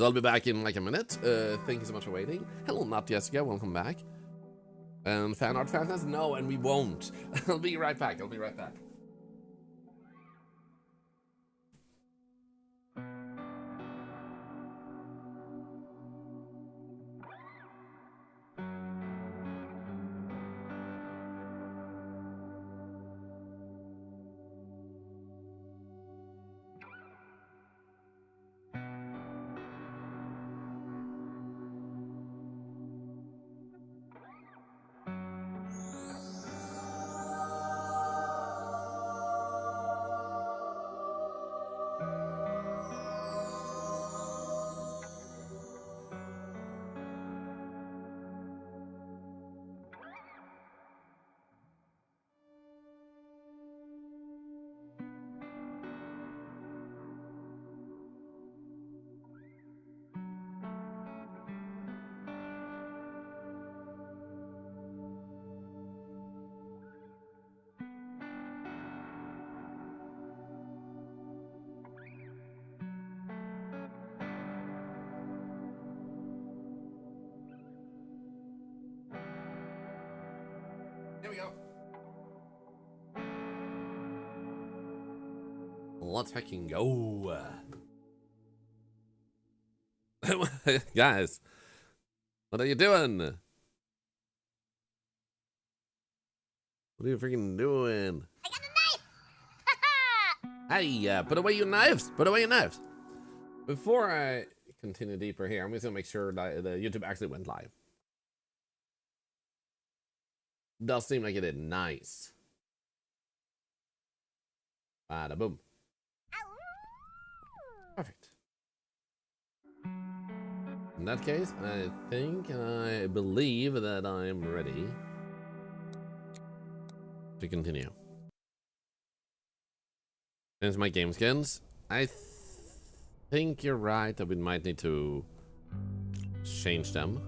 So I'll be back in like a minute. Thank you so much for waiting. Hello, not Jessica. Welcome back. And fan art fans? No, and we won't. I'll be right back. I'll be right back. Here we go. Let's fucking go. Guys, what are you doing? What are you freaking doing? I got a knife! Hey, put away your knives. Put away your knives. Before I continue deeper here, I'm just gonna make sure that the YouTube actually went live. Does seem like it did. Nice. Bada boom. Perfect. In that case, I believe that I'm ready to continue. There's my game skins. I think you're right that we might need to change them.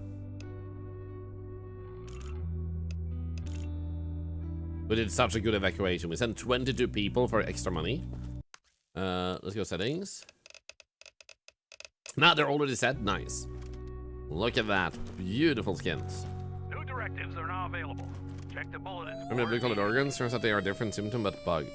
We did such a good evacuation. We sent 22 people for extra money. Let's go settings. Now they're already set. Nice. Look at that. Beautiful skins. New directives are now available. Check the bulletin. Remember blue colored organs? Turns out they are a different symptom but bugged.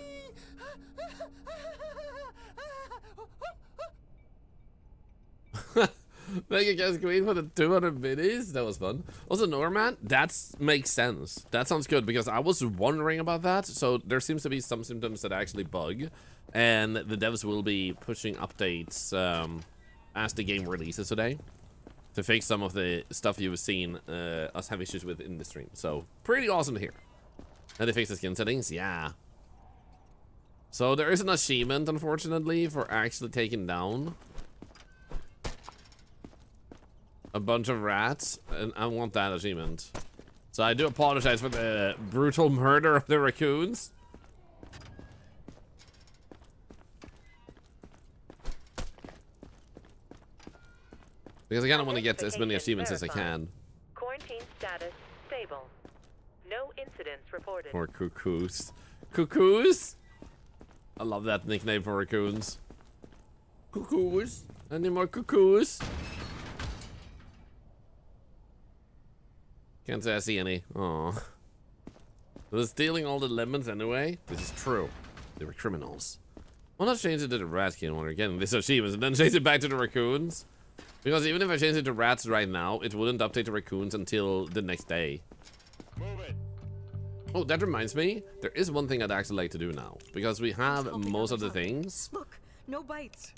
Thank you guys, Queen, for the 200 minis. That was fun. Also, Norman, that makes sense. That sounds good because I was wondering about that. So there seems to be some symptoms that actually bug, and the devs will be pushing updates as the game releases today to fix some of the stuff you've seen us have issues with in the stream. So pretty awesome to hear. And they fix the skin settings, yeah. So there is an achievement, unfortunately, for actually taking down a bunch of rats, and I want that achievement. So I do apologize for the brutal murder of the raccoons. Because I kind of want to get as many achievements as I can. Quarantine status stable. No incidents reported. Or cuckoos. Cuckoos? I love that nickname for raccoons. Cuckoos? Any more cuckoos? Can't say I see any. Aw. They're stealing all the lemons anyway? This is true. They were criminals. Why not change it to the rat skin when we're getting this achievements and then change it back to the raccoons? Because even if I change it to rats right now, it wouldn't update the raccoons until the next day. Move it. Oh, that reminds me. There is one thing I'd actually like to do now. Because we have most of the things. Look, no bites.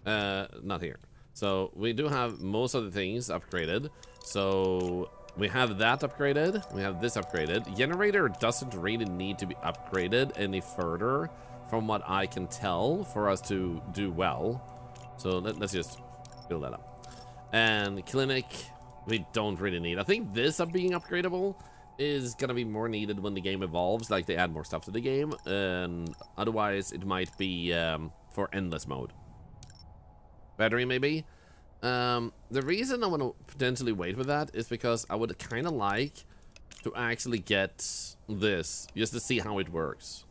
Not here. So we do have most of the things upgraded. So we have that upgraded. We have this upgraded. Generator doesn't really need to be upgraded any further from what I can tell for us to do well. So let's just build that up. And clinic, we don't really need. I think this being upgradable is gonna be more needed when the game evolves, like they add more stuff to the game, and otherwise it might be for endless mode. Battery maybe. The reason I want to potentially wait with that is because I would kind of like to actually get this just to see how it works.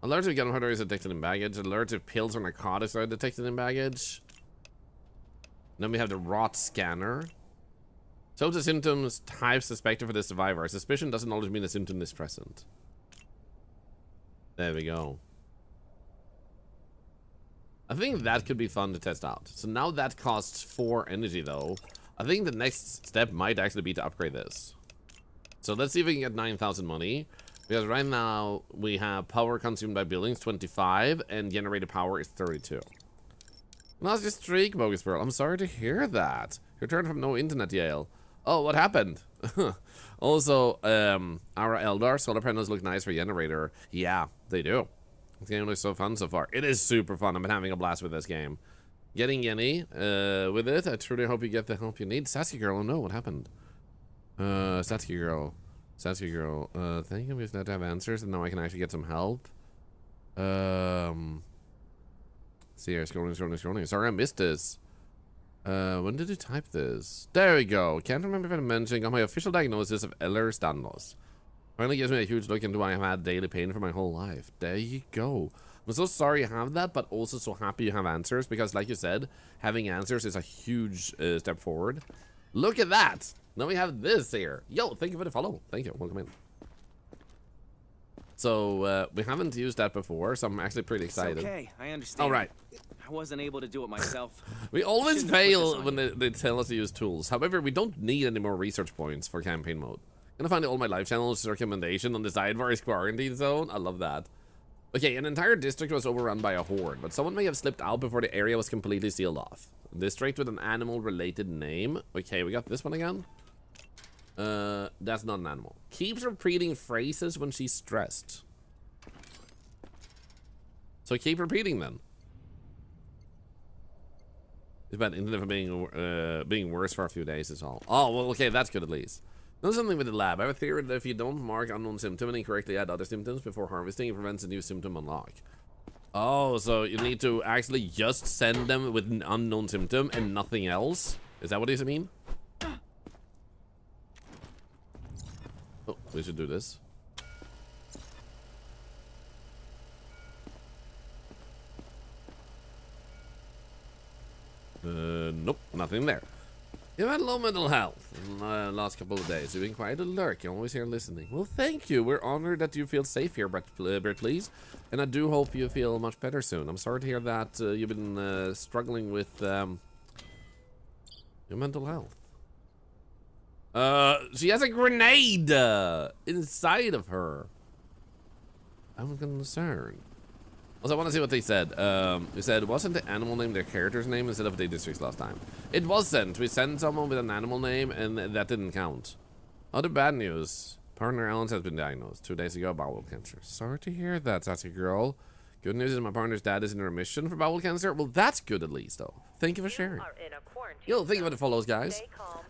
Alert if gunpowder is detected in baggage. Alert if pills or narcotics are detected in baggage. Then we have the rot scanner. So the symptoms type suspected for the survivor. Suspicion doesn't always mean a symptom is present. There we go. I think that could be fun to test out. So now that costs 4 energy though. I think the next step might actually be to upgrade this. So let's see if we can get 9,000 money. Because right now we have power consumed by buildings 25 and generated power is 32. Lost your streak, Bogus Pearl. I'm sorry to hear that. Returned from no internet, Yale. Oh, what happened? Also, our Eldar solar panels look nice for generator. Yeah, they do. This game looks so fun so far. It is super fun. I've been having a blast with this game. Getting Yenny with it. I truly hope you get the help you need. Sassy girl, oh no, what happened? Sassy girl. Sassy girl. Thank you. We've not to have answers, and now I can actually get some help. See here, scrolling. Sorry, I missed this. When did you type this? There we go. Can't remember if I mentioned got my official diagnosis of Ehlers-Danlos. Finally gives me a huge look into why I've had daily pain for my whole life. There you go. I'm so sorry you have that, but also so happy you have answers, because like you said, having answers is a huge step forward. Look at that! Now we have this here. Yo, thank you for the follow. Thank you. Welcome in. So, we haven't used that before, so I'm actually pretty excited. It's okay, I understand. All right. I wasn't able to do it myself. We always Shouldn't have put fail this when on they tell us to use tools. However, we don't need any more research points for campaign mode. Gonna find all my live channels recommendation on the sidebar is quarantine zone. I love that. Okay, an entire district was overrun by a horde, but someone may have slipped out before the area was completely sealed off. District with an animal-related name. Okay, we got this one again. That's not an animal. Keeps repeating phrases when she's stressed. So keep repeating them. It's about internet for being worse for a few days is all. Oh, well, okay, that's good at least. Know something with the lab. I have a theory that if you don't mark unknown symptom and incorrectly add other symptoms before harvesting, it prevents a new symptom unlock. Oh, so you need to actually just send them with an unknown symptom and nothing else? Is that what does it mean? Oh, we should do this. Nope, nothing there. You've had low mental health in the last couple of days. You've been quite alert. You're always here listening. Well, thank you. We're honored that you feel safe here, Brett, please. And I do hope you feel much better soon. I'm sorry to hear that you've been struggling with your mental health. She has a grenade inside of her. I'm concerned. Also, I want to see what they said. They said, wasn't the animal name their character's name instead of the district's last time? It wasn't. We sent someone with an animal name, and that didn't count. Other bad news. Partner Ellen has been diagnosed 2 days ago, bowel cancer. Sorry to hear that, sassy girl. Good news is my partner's dad is in remission for bowel cancer. Well, that's good at least, though. Thank you for sharing. Yo, thank you for the follows, guys.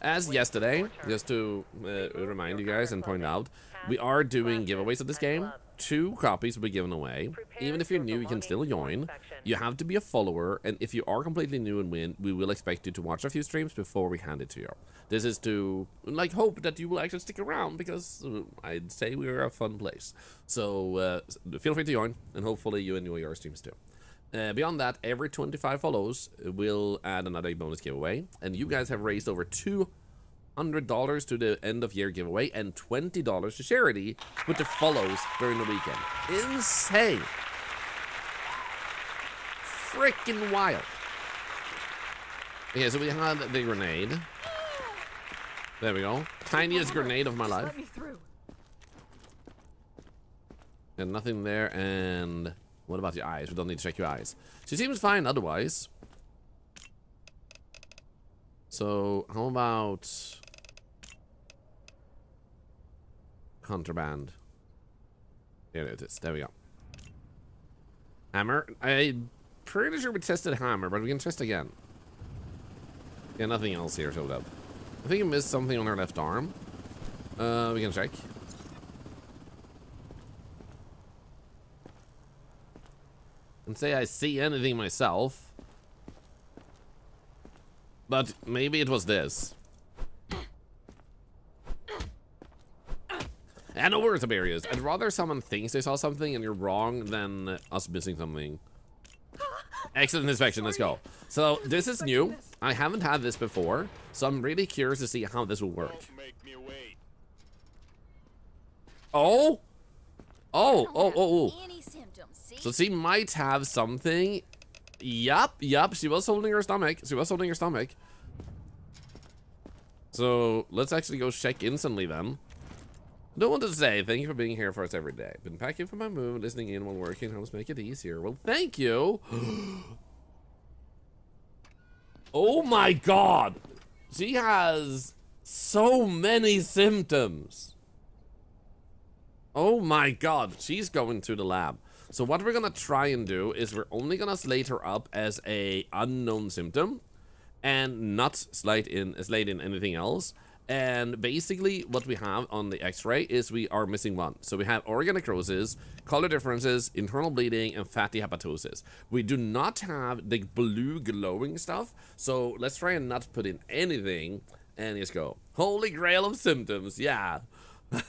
As yesterday, just to remind you guys and point out, we are doing giveaways of this game. 2 copies will be given away. Even if you're new, you can still join. You have to be a follower, and if you are completely new and win, we will expect you to watch a few streams before we hand it to you. This is to, like, hope that you will actually stick around, because I'd say we're a fun place. So, feel free to join, and hopefully you enjoy your streams too. Beyond that, every 25 follows will add another bonus giveaway, and you guys have raised over $200 to the end of year giveaway and $20 to charity with the follows during the weekend. Insane. Freaking wild. Okay, so we had the grenade. There we go. Tiniest grenade of my life. Let me through. And nothing there, and what about your eyes? We don't need to check your eyes. She seems fine otherwise. So, how about contraband? There it is. There we go. Hammer. I'm pretty sure we tested hammer, but we can test again. Yeah, nothing else here showed up. I think I missed something on her left arm. We can check. And say I see anything myself. But maybe it was this. And no worries about areas. I'd rather someone thinks they saw something and you're wrong than us missing something. Excellent inspection, let's go. So this is new. I haven't had this before, so I'm really curious to see how this will work. Don't make me wait. Oh! Oh. Any symptoms, see? So she might have something. Yup. She was holding her stomach. So let's actually go check instantly then. Don't want to say thank you for being here for us every day. Been packing for my move, listening in while working helps make it easier. Well, thank you. Oh my god. She has so many symptoms. Oh my god. She's going to the lab. So what we're gonna try and do is we're only gonna slate her up as a unknown symptom and not slate in anything else. And basically what we have on the x-ray is we are missing one. So we have organ necrosis, color differences, internal bleeding, and fatty hepatosis. We do not have the blue glowing stuff. So let's try and not put in anything. And just go. Holy grail of symptoms. Yeah.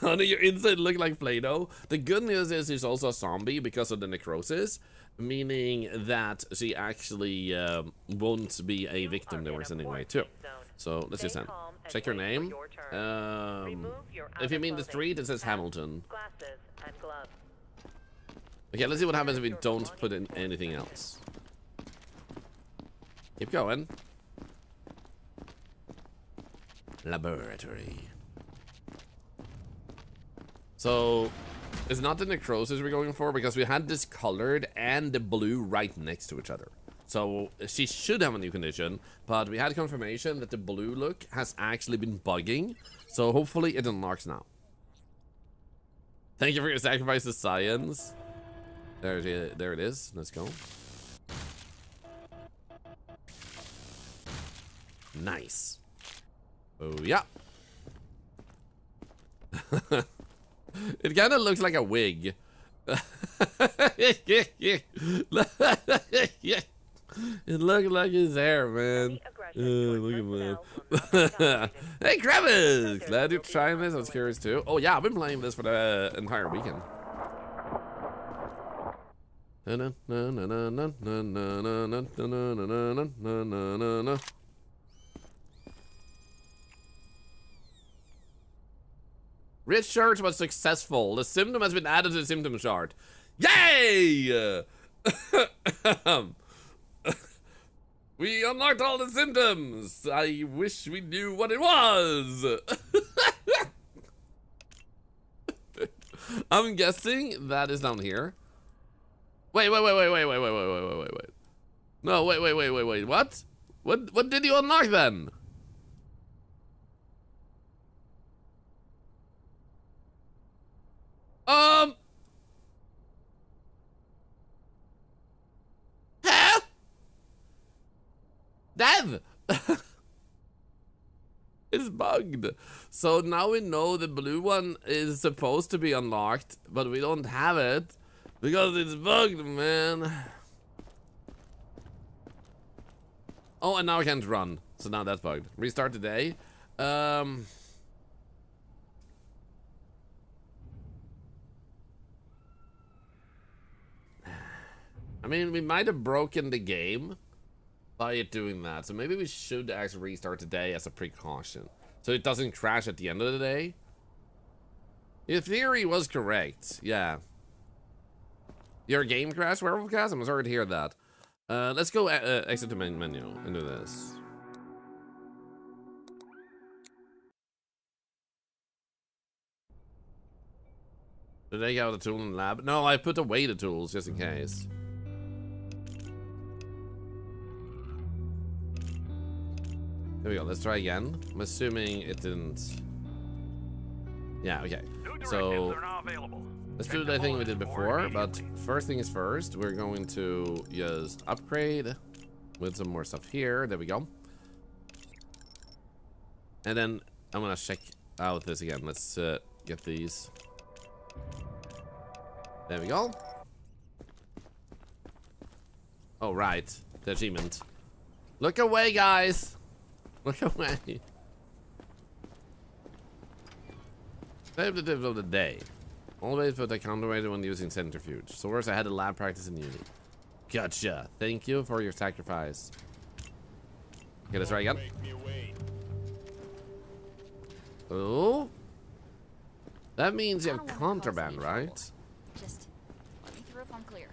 Honey, your inside look like Play-Doh. The good news is she's also a zombie because of the necrosis. Meaning that she actually won't be a victim that we're sending away too. So let's just send. Check your name. If you mean the street, it says Hamilton. Okay, let's see what happens if we don't put in anything else. Keep going. Laboratory. So, it's not the necrosis we're going for because we had this colored and the blue right next to each other. So, she should have a new condition, but we had confirmation that the blue look has actually been bugging. So, hopefully it unlocks now. Thank you for your sacrifice to science. There it is. Let's go. Nice. Oh, yeah. It kind of looks like a wig. It looked like his hair, man. Look at that. Hey, Crevice! Glad you're trying this. I was curious too. Oh, yeah, I've been playing this for the entire weekend. Rich shirt was successful. The symptom has been added to the symptom chart. Yay! We unlocked all the symptoms. I wish we knew what it was. I'm guessing that is down here. Wait. No, wait. What? What did you unlock then? Huh? Dev! It's bugged. So now we know the blue one is supposed to be unlocked, but we don't have it because it's bugged, man. Oh, and now I can't run. So now that's bugged. Restart today. I mean, we might have broken the game by it doing that. So maybe we should actually restart today as a precaution. So it doesn't crash at the end of the day. Your theory was correct. Yeah. Your game crashed, Werewolf Cast? I'm sorry to hear that. Let's go exit the main menu and do this. Did I get out the tool in the lab? No, I put away the tools just in case. There we go, let's try again. I'm assuming it didn't. Yeah, okay. So let's do the thing we did before, but first thing is first, we're going to just upgrade with some more stuff here. There we go. And then I'm gonna check out this again. Let's get these. There we go. Oh, right. The achievement. Look away, guys. Look away. Save the tip of the day. Always put a counterweight when using centrifuge. Source, I had a lab practice in uni. Gotcha. Thank you for your sacrifice. Okay, let's try again. Oh. That means you have contraband, right? Just let me through if I'm clear.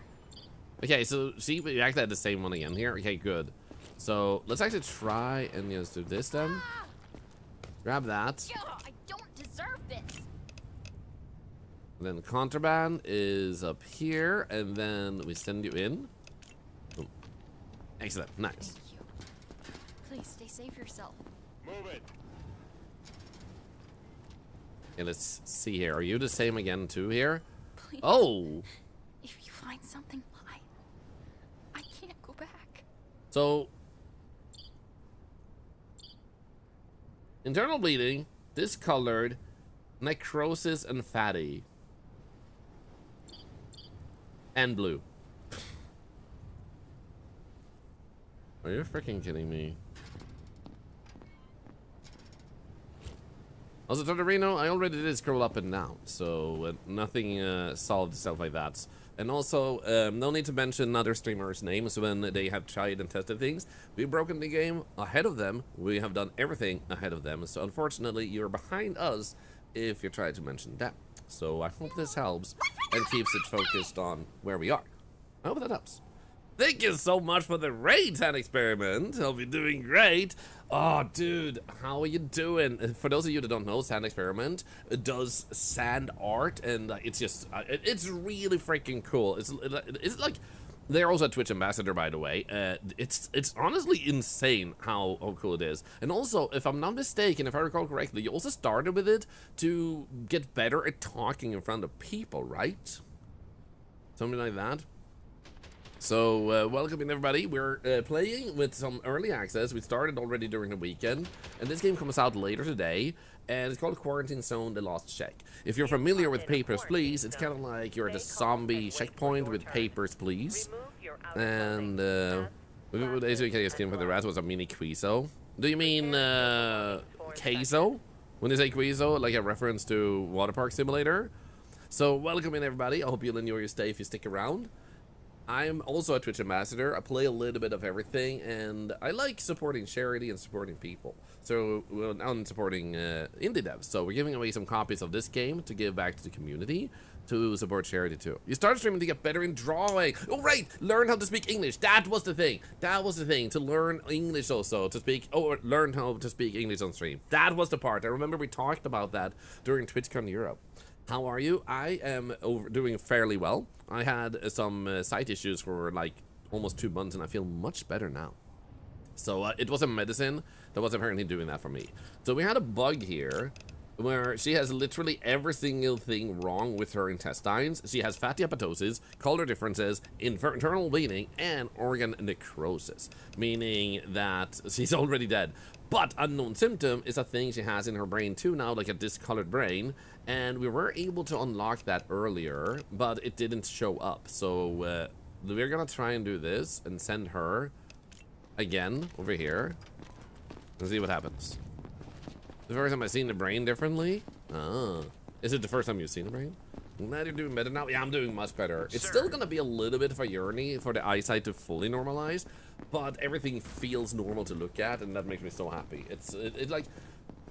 Okay, so see, we actually had the same one again here. Okay, good. So let's actually try and just do this then. Grab that. I don't deserve this. And then contraband is up here, and then we send you in. Boom. Excellent. Nice. Thank you. Please stay safe yourself. Move it. Okay, let's see here. Are you the same again too here? Please. Oh. If you find something, I can't go back. So internal bleeding, discolored, necrosis, and fatty. And blue. Are you freaking kidding me? Also, Tortorino, I already did scroll up and down, so nothing solved itself like that. And also, no need to mention other streamers' names when they have tried and tested things. We've broken the game ahead of them. We have done everything ahead of them. So unfortunately, you're behind us if you try to mention them. So I hope this helps and keeps it focused on where we are. I hope that helps. Thank you so much for the raid, Sand Experiment. Hope you're doing great. Oh, dude, how are you doing? For those of you that don't know, Sand Experiment does sand art, and it's just, it's really freaking cool. It's like, they're also a Twitch ambassador, by the way. It's honestly insane how cool it is. And also, if I'm not mistaken, if I recall correctly, you also started with it to get better at talking in front of people, right? Something like that. So, welcoming everybody. We're playing with some early access. We started already during the weekend, and this game comes out later today, and it's called Quarantine Zone: The Lost Check. If you're familiar with Papers, Please, it's kind of like you're at a zombie checkpoint with Papers, Please. And, basically, skin for the rat was a mini Quizo. Do you mean, queso? When you say Quizo, like a reference to Water Park Simulator? So, welcoming everybody. I hope you'll enjoy your stay if you stick around. I'm also a Twitch ambassador. I play a little bit of everything, and I like supporting charity and supporting people. So I'm supporting indie devs. So we're giving away some copies of this game to give back to the community, to support charity too. You start streaming to get better in drawing. Oh right, learn how to speak English. That was the thing. That was the thing, to learn English also, to speak, learn how to speak English on stream. That was the part. I remember we talked about that during TwitchCon Europe. How are you? I am doing fairly well. I had some site issues for like almost 2 months, and I feel much better now. So it was a medicine that was apparently doing that for me. So we had a bug here where she has literally every single thing wrong with her intestines. She has fatty hepatosis, color differences, internal bleeding, and organ necrosis, meaning that she's already dead. But unknown symptom is a thing she has in her brain too now, like a discolored brain, and we were able to unlock that earlier, but it didn't show up. So we're gonna try and do this and send her again over here and see what happens. The first time I've seen the brain differently. Is it the first time you've seen the brain? Now you're doing better now. Yeah, I'm doing much better. It's still gonna be a little bit of a journey for the eyesight to fully normalize, but everything feels normal to look at, and that makes me so happy. It's like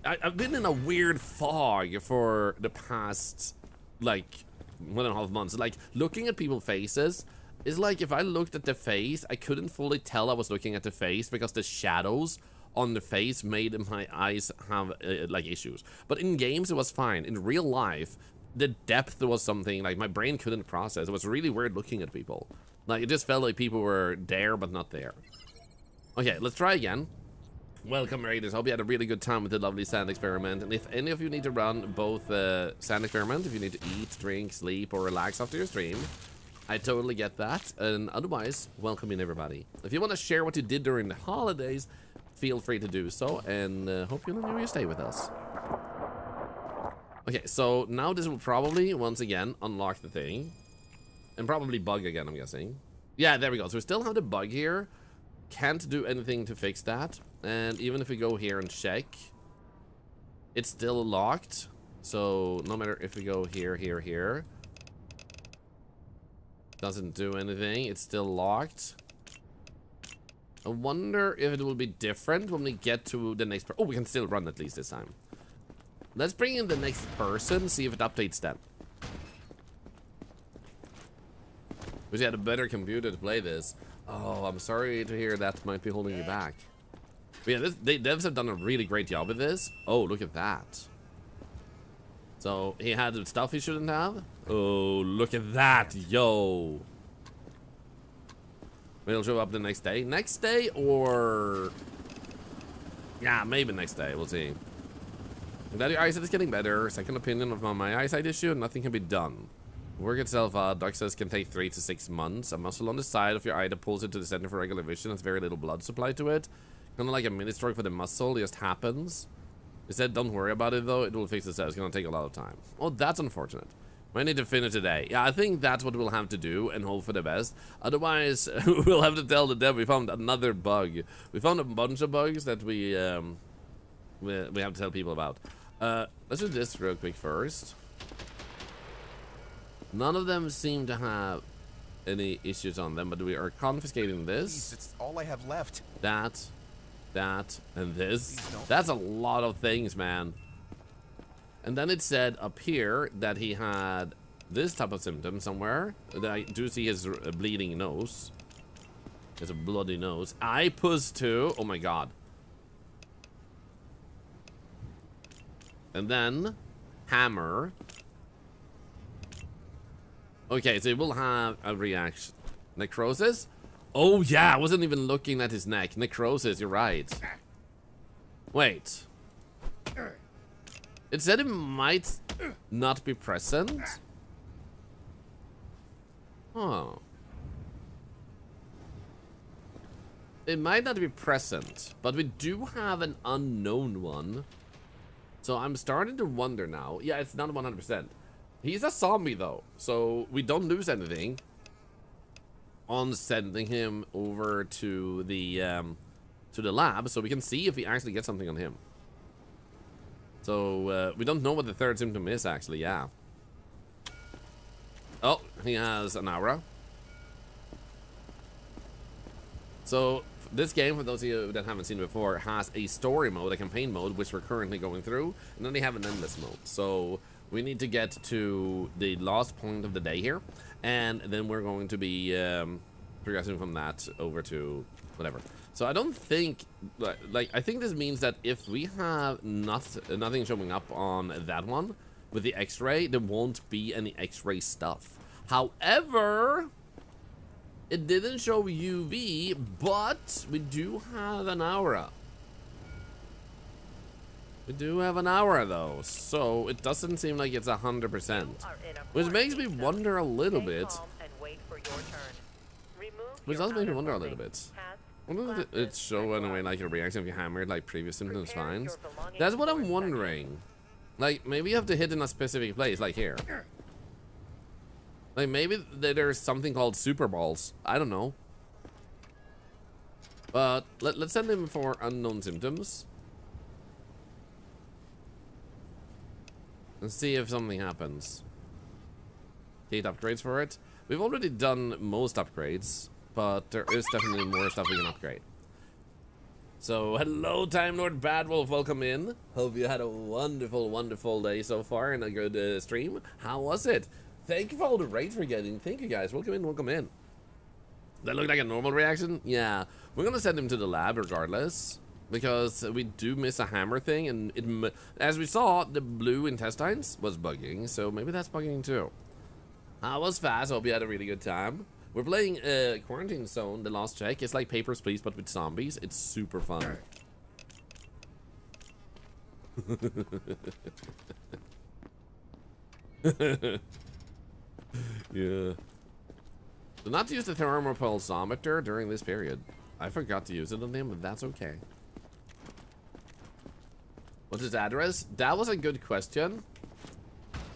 I've been in a weird fog for the past like 1.5 months. Like looking at people's faces is like if I looked at the face, I couldn't fully tell I was looking at the face because the shadows on the face made my eyes have like issues. But in games it was fine. In real life, the depth was something like my brain couldn't process. It was really weird looking at people. Like it just felt like people were there but not there. Okay, let's try again. Welcome raiders, hope you had a really good time with the lovely Sand Experiment. And if any of you need to run both Sand Experiment, if you need to eat, drink, sleep, or relax after your stream, I totally get that. And otherwise, welcome in everybody. If you want to share what you did during the holidays, feel free to do so, and hope you'll enjoy your stay with us. Okay, so now this will probably, once again, unlock the thing. And probably bug again, I'm guessing. Yeah, there we go. So we still have the bug here. Can't do anything to fix that. And even if we go here and check, it's still locked. So no matter if we go here, here, here, doesn't do anything. It's still locked. I wonder if it will be different when we get to the next. Oh, we can still run at least this time. Let's bring in the next person. See if it updates them. Wish you had a better computer to play this. Oh, I'm sorry to hear that might be holding you back. But yeah, devs have done a really great job with this. Oh, look at that. So he had stuff he shouldn't have. Oh, look at that, yo. It'll show up the next day. Next day or... yeah, maybe next day. We'll see. That your eyesight is getting better. Second opinion of my eyesight issue. Nothing can be done. Work itself out. Doc says can take 3 to 6 months. A muscle on the side of your eye that pulls it to the center for regular vision has very little blood supply to it. Kind of like a mini stroke for the muscle. It just happens. He said don't worry about it though. It will fix itself. It's going to take a lot of time. Oh, that's unfortunate. Might need to finish today. Yeah, I think that's what we'll have to do and hope for the best. Otherwise, we'll have to tell the dev we found another bug. We found a bunch of bugs that we have to tell people about. Let's do this real quick first. None of them seem to have any issues on them, but we are confiscating this. Please, it's all I have left. That, and this. That's a lot of things, man. And then it said up here that he had this type of symptom somewhere. That I do see his bleeding nose. He has a bloody nose. Eye pus too. Oh my god. And then hammer. Okay, so he will have a reaction. Necrosis? Oh yeah, I wasn't even looking at his neck. Necrosis, you're right. Wait. It said it might not be present. Oh. It might not be present, but we do have an unknown one. So I'm starting to wonder now. Yeah, it's not 100%. He's a zombie though, so we don't lose anything on sending him over to the lab, so we can see if we actually get something on him. So we don't know what the third symptom is actually. Yeah. Oh, he has an aura. So this game, for those of you that haven't seen it before, has a story mode, a campaign mode, which we're currently going through, and then they have an endless mode. So we need to get to the last point of the day here, and then we're going to be progressing from that over to whatever. So I don't think, like, I think this means that if we have nothing showing up on that one with the X-ray, there won't be any X-ray stuff. However, it didn't show UV, but we do have an aura. We do have an aura though, so it doesn't seem like it's 100%, which makes me wonder a little bit. Which does make me wonder a little bit. Wonder if it show in a way like a reaction if you hammered like previous symptoms finds. That's what I'm wondering. Like maybe you have to hit in a specific place, like here. Like maybe there's something called super balls. I don't know. But let's send him for unknown symptoms. And see if something happens. 8 upgrades for it. We've already done most upgrades, but there is definitely more stuff we can upgrade. So, hello Time Lord Badwolf, welcome in. Hope you had a wonderful, wonderful day so far and a good stream. How was it? Thank you for all the raids we're getting. Thank you guys. Welcome in, welcome in. That looked like a normal reaction? Yeah. We're gonna send him to the lab regardless, because we do miss a hammer thing, and it, as we saw, the blue intestines was bugging, so maybe that's bugging too. I was fast. Hope you had a really good time. We're playing Quarantine Zone, The Last Check. It's like Papers, Please, but with zombies. It's super fun. Yeah. Do not use the thermal pulsometer during this period. I forgot to use it on him, but that's okay. What's his address? That was a good question.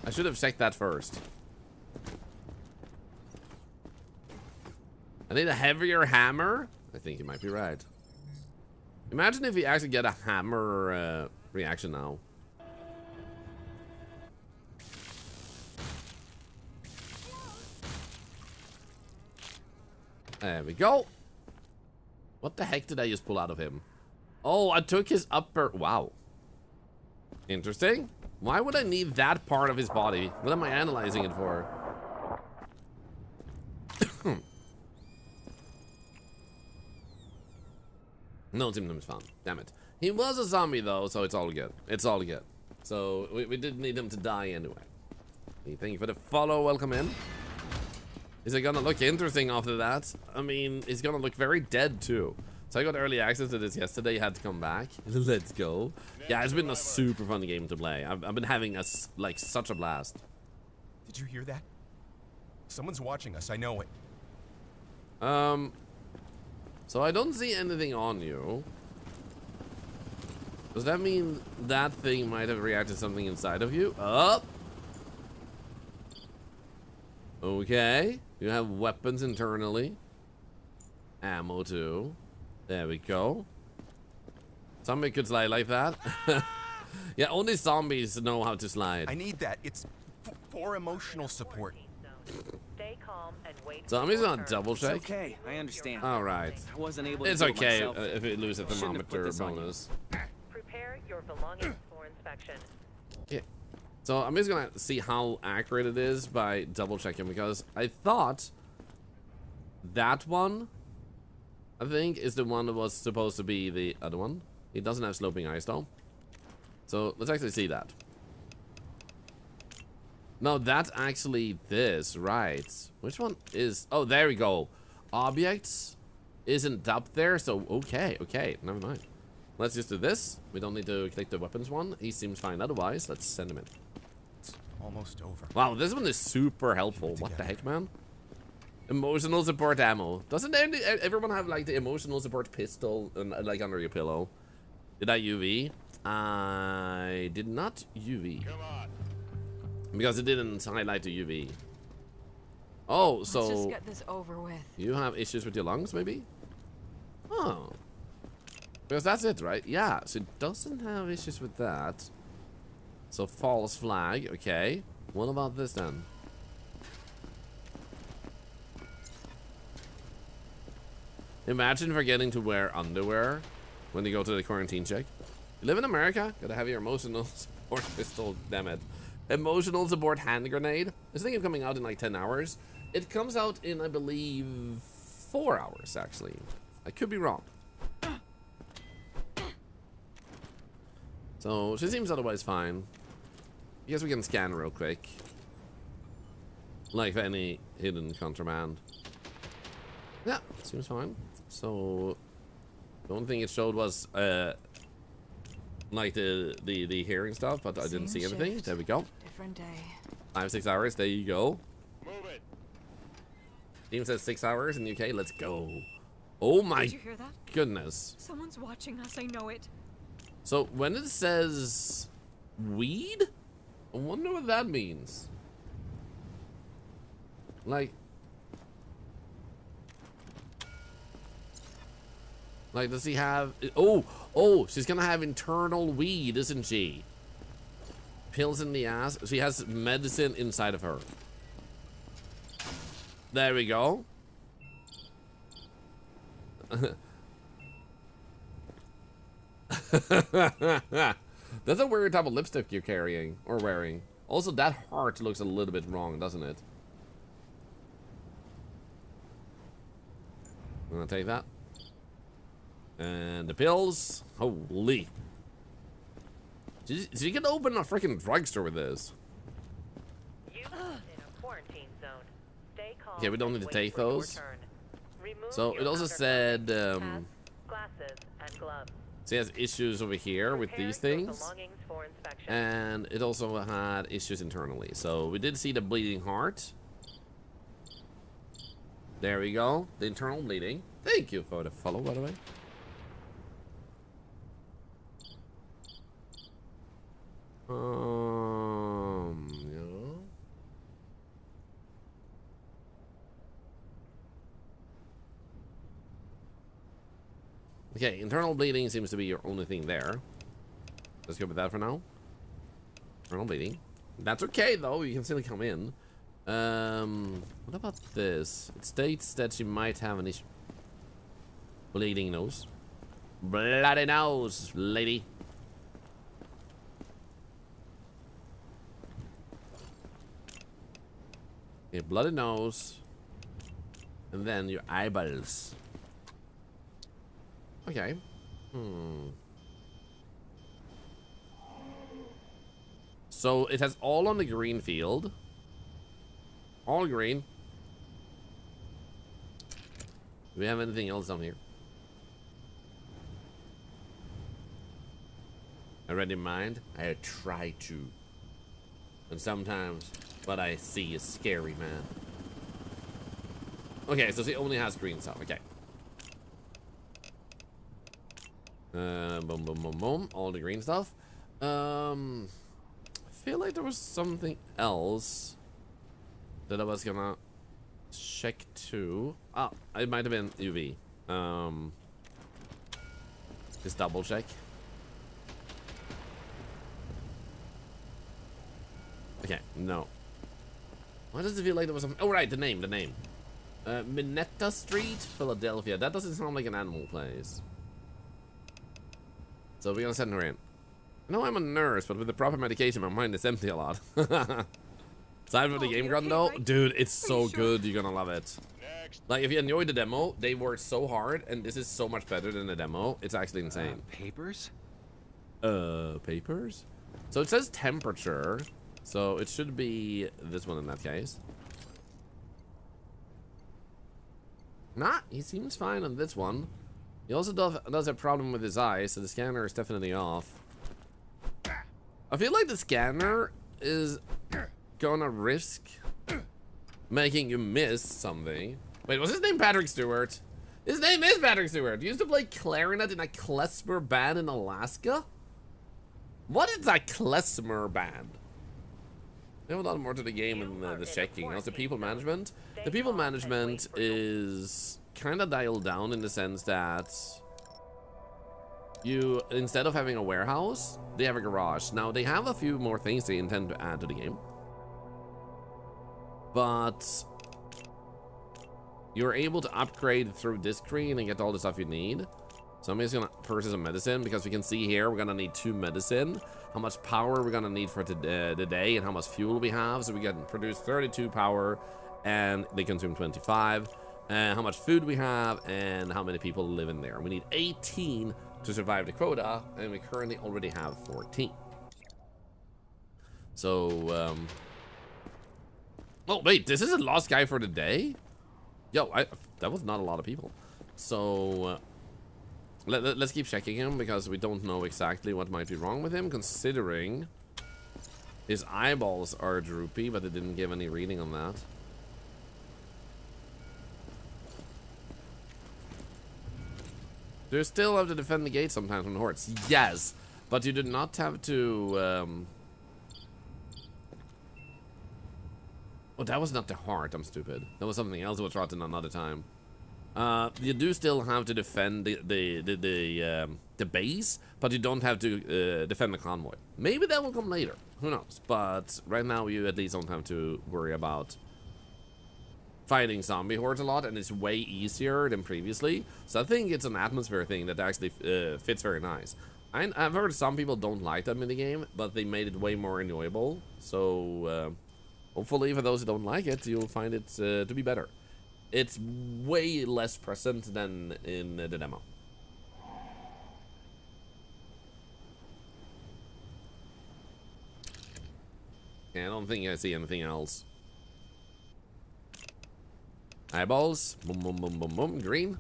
I should have checked that first. I need a heavier hammer? I think you might be right. Imagine if we actually get a hammer reaction now. There we go. What the heck did I just pull out of him? Oh, I took his upper... Wow. Interesting. Why would I need that part of his body? What am I analyzing it for? No, Tim is fun. Damn it. He was a zombie, though, so it's all good. It's all good. So, we didn't need him to die anyway. Thank you for the follow. Welcome in. Is it gonna look interesting after that? I mean, it's gonna look very dead, too. So I got early access to this yesterday. Had to come back. Let's go. Yeah, it's been a super fun game to play. I've been having like such a blast. Did you hear that? Someone's watching us. I know it. So I don't see anything on you. Does that mean that thing might have reacted to something inside of you? Up. Okay. You have weapons internally. Ammo too. There we go. Zombie could slide like that. Yeah, only zombies know how to slide. I need that. It's for emotional support. Stay calm and wait. So I'm just gonna for your double It's check. okay. I understand. All right. I wasn't able to It's do it okay myself. if it loses a Shouldn't have put thermometer this on you. bonus. Prepare your belongings for inspection. Yeah. So I'm just gonna see how accurate it is by double checking, because I thought that one, I think, is the one that was supposed to be the other one. It doesn't have sloping ice though. So let's actually see that. No, that's actually this, right? Which one is... Oh, there we go. Objects isn't up there, so okay, never mind. Let's just do this. We don't need to click the weapons one. He seems fine otherwise. Let's send him in. It's almost over. Wow, this one is super helpful. What the heck, man? Emotional support ammo. Doesn't everyone have like the emotional support pistol like under your pillow? Did I UV? I did not UV. Come on. Because it didn't highlight the UV. Oh, Let's just so get this over with. you have issues with your lungs, maybe? Oh. Because that's it, right? Yeah, so it doesn't have issues with that. So false flag, okay. What about this then? Imagine forgetting to wear underwear when you go to the quarantine check. You live in America? Gotta have your emotional support pistol, damn it. Emotional support hand grenade. This thing is coming out in like 10 hours. It comes out in, I believe, 4 hours, actually. I could be wrong. So, she seems otherwise fine. I guess we can scan real quick. Like for any hidden contraband. Yeah, seems fine. So, the only thing it showed was, like the hearing stuff, but I didn't see anything. shift. There we go. Different day. 5-6 hours. There you go. Move it. Team says 6 hours in the UK. Let's go. Oh my Did you hear that? goodness. Someone's watching us. I know it. So when it says weed, I wonder what that means. Like does he have... Oh, she's gonna have internal weed, isn't she? Pills in the ass. She has medicine inside of her. There we go. That's a weird type of lipstick you're carrying or wearing. Also, that heart looks a little bit wrong, doesn't it? I'm gonna take that. And the pills. Holy. So you can open a freaking drugstore with this. You in a quarantine zone. Stay calm. Okay, we don't need and to wait take for your those. turn. Remove So your it also outer said clothing, hats, glasses, and gloves. she has issues over here with Prepare these your things. belongings for inspection. And it also had issues internally. So we did see the bleeding heart. There we go. The internal bleeding. Thank you for the follow, by the way. Yeah. Okay, internal bleeding seems to be your only thing there. Let's go with that for now. Internal bleeding. That's okay, though. You can still come in. What about this? It states that she might have an issue. Bleeding nose. Bloody nose, lady. Your bloody nose. And then your eyeballs. Okay. So it has all on the green field. All green. Do we have anything else down here? I read your mind. I try to. And sometimes what I see is scary, man. Okay, so she only has green stuff. Okay. Boom, boom, boom, boom. All the green stuff. I feel like there was something else that I was gonna check too. Oh, it might have been UV. Just double check. Okay, no. Why does it feel like there was some? Oh, right, the name. Minetta Street, Philadelphia. That doesn't sound like an animal place. So we're gonna send her in. I know I'm a nurse, but with the proper medication, my mind is empty a lot. Aside from the game run though, dude, it's so good. You're gonna love it. Like, if you enjoyed the demo, they worked so hard, and this is so much better than the demo. It's actually insane. Papers? Papers? So it says temperature, so it should be this one in that case. Nah, he seems fine on this one. He also does have a problem with his eyes, so the scanner is definitely off. I feel like the scanner is gonna risk making you miss something. Wait, was his name Patrick Stewart? His name is Patrick Stewart. He used to play clarinet in a klezmer band in Alaska? What is a klezmer band? They have a lot more to the game than the checking. Also, people management. The people management is kind of dialed down in the sense that you, instead of having a warehouse, they have a garage. Now, they have a few more things they intend to add to the game. But you're able to upgrade through this screen and get all the stuff you need. So I'm just gonna purchase some medicine, because we can see here we're gonna need 2 medicine. How much power we're gonna need for today, and how much fuel we have. So we can produce 32 power, and they consume 25. And how much food we have, and how many people live in there. We need 18 to survive the quota, and we currently already have 14. So, oh wait, this is a lost guy for the day? Yo, that was not a lot of people. So, let's keep checking him, because we don't know exactly what might be wrong with him, considering his eyeballs are droopy, but it didn't give any reading on that. Do you still have to defend the gate sometimes from the hordes? Yes, but you do not have to, Oh, that was not the heart. I'm stupid. That was something else we'll try it in another time. You do still have to defend the base, but you don't have to defend the convoy. Maybe that will come later. Who knows? But right now, you at least don't have to worry about fighting zombie hordes a lot, and it's way easier than previously. So I think it's an atmosphere thing that actually fits very nice. I've heard some people don't like that minigame, but they made it way more enjoyable. So hopefully for those who don't like it, you'll find it to be better. It's way less present than in the demo. Yeah, I don't think I see anything else. Eyeballs. Boom, boom, boom, boom, boom. Green.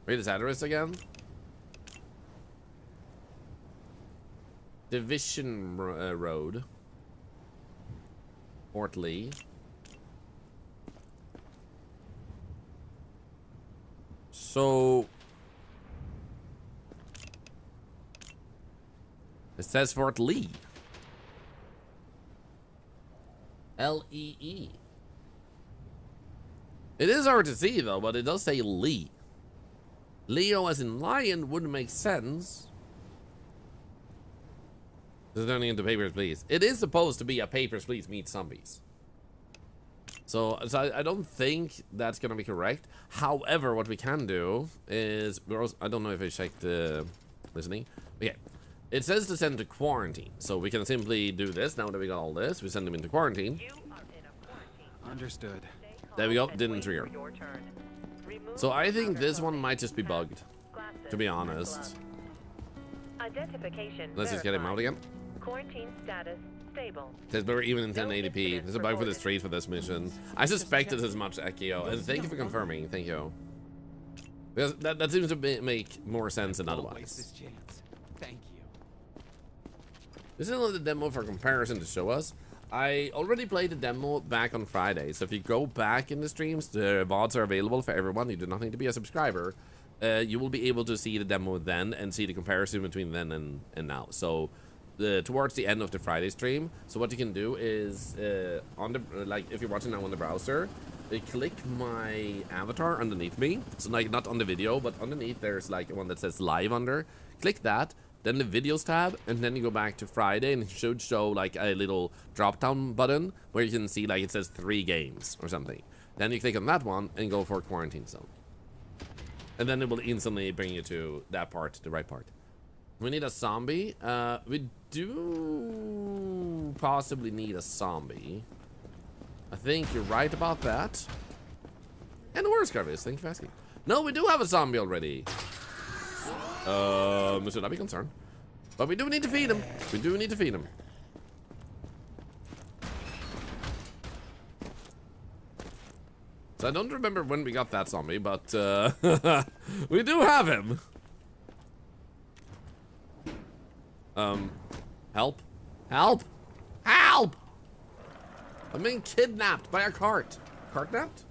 Read his address again. Division Road. Fort Lee. So it says Fort Lee. L-E-E. It is hard to see though, but it does say Lee. Leo as in lion wouldn't make sense. Just turning into Papers, Please. It is supposed to be a Papers, Please meet zombies. So I don't think that's gonna be correct. However, what we can do is I don't know if I checked listening. Okay, it says to send to quarantine, so we can simply do this. Now that we got all this, we send them into quarantine. You are in a quarantine. Understood. Stay calm There we go. and Didn't wait trigger. for your turn. Remove So I think outer this one clothing, might just be bugged, glasses, to be and honest. gloves. Identification Let's just get him out verified. again. Quarantine status stable. Says we're even in 1080p. There's a bug for the street for this mission. I suspected as much, Akio, and thank you for confirming. Thank you. Because that seems to make more sense than Don't waste otherwise. this chance. Thank you. This is another demo for comparison to show us. I already played the demo back on Friday, so if you go back in the streams, the VODs are available for everyone. You do not need to be a subscriber. You will be able to see the demo then and see the comparison between then and now. So towards the end of the Friday stream, so what you can do is on the if you're watching now on the browser, click my avatar underneath me. So like not on the video, but underneath there's like one that says live under. Click that. Then the videos tab, and then you go back to Friday, and it should show like a little drop down button where you can see like it says 3 games or something. Then you click on that one and go for quarantine zone, and then it will instantly bring you to that part, the right part. We need a zombie. We do possibly need a zombie. I think you're right about that. And the worst Carvis, thank you for asking. No, we do have a zombie already. Should not be concerned. But we do need to feed him. We do need to feed him. So I don't remember when we got that zombie, but we do have him. Help. Help. Help! I'm being kidnapped by a cart. Cart-napped?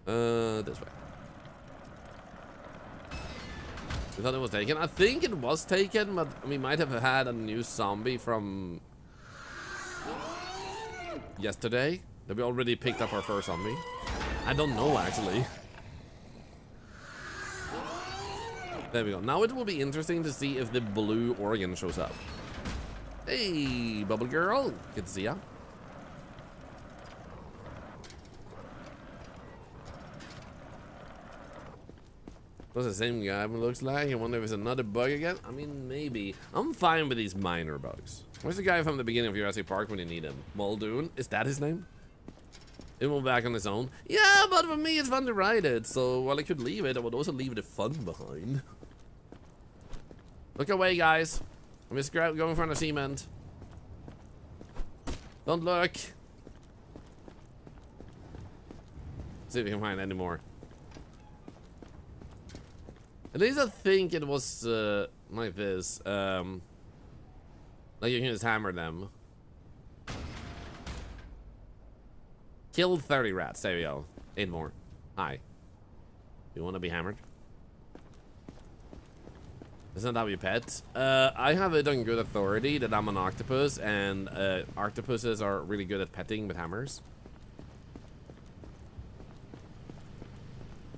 This way. I thought it was taken. I think it was taken, but we might have had a new zombie from yesterday. That we already picked up our first zombie. I don't know, actually. There we go. Now it will be interesting to see if the blue organ shows up. Hey, Bubble Girl. Good to see ya. What's the same guy it looks like? I wonder if it's another bug again. I mean, maybe. I'm fine with these minor bugs. Where's the guy from the beginning of Jurassic Park when you need him? Muldoon? Is that his name? It went back on his own. Yeah, but for me, it's fun to ride it. So while I could leave it, I would also leave the fun behind. Look away, guys. I'm just going in front of cement. Don't look. See if we can find any more. At least I think it was like this. Like you can just hammer them. Killed 30 rats. There we go. 8 more. Hi. You want to be hammered? Isn't that your pet? I have it on good authority that I'm an octopus, and octopuses are really good at petting with hammers.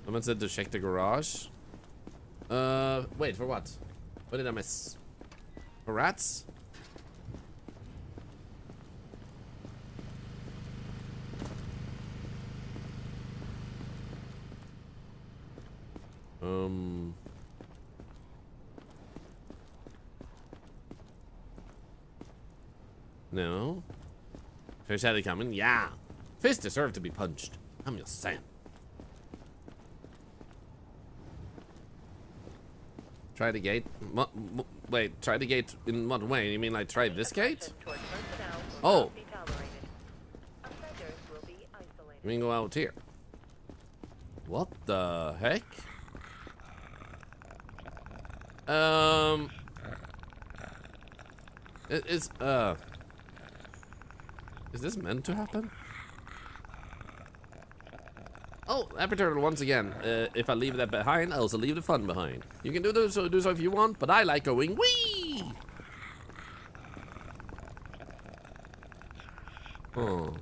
Someone said to check the garage. Wait, for what? What did I miss? For rats? No. Fish had it coming? Yeah. Fish deserve to be punched. I'm just saying. Try the gate? Wait, try the gate in what way? You mean like try this gate? Oh. You mean go out here? What the heck? Is this meant to happen? Oh, Happy Turtle once again. If I leave that behind, I also leave the fun behind. You can do so if you want, but I like going wee. Oh.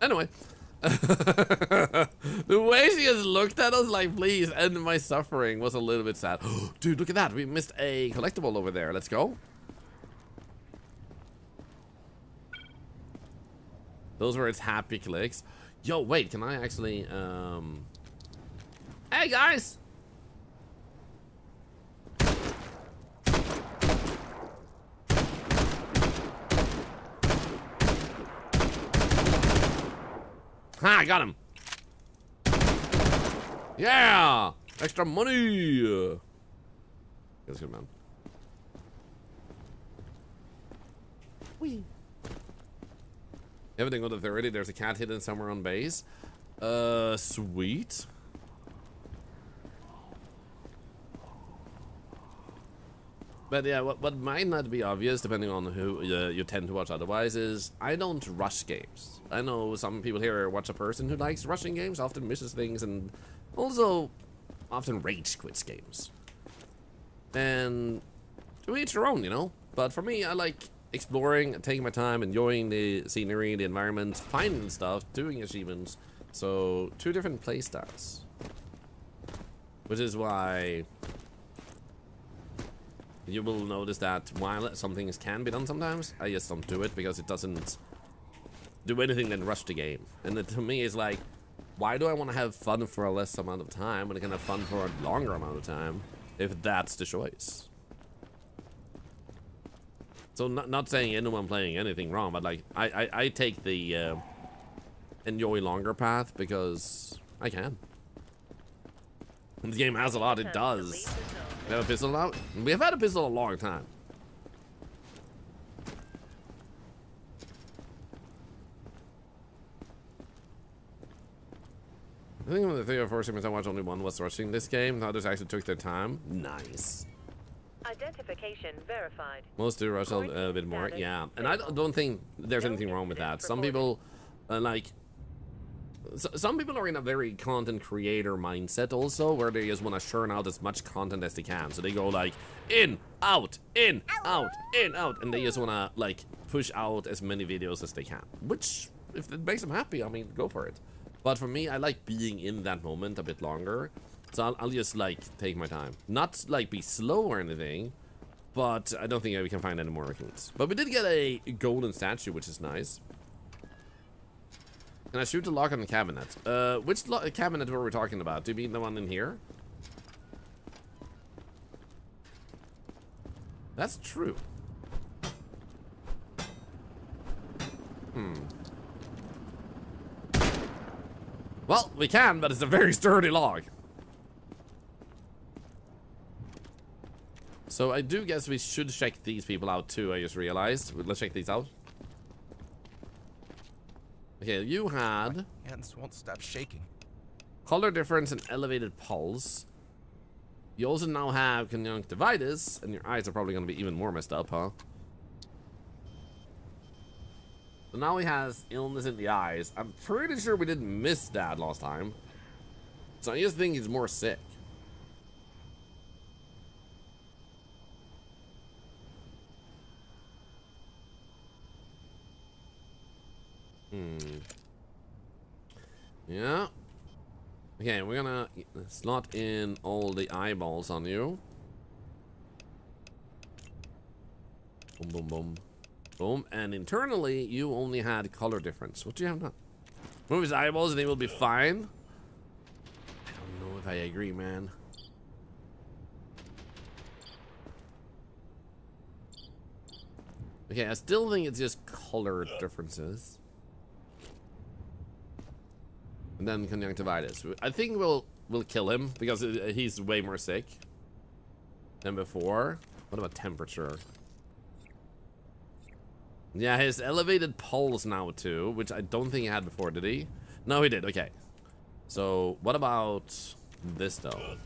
Anyway, The way she has looked at us like, please end my suffering was a little bit sad. Dude, look at that. We missed a collectible over there. Let's go. Those were its happy clicks. Yo, wait, can I actually, Hey, guys! Ha, I got him. Yeah! Extra money! That's good, man. Whee. Everything on the 30, there's a cat hidden somewhere on base. Sweet. But yeah, what might not be obvious, depending on who you tend to watch otherwise, is I don't rush games. I know some people here watch a person who likes rushing games, often misses things, and also often rage quits games. And to each their own, you know? But for me, I like exploring, taking my time, enjoying the scenery, the environment, finding stuff, doing achievements. So, 2 different playstyles. Which is why you will notice that while some things can be done sometimes, I just don't do it because it doesn't do anything than rush the game. And it, to me, is like, why do I want to have fun for a less amount of time when I can have fun for a longer amount of time if that's the choice? So not saying anyone playing anything wrong, but like I take the enjoy longer path because I can. And the game has a lot, it does. We have a pistol now? We have had a pistol a long time. I think one of the 3 or 4 segments I watched, only one was rushing this game. The others actually took their time. Nice. Identification verified. Most do rush a bit more, yeah. And I don't think there's anything wrong with that. Some people, some people are in a very content creator mindset also, where they just want to churn out as much content as they can. So they go like, in, out, in, out, in, out. And they just want to like push out as many videos as they can. Which, if it makes them happy, I mean, go for it. But for me, I like being in that moment a bit longer. So I'll just like take my time. Not like be slow or anything, but I don't think we can find any more raccoons. But we did get a golden statue, which is nice. Can I shoot the lock on the cabinet? Which cabinet were we talking about? Do you mean the one in here? That's true. Well, we can, but it's a very sturdy log. So I do guess we should check these people out too, I just realized. Let's check these out. Okay, you had... Hands won't stop shaking. Color difference and elevated pulse. You also now have conjunctivitis, and your eyes are probably going to be even more messed up, huh? So now he has illness in the eyes. I'm pretty sure we didn't miss that last time. So I just think he's more sick. Yeah. Okay, we're gonna slot in all the eyeballs on you. Boom, boom, boom. Boom. And internally, you only had color difference. What do you have now? Move his eyeballs and he will be fine. I don't know if I agree, man. Okay, I still think it's just color differences. And then conjunctivitis. I think we'll kill him because he's way more sick than before. What about temperature? Yeah, his elevated pulse now too, which I don't think he had before, did he? No, he did. Okay. So what about this though?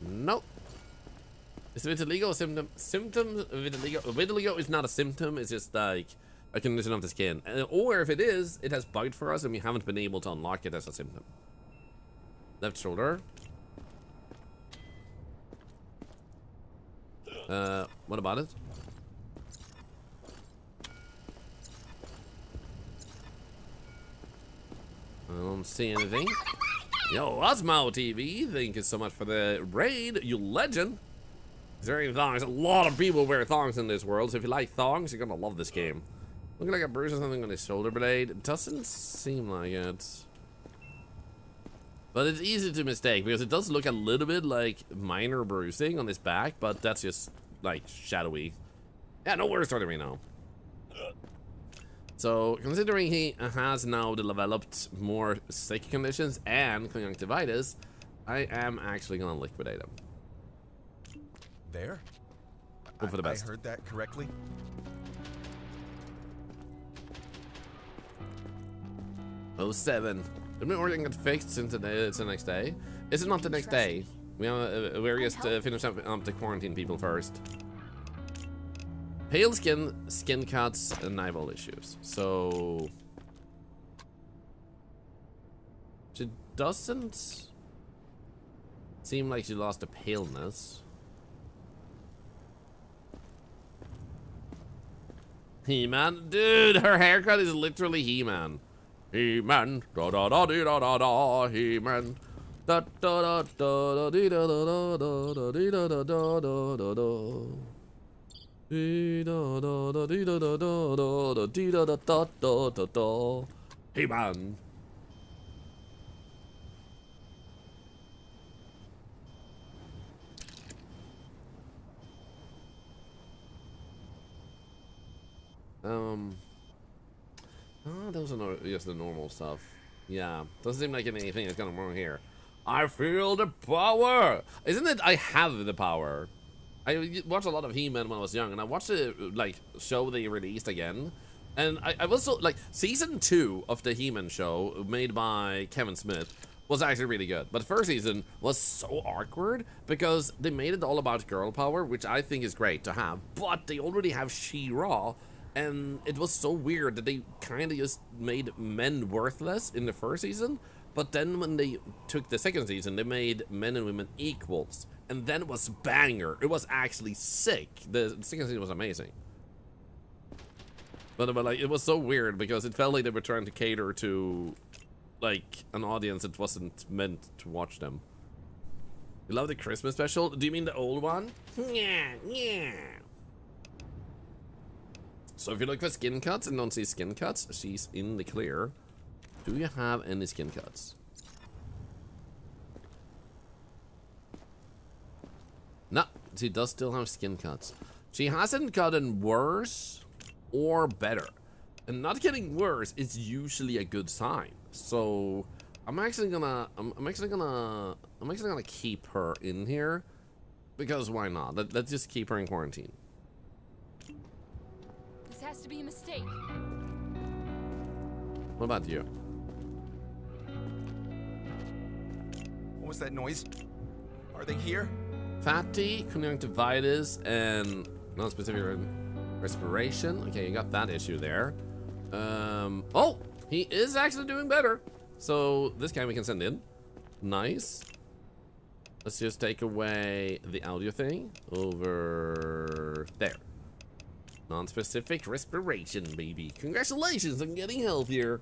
Nope. Is vitiligo a symptom? Vitiligo is not a symptom. It's just like a condition of the skin. Or if it is, it has bugged for us and we haven't been able to unlock it as a symptom. Left shoulder. What about it? I don't see anything. Yo, Osmo TV, thank you so much for the raid, you legend. Is there any thongs? A lot of people wear thongs in this world, so if you like thongs, you're gonna love this game. Looking like a bruise or something on his shoulder blade. It doesn't seem like it. But it's easy to mistake, because it does look a little bit like minor bruising on his back, but that's just, like, shadowy. Yeah, no worries starting right now. So, considering he has now developed more sick conditions and conjunctivitis, I am actually gonna liquidate him. There? Hope for the best. I heard that correctly? Oh, 07. Did my ordering get fixed since it's the next day? Is it not the next day? We have various to finish up the quarantine people first. Pale skin, skin cuts, and eyeball issues. So she doesn't seem like she lost the paleness. He-Man, dude, her haircut is literally He-Man. He-Man, da da da da da da, He-Man, da da da da da da da da da da da da da da da. Hey man. Oh, those are just the normal stuff. Yeah, doesn't seem like anything is gonna wrong here. I feel the power. Isn't it? I have the power. I watched a lot of He-Man when I was young, and I watched the like show they released again, and I was so like season 2 of the He-Man show made by Kevin Smith was actually really good, but the first season was so awkward because they made it all about girl power, which I think is great to have, but they already have She-Ra, and it was so weird that they kind of just made men worthless in the first season, but then when they took the second season, they made men and women equals. And then it was banger. It was actually sick. The second season was amazing. But like, it was so weird because it felt like they were trying to cater to like an audience that wasn't meant to watch them. You love the Christmas special? Do you mean the old one? Yeah, yeah. So if you look for skin cuts and don't see skin cuts, she's in the clear. Do you have any skin cuts? No, she does still have skin cuts. She hasn't gotten worse or better. And not getting worse is usually a good sign. So I'm actually gonna keep her in here. Because why not? Let's just keep her in quarantine. This has to be a mistake. What about you? What was that noise? Are they here? Fatty, conjunctivitis, and non-specific respiration. Okay, you got that issue there. Oh, he is actually doing better. So this guy we can send in. Nice. Let's just take away the audio thing over there. Non-specific respiration, baby. Congratulations on getting healthier.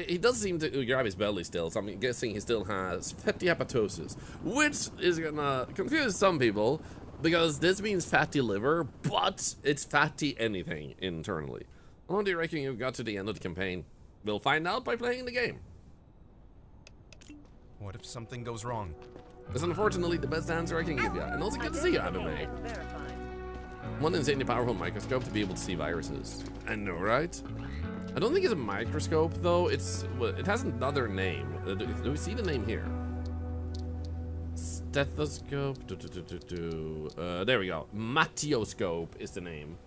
He does seem to grab his belly still, so I'm guessing he still has fatty hepatosis, which is gonna confuse some people because this means fatty liver, but it's fatty anything internally. How long do you reckon you've got to the end of the campaign? We'll find out by playing the game. What if something goes wrong? That's unfortunately the best answer I can give you, and also good to see you, Anime. One insanely powerful microscope to be able to see viruses. I know, right? I don't think it's a microscope though. It has another name. Do we see the name here? Stethoscope. There we go. Matioscope is the name.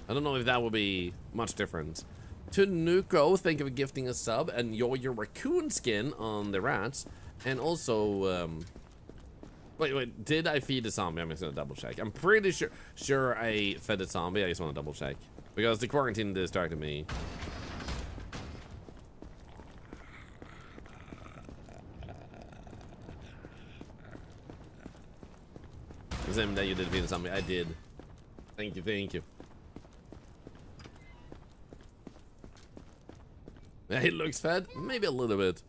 I don't know if that will be much different. To Nuko, thank you for gifting a sub and your raccoon skin on the rats. And also, wait, did I feed the zombie? I'm just gonna double check. I'm pretty sure I fed the zombie. I just want to double check because the quarantine distracted me. The same day you did defeat something. I did. Thank you, thank you. Yeah, he looks fed. Maybe a little bit.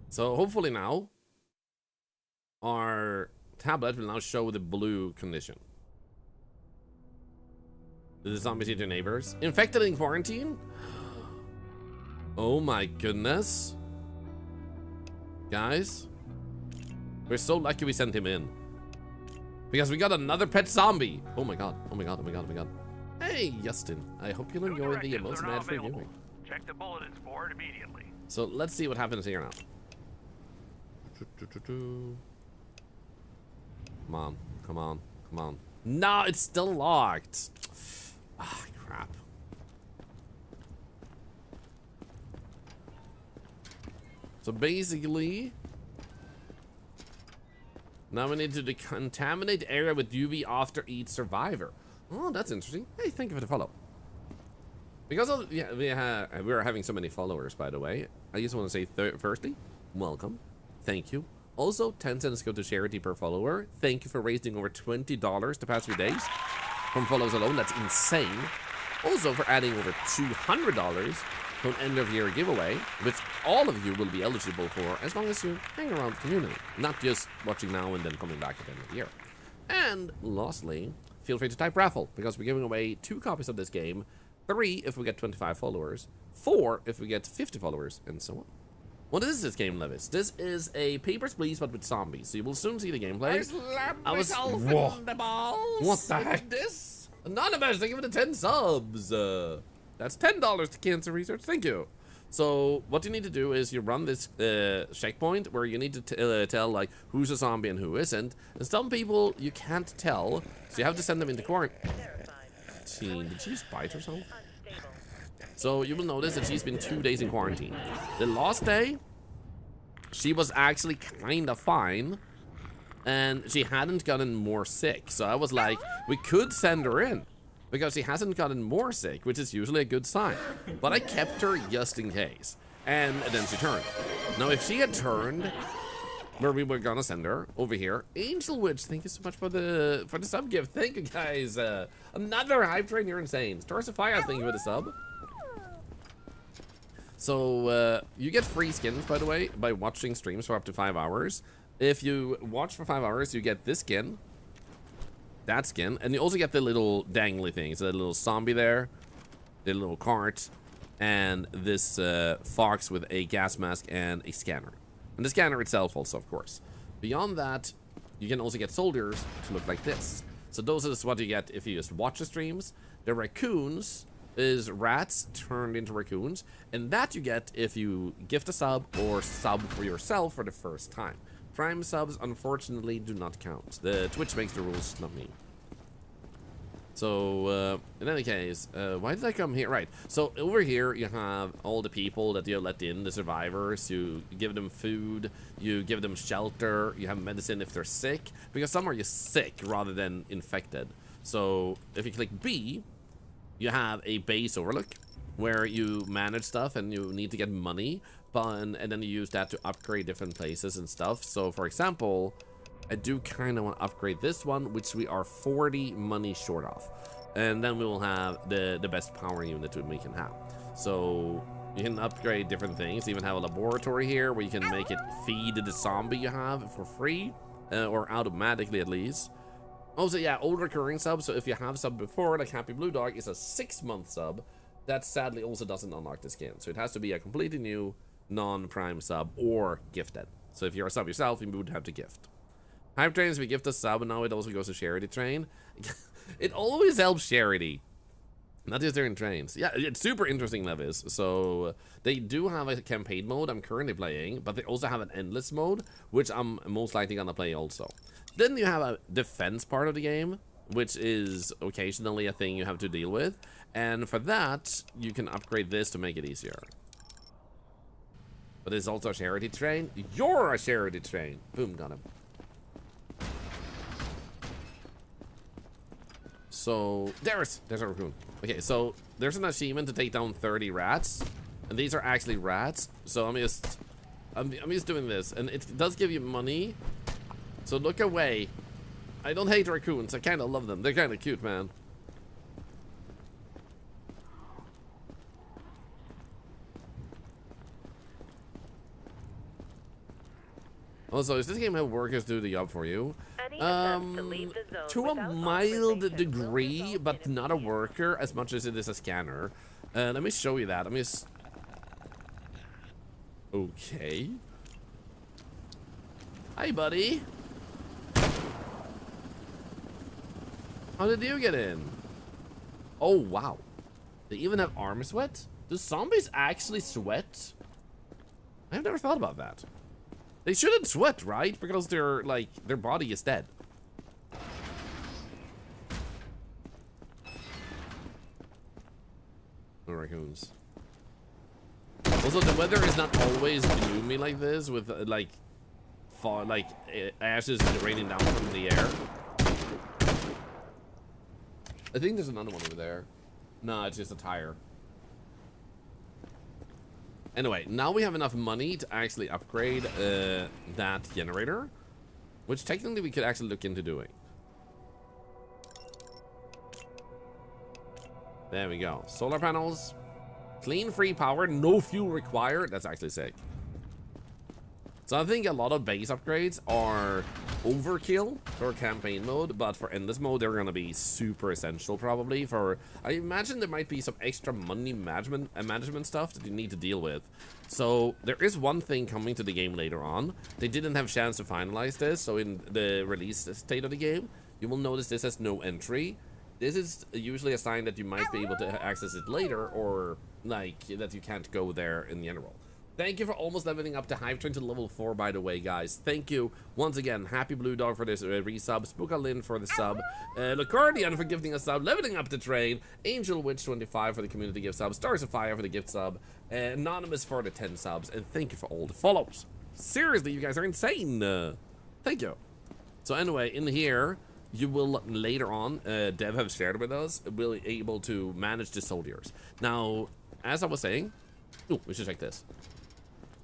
So hopefully now, our tablet will now show the blue condition. The zombies eat your neighbors. Infected in quarantine? Oh my goodness. Guys, we're so lucky we sent him in. Because we got another pet zombie. Oh my god, oh my god, oh my god, oh my god. Hey, Justin, I hope you'll enjoy the most ad-free viewing. Check the bulletins board immediately. So let's see what happens here now. Come on, come on, come on. No, it's still locked. Ah, crap. So basically, now we need to decontaminate the area with UV after each survivor. Oh, that's interesting. Hey, thank you for the follow. Because of, yeah, we're having so many followers, by the way. I just want to say, firstly, welcome. Thank you. Also, 10 cents go to charity per follower. Thank you for raising over $20 the past few days from follows alone. That's insane. Also, for adding over $200 to an end-of-year giveaway, which all of you will be eligible for as long as you hang around the community, not just watching now and then coming back at the end of the year. And lastly, feel free to type raffle, because we're giving away 2 copies of this game, 3 if we get 25 followers, 4 if we get 50 followers, and so on. What is this game, Levis? This is a Papers, Please, but with zombies. So you will soon see the gameplay. I was... Whoa. What the heck? This? Anonymous, thank you for the 10 subs. That's $10 to cancer research. Thank you. So what you need to do is you run this checkpoint where you need to tell like who's a zombie and who isn't. And some people you can't tell, so you have to send them into quarantine. Did she just bite herself? So you will notice that she's been 2 days in quarantine. The last day, she was actually kind of fine, and she hadn't gotten more sick. So I was like, we could send her in, because she hasn't gotten more sick, which is usually a good sign. But I kept her just in case, and then she turned. Now, if she had turned where we were gonna send her over here, Angel Witch, thank you so much for the sub gift. Thank you guys. Another hype train, you're insane. Stars of Fire, thank you for the sub. So, you get free skins, by the way, by watching streams for up to 5 hours. If you watch for 5 hours, you get this skin, that skin, and you also get the little dangly things, the little zombie there, the little cart, and this fox with a gas mask and a scanner. And the scanner itself also, of course. Beyond that, you can also get soldiers to look like this. So those is what you get if you just watch the streams. The raccoons is rats turned into raccoons, and that you get if you gift a sub or sub for yourself for the first time. Prime subs unfortunately do not count. The Twitch makes the rules, not me. So in any case, why did I come here? Right, so over here you have all the people that you let in, the survivors. You give them food, you give them shelter, you have medicine if they're sick, because some are just sick rather than infected. So if you click B, you have a base overlook where you manage stuff and you need to get money, and then you use that to upgrade different places and stuff. So for example, I do kind of want to upgrade this one, which we are 40 money short of, and then we will have the best power unit we can have. So you can upgrade different things, even have a laboratory here where you can make it feed the zombie you have for free, or automatically at least. Also, yeah, old recurring subs. So if you have sub before, like Happy Blue Dog is a 6-month sub. That sadly also doesn't unlock the skin. So it has to be a completely new non-prime sub or gifted. So if you're a sub yourself, you would have to gift. Hype trains, we gift a sub, and now it also goes to charity train. It always helps charity, not just during trains. Yeah, it's super interesting, Levis. So they do have a campaign mode I'm currently playing, but they also have an endless mode, which I'm most likely gonna play also. Then you have a defense part of the game, which is occasionally a thing you have to deal with. And for that, you can upgrade this to make it easier. But there's also a charity train. You're a charity train. Boom, got him. So, there's a raccoon. Okay, so there's an achievement to take down 30 rats. And these are actually rats. So I'm just doing this. And it does give you money. So look away. I don't hate raccoons. I kind of love them. They're kind of cute, man. Also, does this game have workers do the job for you? Any attempts to leave the zone To a without mild authorization degree, will result but in not a immediate- worker as much as it is a scanner. Let me show you that. Let me okay. Hi, buddy. How did you get in? Oh, wow. They even have armor sweat? Do zombies actually sweat? I've never thought about that. They shouldn't sweat, right? Because they're like, their body is dead. No raccoons. Also, the weather is not always gloomy like this with like, fall, like ashes raining down from the air. I think there's another one over there. No, it's just a tire. Anyway, now we have enough money to actually upgrade that generator, which technically we could actually look into doing. There we go. Solar panels, clean free power, no fuel required. That's actually sick. So I think a lot of base upgrades are overkill for campaign mode, but for endless mode, they're gonna be super essential probably for, I imagine there might be some extra money management stuff that you need to deal with. So there is one thing coming to the game later on. They didn't have a chance to finalize this, so in the release state of the game, you will notice this has no entry. This is usually a sign that you might be able to access it later, or like that you can't go there in general. Thank you for almost leveling up the Hive Train to level 4, by the way, guys. Thank you once again. Happy Blue Dog for this resub. Spooka Lynn for the sub. Lacardian for gifting a sub. Leveling up the train. Angel Witch 25 for the community gift sub. Stars of Fire for the gift sub. Anonymous for the 10 subs. And thank you for all the follows. Seriously, you guys are insane. Thank you. So anyway, in here, you will later on, Dev have shared with us, will be able to manage the soldiers. Now, as I was saying, ooh, we should check this.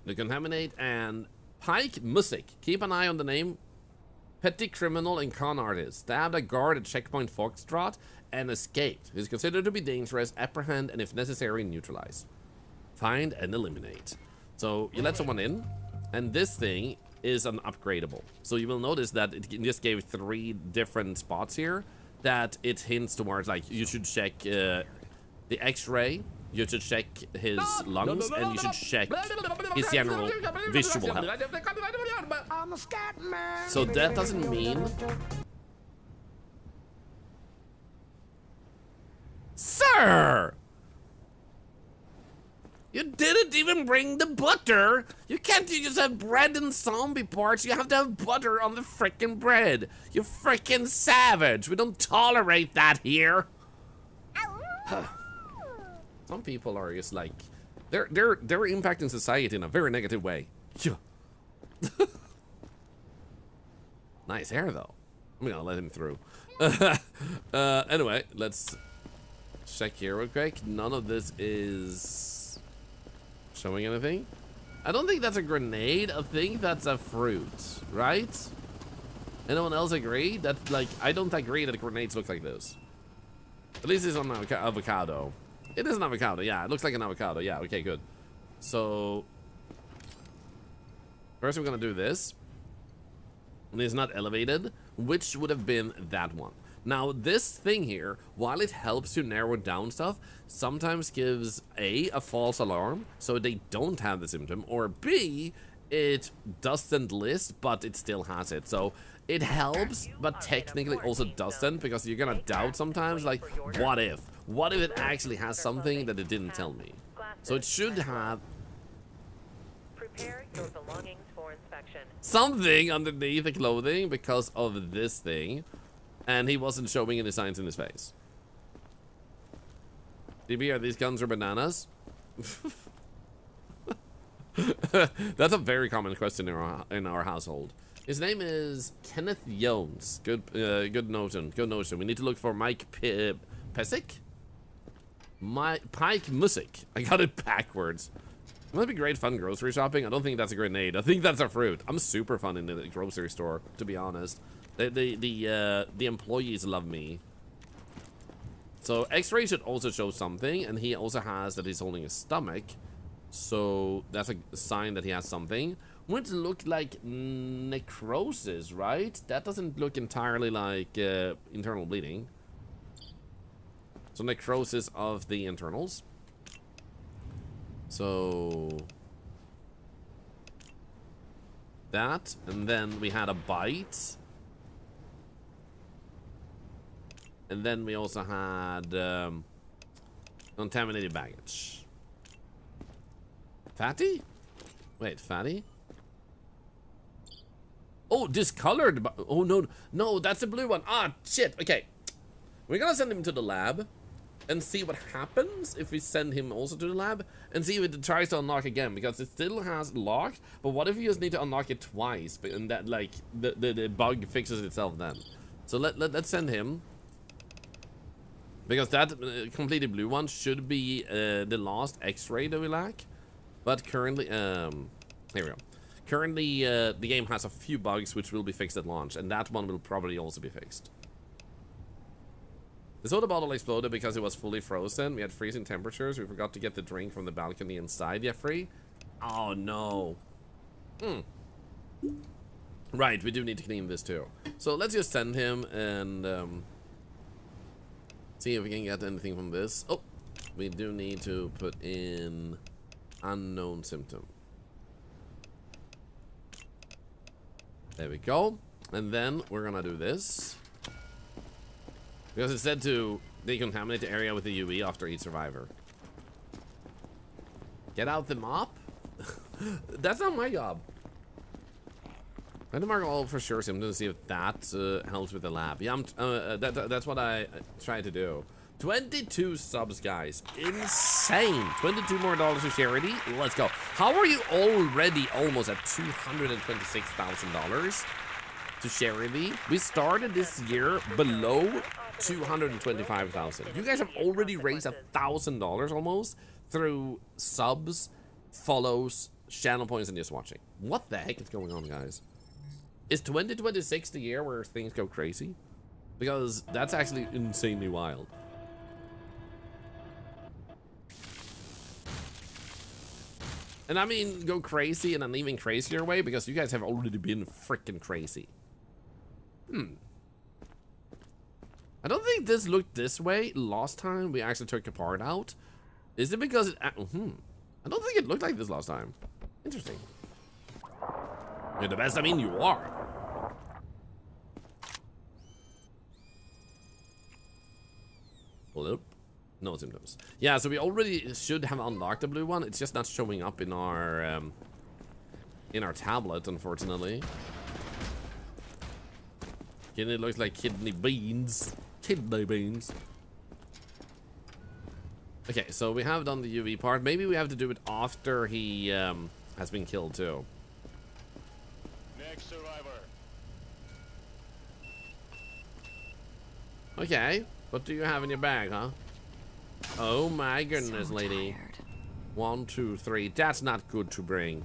The Contaminate and Pike Music. Keep an eye on the name. Petty criminal and con artist. Stabbed a guard at checkpoint Foxtrot and escaped. Is considered to be dangerous. Apprehend and if necessary neutralize. Find and eliminate. So you let someone in, and this thing is an upgradable. So you will notice that it just gave 3 different spots here that it hints towards, like you should check the X-ray. You should check his lungs, and you should check his general visual health. So that doesn't mean... Sir! You didn't even bring the butter! You can't just have bread and zombie parts, you have to have butter on the frickin' bread! You frickin' savage! We don't tolerate that here! Some people are just like, they're impacting society in a very negative way. Nice hair though. I'm gonna let him through. Anyway, let's check here real quick. None of this is showing anything. I don't think that's a grenade. I think that's a fruit, right? Anyone else agree? That, like, I don't agree that grenades look like this. At least it's on an avocado. It is an avocado, yeah. It looks like an avocado. Yeah, okay, good. So, first we're gonna do this. And it's not elevated, which would have been that one. Now, this thing here, while it helps you narrow down stuff, sometimes gives A, a false alarm, so they don't have the symptom, or B, it doesn't list, but it still has it. So, it helps, but technically also doesn't, because you're gonna doubt sometimes, like, what if? What if it actually has something that it didn't tell me? So it should have Prepare your belongings for inspection. something underneath the clothing because of this thing, and he wasn't showing any signs in his face. DB, are these guns or bananas? That's a very common question in our household. His name is Kenneth Jones. Good notion. Good notion. We need to look for Mike Pesic? Pike Music. I got it backwards. It must be great fun grocery shopping. I don't think that's a grenade. I think that's a fruit. I'm super fun in the grocery store, to be honest. The employees love me. So X-ray should also show something, and he also has that he's holding a stomach. So that's a sign that he has something. Would look like necrosis, right? That doesn't look entirely like internal bleeding. So necrosis of the internals. So that, and then we had a bite. And then we also had contaminated baggage. Fatty? Wait, fatty? Oh, discolored. Oh, no. No, that's the blue one. Ah, shit. Okay. We're gonna send him to the lab and see what happens if we send him also to the lab and see if it tries to unlock again, because it still has lock. But what if you just need to unlock it twice and that, like, the bug fixes itself then? So let's send him. Because that completed blue one should be the last X-ray that we lack. But currently, here we go. Currently, the game has a few bugs which will be fixed at launch, and that one will probably also be fixed. The soda bottle exploded because it was fully frozen. We had freezing temperatures. We forgot to get the drink from the balcony inside, Jeffrey. Oh, no. Right, we do need to clean this too. So let's just send him and see if we can get anything from this. Oh, we do need to put in unknown symptom. There we go. And then we're gonna do this. Because it said to decontaminate the area with the UV after each survivor. Get out the mop? That's not my job. I had to mark all for sure symptoms to see if that helps with the lab. Yeah, that's what I tried to do. 22 subs, guys. Insane. $22 more to charity. Let's go. How are you already almost at $226,000 to charity? We started this year below 225,000. You guys have already raised $1,000 almost through subs, follows, channel points, and just watching. What the heck is going on, guys? Is 2026 the year where things go crazy? Because that's actually insanely wild. And I mean, go crazy in an even crazier way, because you guys have already been freaking crazy. I don't think this looked this way last time we actually took a part out. Is it because it... I don't think it looked like this last time. Interesting. You're the best, I mean, you are. Hold up. No symptoms. Yeah, so we already should have unlocked the blue one. It's just not showing up in our tablet, unfortunately. It looks like kidney beans. Kidney beans. Okay, so we have done the UV part. Maybe we have to do it after he has been killed too. Next survivor. Okay, what do you have in your bag, huh? Oh my goodness, lady. Tired. 1, 2, 3. That's not good to bring.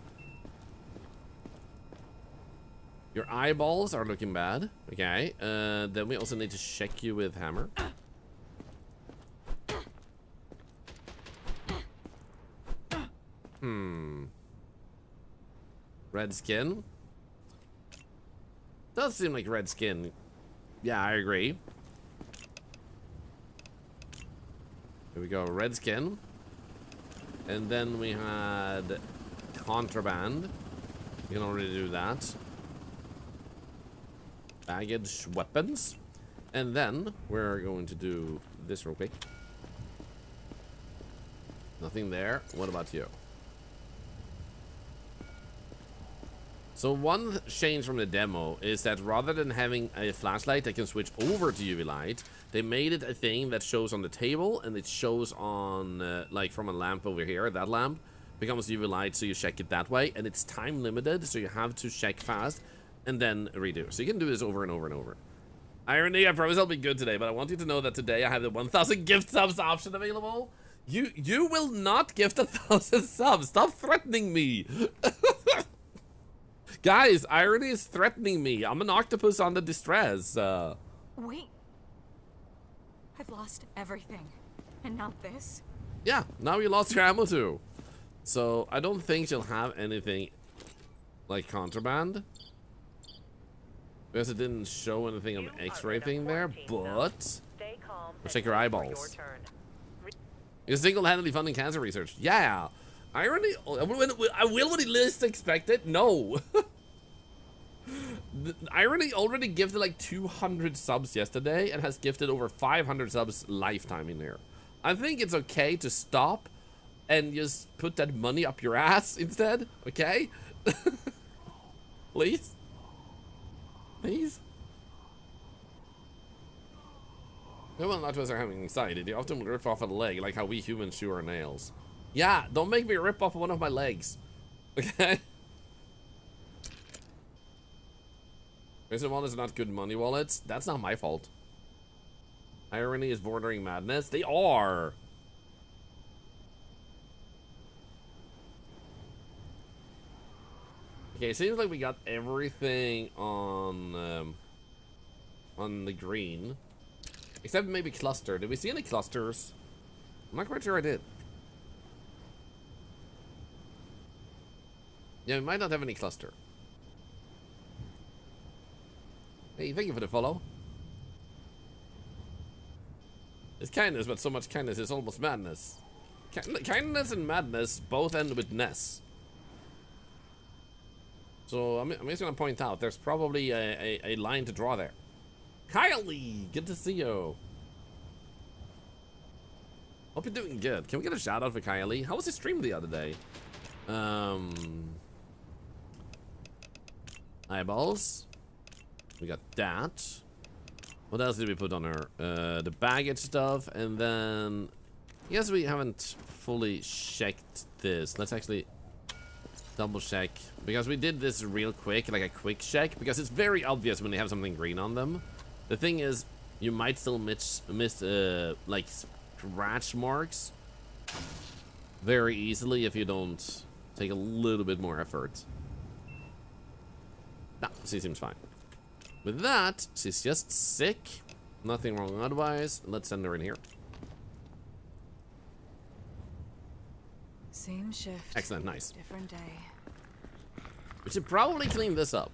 Your eyeballs are looking bad. Okay. Then we also need to check you with hammer. Red skin. Does seem like red skin. Yeah, I agree. Here we go, red skin. And then we had contraband. We can already do that. Baggage weapons. And then we're going to do this real quick. Nothing there. What about you? So one change from the demo is that rather than having a flashlight that can switch over to UV light, they made it a thing that shows on the table, and it shows on like from a lamp over here. That lamp becomes UV light, so you check it that way, and it's time limited, so you have to check fast and then redo. So you can do this over and over and over. Irony, I promise I'll be good today, but I want you to know that today I have the 1,000 gift subs option available. You will not gift 1,000 subs. Stop threatening me. Guys, irony is threatening me. I'm an octopus on the distress. Wait. I've lost everything. And now this? Yeah, now you lost your ammo too. So I don't think she'll have anything like contraband. Because it didn't show anything of X-ray thing there, but Stay calm. we'll check your eyeballs. You're single-handedly funding cancer research. Yeah. Irony. I will when he least expect it. No. Irony already gifted like 200 subs yesterday and has gifted over 500 subs lifetime in there. I think it's okay to stop and just put that money up your ass instead. Okay? Please? Please? Human octopus are having anxiety. They often will rip off a leg, like how we humans chew our nails. Yeah, don't make me rip off one of my legs. Okay? Prison wallets are not good money wallets. That's not my fault. Irony is bordering madness. They are. Okay, it seems like we got everything on the green. Except maybe cluster. Did we see any clusters? I'm not quite sure I did. Yeah, we might not have any cluster. Hey, thank you for the follow. It's kindness, but so much kindness is almost madness. Kindness and madness both end with ness. So I'm just gonna point out there's probably a line to draw there. Kylie, good to see you. Hope you're doing good. Can we get a shout out for Kylie? How was his stream the other day? Eyeballs. We got that. What else did we put on her? The baggage stuff, and then I guess we haven't fully checked this. Let's actually double check, because we did this real quick, like a quick check, because it's very obvious when they have something green on them. The thing is, you might still miss like scratch marks very easily if you don't take a little bit more effort. Nah, she seems fine. With that, she's just sick. Nothing wrong otherwise. Let's send her in here. Same shift. Excellent, nice. Different day. We should probably clean this up.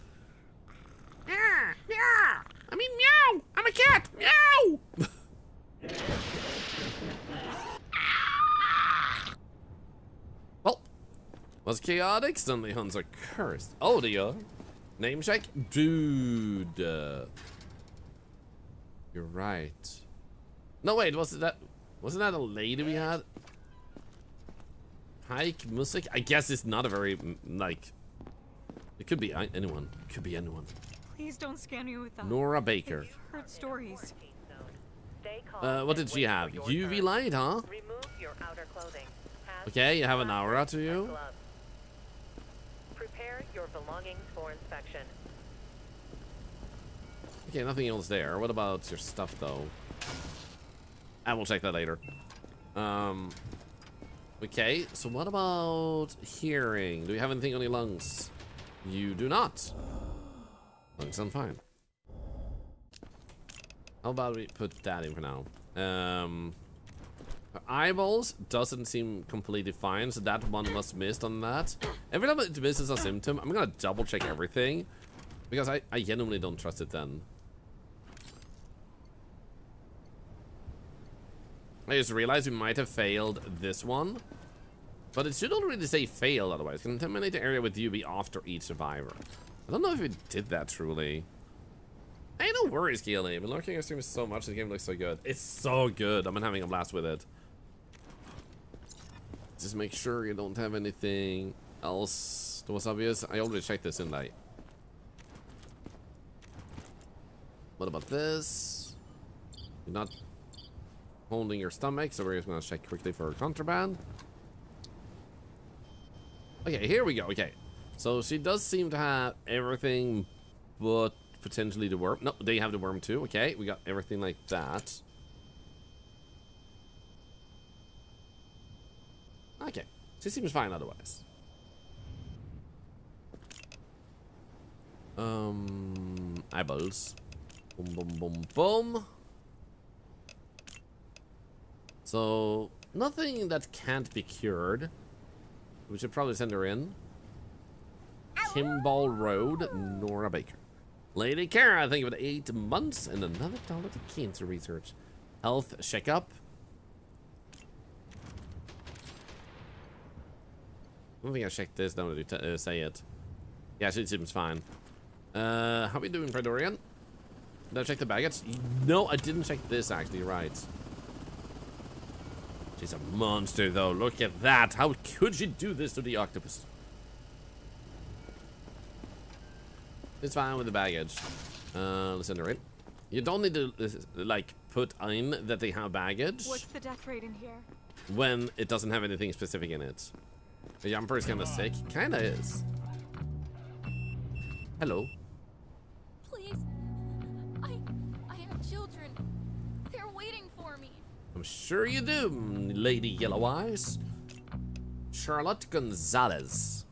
Yeah, yeah. I mean, meow. I'm a cat. Meow. Well, was chaotic. Suddenly hunts are cursed. Oh, they are. Name check, dude. You're right. No, wait. Wasn't that a lady we had? Hike music. I guess it's not a very like. It could be anyone. It could be anyone. Please don't scan me with that. Nora Baker. I've heard stories. What did she have? UV light, huh? Remove your outer clothing. Okay, you have an aura to you. Prepare your belongings for inspection. Okay, nothing else there. What about your stuff, though? I will check that later. Okay, so what about hearing? Do we have anything on your lungs? You do not. Lungs sound fine. How about we put that in for now? Eyeballs doesn't seem completely fine, so that one was missed on that. Every time it misses a symptom, I'm gonna double check everything, because I genuinely don't trust it then. I just realized we might have failed this one, but it should already say fail otherwise. Contaminate the area with UV after each survivor. I don't know if we did that truly. Hey, no worries, Keely. I've been lurking your stream so much, the game looks so good. It's so good. I've been having a blast with it. Just make sure you don't have anything else that was obvious. I already checked this in light. What about this? You're not holding your stomach, so we're just gonna check quickly for contraband. Okay, here we go. Okay, so she does seem to have everything but potentially the worm. No, they have the worm too. Okay, we got everything like that. Okay, she seems fine otherwise. Eyeballs. Boom, boom, boom, boom. So, nothing that can't be cured. We should probably send her in. Kimball Road, Nora Baker. Lady Kara, I think about 8 months and another $1 to cancer research. Health checkup. I don't think I checked this now that you say it. Yeah, she seems fine. How we doing, Praetorian? Did I check the baggage? No, I didn't check this actually, right. She's a monster though, look at that. How could she do this to the octopus? It's fine with the baggage. Let's send her in. You don't need to, like, put in that they have baggage. What's the death rate in here? When it doesn't have anything specific in it. The jumper is kind of sick. Kinda is. Hello. Please. I have children. They're waiting for me. I'm sure you do, Lady Yellow Eyes. Charlotte Gonzalez.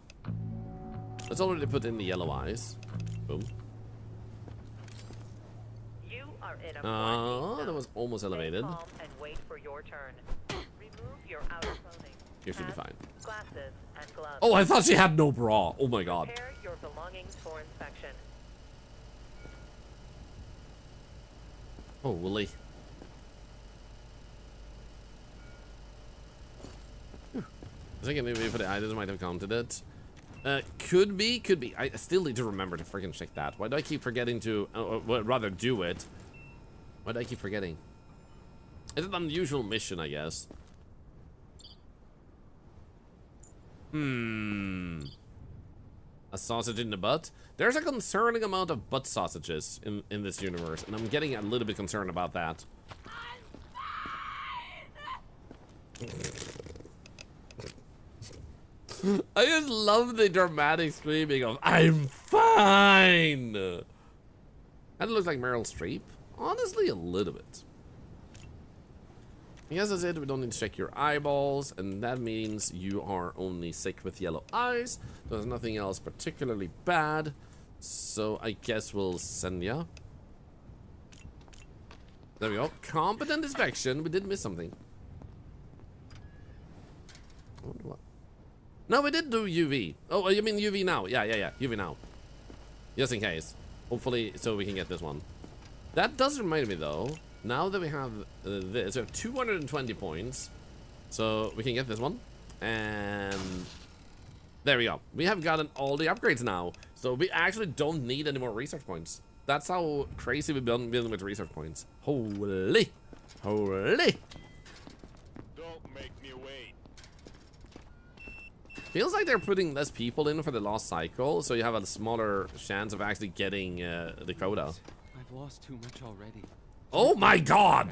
Let's already put in the yellow eyes. Boom. You are in a Oh, that was almost elevated. Stay calm and wait for your turn. Remove your outer clothing. You should be hats, fine. Glasses and gloves. Oh, I thought she had no bra. Oh my god. Prepare your belongings for inspection. Holy. I think maybe for the items might have counted it. Could be. I still need to remember to freaking check that. Why do I keep forgetting to, rather do it? Why do I keep forgetting? It's an unusual mission, I guess. A sausage in the butt? There's a concerning amount of butt sausages in this universe, and I'm getting a little bit concerned about that. I just love the dramatic screaming of "I'm fine." That looks like Meryl Streep. Honestly, a little bit. Yes, I said we don't need to check your eyeballs, and that means you are only sick with yellow eyes. There's nothing else particularly bad, so I guess we'll send ya. There we go. Competent inspection. We did miss something. I wonder what. No, we did do UV. Oh, you mean UV now? Yeah. UV now. Just in case. Hopefully, so we can get this one. That does remind me, though. Now that we have this, we have 220 points. So we can get this one. And there we go. We have gotten all the upgrades now. So we actually don't need any more research points. That's how crazy we've been dealing with research points. Holy. Holy. Don't make me wait. Feels like they're putting less people in for the last cycle, so you have a smaller chance of actually getting the quota. I've lost too much already. Oh my god!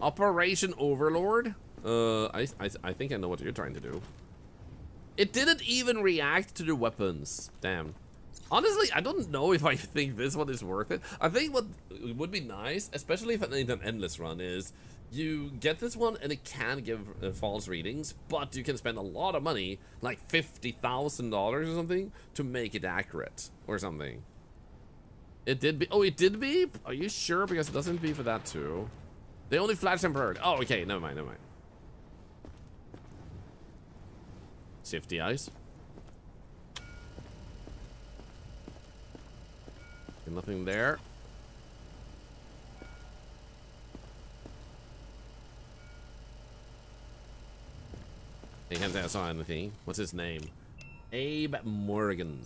Operation Overlord? I think I know what you're trying to do. It didn't even react to the weapons. Damn. Honestly, I don't know if I think this one is worth it. I think what would be nice, especially if it's an endless run, is you get this one and it can give false readings, but you can spend a lot of money, like $50,000 or something, to make it accurate or something. It did be. Oh, it did beep? Are you sure? Because it doesn't beep for that too. They only flash and bird. Oh, okay. Never mind. Safety eyes. Nothing there. I can't say I saw anything. What's his name? Abe Morgan.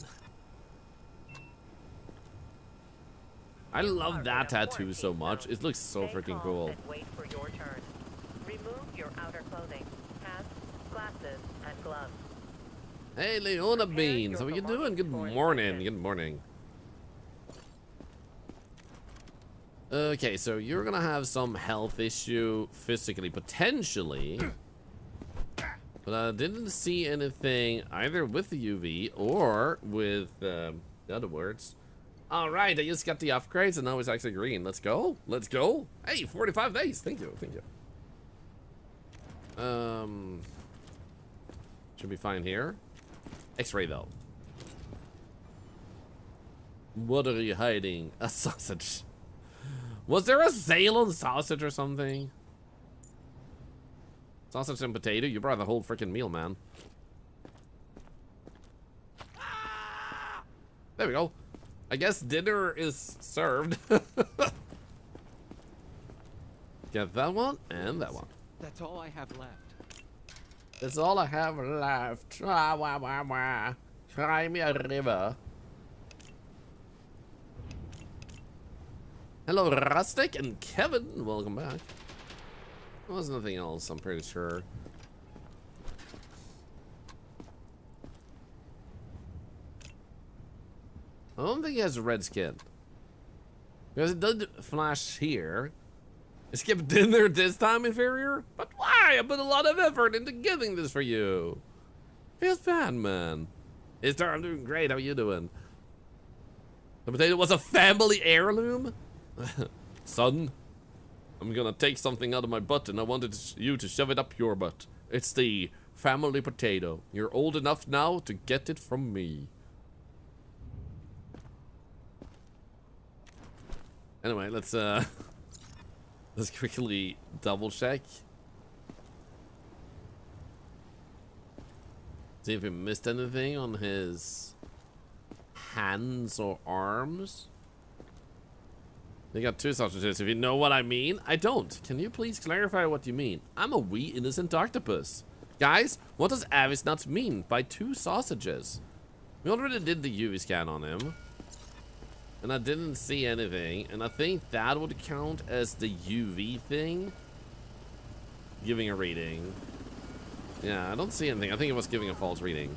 I love that tattoo so much. It looks so freaking cool. Wait for your turn. Remove your outer clothing, hats, glasses, and gloves. Hey, Leona Beans, how are you doing? Good morning. Good morning. Okay, so you're gonna have some health issue physically, potentially. But I didn't see anything either with the UV or with the other words. All right, I just got the upgrades and now it's actually green. Let's go. Let's go. Hey, 45 days. Thank you. Thank you. Should be fine here. X-ray though. What are you hiding? A sausage. Was there a sale on sausage or something? Sausage and potato? You brought the whole freaking meal, man. There we go. I guess dinner is served. Get that one and that one. That's all I have left. That's all I have left. Wah, wah, wah, wah. Cry me a river. Hello, Rustic and Kevin. Welcome back. There was nothing else, I'm pretty sure. I don't think he has a red skin. Because it did flash here. Skip dinner this time, inferior? But why? I put a lot of effort into getting this for you. Feels bad, man. Istar, I'm doing great. How you doing? The potato was a family heirloom? Son, I'm gonna take something out of my butt and I wanted you to shove it up your butt. It's the family potato. You're old enough now to get it from me. Anyway, let's quickly double check. See if we missed anything on his hands or arms. They got two sausages, if you know what I mean. I don't. Can you please clarify what you mean? I'm a wee innocent octopus. Guys, what does Avis nuts mean by two sausages? We already did the UV scan on him. And I didn't see anything. And I think that would count as the UV thing. Giving a reading. Yeah, I don't see anything. I think it was giving a false reading.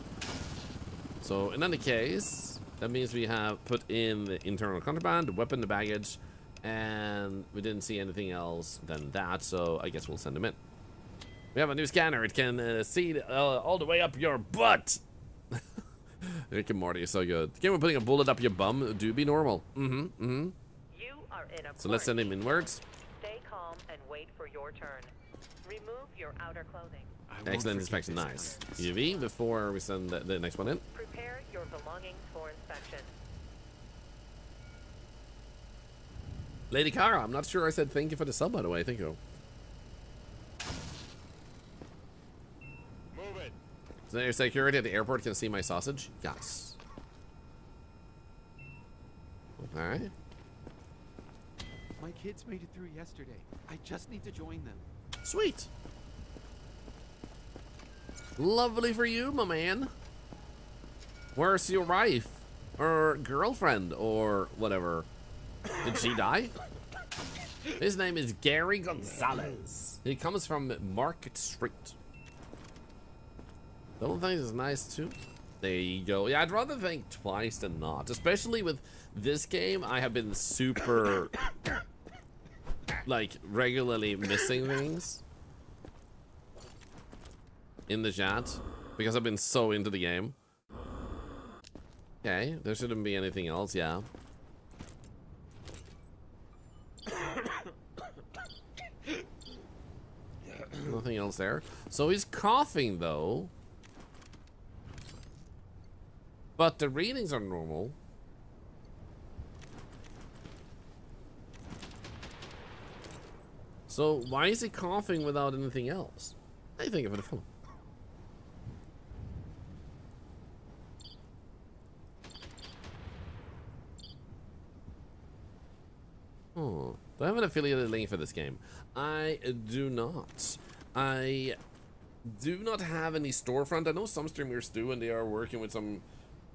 So, in any case, that means we have put in the internal contraband, the weapon, the baggage, and we didn't see anything else than that, so I guess we'll send him in. We have a new scanner. It can see all the way up your butt. Rick and Morty is so good. Can we putting a bullet up your bum do be normal? You are in a So let's send him inwards. Stay calm and wait for your turn. Remove your outer clothing. Excellent inspection, nice. UV before we send the next one in. Prepare your belongings for inspection. Lady Kara, I'm not sure I said thank you for the sub, by the way. Thank you. Move it. So your security at the airport can see my sausage? Yes. Okay. My kids made it through yesterday. I just need to join them. Sweet. Lovely for you, my man. Where's your wife? Or girlfriend? Or whatever. Did she die? His name is Gary Gonzalez. He comes from Market Street. Don't think it's nice too. There you go. Yeah, I'd rather think twice than not. Especially with this game, I have been super, like, regularly missing things in the chat because I've been so into the game. Okay, there shouldn't be anything else, yeah. Nothing else there. So he's coughing though. But the readings are normal. So why is he coughing without anything else? How do you think of it? Phone? Oh, do I have an affiliated link for this game? I do not. I do not have any storefront. I know some streamers do, and they are working with some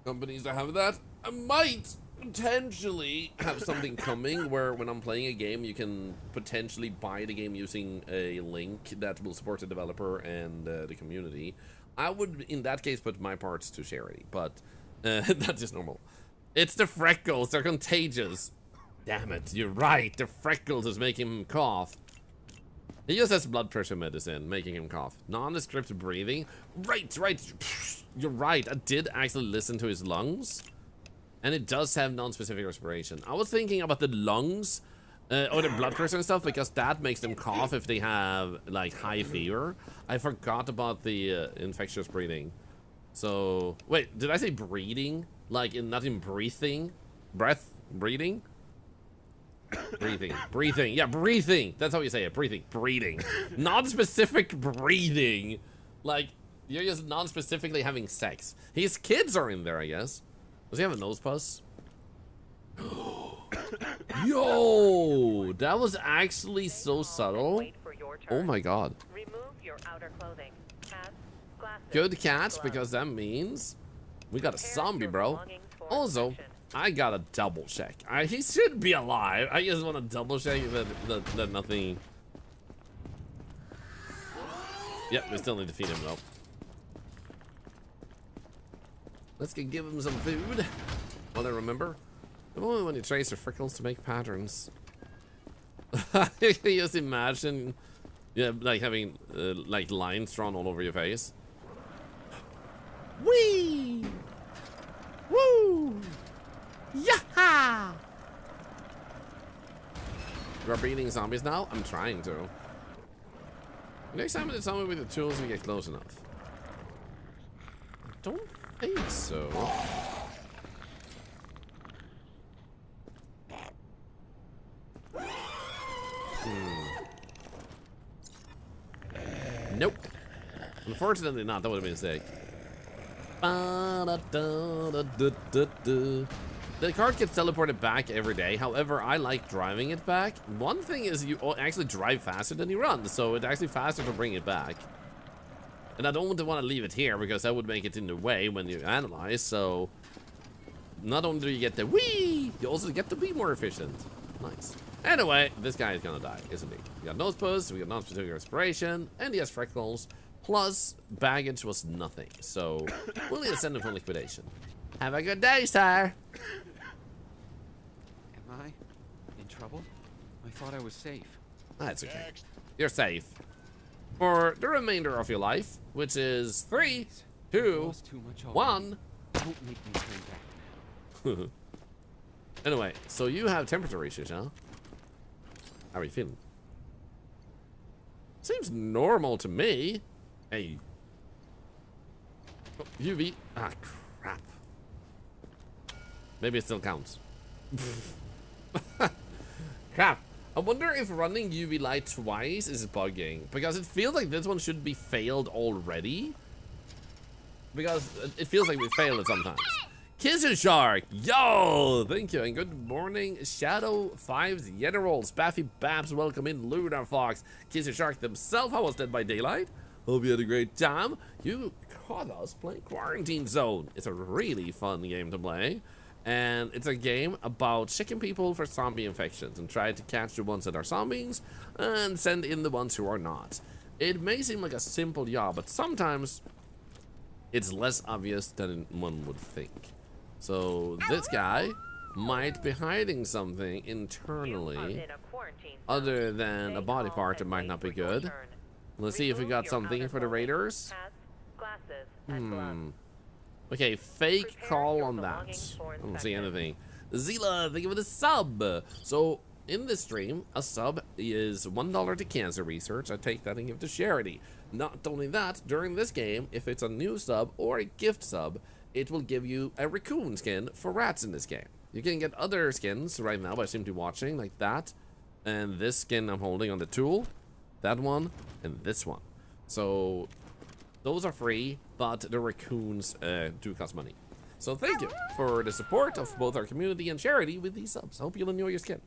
companies that have that. I might potentially have something coming where when I'm playing a game, you can potentially buy the game using a link that will support the developer and the community. I would, in that case, put my parts to charity, but that's just normal. It's the freckles. They're contagious. Damn it, you're right. The freckles is making him cough. He just has blood pressure medicine making him cough. Nondescript breathing. Right. You're right. I did actually listen to his lungs. And it does have non-specific respiration. I was thinking about the lungs or the blood pressure and stuff because that makes them cough if they have like high fever. I forgot about the infectious breathing. So, wait, did I say breathing? Like not in breathing? Breath? Breathing? Breathing. Yeah, breathing. That's how you say it. Breathing. Non-specific breathing. Like, you're just non-specifically having sex. His kids are in there, I guess. Does he have a nose pus? Yo! That was actually so subtle. Wait for your turn. Oh my god. Remove your outer clothing. Hats, glasses, Good catch, gloves. because that means we got a Prepare zombie, your bro. belongings for Also, inspection. I gotta double check. He should be alive. I just want to double check that nothing. Yep, we still need to feed him though. Let's give him some food. Well, I remember. Only when you trace your freckles to make patterns. You can just imagine, yeah, like having like lines drawn all over your face. Wee! Woo! Yaha! We're beating zombies now? I'm trying to. Next time it's zombie with the tools we get close enough. I don't think so. Nope. Unfortunately not. That would have been sick. The cart gets teleported back every day. However, I like driving it back. One thing is you actually drive faster than you run, so it's actually faster to bring it back. And I don't want to leave it here because that would make it in the way when you analyze. So not only do you get the wee, you also get to be more efficient. Nice. Anyway, this guy is gonna die, isn't he? We got nose pus, we got non-specific respiration, and he has freckles. Plus, baggage was nothing. So we'll need to send him for liquidation. Have a good day, sir. Am I in trouble? I thought I was safe. That's okay. You're safe. For the remainder of your life, which is 3, 2, Lost too much already. 1. Don't make me turn back. Anyway, so you have temperature issues, huh? How are you feeling? Seems normal to me. Hey. Oh, UV. Ah, crap. Maybe it still counts. Crap. I wonder if running UV light twice is bugging. Because it feels like this one should be failed already. Because it feels like we failed it sometimes. Kisser Shark, yo, thank you, and good morning, Shadow 5's General, Spaffy Babs, welcome in, Lunar Fox, Kisser Shark themselves, how was Dead by Daylight? Hope you had a great time. You caught us playing Quarantine Zone. It's a really fun game to play, and it's a game about checking people for zombie infections and try to catch the ones that are zombies and send in the ones who are not. It may seem like a simple job, but sometimes it's less obvious than one would think. So this guy might be hiding something internally other than a body part that might not be good. Let's see if we got something for the raiders. Okay, fake call on that. I don't see anything. Zila, thank you for the sub. So in this stream, a sub is $1 to cancer research. I take that and give it to charity. Not only that, during this game, if it's a new sub or a gift sub, it will give you a raccoon skin for rats in this game. You can get other skins right now by simply watching, like that. And this skin I'm holding on the tool, that one, and this one. So those are free, but the raccoons do cost money. So thank you for the support of both our community and charity with these subs. I hope you'll enjoy your skin.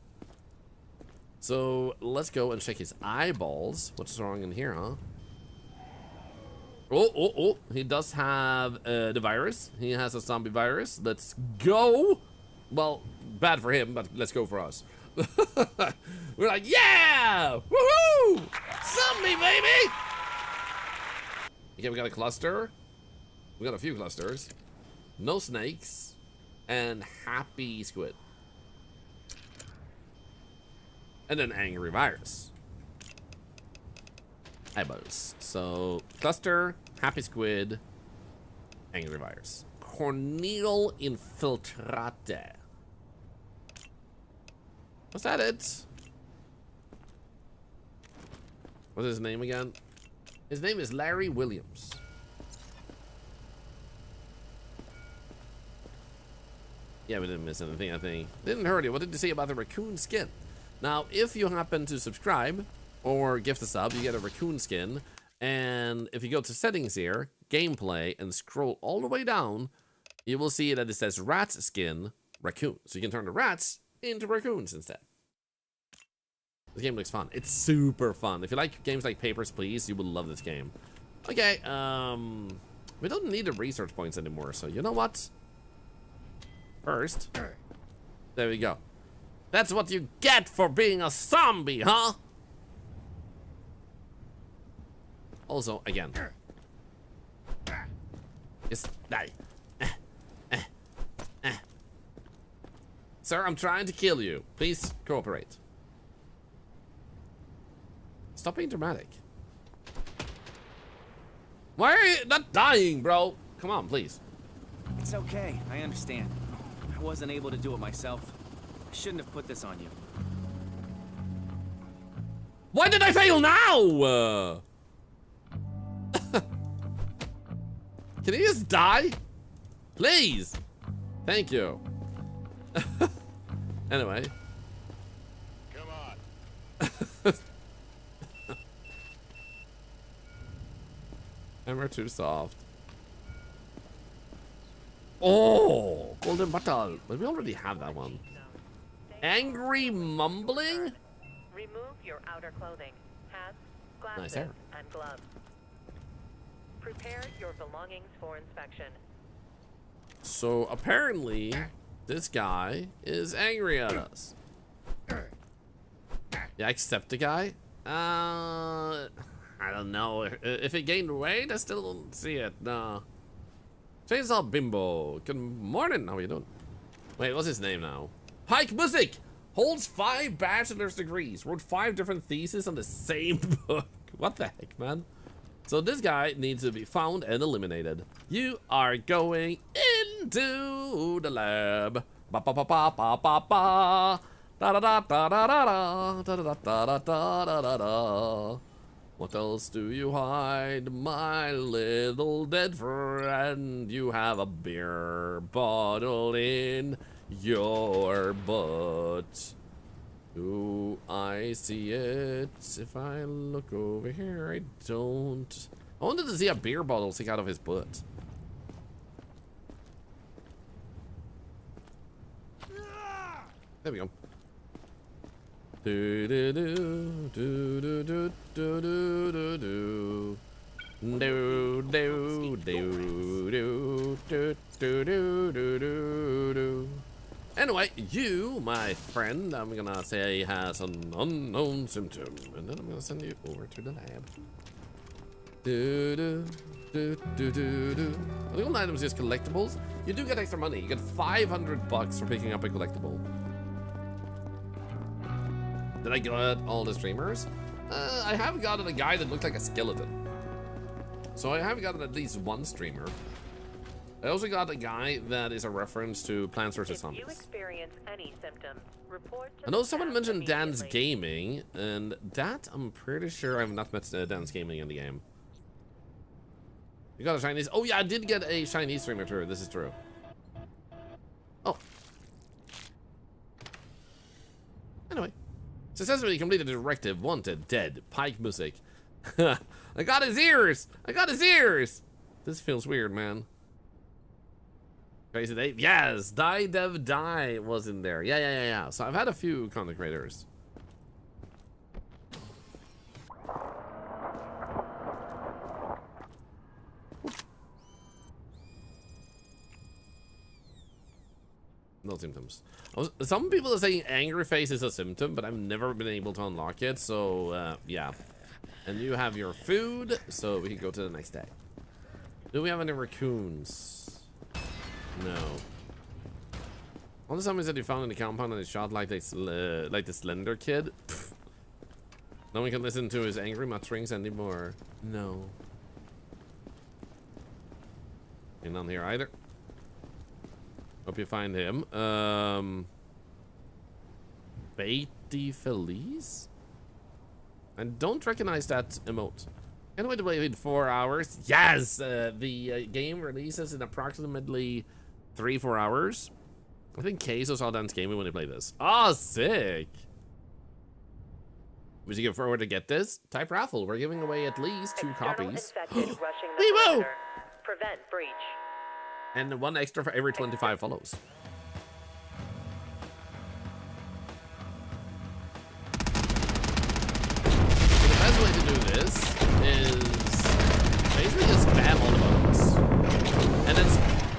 So let's go and check his eyeballs. What's wrong in here, huh? Oh, he does have the virus. He has a zombie virus. Let's go. Well, bad for him, but let's go for us. We're like, yeah! Woohoo! Zombie, baby! Okay, we got a cluster. We got a few clusters. No snakes. And happy squid. And an angry virus. Eyeballs. So, cluster, happy squid, angry virus. Corneal infiltrate. Was that it? What's his name again? His name is Larry Williams. Yeah, we didn't miss anything, I think. Didn't hurt you. What did you say about the raccoon skin? Now, if you happen to subscribe or gift a sub, you get a raccoon skin. And if you go to settings here, gameplay, and scroll all the way down, you will see that it says rat skin raccoon. So you can turn the rats into raccoons instead. The game looks fun. It's super fun. If you like games like Papers, Please, you will love this game. Okay, we don't need the research points anymore, so you know what? First, there we go. That's what you get for being a zombie, huh? Also, again. Just die. Sir, I'm trying to kill you. Please cooperate. Stop being dramatic. Why are you not dying, bro? Come on, please. It's okay. I understand. I wasn't able to do it myself. I shouldn't have put this on you. Why did I fail now? Can he just die? Please. Thank you. Anyway. Come on. And we're too soft. Oh, golden bottle. But we already have that one. Angry mumbling? Remove your outer clothing. Hats, glasses, Nice hair. and gloves. Prepare your belongings for inspection. So apparently, this guy is angry at us. Yeah, accept the guy. I don't know. If it gained weight, I still don't see it. No. Chainsaw Bimbo. Good morning. How are you doing? Wait, what's his name now? Pike Music holds 5 bachelor's degrees. Wrote 5 different theses on the same book. What the heck, man? So this guy needs to be found and eliminated. You are going into the lab. Ba ba ba ba ba ba ba. Da da da da da da da da da da da da da. What else do you hide, my little dead friend? You have a beer bottle in your butt. Do I see it? If I look over here, I don't. I wanted to see a beer bottle stick out of his butt. There we go. Do do do do do do do do do do do do do do do do do do do. Anyway, you, my friend, I'm gonna say has an unknown symptom, and then I'm gonna send you over to the lab. Do do do do do do. Are the only items just collectibles? You do get extra money. You get $500 for picking up a collectible. Did I get all the streamers? I have gotten a guy that looked like a skeleton. So I have gotten at least one streamer. I also got a guy that is a reference to Plants vs. Zombies. If you experience any symptoms, report to I know someone staff mentioned Dan's immediately. Gaming, and that I'm pretty sure I've not met Dan's Gaming in the game. You got a Chinese? Oh yeah, I did get a Chinese streamer too. This is true. Oh. Anyway. Successfully completed the directive. Wanted. Dead. Pike Music. I got his ears! I got his ears! This feels weird, man. Crazy Dave? Yes! Die Dev Die was in there. Yeah. So I've had a few content creators. No symptoms. Some people are saying angry face is a symptom, but I've never been able to unlock it, so yeah. And you have your food, so we can go to the next day. Do we have any raccoons? No. All the zombies that you found in the compound and they shot like the Slender Kid. Pfft. No one can listen to his angry mutterings anymore. No. And none here either. Hope you find him. Beatty Felice? I don't recognize that emote. Can't wait to wait 4 hours. Yes! The game releases in approximately 3-4 hours. I think Queso saw Dance Gaming when he played this. Oh, sick. Would you go forward to get this? Type raffle. We're giving away at least 2 External copies. infected rushing the Weebo! perimeter. Prevent breach. And 1 extra for every 25 follows. So the best way to do this is basically just spam all the buttons. And then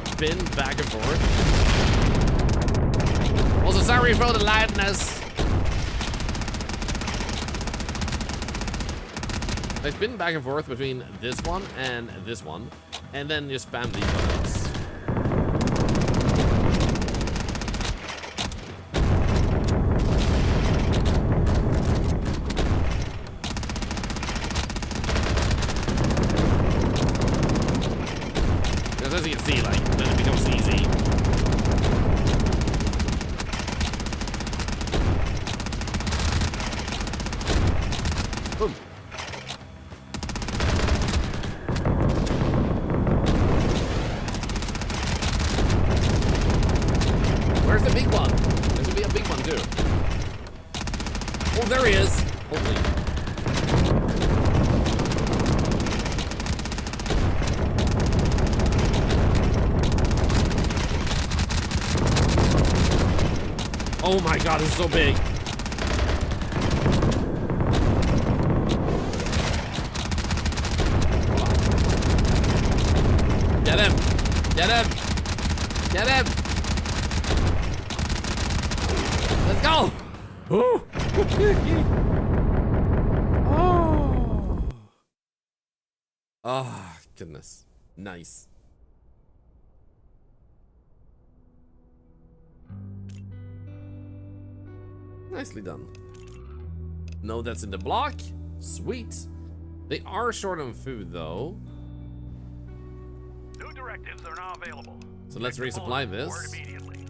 spin back and forth. Also, sorry for the loudness. I spin back and forth between this one, and then you spam these buttons. Because as you can see, like, then it becomes easy. Boom. Where's the big one? There should be a big one too. Oh, there he is. Holy. Oh my god, it's so big. Get him! Get him! Get him! Let's go! Ooh. Oh. Oh, goodness. Nice. Nicely done. No, that's in the block. Sweet. They are short on food, though. New directives are now available. So let's Check the resupply bulletin board this. immediately.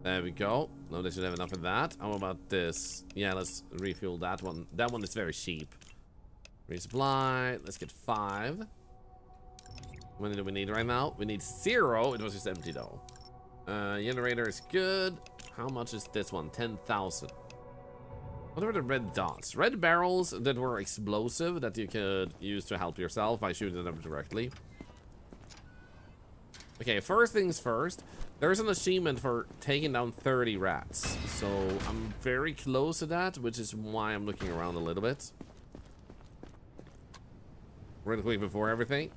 There we go. No, they should have enough of that. How about this? Yeah, let's refuel that one. That one is very cheap. Resupply. Let's get 5. How many do we need right now? We need 0. It was just empty though. Generator is good. How much is this one? 10,000. What are the red dots? Red barrels that were explosive that you could use to help yourself by shooting them directly. Okay, first things first. There's an achievement for taking down 30 rats. So I'm very close to that, which is why I'm looking around a little bit. Real quick before everything.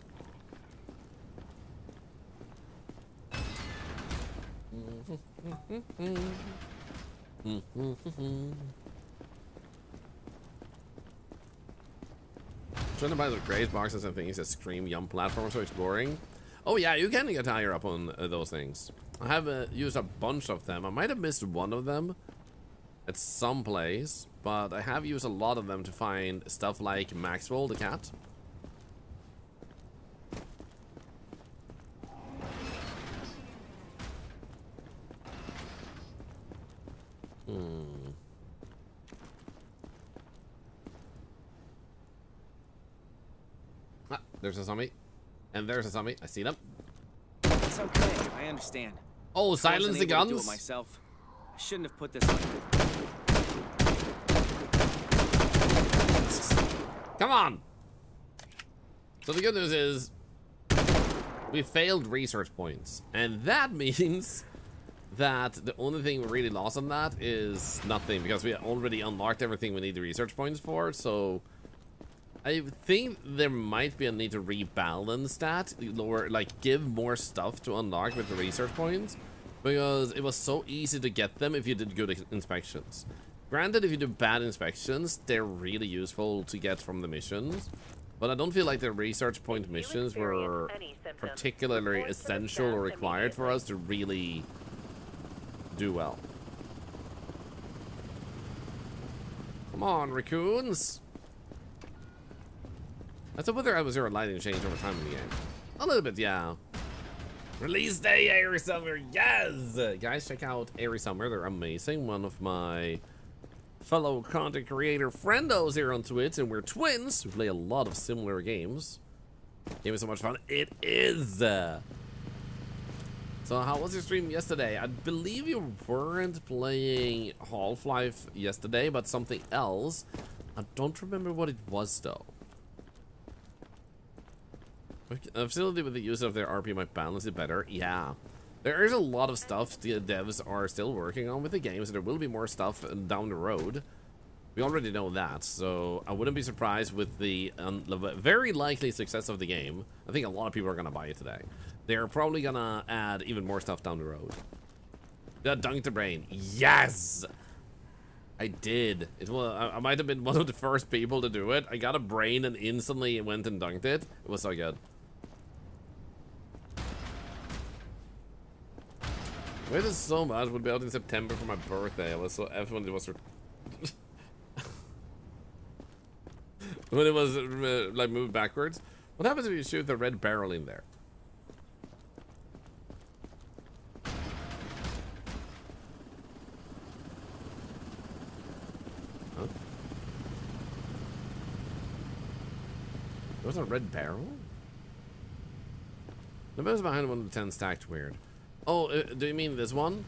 Trying to buy the great boxes and things that scream yum platform so exploring. Oh yeah, you can get higher up on those things. I have used a bunch of them. I might have missed one of them at some place, but I have used a lot of them to find stuff like Maxwell the cat. Ah, there's a zombie. And there's a zombie. I see them. It's okay. I understand. Oh, I silence wasn't the able to do guns. it myself. I shouldn't have put this on. Come on. So the good news is we failed research points, and that means that the only thing we really lost on that is nothing, because we already unlocked everything we need the research points for. So I think there might be a need to rebalance that, lower, like give more stuff to unlock with the research points, because it was so easy to get them if you did good inspections. Granted, if you do bad inspections, they're really useful to get from the missions, but I don't feel like the research point missions were particularly essential or required for us to really do well. Come on, raccoons. That's a whether I was your lighting change over time in the game. A little bit, yeah. Release day, Airy Summer, yes! Guys, check out Airy Summer, they're amazing. One of my fellow content creator friendos here on Twitch, and we're twins who play a lot of similar games. Game is so much fun. It is! So how was your stream yesterday? I believe you weren't playing Half-Life yesterday, but something else. I don't remember what it was though. A facility with the use of their RP might balance it better. Yeah. There is a lot of stuff the devs are still working on with the game, so there will be more stuff down the road. We already know that, so I wouldn't be surprised with the very likely success of the game. I think a lot of people are going to buy it today. They're probably going to add even more stuff down the road. Dunk the brain. Yes! I did. It was, I might have been one of the first people to do it. I got a brain and instantly went and dunked it. It was so good. Waited so much. Would be out in September for my birthday. I was so when it was when it was like moved backwards. What happens if you shoot the red barrel in there? Huh? There was a red barrel? The best behind one of the 10 stacked weird. Oh, do you mean this one?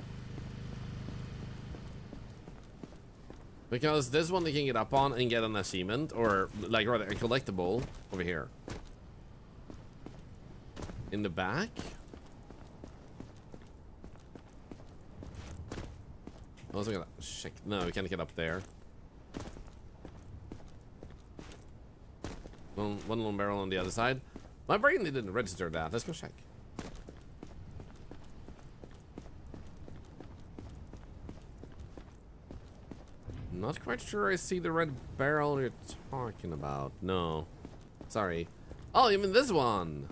Because this one they can get up on and get an achievement, or like rather a collectible over here. In the back? I also gotta check. No, we can't get up there. One little barrel on the other side. My brain didn't register that. Let's go check. Not quite sure I see the red barrel you're talking about. No. Sorry. Oh, you mean this one?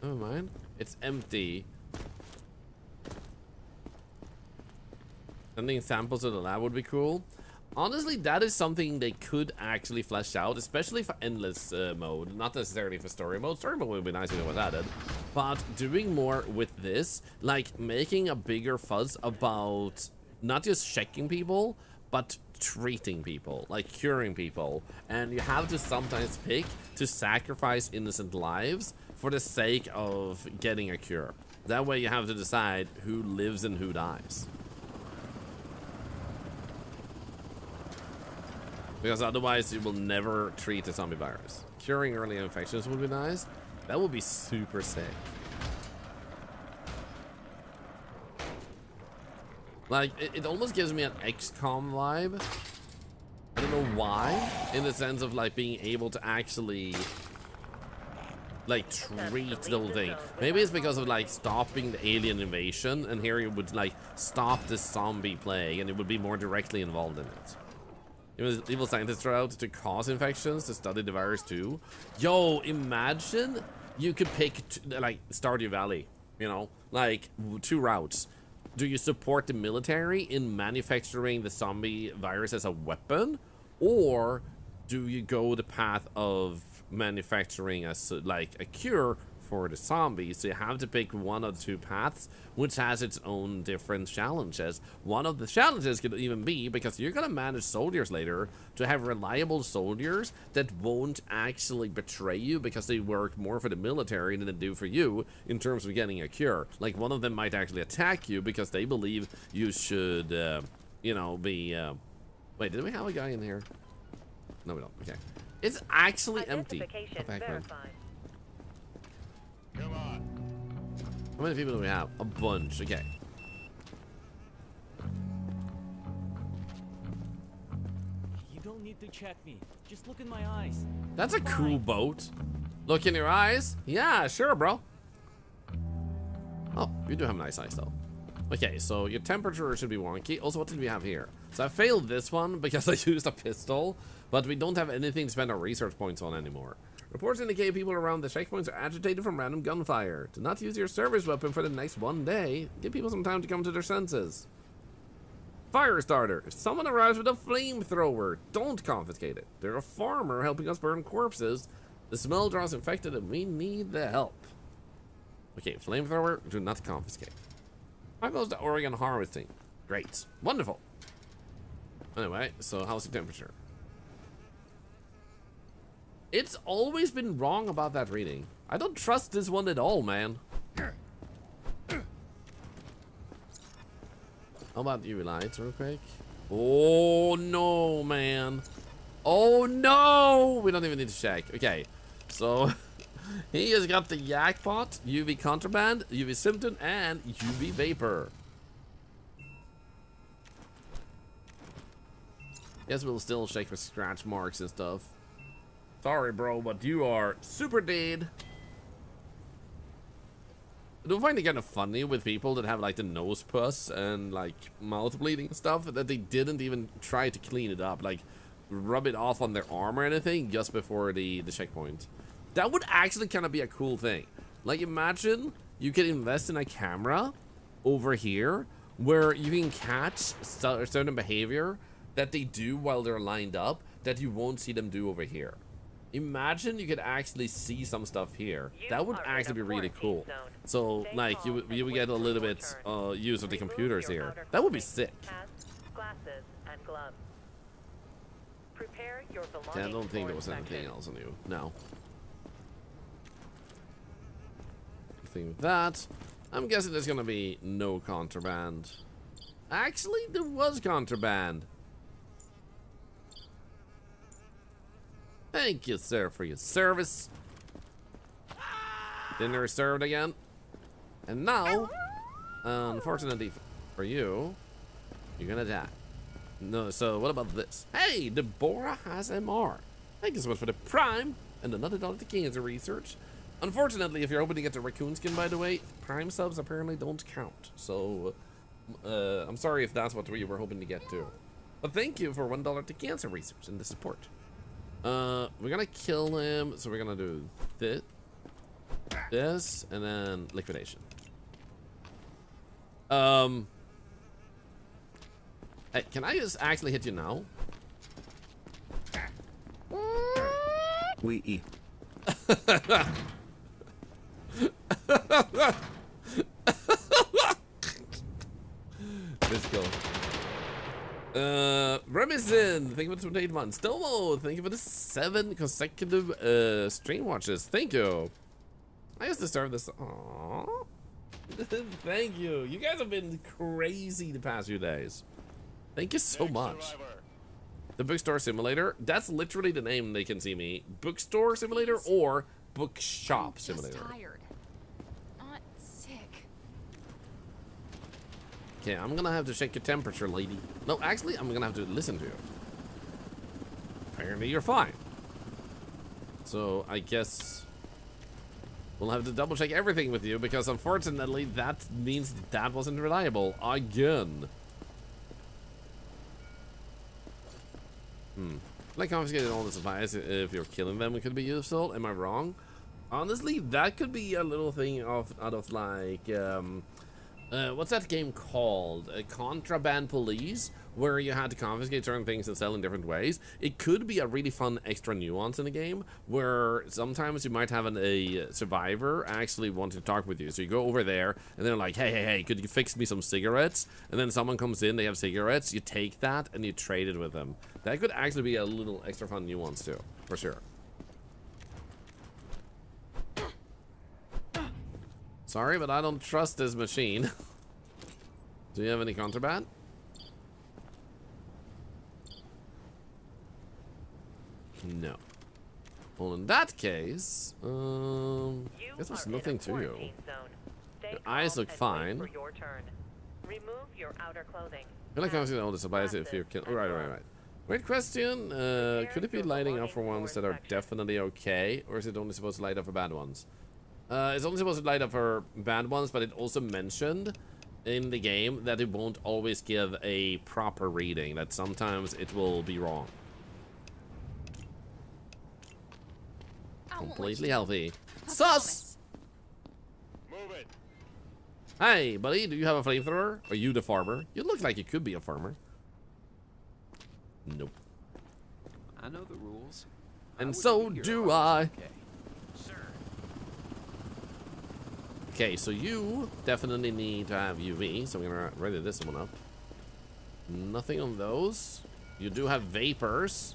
Oh, mine. It's empty. Sending samples to the lab would be cool. Honestly, that is something they could actually flesh out, especially for endless mode. Not necessarily for story mode. Story mode would be nice if it was added. But doing more with this, like making a bigger fuzz about not just checking people, but treating people, like curing people. And you have to sometimes pick to sacrifice innocent lives for the sake of getting a cure. That way you have to decide who lives and who dies. Because otherwise you will never treat a zombie virus. Curing early infections would be nice. That would be super sick. Like, it almost gives me an XCOM vibe. I don't know why. In the sense of, like, being able to actually, like, treat the whole thing. Maybe it's because of, like, stopping the alien invasion. And here you would, like, stop the zombie plague. And it would be more directly involved in it. Evil scientists are out to cause infections, to study the virus too. Yo, imagine you could pick, like, Stardew Valley. You know? Like, 2 routes. Do you support the military in manufacturing the zombie virus as a weapon? Or do you go the path of manufacturing as like a cure for the zombies? So you have to pick one of the 2 paths, which has its own different challenges. One of the challenges could even be, because you're gonna manage soldiers later, to have reliable soldiers that won't actually betray you because they work more for the military than they do for you in terms of getting a cure. Like, one of them might actually attack you because they believe you should, you know, be, wait, did we have a guy in here? No, we don't. Okay. It's actually empty. Identification verified. Come on. How many people do we have? A bunch. Okay. You don't need to check me. Just look in my eyes. That's a cool boat. Look in your eyes? Yeah, sure, bro. Oh, you do have nice eyes, though. Okay, so your temperature should be wonky. Also, what did we have here? So I failed this one because I used a pistol, but we don't have anything to spend our research points on anymore. Reports indicate people around the checkpoints are agitated from random gunfire. Do not use your service weapon for the next 1 day. Give people some time to come to their senses. Fire starter. If someone arrives with a flamethrower, don't confiscate it. They're a farmer helping us burn corpses. The smell draws infected and we need the help. Okay, flamethrower, do not confiscate. How goes the Oregon harvesting? Great. Wonderful. Anyway, so how's the temperature? It's always been wrong about that reading. I don't trust this one at all, man. about UV lights real quick? Oh no, man. Oh no! We don't even need to check. Okay, so he has got the Yakpot, UV Contraband, UV Symptom, and UV Vapor. Guess we'll still check for scratch marks and stuff. Sorry, bro, but you are super dead. I do find it kind of funny with people that have like the nose pus and like mouth bleeding and stuff that they didn't even try to clean it up, like rub it off on their arm or anything just before the checkpoint. That would actually kind of be a cool thing. Like imagine you could invest in a camera over here where you can catch certain behavior that they do while they're lined up that you won't see them do over here. Imagine you could actually see some stuff here. That would actually be really cool. So like you would get a little bit use of the computers here. That would be sick. Glasses and gloves. Prepare your belongings. Yeah, I don't think there was for anything inspection. else on you. No. Nothing with that. I'm guessing there's gonna be no contraband. Actually, there was contraband. Thank you, sir, for your service. Dinner is served again. And now, unfortunately for you, you're gonna die. No, so what about this? Hey, Deborah has MR. Thank you so much for the Prime and another $1 to cancer research. Unfortunately, if you're hoping to get the raccoon skin, by the way, Prime subs apparently don't count. So, I'm sorry if that's what you were hoping to get to. But thank you for $1 to cancer research and the support. We're gonna kill him, so we're gonna do this, and then liquidation. Hey, can I just actually hit you now? We eat. Let's go. Remison, thank you for the 28 months. Domo, thank you for the 7 consecutive stream watches. Thank you. I just deserve this. Aww. Thank you. You guys have been crazy the past few days. Thank you so much. The bookstore simulator. That's literally the name they can see me. Bookstore simulator or bookshop simulator. Just tired. Not sick. Okay, I'm gonna have to check your temperature, lady. No, actually, I'm gonna have to listen to you. Apparently, you're fine. So, I guess we'll have to double check everything with you because, unfortunately, that means that wasn't reliable again. Like confiscating all the supplies if you're killing them, it could be useful. Am I wrong? Honestly, that could be a little thing out of like what's that game called? Contraband Police, where you had to confiscate certain things and sell in different ways. It could be a really fun extra nuance in the game where sometimes you might have a survivor actually want to talk with you. So you go over there and they're like, hey, could you fix me some cigarettes? And then someone comes in, they have cigarettes, you take that and you trade it with them. That could actually be a little extra fun nuance too, for sure. Sorry, but I don't trust this machine. Do you have any contraband? No. Well, in that case, guess there's nothing to you. Your eyes look fine. For your turn. Remove your outer clothing. I feel like I'm seeing all the supplies if you're killed. Right. Great question. Could it be lighting up for ones that are definitely okay, or is it only supposed to light up for bad ones? It's only supposed to light up for bad ones, but it also mentioned in the game that it won't always give a proper reading, that sometimes it will be wrong. Completely healthy. Sus! Move it. Hey, buddy, do you have a flamethrower? Are you the farmer? You look like you could be a farmer. Nope. I know the rules. And so do I. Okay, so you definitely need to have UV, so I'm gonna ready this one up. Nothing on those. You do have vapors.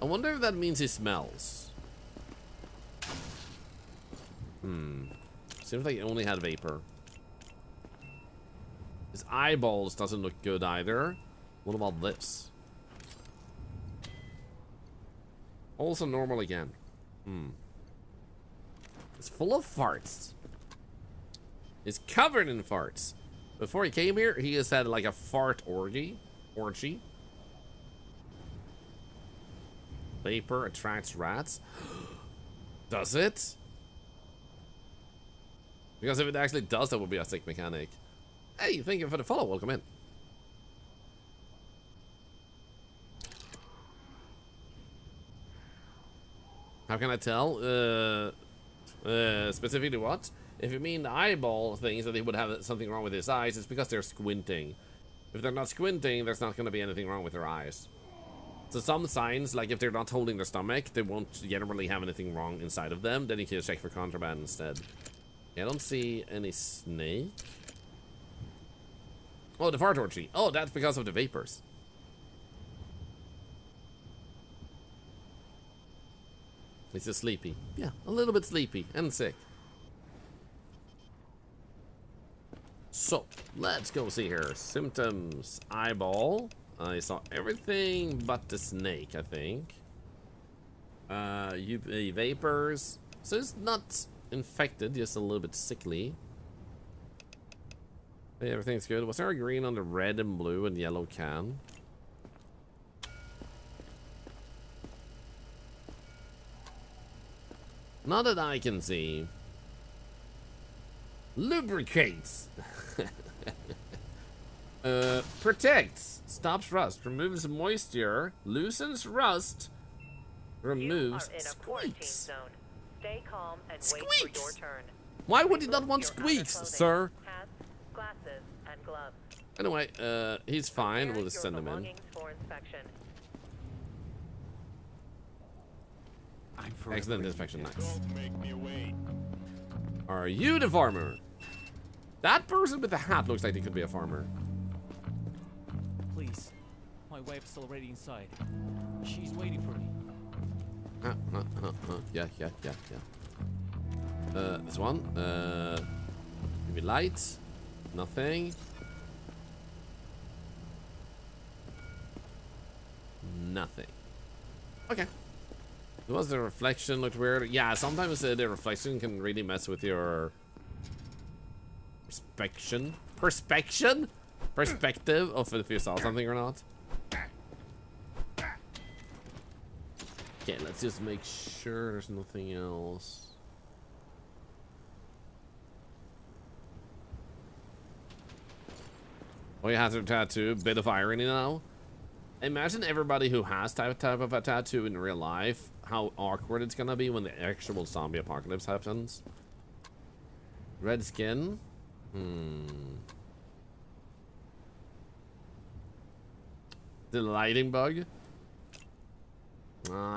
I wonder if that means he smells. Seems like he only had vapor. His eyeballs doesn't look good either. What about this? Also normal again. It's full of farts. It's covered in farts. Before he came here, he has had like a fart orgy. Vapor attracts rats. Does it? Because if it actually does, that would be a sick mechanic. Hey, thank you for the follow. Welcome in. How can I tell? Specifically what? If you mean the eyeball things, that they would have something wrong with his eyes, it's because they're squinting. If they're not squinting, there's not going to be anything wrong with their eyes. So some signs, like if they're not holding their stomach, they won't generally have anything wrong inside of them. Then you can check for contraband instead. I don't see any snake. Oh, the fart orgy. Oh, that's because of the vapors. He's just sleepy. Yeah, a little bit sleepy and sick. So, let's go see here. Symptoms. Eyeball. I saw everything but the snake, I think. UV vapors. So it's not infected, just a little bit sickly. Hey, everything's good. Was there a green on the red and blue and yellow can? Not that I can see. Lubricates. Protects. Stops rust. Removes moisture. Loosens rust. Removes You are in a quarantine squeaks. zone. Stay calm and wait Squeaks. for your turn. Why would he not Remove want your outer squeaks, clothing, sir? hats, glasses, and gloves. Anyway, he's fine. Prepare We'll just your send him in. belongings for inspection. I'm forever Excellent in inspection, debt. nice. Don't make me wait. Are you the farmer? That person with the hat looks like they could be a farmer. Please. My wife's already inside. She's waiting for me. Yeah. This one. Give me light. Nothing. Nothing. Okay. Was the reflection looked weird? Yeah, sometimes the reflection can really mess with your perspective of if you saw something or not. Okay, let's just make sure there's nothing else. Oh, you have a tattoo. Bit of irony now. Imagine everybody who has type of a tattoo in real life, how awkward it's gonna be when the actual zombie apocalypse happens. Red skin. The lighting bug.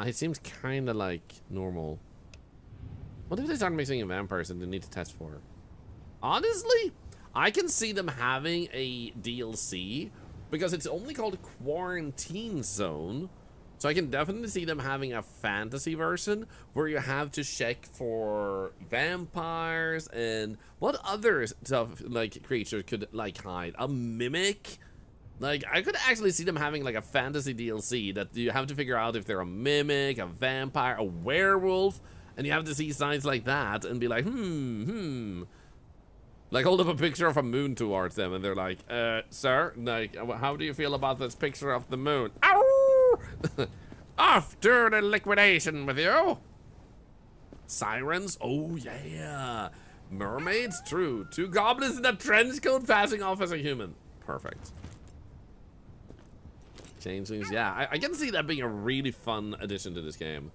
He seems kind of like normal. What if they start mixing in vampires and they need to test for? Honestly, I can see them having a DLC because it's only called Quarantine Zone. So I can definitely see them having a fantasy version where you have to check for vampires and what other stuff like creatures could like hide. A mimic? Like, I could actually see them having like a fantasy DLC that you have to figure out if they're a mimic, a vampire, a werewolf, and you have to see signs like that and be like, like hold up a picture of a moon towards them and they're like, sir, like, how do you feel about this picture of the moon? Ow! Off to the liquidation with you. Sirens? Oh yeah. Mermaids? True. Two goblins in a trench coat passing off as a human. Perfect. Changelings, yeah, I can see that being a really fun addition to this game.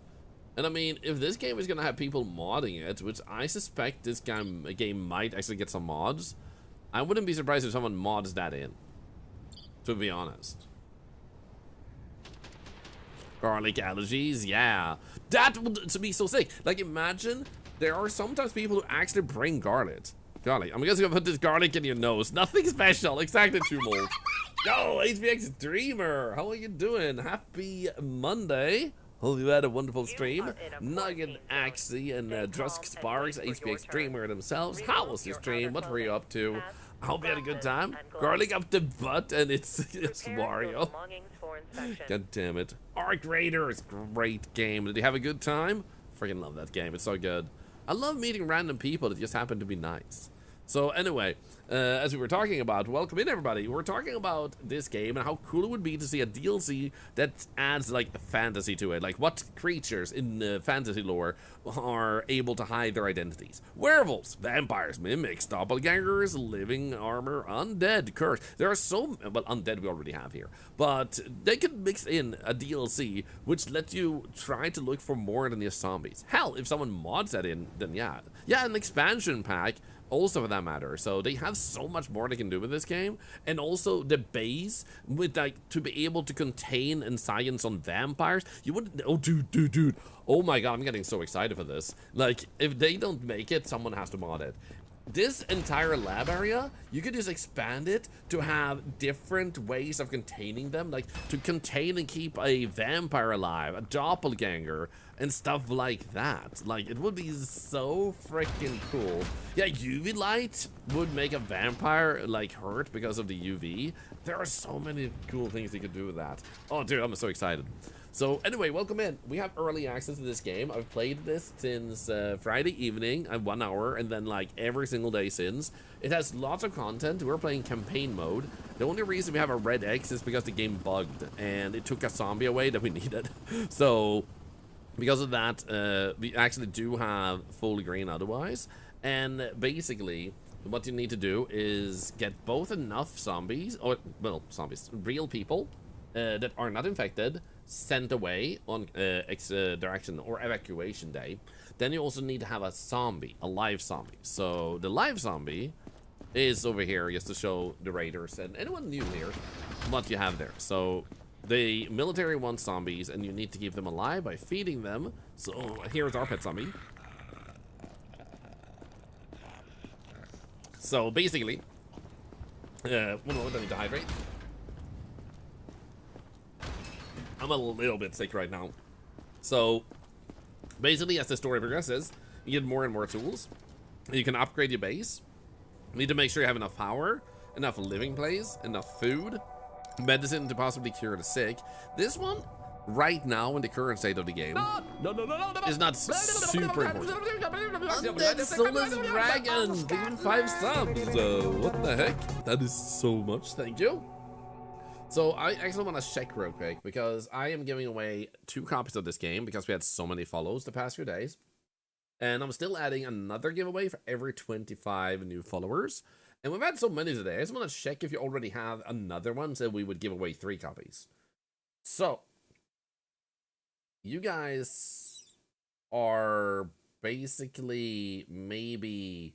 And I mean, if this game is gonna have people modding it, which I suspect this game might actually get some mods, I wouldn't be surprised if someone mods that in, to be honest. Garlic allergies, yeah. That would be so sick. Like, imagine there are sometimes people who actually bring garlic. I'm just gonna put this garlic in your nose. Nothing special, exactly 2 mold. Yo, HBX Dreamer, how are you doing? Happy Monday. Hope you had a wonderful You stream. are in a Nugget, quarantine zone. Axie, and Stay Drusk calm and Sparks, wait for HPX your streamer turn. themselves. Remove How was your your stream? outer What were you up to? clothing, I hope you had a good glasses, time. and gloves. Garlic up the butt, and it's Prepare your Wario. belongings for inspection. God damn it. Arc Raiders, great game. Did you have a good time? Freaking love that game. It's so good. I love meeting random people that just happen to be nice. So anyway, as we were talking about, welcome in everybody. We're talking about this game and how cool it would be to see a DLC that adds like fantasy to it. Like what creatures in fantasy lore are able to hide their identities. Werewolves, vampires, mimics, doppelgangers, living armor, undead, curse. There are so, well, undead we already have here. But they could mix in a DLC which lets you try to look for more than just zombies. Hell, if someone mods that in, then yeah. Yeah, an expansion pack also for that matter. So they have so much more they can do with this game, and also the base with like to be able to contain and science on vampires. You wouldn't, oh dude, oh my god, I'm getting so excited for this. Like if they don't make it, someone has to mod it. This entire lab area, you could just expand it to have different ways of containing them, like to contain and keep a vampire alive, a doppelganger, and stuff like that. Like, it would be so freaking cool. Yeah, UV light would make a vampire, like, hurt because of the UV. There are so many cool things you could do with that. Oh, dude, I'm so excited. So anyway, welcome in. We have early access to this game. I've played this since Friday evening, 1 hour, and then like every single day since. It has lots of content. We're playing campaign mode. The only reason we have a red X is because the game bugged and it took a zombie away that we needed. So because of that, we actually do have full green otherwise. And basically, what you need to do is get both enough zombies, or well, zombies, real people that are not infected, sent away on direction or evacuation day. Then you also need to have a zombie, a live zombie. So the live zombie is over here just to show the raiders and anyone new here what you have there. So the military wants zombies and you need to keep them alive by feeding them. So here's our pet zombie. So basically, 1 moment, I need to hydrate. I'm a little bit sick right now. So basically, as the story progresses, you get more and more tools. You can upgrade your base. You need to make sure you have enough power, enough living place, enough food, medicine to possibly cure the sick. This one, right now in the current state of the game, is not super important. Undead Soulless Dragon, giving 5 subs. What the heck? That is so much. Thank you. So I actually want to check real quick because I am giving away 2 copies of this game because we had so many follows the past few days. And I'm still adding another giveaway for every 25 new followers. And we've had so many today. I just want to check if you already have another one, so we would give away 3 copies. So you guys are basically maybe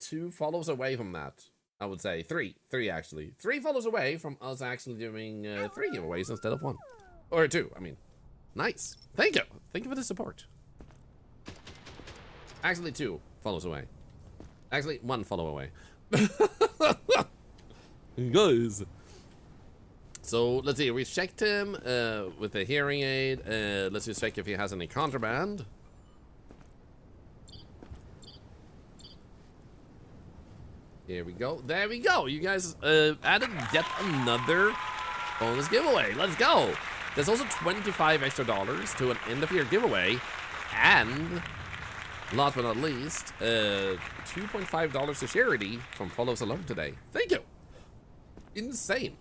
2 follows away from that. I would say 3 actually. 3 follows away from us actually doing 3 giveaways instead of 1. Or 2, I mean. Nice. Thank you. Thank you for the support. Actually 2 follows away. Actually 1 follow away. Guys. So let's see, we checked him with the hearing aid. Let's just check if he has any contraband. Here we go. There we go. You guys added yet another bonus giveaway. Let's go. There's also $25 extra to an end of year giveaway. And last but not least, $2.5 to charity from Follows Alone today. Thank you. Insane.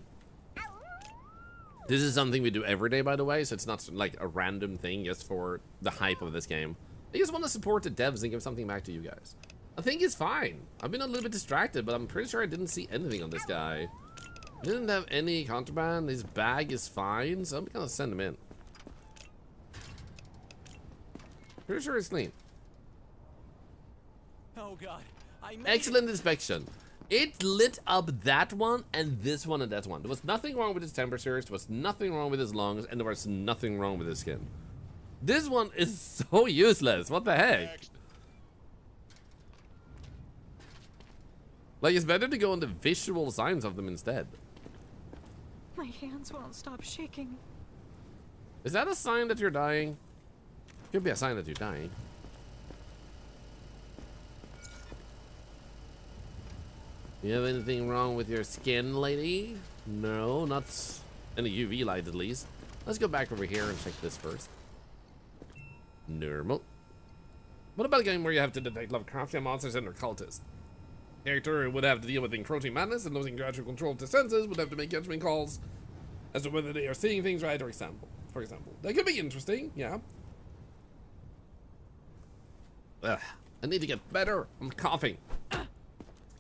This is something we do every day, by the way, so it's not like a random thing just for the hype of this game. I just want to support the devs and give something back to you guys. I think he's fine. I've been a little bit distracted, but I'm pretty sure I didn't see anything on this guy. He didn't have any contraband. His bag is fine, so I'm gonna send him in. Pretty sure it's clean. Oh god, I made Excellent inspection. It lit up that one and this one and that one. There was nothing wrong with his temperatures, there was nothing wrong with his lungs, and there was nothing wrong with his skin. This one is so useless. What the heck? Like, it's better to go on the visual signs of them instead. My hands won't stop shaking. Is that a sign that you're dying? Could be a sign that you're dying. You have anything wrong with your skin, lady? No, not any UV light at least. Let's go back over here and check this first. Normal. What about a game where you have to detect Lovecraftian monsters and their cultists? Character would have to deal with encroaching madness and losing gradual control of their senses, would have to make judgment calls as to whether they are seeing things right or for example. That could be interesting, yeah. Ugh, I need to get better. I'm coughing.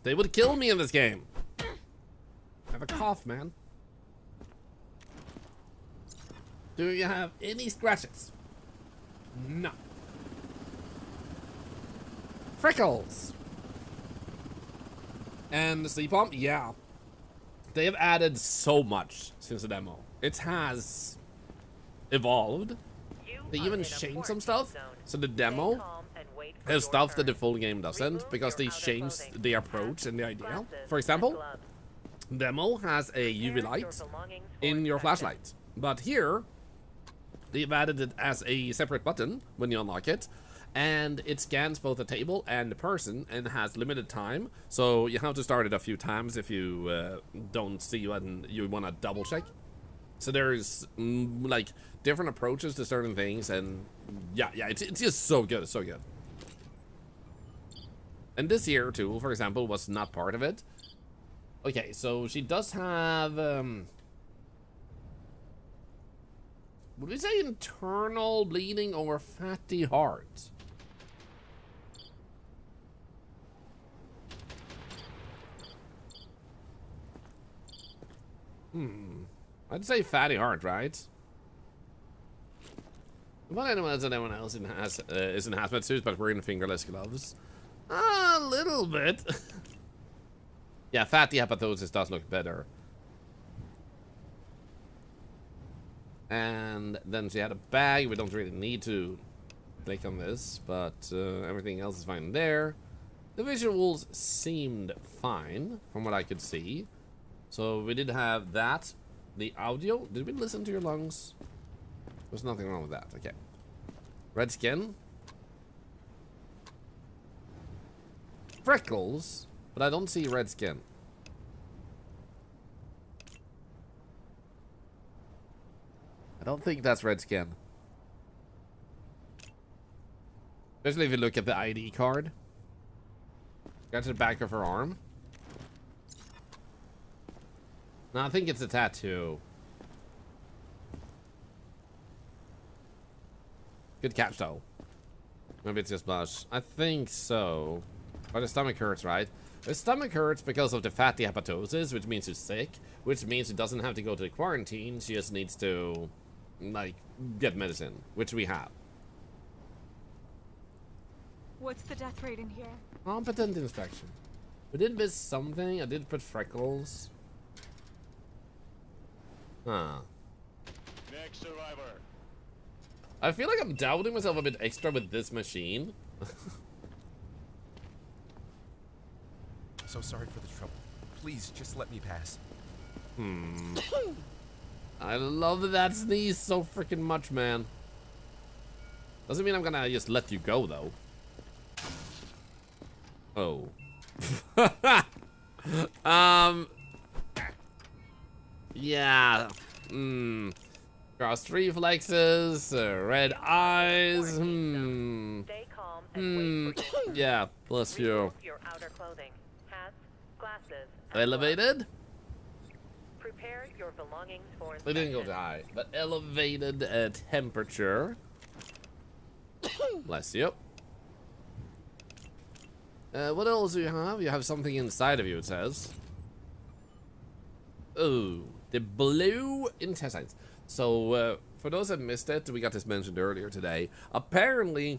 They would kill me in this game. I have a cough, man. Do you have any scratches? No. Freckles. And the sleep pump, yeah. They have added so much since the demo. It has evolved. They even changed some stuff. So the demo has stuff that the full game doesn't, because they changed the approach and the idea. For example, demo has a UV light in your flashlight, but here they've added it as a separate button when you unlock it, and it scans both the table and the person and has limited time, so you have to start it a few times if you don't see and you want to double check. So there's like different approaches to certain things, and yeah, it's just so good. It's so good. And this here tool, for example, was not part of it. Okay, so she does have would we say internal bleeding or fatty heart? I'd say fatty heart, right? But anyone else is in hazmat suits but wearing fingerless gloves? A little bit. Yeah, fatty hepatosis does look better. And then she had a bag. We don't really need to click on this, but everything else is fine there. The visuals seemed fine from what I could see. So we did have that. The audio. Did we listen to your lungs? There's nothing wrong with that. Okay. Red skin. Freckles, but I don't see red skin. I don't think that's red skin. Especially if you look at the ID card. Got to the back of her arm. No, I think it's a tattoo. Good catch, though. Maybe it's just blush. I think so. But the stomach hurts, right? The stomach hurts because of the fatty hepatosis, which means she's sick, which means she doesn't have to go to the quarantine. She just needs to, like, get medicine, which we have. What's the death rate in here? Competent inspection. We did miss something. I did put freckles. Huh. Next survivor. I feel like I'm doubting myself a bit extra with this machine. So sorry for the trouble. Please, just let me pass. I love that sneeze so freaking much, man. Doesn't mean I'm gonna just let you go, though. Oh. Yeah. Crossed reflexes, red eyes. Stay calm and wait for your Yeah, bless you. Remove your outer clothing, hats, glasses, and Elevated? gloves. Prepare your belongings for They didn't go inspection. high, but elevated temperature. Bless you. What else do you have? You have something inside of you, it says. Oh, the blue intestines. So, for those that missed it, we got this mentioned earlier today. Apparently,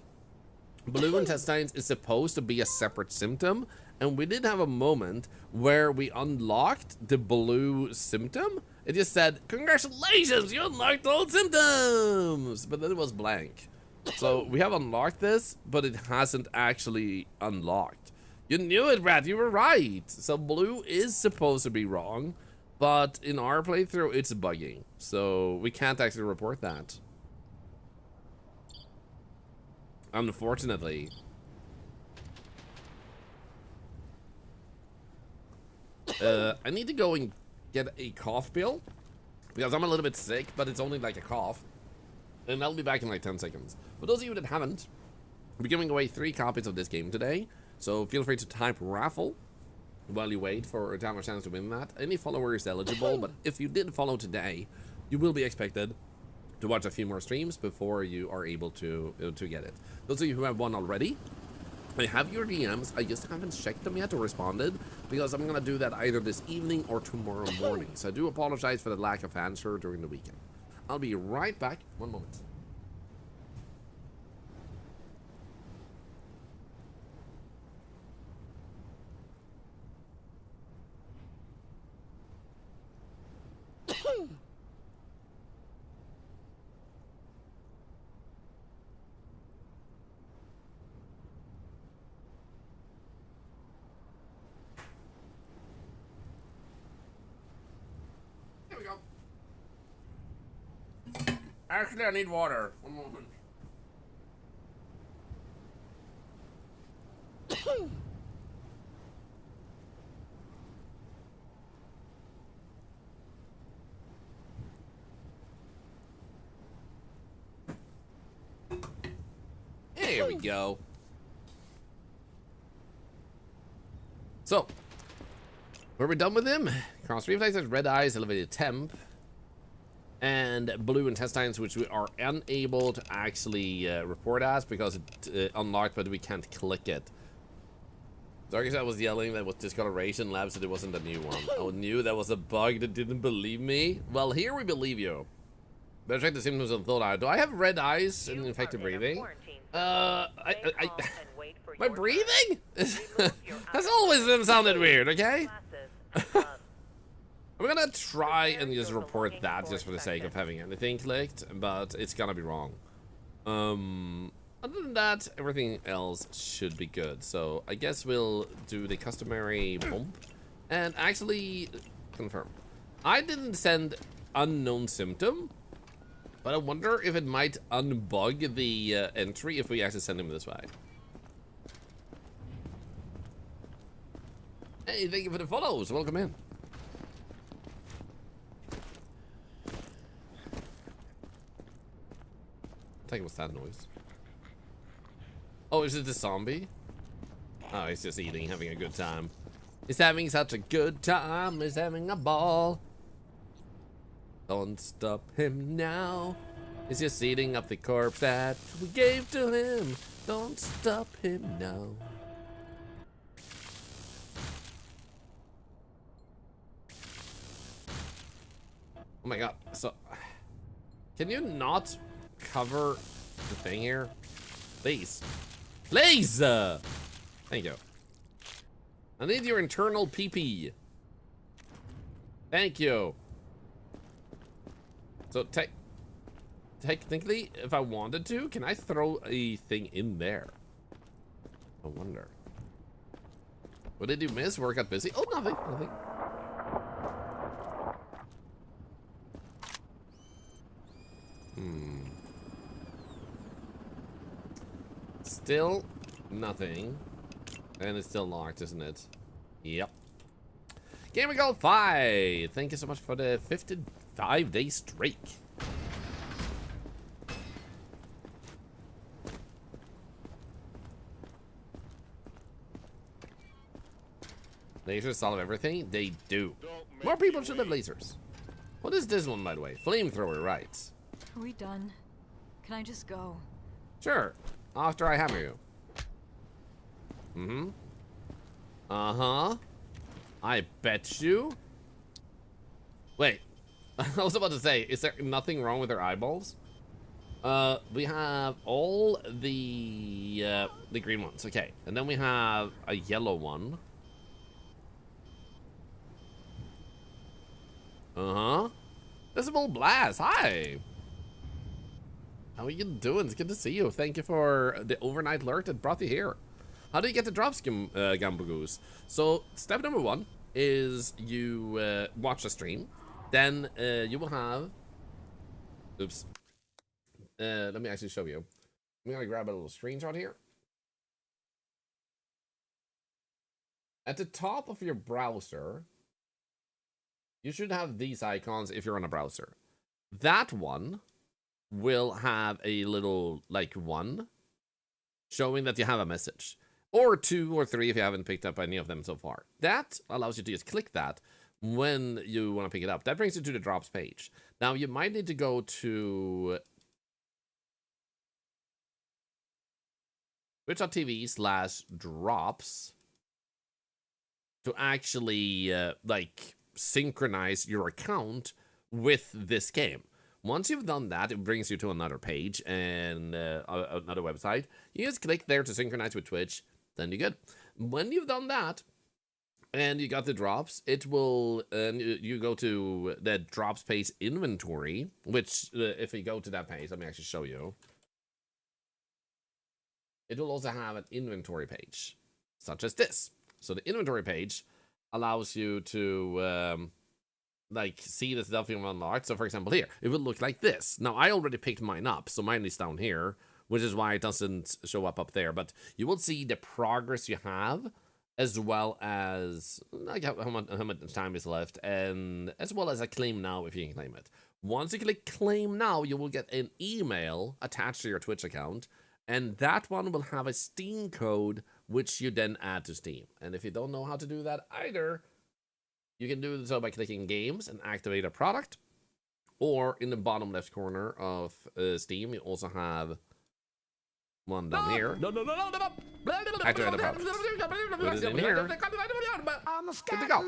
blue intestines is supposed to be a separate symptom, and we did have a moment where we unlocked the blue symptom. It just said, "Congratulations, you unlocked all symptoms!" But then it was blank. So we have unlocked this, but it hasn't actually unlocked. You knew it, Rat. You were right. So blue is supposed to be wrong, but in our playthrough, it's bugging. So we can't actually report that. Unfortunately. I need to go and get a cough pill because I'm a little bit sick, but it's only like a cough. And I'll be back in like 10 seconds. For those of you that haven't, we're giving away 3 copies of this game today. So feel free to type raffle while you wait for to have a chance to win that. Any follower is eligible, but if you did follow today, you will be expected to watch a few more streams before you are able to get it. Those of you who have won already, I have your DMs. I just haven't checked them yet or responded because I'm gonna do that either this evening or tomorrow morning. So I do apologize for the lack of answer during the weekend. I'll be right back. One moment. Here we go. Actually, I need water. One moment. Here we go. So, were we done with him? Cross reflexes, red eyes, elevated temp, and blue intestines, which we are unable to actually report as because it unlocked, but we can't click it. Darkest was yelling that was discoloration labs that it wasn't a new one. I knew that was a bug that didn't believe me. Well, here we believe you. Better check the symptoms of Thorlar. Do I have red eyes and infected breathing? My breathing? That's always sounded weird, okay? I'm gonna try and just report that just for the sake of having anything clicked, but it's gonna be wrong. Other than that, everything else should be good. So I guess we'll do the customary bump and actually confirm. I didn't send unknown symptom, but I wonder if it might unbug the entry if we actually send him this way. Hey, thank you for the follows. Welcome in. I think it was that noise. Oh, is it the zombie? Oh, he's just eating, having a good time. He's having such a good time. He's having a ball. Don't stop him now. He's just eating up the corpse that we gave to him. Don't stop him now. Oh my god. So, can you not cover the thing here? Please. Please! Thank you. I need your internal PP. Thank you. So, technically, if I wanted to, can I throw a thing in there? I wonder. What did you miss? Work got busy? Oh, nothing. Nothing. Still nothing. And it's still locked, isn't it? Yep. Game we go 5. Thank you so much for the 55-day streak. Lasers solve everything? They do. More people should have lasers. What is this one, by the way? Flamethrower, right? Are we done? Can I just go? Sure. After I hammer you. Mm-hmm. Uh-huh. I bet you. Wait. I was about to say, is there nothing wrong with their eyeballs? We have all the green ones. Okay. And then we have a yellow one. Uh-huh. Visible blast. Hi. How are you doing? It's good to see you. Thank you for the overnight alert that brought you here. How do you get the drops, Gambagoose? So, step number 1 is you watch the stream. Then you will have... Oops. Let me actually show you. I'm gonna grab a little screenshot here. At the top of your browser, you should have these icons if you're on a browser. That one will have a little, like, 1 showing that you have a message. Or 2 or 3 if you haven't picked up any of them so far. That allows you to just click that when you want to pick it up. That brings you to the drops page. Now, you might need to go to twitch.tv/drops to actually, like, synchronize your account with this game. Once you've done that, it brings you to another page and another website. You just click there to synchronize with Twitch, then you're good. When you've done that, and you got the drops, it will, you go to the drops page inventory, which, if you go to that page, let me actually show you. It will also have an inventory page, such as this. So the inventory page allows you to, like, see the stuff you've unlocked. So, for example, here, it will look like this. Now, I already picked mine up, so mine is down here, which is why it doesn't show up there. But you will see the progress you have, as well as, like, how much time is left, and as well as a claim now if you can claim it. Once you click claim now, you will get an email attached to your Twitch account, and that one will have a Steam code, which you then add to Steam. And if you don't know how to do that either, you can do so by clicking games and activate a product, or in the bottom left corner of Steam, you also have one down here. Activate a product. Put it in here. Good to go.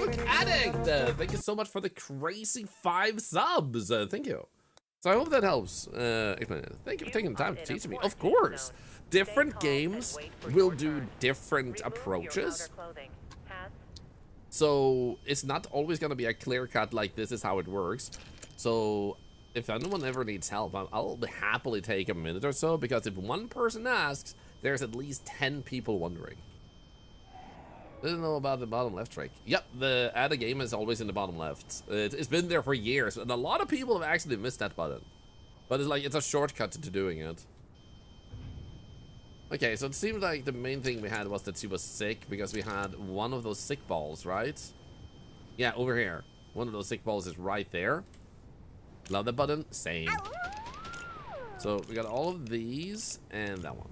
Look, Addict! Thank you so much for the crazy 5 subs. Thank you. So I hope that helps. Explain it. Thank you for taking the time to teach me. Of course. Different games will do different approaches. So it's not always going to be a clear cut like this is how it works. So if anyone ever needs help, I'll happily take a minute or so, because if one person asks, there's at least 10 people wondering. Didn't know about the bottom left trick. Yep, the add a game is always in the bottom left. It's been there for years, and a lot of people have actually missed that button. But it's like, it's a shortcut to doing it. Okay, so it seemed like the main thing we had was that she was sick, because we had one of those sick balls, right? Yeah, over here. One of those sick balls is right there. Love that button. Same. So we got all of these and that one.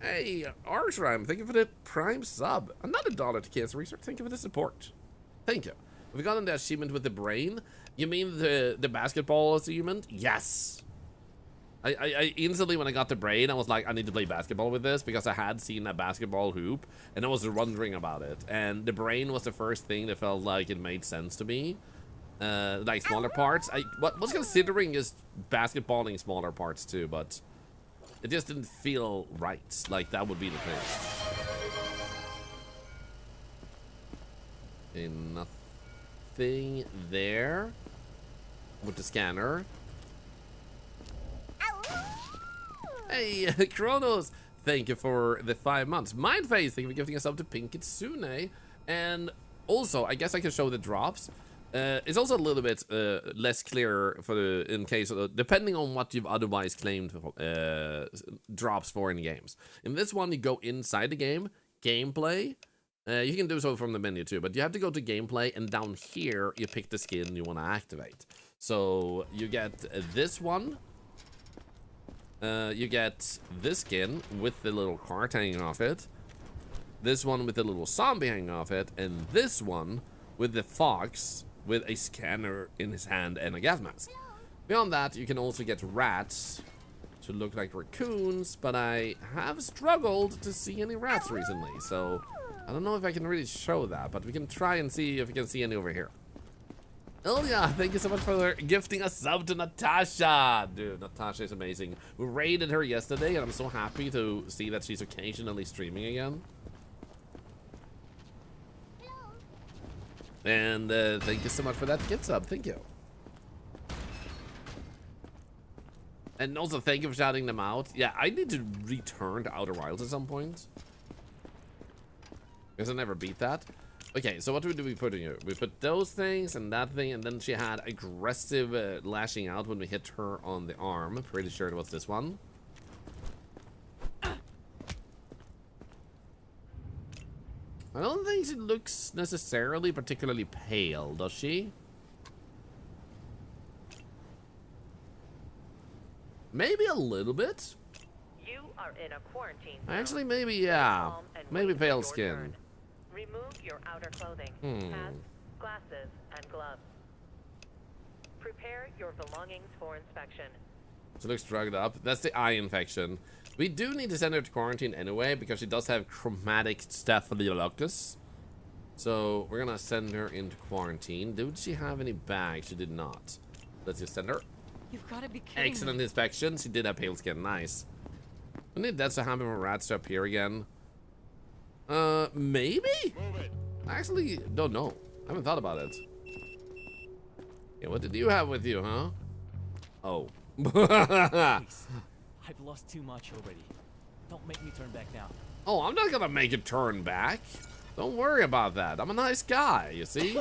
Hey, Arshrime, thank you for the prime sub. Another $1 to Cancer Research. Thank you for the support. Thank you. We got the achievement with the brain. You mean the basketball achievement? Yes. I instantly, when I got the brain, I was like, I need to play basketball with this, because I had seen a basketball hoop and I was wondering about it. And the brain was the first thing that felt like it made sense to me. Like smaller parts. I was considering is basketballing smaller parts too, but it just didn't feel right. Like that would be the thing. Okay, nothing there with the scanner. Hey, Kronos, thank you for the 5 months. Mindface, thank you for giving us up to Pink Kitsune. And also, I guess I can show the drops. It's also a little bit less clear for the, in case of, depending on what you've otherwise claimed drops for in games. In this one, you go inside the game, gameplay. You can do so from the menu too, but you have to go to gameplay, and down here you pick the skin you want to activate. So you get this one. You get this skin with the little cart hanging off it. This one with the little zombie hanging off it, and this one with the fox with a scanner in his hand and a gas mask. Beyond that, you can also get rats to look like raccoons, but I have struggled to see any rats recently, so I don't know if I can really show that, but we can try and see if we can see any over here. Oh yeah, thank you so much for gifting a sub to Natasha. Dude, Natasha is amazing. We raided her yesterday, and I'm so happy to see that she's occasionally streaming again. And thank you so much for that gift sub. Thank you. And also thank you for shouting them out. Yeah, I need to return to Outer Wilds at some point, because I never beat that. Okay, so what do we put in here? We put those things and that thing, and then she had aggressive lashing out when we hit her on the arm. I'm pretty sure it was this one. I don't think she looks necessarily particularly pale, does she? Maybe a little bit. You are in a quarantine zone. Actually, maybe, yeah. Calm and Maybe wait for pale your skin. turn. Remove your outer clothing, hats, glasses, and gloves. Prepare your belongings for inspection. She looks drugged up. That's the eye infection. We do need to send her to quarantine anyway because she does have chromatic staphylococcus. So we're gonna send her into quarantine. Did she have any bags? She did not. Let's just send her. You've got to be kidding Excellent me. inspection. She did have pale skin. Nice. I need that to happen for rats to appear again. Maybe? Move it. I actually don't know. I haven't thought about it. Yeah, what did you have with you, huh? Oh. Please. I've lost too much already. Don't make me turn back now. Oh, I'm not gonna make it turn back. Don't worry about that. I'm a nice guy, you see?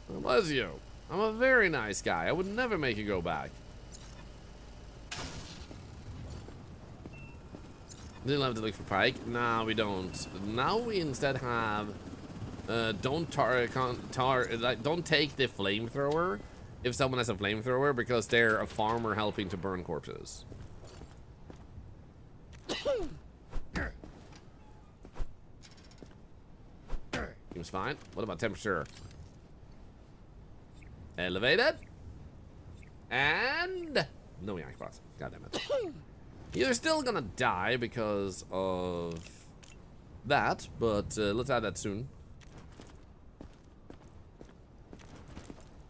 Bless you. I'm a very nice guy. I would never make you go back. Didn't have to look for Pike. Nah, we don't. Now we instead have don't take the flamethrower if someone has a flamethrower because they're a farmer helping to burn corpses. Seems fine. What about temperature? Elevated. And no yank box. God damn it. You're still gonna die because of that, but let's add that soon.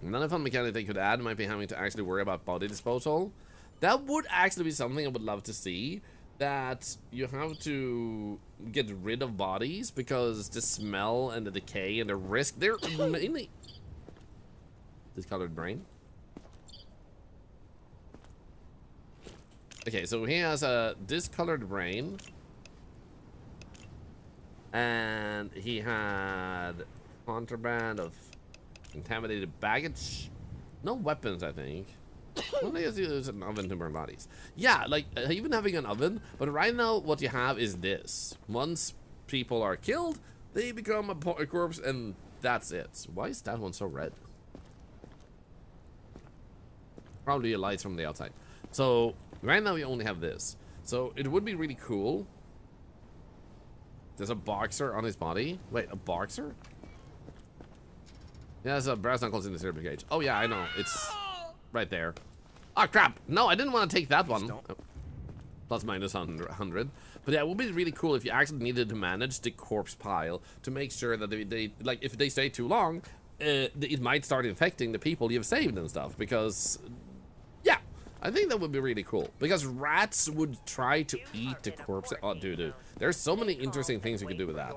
Another fun mechanic they could add might be having to actually worry about body disposal. That would actually be something I would love to see. That you have to get rid of bodies because the smell and the decay and the risk, they're mainly discolored brain. Okay, so he has a discolored brain. And he had contraband of contaminated baggage. No weapons, I think. Well, I guess there's an oven to burn bodies. Yeah, like, even having an oven, but right now what you have is this. Once people are killed, they become a corpse, and that's it. Why is that one so red? Probably a light from the outside. So, right now we only have this. So, it would be really cool. There's a boxer on his body. Wait, a boxer? Yeah, there's a brass knuckles in the cerebral cage. Oh yeah, I know. It's right there. Oh crap! No, I didn't want to take that one. Oh. Plus minus 100. But yeah, it would be really cool if you actually needed to manage the corpse pile to make sure that they like if they stay too long, it might start infecting the people you've saved and stuff. Because yeah, I think that would be really cool. Because rats would try to eat the corpse. Oh, dude, there's so many interesting things you could do with that.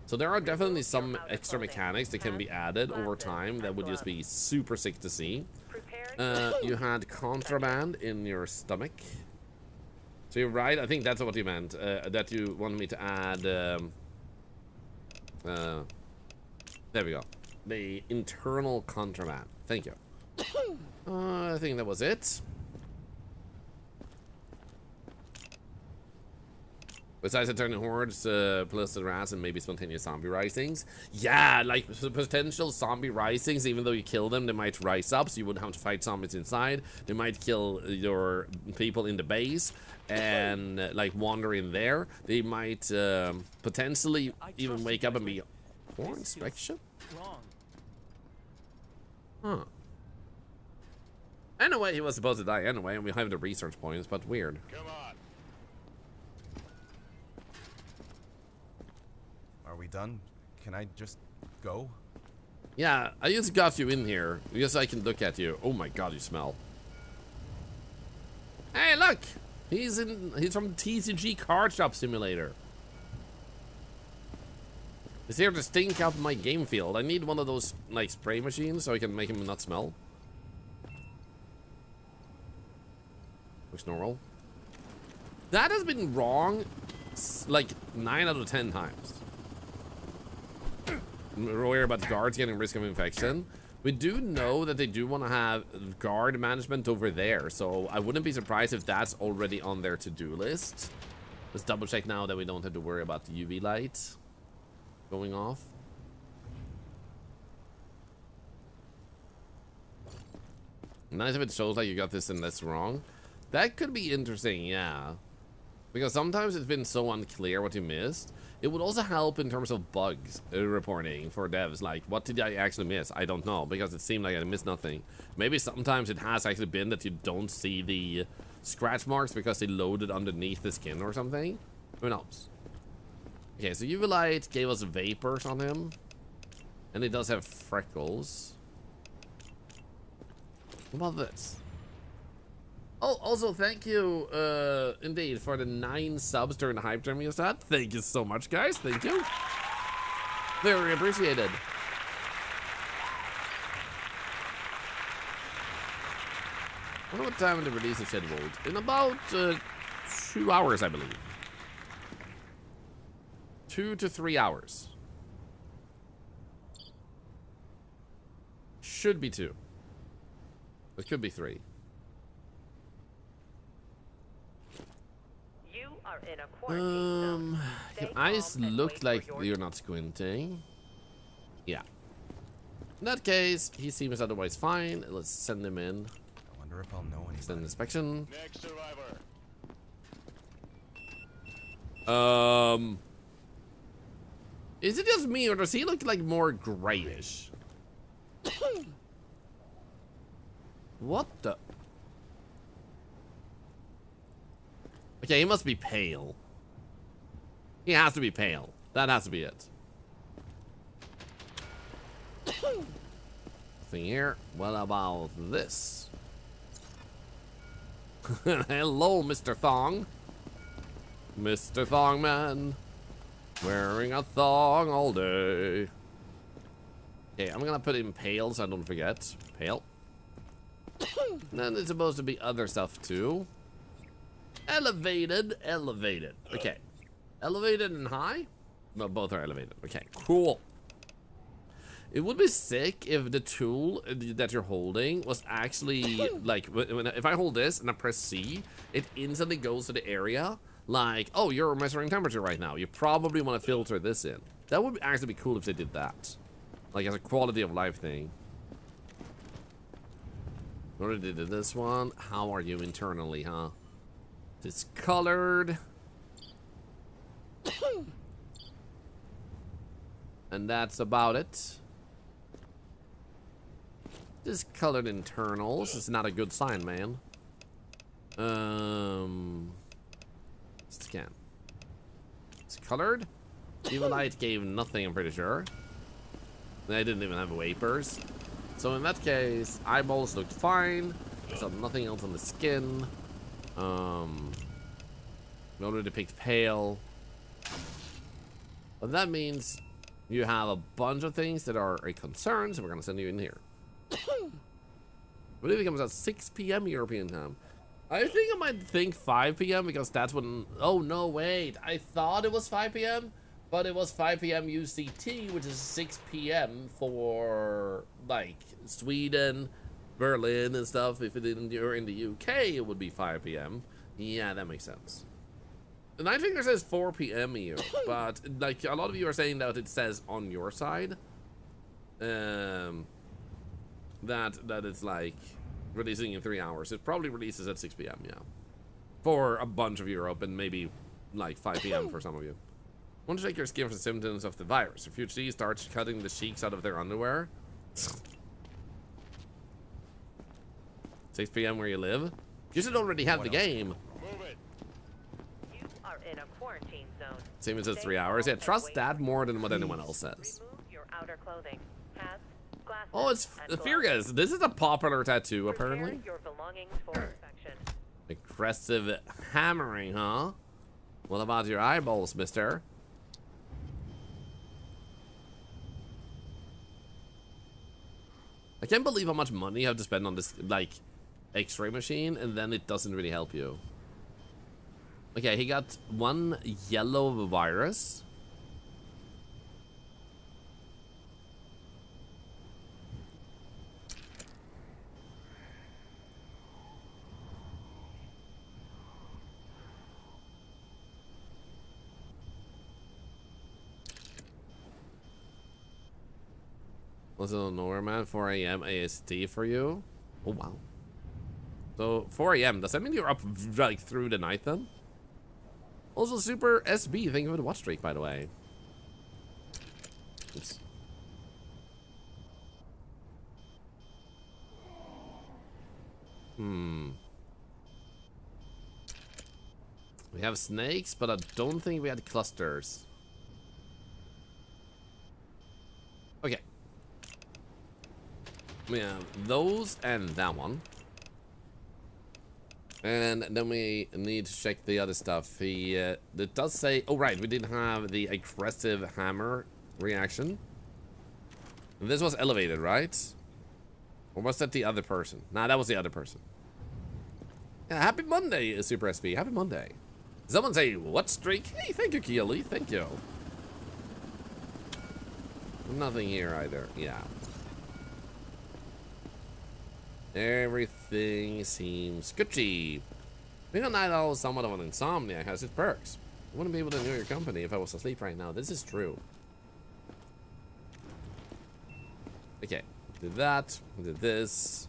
So there are definitely some extra mechanics that can be added over time that would just be super sick to see. You had contraband in your stomach. So you're right, I think that's what you meant. That you wanted me to add... there we go. The internal contraband. Thank you. I think that was it. Besides the turning hordes, plus the rats and maybe spontaneous zombie risings. Yeah, like potential zombie risings, even though you kill them, they might rise up, so you wouldn't have to fight zombies inside. They might kill your people in the base and like wander in there. They might potentially even wake up and be for inspection. Huh. Anyway, he was supposed to die anyway, and we have the research points, but weird. Come on. Are we done? Can I just go? Yeah, I just got you in here because I can look at you. Oh my god, you smell. Hey, look! He's from TCG Card Shop Simulator. He's here to stink up my game field. I need one of those, like, spray machines so I can make him not smell. Looks normal. That has been wrong, like, 9 out of 10 times. We're aware about guards getting risk of infection. We do know that they do want to have guard management over there, so I wouldn't be surprised if that's already on their to-do list. Let's double check now that we don't have to worry about the UV light. going off. Nice if it shows like you got this and that's wrong. That could be interesting, yeah. Because sometimes it's been so unclear what you missed. It would also help in terms of bugs reporting for devs. Like, what did I actually miss? I don't know, because it seemed like I missed nothing. Maybe sometimes it has actually been that you don't see the scratch marks because they loaded underneath the skin or something. Who knows? Okay, so UV light gave us vapors on him. And he does have freckles. What about this? Oh, also thank you, indeed, for the 9 subs during the hype stream you just had. Thank you so much, guys. Thank you. Very appreciated. I wonder what time the release is scheduled. In about 2 hours, I believe. 2 to 3 hours. Should be 2. It could be 3. You are in a quarantine zone. Your Stay eyes calm and look wait for like your you're not squinting. Yeah. In that case, he seems otherwise fine. Let's send him in. I wonder if I'll know anybody. Extend inspection. Next survivor. Is it just me or does he look like more grayish? What the? Okay, he must be pale. He has to be pale. That has to be it. Nothing here. What about this? Hello, Mr. Thong. Mr. Thong Man. Wearing a thong all day. Okay, I'm gonna put in pale so I don't forget. Pale. And then there's supposed to be other stuff too. Elevated, elevated. Okay. Elevated and high? No, both are elevated. Okay, cool. It would be sick if the tool that you're holding was actually like, if I hold this and I press C, it instantly goes to the area. Like, oh, you're measuring temperature right now. You probably want to filter this in. That would actually be cool if they did that. Like, as a quality of life thing. Already did this one. How are you internally, huh? Discolored. And that's about it. Discolored internals is not a good sign, man. Scan. It's colored. Evil light gave nothing, I'm pretty sure. They didn't even have vapors. So in that case, eyeballs looked fine. So nothing else on the skin. We already picked pale. But that means you have a bunch of things that are a concern, so we're gonna send you in here. I believe it comes at 6 p.m. European time. I think I might think 5 p.m. because that's when... Oh, no, wait. I thought it was 5 p.m., but it was 5 p.m. UCT, which is 6 p.m. for, like, Sweden, Berlin, and stuff. If you're in the UK, it would be 5 p.m. Yeah, that makes sense. The Night Finger says 4 p.m. here, but, like, a lot of you are saying that it says on your side. That it's, like... releasing in 3 hours. It probably releases at 6 p.m. Yeah, for a bunch of Europe and maybe like 5 p.m. for some of you. Want to check your skin for symptoms of the virus? If UHD starts cutting the cheeks out of their underwear. 6 p.m. where you live? You should already have the game. Move it. You are in a quarantine zone. Same as it's Stay 3 hours. calm Yeah, and trust wait that for more your than what turn. anyone else says. Remove your outer clothing. Hats, glasses, Oh, it's and Firgas. This is a popular tattoo, Prepare apparently. your belongings for inspection. Aggressive hammering, huh? What about your eyeballs, mister? I can't believe how much money you have to spend on this, like, x-ray machine, and then it doesn't really help you. Okay, he got 1 yellow virus. Also, nowhere, man. 4 a.m. AST for you. Oh, wow. So, 4 a.m. Does that mean you're up like through the night then? Also, Super SB, thank you for the watch streak, by the way. Oops. We have snakes, but I don't think we had clusters. Okay. We have those and that one. And then we need to check the other stuff. It does say... Oh, right. We didn't have the aggressive hammer reaction. And this was elevated, right? Or was that the other person? Nah, that was the other person. Yeah, happy Monday, Super SP. Happy Monday. Someone say, what streak? Hey, thank you, Keely. Thank you. Nothing here either. Yeah. Everything seems Gucci. Being a night owl is somewhat of an insomnia has its perks. I wouldn't be able to enjoy your company if I was asleep right now. This is true. Okay. Did that. Did this.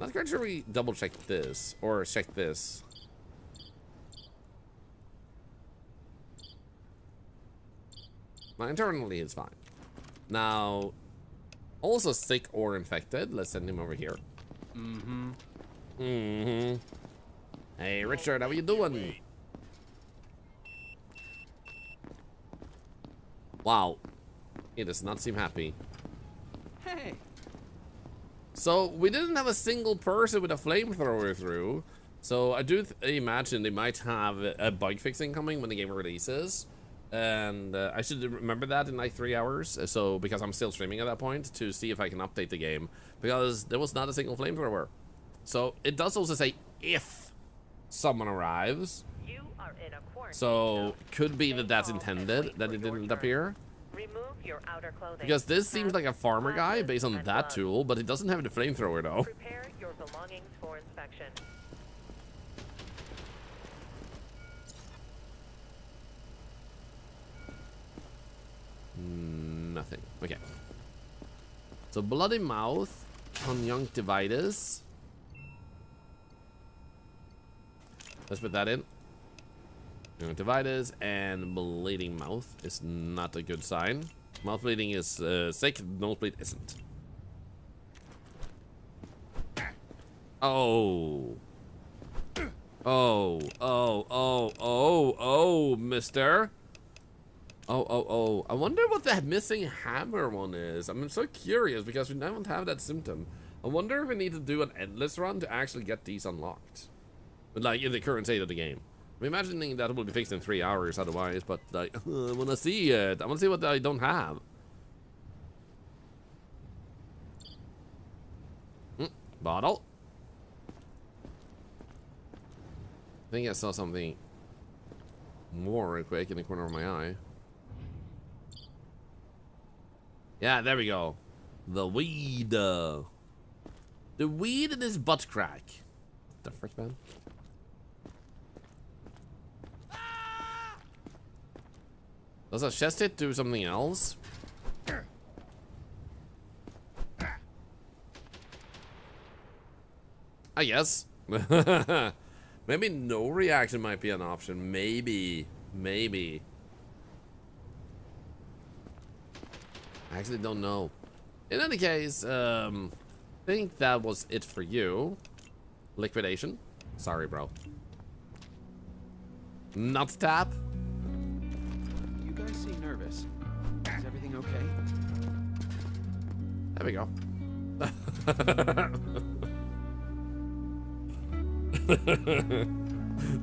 Not quite sure we double check this. Or check this. Now, internally, it's fine. Now, also sick or infected. Let's send him over here. Hey, Richard, how are you doing? Wow. He does not seem happy. Hey. So, we didn't have a single person with a flamethrower through. So, I do imagine they might have a bug fixing coming when the game releases. And I should remember that in like 3 hours. So, because I'm still streaming at that point to see if I can update the game. Because there was not a single flamethrower. So, it does also say if someone arrives. You are in a quarantine So, could be Stay that that's calm and intended, wait that for it your didn't turn. appear. Remove your outer clothing. Because this seems Have like a farmer guy glasses based on and that gloves. tool, but it doesn't have the flamethrower though. Prepare your belongings for inspection. Nothing. Okay. So bloody mouth, conjunctivitis. Let's put that in. Conjunctivitis and bleeding mouth is not a good sign. Mouth bleeding is sick, nosebleed isn't. Oh. Oh, mister. Oh. I wonder what that missing hammer one is. I'm so curious because we don't have that symptom. I wonder if we need to do an endless run to actually get these unlocked. But like in the current state of the game. I'm imagining that will be fixed in 3 hours otherwise, but like, I want to see it. I want to see what I don't have. Bottle. I think I saw something more real quick in the corner of my eye. Yeah, there we go. The weed. The weed in his butt crack. What the frick, man? Does a chest hit do something else? I guess. Maybe no reaction might be an option. Maybe. I actually don't know. In any case, I think that was it for you. Liquidation. Sorry, bro. Nut tap. You guys seem nervous. Is everything okay? There we go.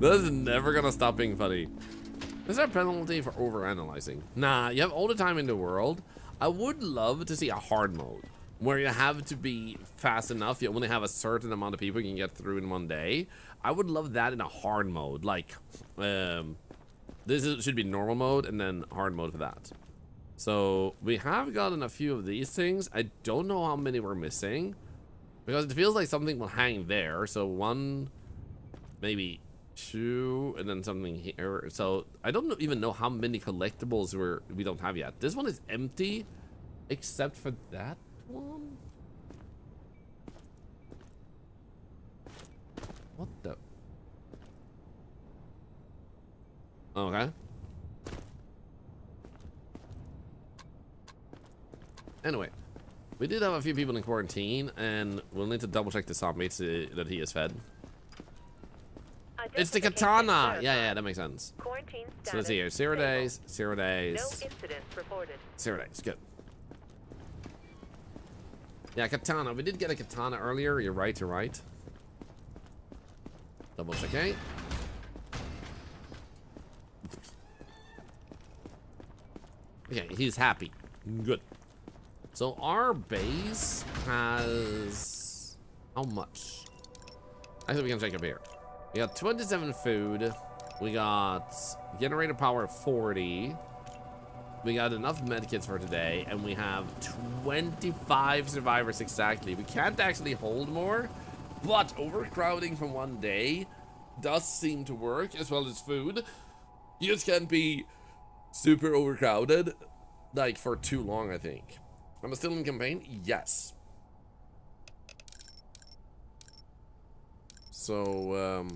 This is never gonna stop being funny. Is there a penalty for overanalyzing? Nah, you have all the time in the world. I would love to see a hard mode where you have to be fast enough. You only have a certain amount of people you can get through in one day. I would love that in a hard mode. Like, should be normal mode and then hard mode for that. So we have gotten a few of these things. I don't know how many we're missing because it feels like something will hang there. So 1, maybe 2, and then something here. So I don't even know how many collectibles we don't have yet. This one is empty. Except for that one? What the? Okay. Anyway, we did have a few people in quarantine, and we'll need to double check the zombie that he is fed. It's the katana! Yeah, that makes sense. Quarantine So let's see here. 0 days, 0 days. No incidents reported. 0 days, good. Yeah, katana. We did get a katana earlier. You're right, you're right. Double check, eh? Okay, he's happy. Good. So our base has... how much? Actually, we can check up here. We got 27 food. We got generator power 40. We got enough medkits for today. And we have 25 survivors exactly. We can't actually hold more. But overcrowding from one day does seem to work, as well as food. You just can't be super overcrowded, like, for too long, I think. Am I still in campaign? Yes. So,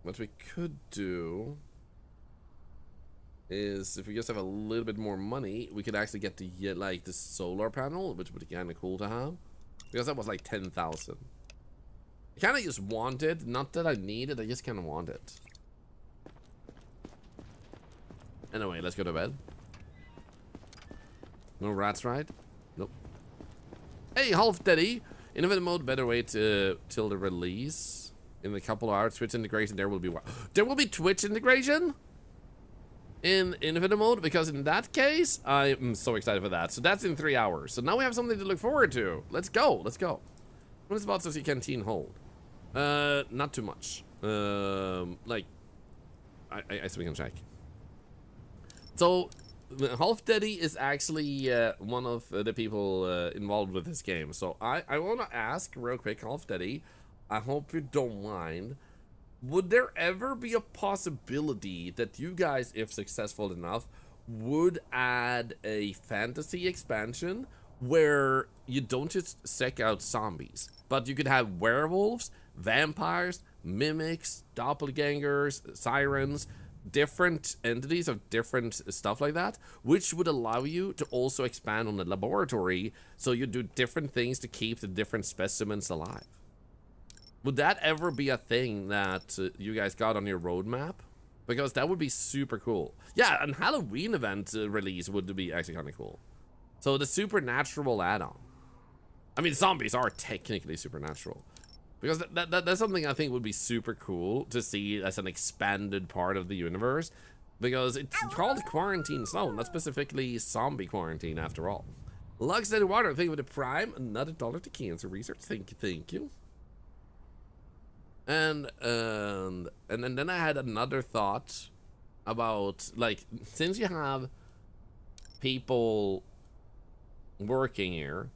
what we could do is, if we just have a little bit more money, we could actually get the, like, the solar panel, which would be kind of cool to have. Because that was like 10,000. I kind of just want it. Not that I need it, I just kind of want it. Anyway, let's go to bed. No rats, right? Nope. Hey, Half Daddy! Innovative mode, better wait till the release. In a couple of hours, Twitch integration, there will be what? There will be Twitch integration? In Innovative mode? Because in that case, I am so excited for that. So that's in 3 hours. So now we have something to look forward to. Let's go, let's go. How many spots does your canteen hold? Not too much. Like, I we can check. So, Half Daddy is actually one of the people involved with this game. So I want to ask real quick, Half Daddy, I hope you don't mind. Would there ever be a possibility that you guys, if successful enough, would add a fantasy expansion where you don't just check out zombies, but you could have werewolves, vampires, mimics, doppelgangers, sirens, different entities of different stuff like that, which would allow you to also expand on the laboratory, so you do different things to keep the different specimens alive. Would that ever be a thing that you guys got on your roadmap? Because that would be super cool. Yeah, and Halloween event release would be actually kind of cool. So the supernatural add-on. I mean, zombies are technically supernatural. Because that's something I think would be super cool to see as an expanded part of the universe. Because it's called Quarantine Zone, not specifically zombie quarantine after all. Lux Steady Water, thank you for the prime. Another $1 to cancer research. Thank you. And then I had another thought about, like, since you have people working here,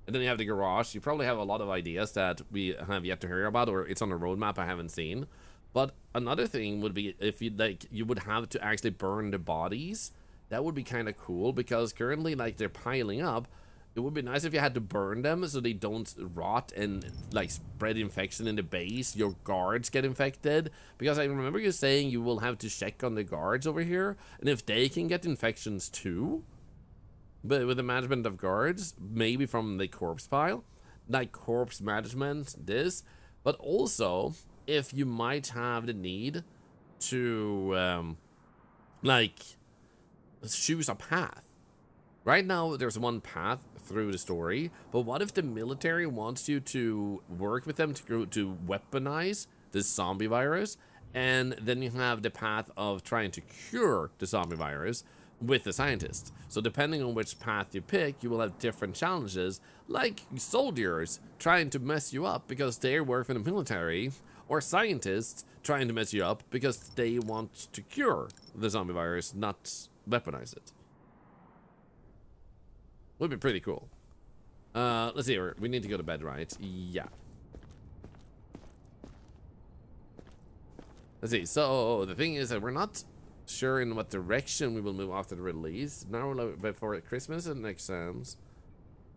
and then you have the garage, you probably have a lot of ideas that we have yet to hear about, or it's on the roadmap I haven't seen. But another thing would be if you would have to actually burn the bodies. That would be kind of cool, because currently, like, they're piling up. It would be nice if you had to burn them so they don't rot and, like, spread infection in the base. Your guards get infected. Because I remember you saying you will have to check on the guards over here. And if they can get infections too, but with the management of guards, maybe from the corpse pile, like corpse management, this. But also, if you might have the need to, like, choose a path. Right now, there's one path through the story, but what if the military wants you to work with them to weaponize this zombie virus, and then you have the path of trying to cure the zombie virus with the scientists. So depending on which path you pick, you will have different challenges, like soldiers trying to mess you up because they work for the military, or scientists trying to mess you up because they want to cure the zombie virus, not weaponize it. Would be pretty cool. Let's see, we need to go to bed, right? Yeah. Let's see, so the thing is that we're not sure in what direction we will move after the release. Now before Christmas and exams.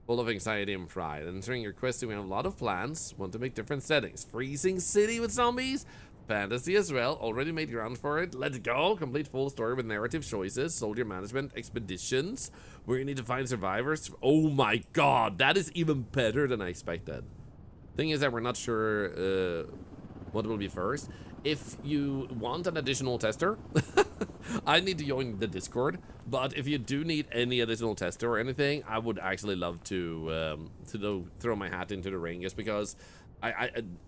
Full of anxiety and pride. Entering your questing, we have a lot of plans. Want to make different settings. Freezing city with zombies. Fantasy as well. Already made ground for it. Let's go. Complete full story with narrative choices. Soldier management. Expeditions. Where you need to find survivors. Oh my god. That is even better than I expected. Thing is that we're not sure what will be first. If you want an additional tester, I need to join the Discord. But if you do need any additional tester or anything, I would actually love to throw my hat into the ring, just because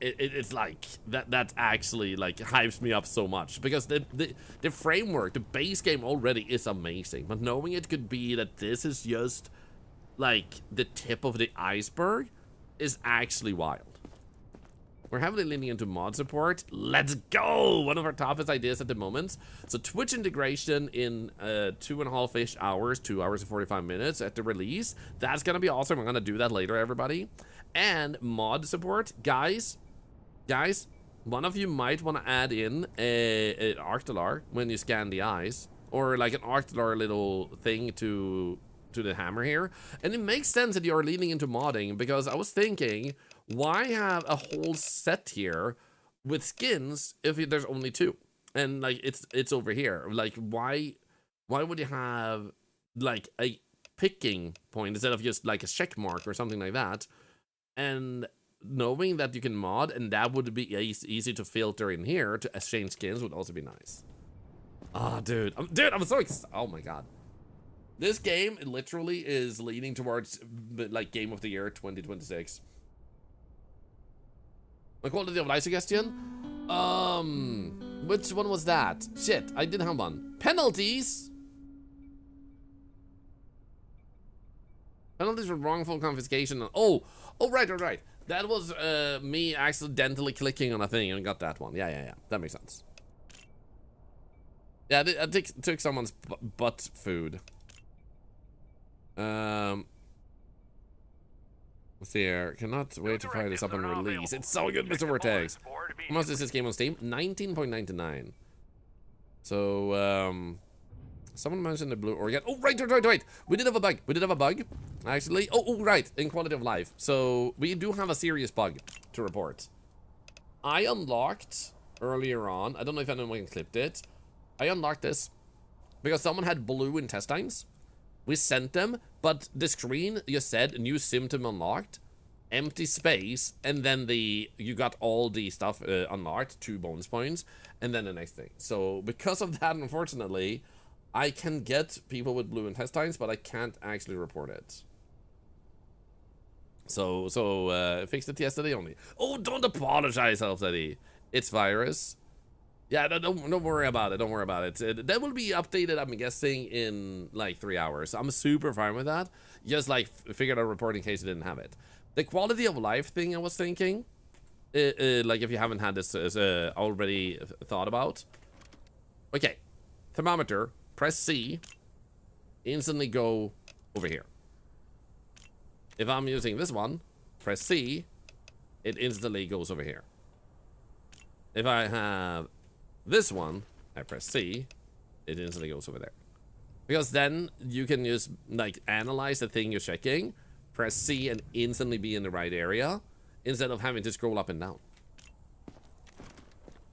it's like that actually like hypes me up so much, because the framework, the base game already is amazing, but knowing it could be that this is just like the tip of the iceberg is actually wild. We're heavily leaning into mod support. Let's go! One of our toughest ideas at the moment. So Twitch integration in 2.5-ish hours, 2 hours and 45 minutes at the release. That's gonna be awesome. I'm gonna do that later, everybody. And mod support. Guys, one of you might want to add in an Thorlar when you scan the eyes. Or like an Thorlar little thing to the hammer here. And it makes sense that you're leaning into modding, because I was thinking, why have a whole set here with skins if there's only 2? And like it's over here. Like why would you have like a picking point instead of just like a check mark or something like that? And knowing that you can mod and that would be easy to filter in here to exchange skins would also be nice. Ah, dude, I'm so excited. Oh my god. This game literally is leaning towards like Game of the Year 2026. My quality of life suggestion? Which one was that? Shit, I didn't have one. Penalties? Penalties for wrongful confiscation. Oh, right. That was me accidentally clicking on a thing and got that one. Yeah. That makes sense. Yeah, I took someone's butt food. Let's see here. Cannot wait to fire this up on release. It's so good, Mr. Vortex. How much is this game on Steam? 19.99. So, someone mentioned the blue organ. Oh, right. We did have a bug. Actually. Oh, right. In quality of life. So, we do have a serious bug to report. I unlocked earlier on. I don't know if anyone clipped it. I unlocked this because someone had blue intestines. We sent them, but the screen just said new symptom unlocked, empty space, and then you got all the stuff unlocked, 2 bonus points, and then the next thing. So because of that, unfortunately, I can get people with blue intestines, but I can't actually report it. So fixed it yesterday only. Oh, don't apologize, Eddie. It's virus. Yeah, don't worry about it. Don't worry about it. That will be updated, I'm guessing, in like 3 hours. I'm super fine with that. Just like figured out a report in case you didn't have it. The quality of life thing I was thinking, like if you haven't had this already thought about. Okay, thermometer, press C, instantly go over here. If I'm using this one, press C, it instantly goes over here. If I have this one, I press C, it instantly goes over there. Because then you can just like analyze the thing you're checking, press C and instantly be in the right area, instead of having to scroll up and down.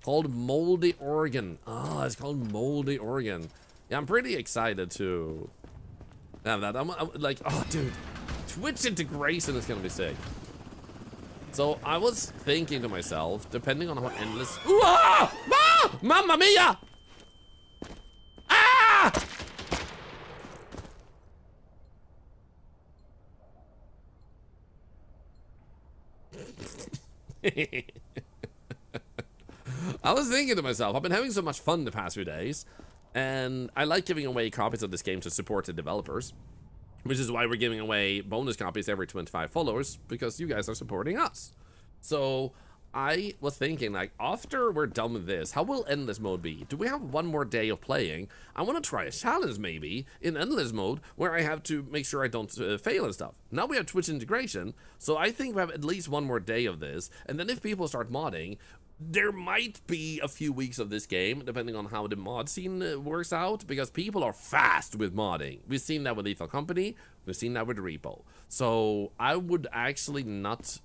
Called Moldy Organ. Oh, it's called Moldy Organ. Yeah, I'm pretty excited to have that. I'm like, oh dude, Twitch integration is gonna be sick. So I was thinking to myself, depending on how endless. Ooh, ah! Ah! Mamma mia! Ah! I was thinking to myself, I've been having so much fun the past few days, and I like giving away copies of this game to support the developers. Which is why we're giving away bonus copies every 25 followers, because you guys are supporting us. So I was thinking, like, after we're done with this, how will endless mode be? Do we have one more day of playing? I want to try a challenge, maybe, in endless mode, where I have to make sure I don't fail and stuff. Now we have Twitch integration, so I think we have at least one more day of this, and then if people start modding, there might be a few weeks of this game, depending on how the mod scene works out, because people are fast with modding. We've seen that with Lethal Company, we've seen that with Repo. So I would actually not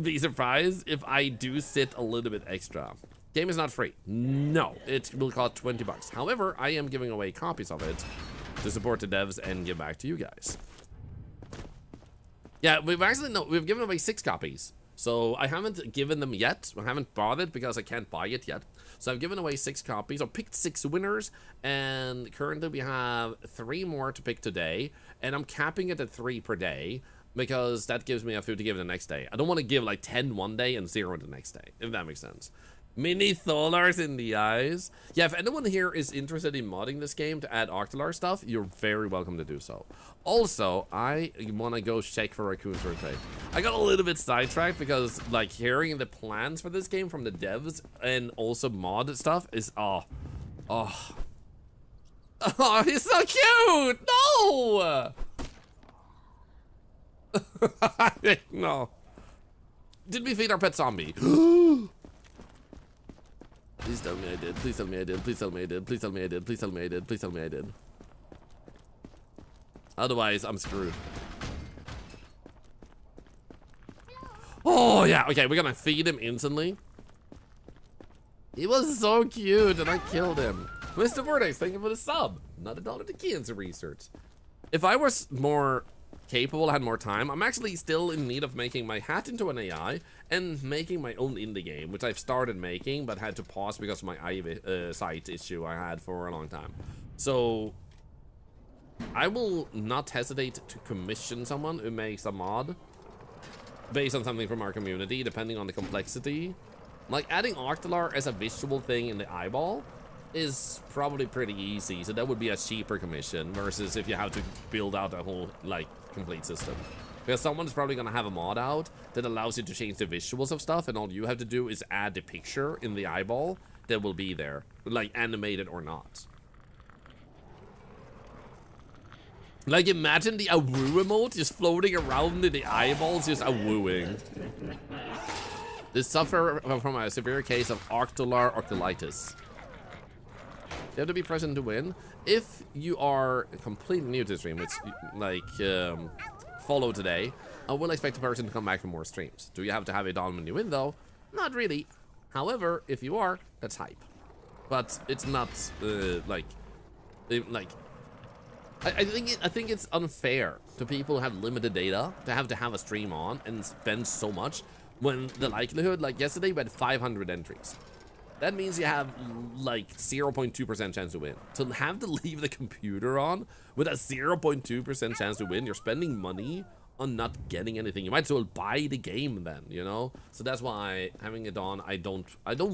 be surprised if I do sit a little bit extra. Game is not free. No, it will cost 20 bucks. However, I am giving away copies of it to support the devs and give back to you guys. Yeah, we've given away 6 copies. So I haven't given them yet. I haven't bought it because I can't buy it yet. So I've given away 6 copies. I picked 6 winners, and currently we have 3 more to pick today, and I'm capping it at 3 per day, because that gives me a few to give the next day. I don't want to give like 10 one day and 0 the next day, if that makes sense. Mini Thorlars in the eyes. Yeah, if anyone here is interested in modding this game to add Octolar stuff, you're very welcome to do so. Also, I want to go check for raccoons for a trade. I got a little bit sidetracked because, like, hearing the plans for this game from the devs and also mod stuff is, oh, he's so cute! No! No. Did we feed our pet zombie? Please tell me I did. Please tell me I did. Please tell me I did. Please tell me I did. Please tell me I did. Please tell me I did. Otherwise, I'm screwed. Oh, yeah. Okay, we're gonna feed him instantly. He was so cute, and I killed him. Mr. Vortex, thank you for the sub. Not $1 to cancer research. If I was more capable, had more time, I'm actually still in need of making my hat into an AI and making my own indie game, which I've started making but had to pause because of my eyesight issue I had for a long time. So I will not hesitate to commission someone who makes a mod based on something from our community, depending on the complexity. Like adding Octolar as a visual thing in the eyeball is probably pretty easy, so that would be a cheaper commission versus if you have to build out a whole like complete system, because someone's probably gonna have a mod out that allows you to change the visuals of stuff, and all you have to do is add the picture in the eyeball that will be there, like animated or not. Like imagine the awoo emote just floating around in the eyeballs, just awooing. They suffer from a severe case of Octolar oculitis. You have to be present to win. If you are completely new to the stream, it's like follow today, I will expect the person to come back for more streams. Do you have to have it on when you win though? Not really. However, if you are, that's hype. But it's not I think it's unfair to people who have limited data to have a stream on and spend so much when the likelihood, like yesterday we had 500 entries. That means you have like 0.2% chance to win. To have to leave the computer on with a 0.2% chance to win, you're spending money on not getting anything. You might as well buy the game then, you know? So that's why having it on, I don't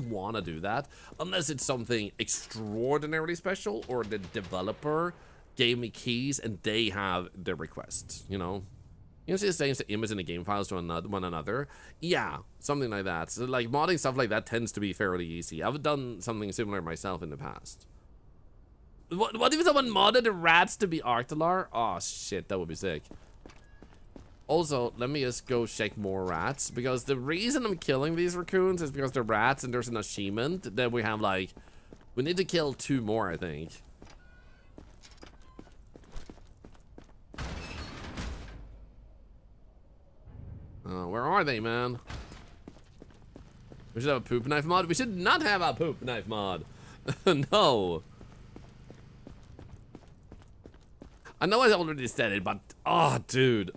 want to do that unless it's something extraordinarily special or the developer gave me keys and they have their requests, you know? You know, just change the image and the game files to one another. Yeah, something like that. So like modding stuff like that tends to be fairly easy. I've done something similar myself in the past. What if someone modded the rats to be Octolar? Oh shit, that would be sick. Also, let me just go check more rats, because the reason I'm killing these raccoons is because they're rats and there's an achievement that we have like, we need to kill 2 more, I think. Where are they, man? We should have a poop knife mod. We should not have a poop knife mod. No. I know I already said it, but oh, dude,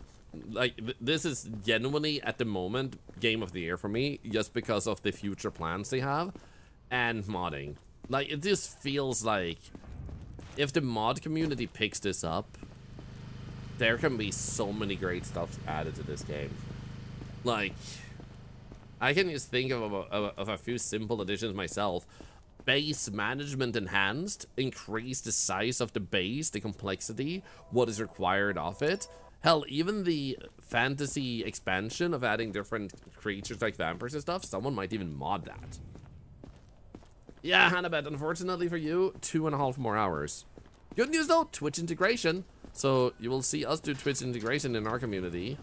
like this is genuinely at the moment game of the year for me, just because of the future plans they have and modding. Like it just feels like if the mod community picks this up, there can be so many great stuff added to this game. Like, I can just think of a few simple additions myself. Base management enhanced, increase the size of the base, the complexity, what is required of it. Hell, even the fantasy expansion of adding different creatures like vampires and stuff, someone might even mod that. Yeah, Hannibal, unfortunately for you, 2.5 more hours. Good news though, Twitch integration. So you will see us do Twitch integration in our community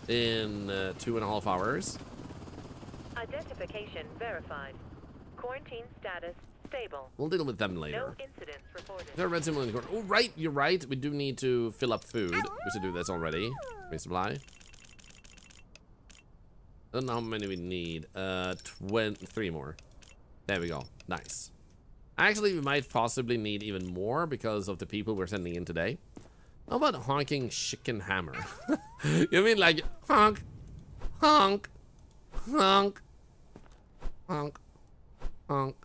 in 2.5 hours. Identification verified. Quarantine status stable. We'll deal with them later. No incidents reported. There are red symbol in the corner. Oh, right, you're right. We do need to fill up food. We should do this already. Resupply. I don't know how many we need. 3 more. There we go. Nice. Actually, we might possibly need even more because of the people we're sending in today. How about honking chicken hammer? You mean like honk, honk, honk, honk, honk.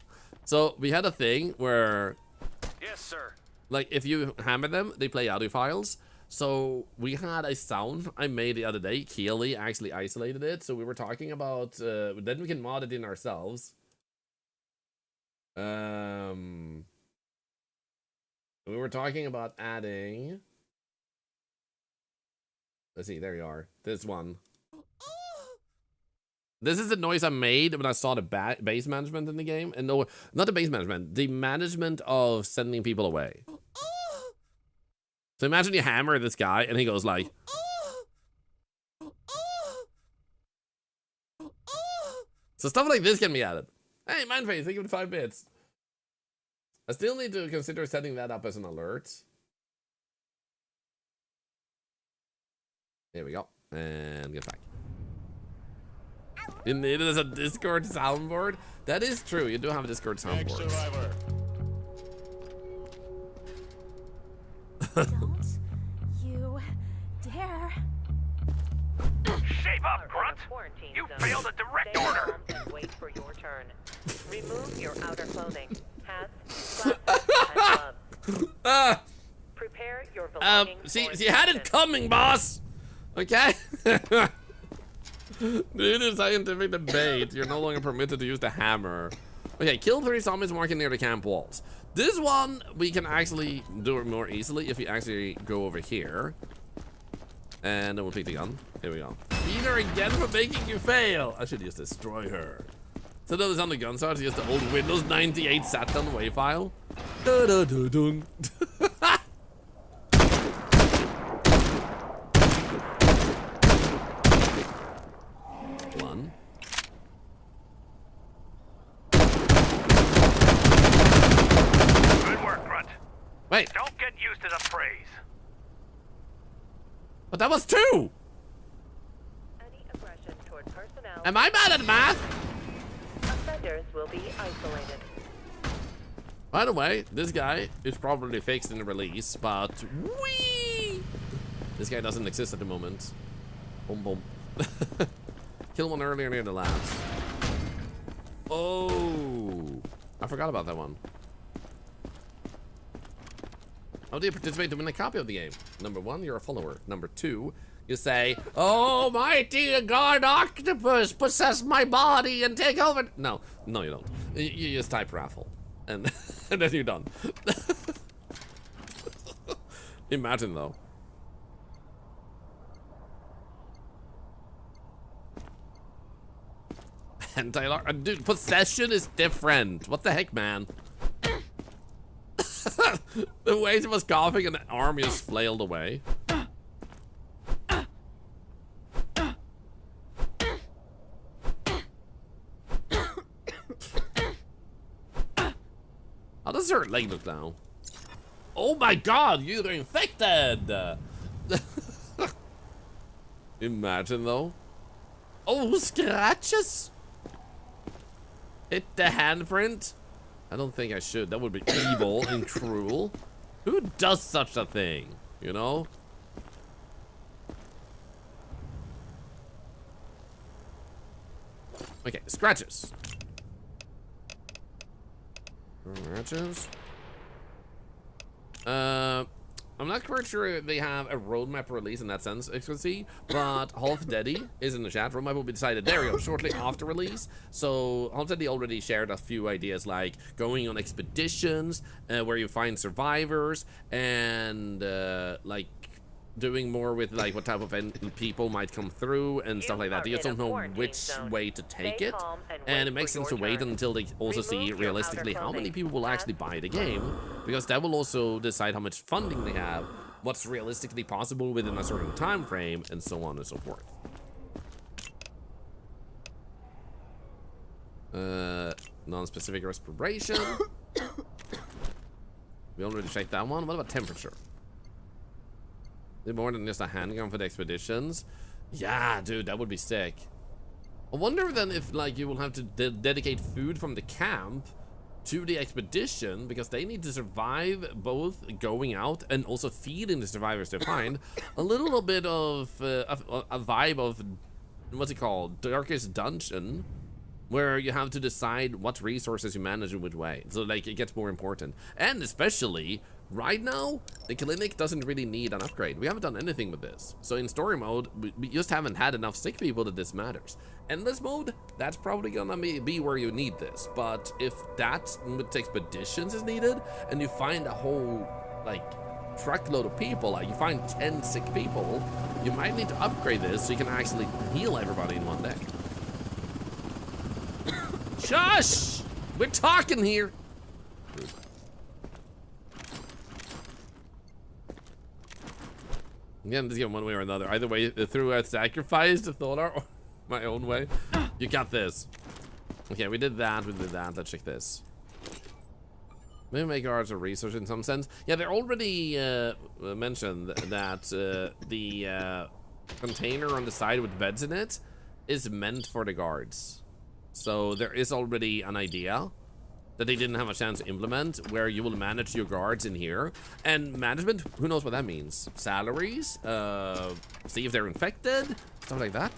So we had a thing where, Yes, sir. like, if you hammer them, they play audio files. So we had a sound I made the other day. Keely actually isolated it. So we were talking about, then we can mod it in ourselves. We were talking about adding. Let's see, there you are. This one. This is the noise I made when I saw the base management in the game. And no, not the base management, the management of sending people away. So imagine you hammer this guy and he goes like. So stuff like this can be added. Hey, Mindface, thank you for 5 bits. I still need to consider setting that up as an alert. There we go. And get back. You need it as a Discord soundboard? That is true. You do have a Discord Next soundboard. survivor. Don't you dare. Shape up, Are in grunt! a quarantine You zone. failed a direct Stay order! calm and wait for your turn. Remove your outer clothing. Hats, glasses, and gloves. Prepare your belongings See, for you had it inspection. coming, boss. Okay. Due to scientific debate, you're no longer permitted to use the hammer. Okay, kill 3 zombies walking near the camp walls. This one, we can actually do it more easily if we actually go over here. And then we'll pick the gun. Here we go. Beat her again for making you fail. I should use destroy her. So that was on the gun, so I use the old Windows 98 Saturn WAV file. Da da da dun. One. Good work, grunt. Wait, Don't get used to the praise. but that was 2. Any aggression toward personnel. Am I bad at math? Offenders will be isolated. By the way, this guy is probably fixed in the release, but whee! This guy doesn't exist at the moment. Boom, boom. Kill one earlier near the labs. Oh, I forgot about that one. How do you participate to win a copy of the game? Number 1, you're a follower. Number 2, you say, "Oh, mighty god octopus, possess my body and take over." No, no, you don't. You just type raffle, and, and then you're done. Imagine though. Hentai, dude, possession is different. What the heck, man? The way he was coughing and the arm just flailed away. How does her leg look now? Oh my god, you're infected! Imagine though. Oh, scratches! Hit the handprint? I don't think I should. That would be evil and cruel. Who does such a thing? You know? Okay, scratches. Scratches. I'm not quite sure they have a roadmap release in that sense, as you can see, but Half Daddy is in the chat. Roadmap will be decided, there we go, shortly after release. So Half Daddy already shared a few ideas like going on expeditions where you find survivors and like doing more with like what type of people might come through and stuff like that. You just don't know which way to take it, and it makes sense to wait until they also see realistically how many people will actually buy the game, because that will also decide how much funding they have, what's realistically possible within a certain time frame, and so on and so forth. Non-specific respiration. We already checked that one. What about temperature? More than just a handgun for the expeditions. Yeah, dude, that would be sick. I wonder then if like you will have to dedicate food from the camp to the expedition, because they need to survive both going out and also feeding the survivors they find. A little bit of a vibe of, what's it called, Darkest Dungeon, where you have to decide what resources you manage in which way. So like it gets more important. And especially right now, the clinic doesn't really need an upgrade. We haven't done anything with this. So in story mode, we just haven't had enough sick people that this matters. Endless mode, that's probably gonna be where you need this. But if that with expeditions is needed, and you find a whole like truckload of people, like you find 10 sick people, you might need to upgrade this so you can actually heal everybody in one day. Shush! We're talking here. Again, just get one way or another. Either way, through a sacrifice to Thorlar or my own way. You got this. Okay, we did that. We did that. Let's check this. Maybe make ours a resource in some sense. Yeah, they already mentioned that the container on the side with beds in it is meant for the guards. So there is already an idea that they didn't have a chance to implement, where you will manage your guards in here. And management, who knows what that means? Salaries, see if they're infected, stuff like that.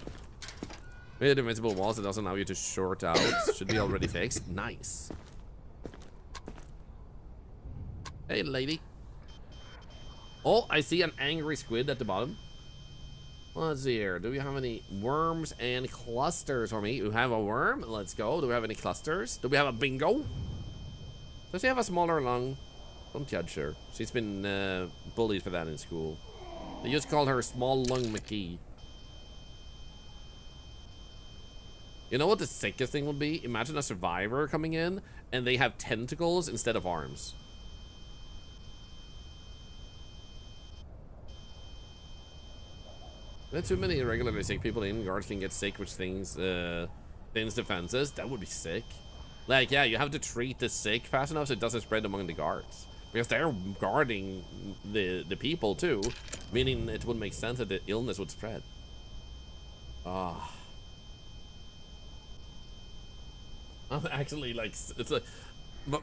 Maybe the invincible walls that doesn't allow you to short out should be already fixed. Nice. Hey, lady. Oh, I see an angry squid at the bottom. Let's see here. Do we have any worms and clusters for me? We have a worm. Let's go. Do we have any clusters? Do we have a bingo? Does she have a smaller lung? Don't judge her. She's been bullied for that in school. They just called her Small Lung McKee. You know what the sickest thing would be? Imagine a survivor coming in and they have tentacles instead of arms. There's too many irregularly sick people in. Guards can get sick, which things thins defenses. That would be sick. Like, yeah, you have to treat the sick fast enough so it doesn't spread among the guards, because they're guarding the people too, meaning it would make sense that the illness would spread. Ah, I'm actually like, it's like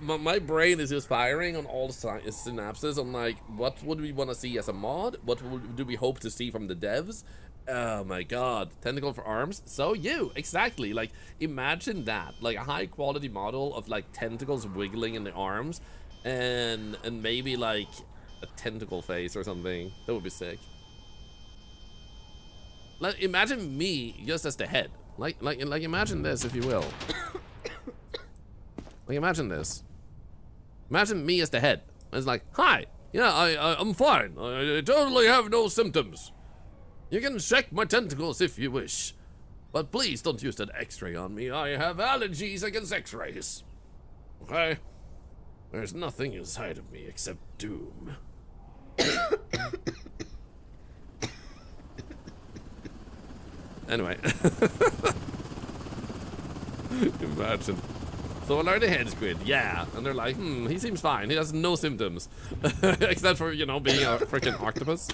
my brain is just firing on all synapses. I'm like, what would we want to see as a mod? What do we hope to see from the devs? Oh my god, tentacle for arms. So exactly, like imagine that, like a high quality model of like tentacles wiggling in the arms, and maybe like a tentacle face or something. That would be sick. Like imagine me just as the head. Like imagine this, if you will. Like imagine this. Imagine me as the head. It's like, hi, yeah, I'm fine. I totally have no symptoms. You can check my tentacles if you wish, but please don't use that x-ray on me. I have allergies against x-rays. Okay? There's nothing inside of me except doom. Anyway. Imagine. Thorlar the head squid, yeah. And they're like, he seems fine. He has no symptoms. Except for, you know, being a freaking octopus.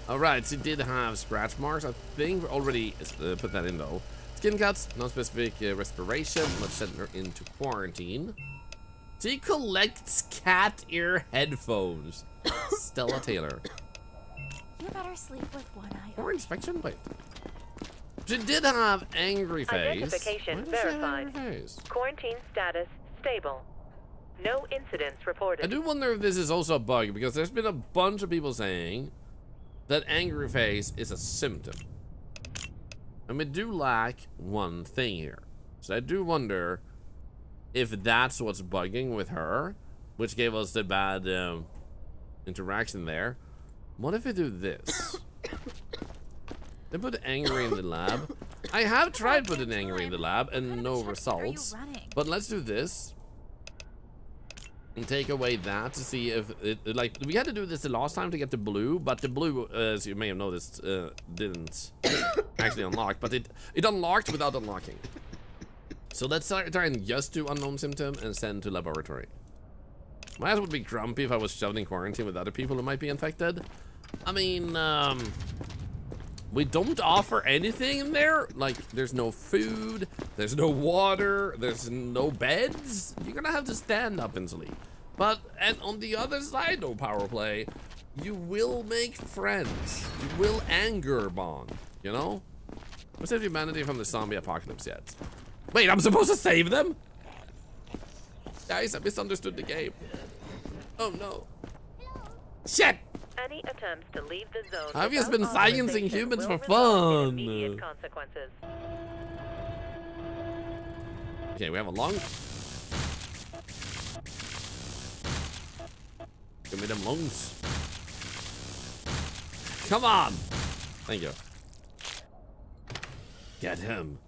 Alright, so he did have scratch marks. I think we already put that in though. Skin cuts, non-specific respiration. Let's send her into quarantine. She collects cat ear headphones. Stella Taylor. You better sleep with one eye Or open. inspection? Wait. She did have angry face. Identification Why does she have verified. angry face? Quarantine status stable. No incidents reported. I do wonder if this is also a bug, because there's been a bunch of people saying that angry face is a symptom. And we do lack one thing here. So I do wonder if that's what's bugging with her. which gave us the bad interaction there. What if we do this? They put angry in the lab. I have tried putting angry in the lab and no results. But let's do this. And take away that to see if it, like, we had to do this the last time to get the blue, but the blue, as you may have noticed, didn't actually unlock, but it unlocked without unlocking. So let's try and just do unknown symptom and send to laboratory. My ass would be grumpy if I was shoved in quarantine with other people who might be infected. I mean, we don't offer anything in there. Like, there's no food, there's no water, there's no beds. You're gonna have to stand up and sleep. But, and on the other side, no power play, you will make friends. You will anger bond, you know? Let's save humanity from the zombie apocalypse yet. Wait, I'm supposed to save them? Guys, I misunderstood the game. Oh no. Shit! Any attempts to leave the zone I've just been without sciencing authorization humans will for result in fun. immediate consequences. Okay, we have a long. Give me them lungs. Come on. Thank you. Get him.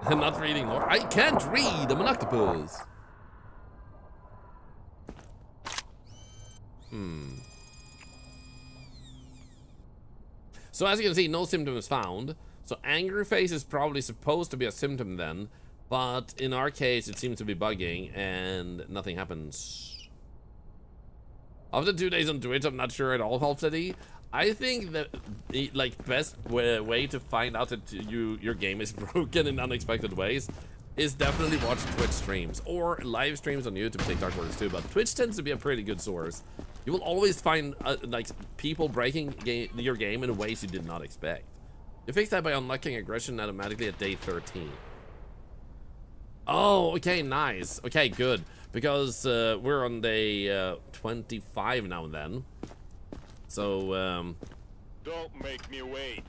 I'm not reading more. I can't read. I'm an octopus. So as you can see, no symptoms found. So angry face is probably supposed to be a symptom then, but in our case, it seems to be bugging and nothing happens. After 2 days on Twitch, I'm not sure at all, Half-City. I think that the best way to find out that your game is broken in unexpected ways is definitely watch Twitch streams or live streams on YouTube. TikTok works too, but Twitch tends to be a pretty good source. You will always find like people breaking your game in ways you did not expect. You fix that by unlocking aggression automatically at day 13. Oh, okay, nice. Okay, good. Because we're on day 25 now and then. So, Don't make me wait.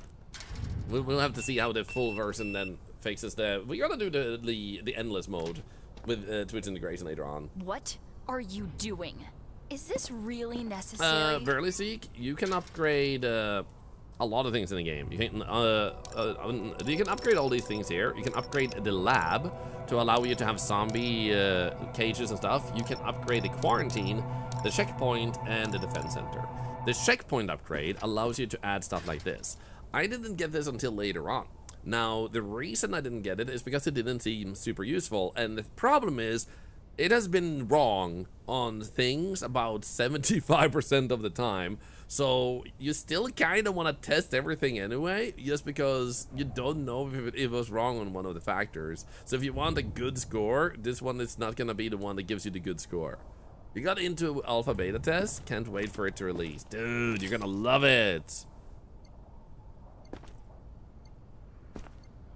we'll have to see how the full version then fixes that. We gotta do the endless mode with Twitch integration later on. What are you doing? Is this really necessary? Barely Seek, you can upgrade a lot of things in the game. You can upgrade all these things here. You can upgrade the lab to allow you to have zombie cages and stuff. You can upgrade the quarantine, the checkpoint, and the defense center. The checkpoint upgrade allows you to add stuff like this. I didn't get this until later on. Now, the reason I didn't get it is because it didn't seem super useful, and the problem is, it has been wrong on things about 75% of the time, so you still kind of want to test everything anyway, just because you don't know if it was wrong on one of the factors. So if you want a good score, this one is not going to be the one that gives you the good score. You got into alpha beta test, can't wait for it to release. Dude, you're gonna love it.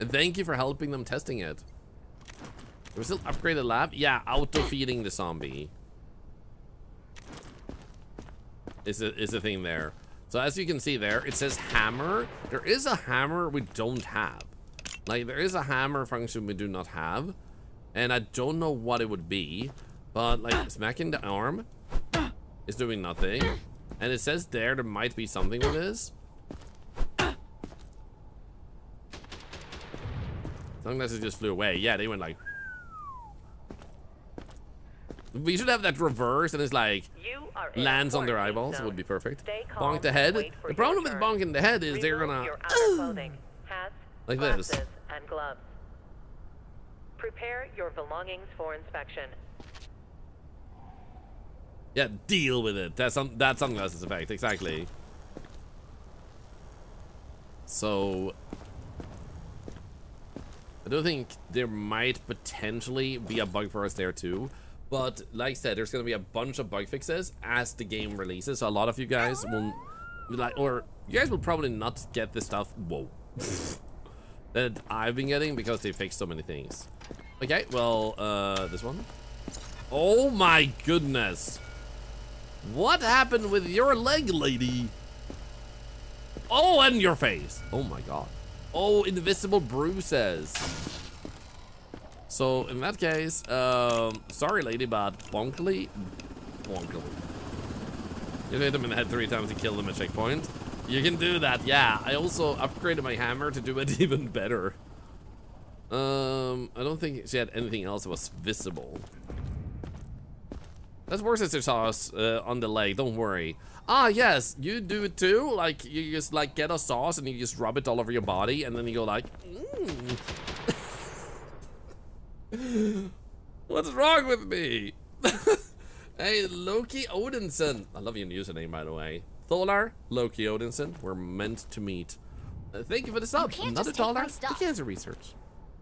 And thank you for helping them testing it. We still upgrade the lab? Yeah, auto-feeding the zombie is a thing there. So as you can see there, it says hammer. There is a hammer we don't have. Like, there is a hammer function we do not have. And I don't know what it would be. But, like, smacking the arm is doing nothing. And it says there might be something with this. Sunglasses just flew away. Yeah, they went like... We should have that reverse and it's like... lands on their eyeballs. It would be perfect. Bonk the head. The problem with bonking the head is they're gonna... like this. And gloves. Prepare your belongings for inspection. Yeah, deal with it. That's sunglasses effect, exactly. So I do think there might potentially be a bug for us there too. But like I said, there's gonna be a bunch of bug fixes as the game releases. So a lot of you guys will you guys will probably not get the stuff that I've been getting because they fixed so many things. Okay, well, this one. Oh my goodness. What happened with your leg, lady? Oh, and your face. Oh my god. Oh, invisible bruises. So in that case, sorry lady, but bonkily. You hit them in the head 3 times and kill them at checkpoint. You can do that, yeah. I also upgraded my hammer to do it even better. I don't think she had anything else that was visible. That's Worcester sauce on the leg, don't worry. Ah, yes, you do it too. Like, you just like get a sauce and you just rub it all over your body and then you go like, What's wrong with me? Hey, Loki Odinson. I love your username, by the way. Thorlar, Loki Odinson. We're meant to meet. Thank you for the sub. can't Another just take my dollar. stuff. Cancer research.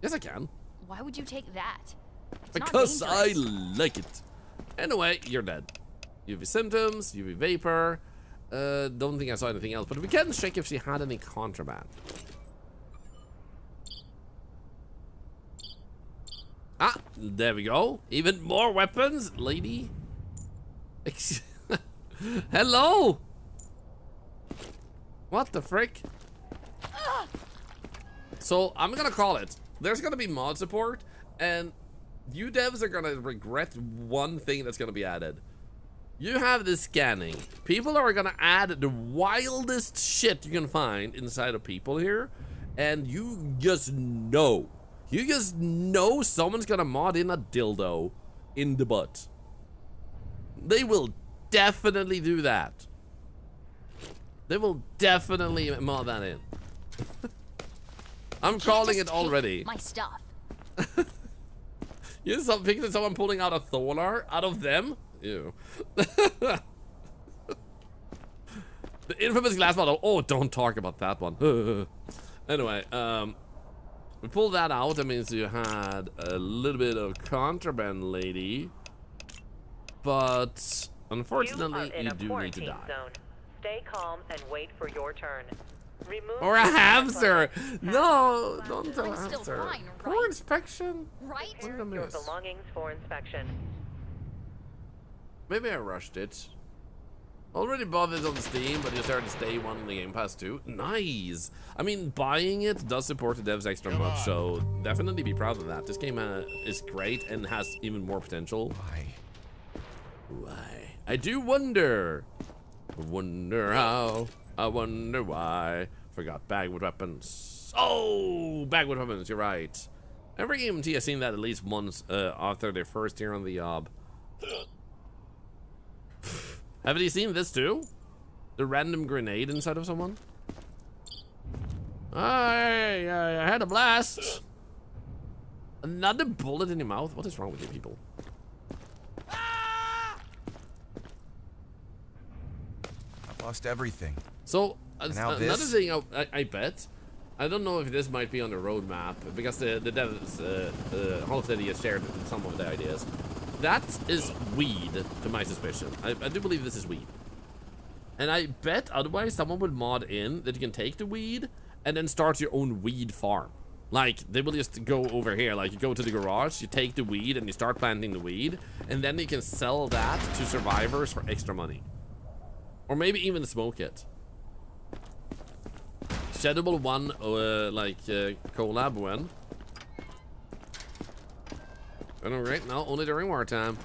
Yes, I can. Why would you take that? It's not Because I dangerous. like it. Anyway, you're dead. UV symptoms, UV vapor. Don't think I saw anything else, but we can check if she had any contraband. Ah, there we go. Even more weapons, lady. Hello. What the frick? So I'm gonna call it. There's gonna be mod support, and you devs are gonna regret one thing that's gonna be added. You have this scanning. People are gonna add the wildest shit you can find inside of people here, and you just know. You just know someone's gonna mod in a dildo in the butt. They will definitely do that. They will definitely mod that in. I'm calling it already. My stuff. You saw picture someone pulling out a Thorlar out of them? Ew. The infamous glass bottle. Oh, don't talk about that one. Anyway, we pulled that out. That means you had a little bit of contraband, lady. But unfortunately, you do need to die. Zone. Stay calm and wait for your turn. Remove Or a your hamster. clothing. No, don't tell I'm still hamster. fine, For right? inspection. Right? What did I Your miss? belongings for inspection. Maybe I rushed it. Already bought this on Steam, but you started to stay one in the Game Pass too. Nice. I mean, buying it does support the devs extra much, so definitely be proud of that. This game is great and has even more potential. Why? I do wonder. I wonder how. I wonder why. Forgot bag with weapons. Oh, bag with weapons. You're right. Every EMT has seen that at least once after their first year on the job. Haven't you seen this too? The random grenade inside of someone? I had a blast. Another bullet in your mouth? What is wrong with you people? I've lost everything. So, now another this? thing I bet, I don't know if this might be on the roadmap, because the devs, Halstead has shared some of the ideas. That is weed, to my suspicion. I do believe this is weed. And I bet otherwise someone would mod in that you can take the weed and then start your own weed farm. Like, they will just go over here, like you go to the garage, you take the weed and you start planting the weed, and then you can sell that to survivors for extra money. Or maybe even smoke it. Sheddable 1, collab when? I know, right? No, only during wartime.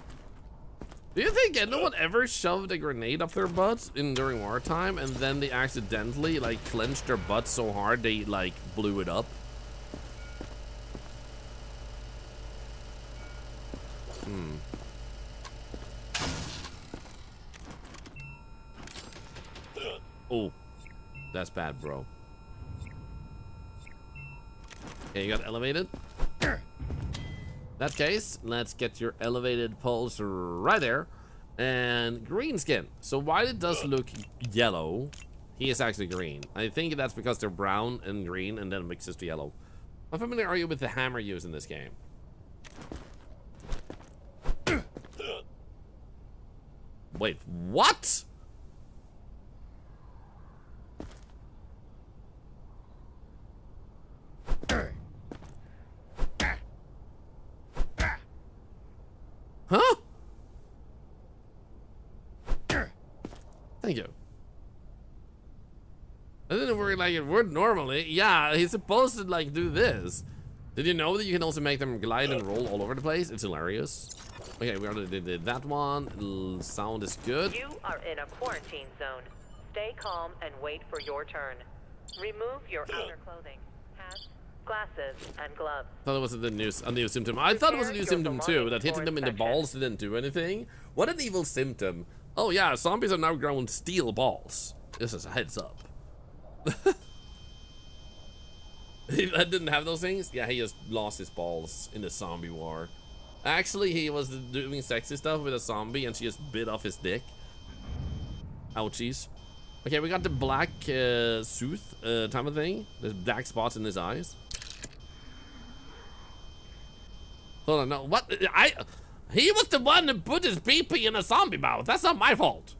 Do you think anyone ever shoved a grenade up their butt during wartime and then they accidentally, like, clenched their butt so hard they, like, blew it up? Oh, that's bad, bro. Okay, you got elevated? That case, let's get your elevated pulse right there. And green skin. So while it does look yellow, he is actually green. I think that's because they're brown and green and then mixes to yellow. How familiar are you with the hammer used in this game? Wait, what? Huh? Thank you. I didn't work like it would normally. Yeah, he's supposed to like do this. Did you know that you can also make them glide and roll all over the place? It's hilarious. Okay, we already did that one. Sound is good. You are in a quarantine zone. Stay calm and wait for your turn. Remove your outer clothing, hats, glasses, and gloves. I thought it was a new symptom. I thought it was a new symptom too, that hitting them in the balls didn't do anything. What an evil symptom. Oh yeah, zombies are now grown steel balls. This is a heads up. I didn't have those things? Yeah, he just lost his balls in the zombie war. Actually, he was doing sexy stuff with a zombie and she just bit off his dick. Ouchies. Okay, we got the black sooth type of thing. There's black spots in his eyes. Hold on, no, what? He was the one who put his PP in a zombie mouth. That's not my fault.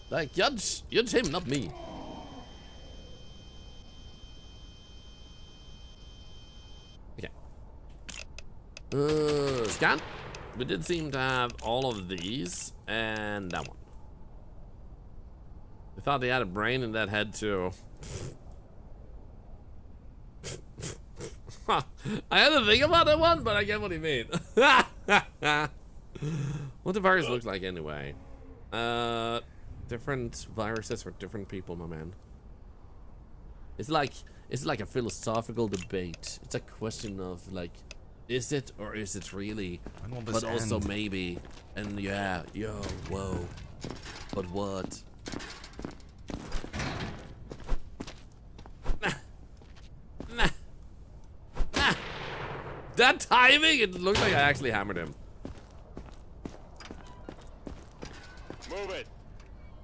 Like, judge him, not me. Okay. Scan. We did seem to have all of these and that one. I thought they had a brain in that head too. I had to think about that one, but I get what you mean. What the virus looks like anyway. Different viruses for different people, my man. It's like a philosophical debate. It's a question of like, is it or is it really? But also maybe. And yeah, yo, whoa. But what? That timing! It looked like I actually hammered him. Move it.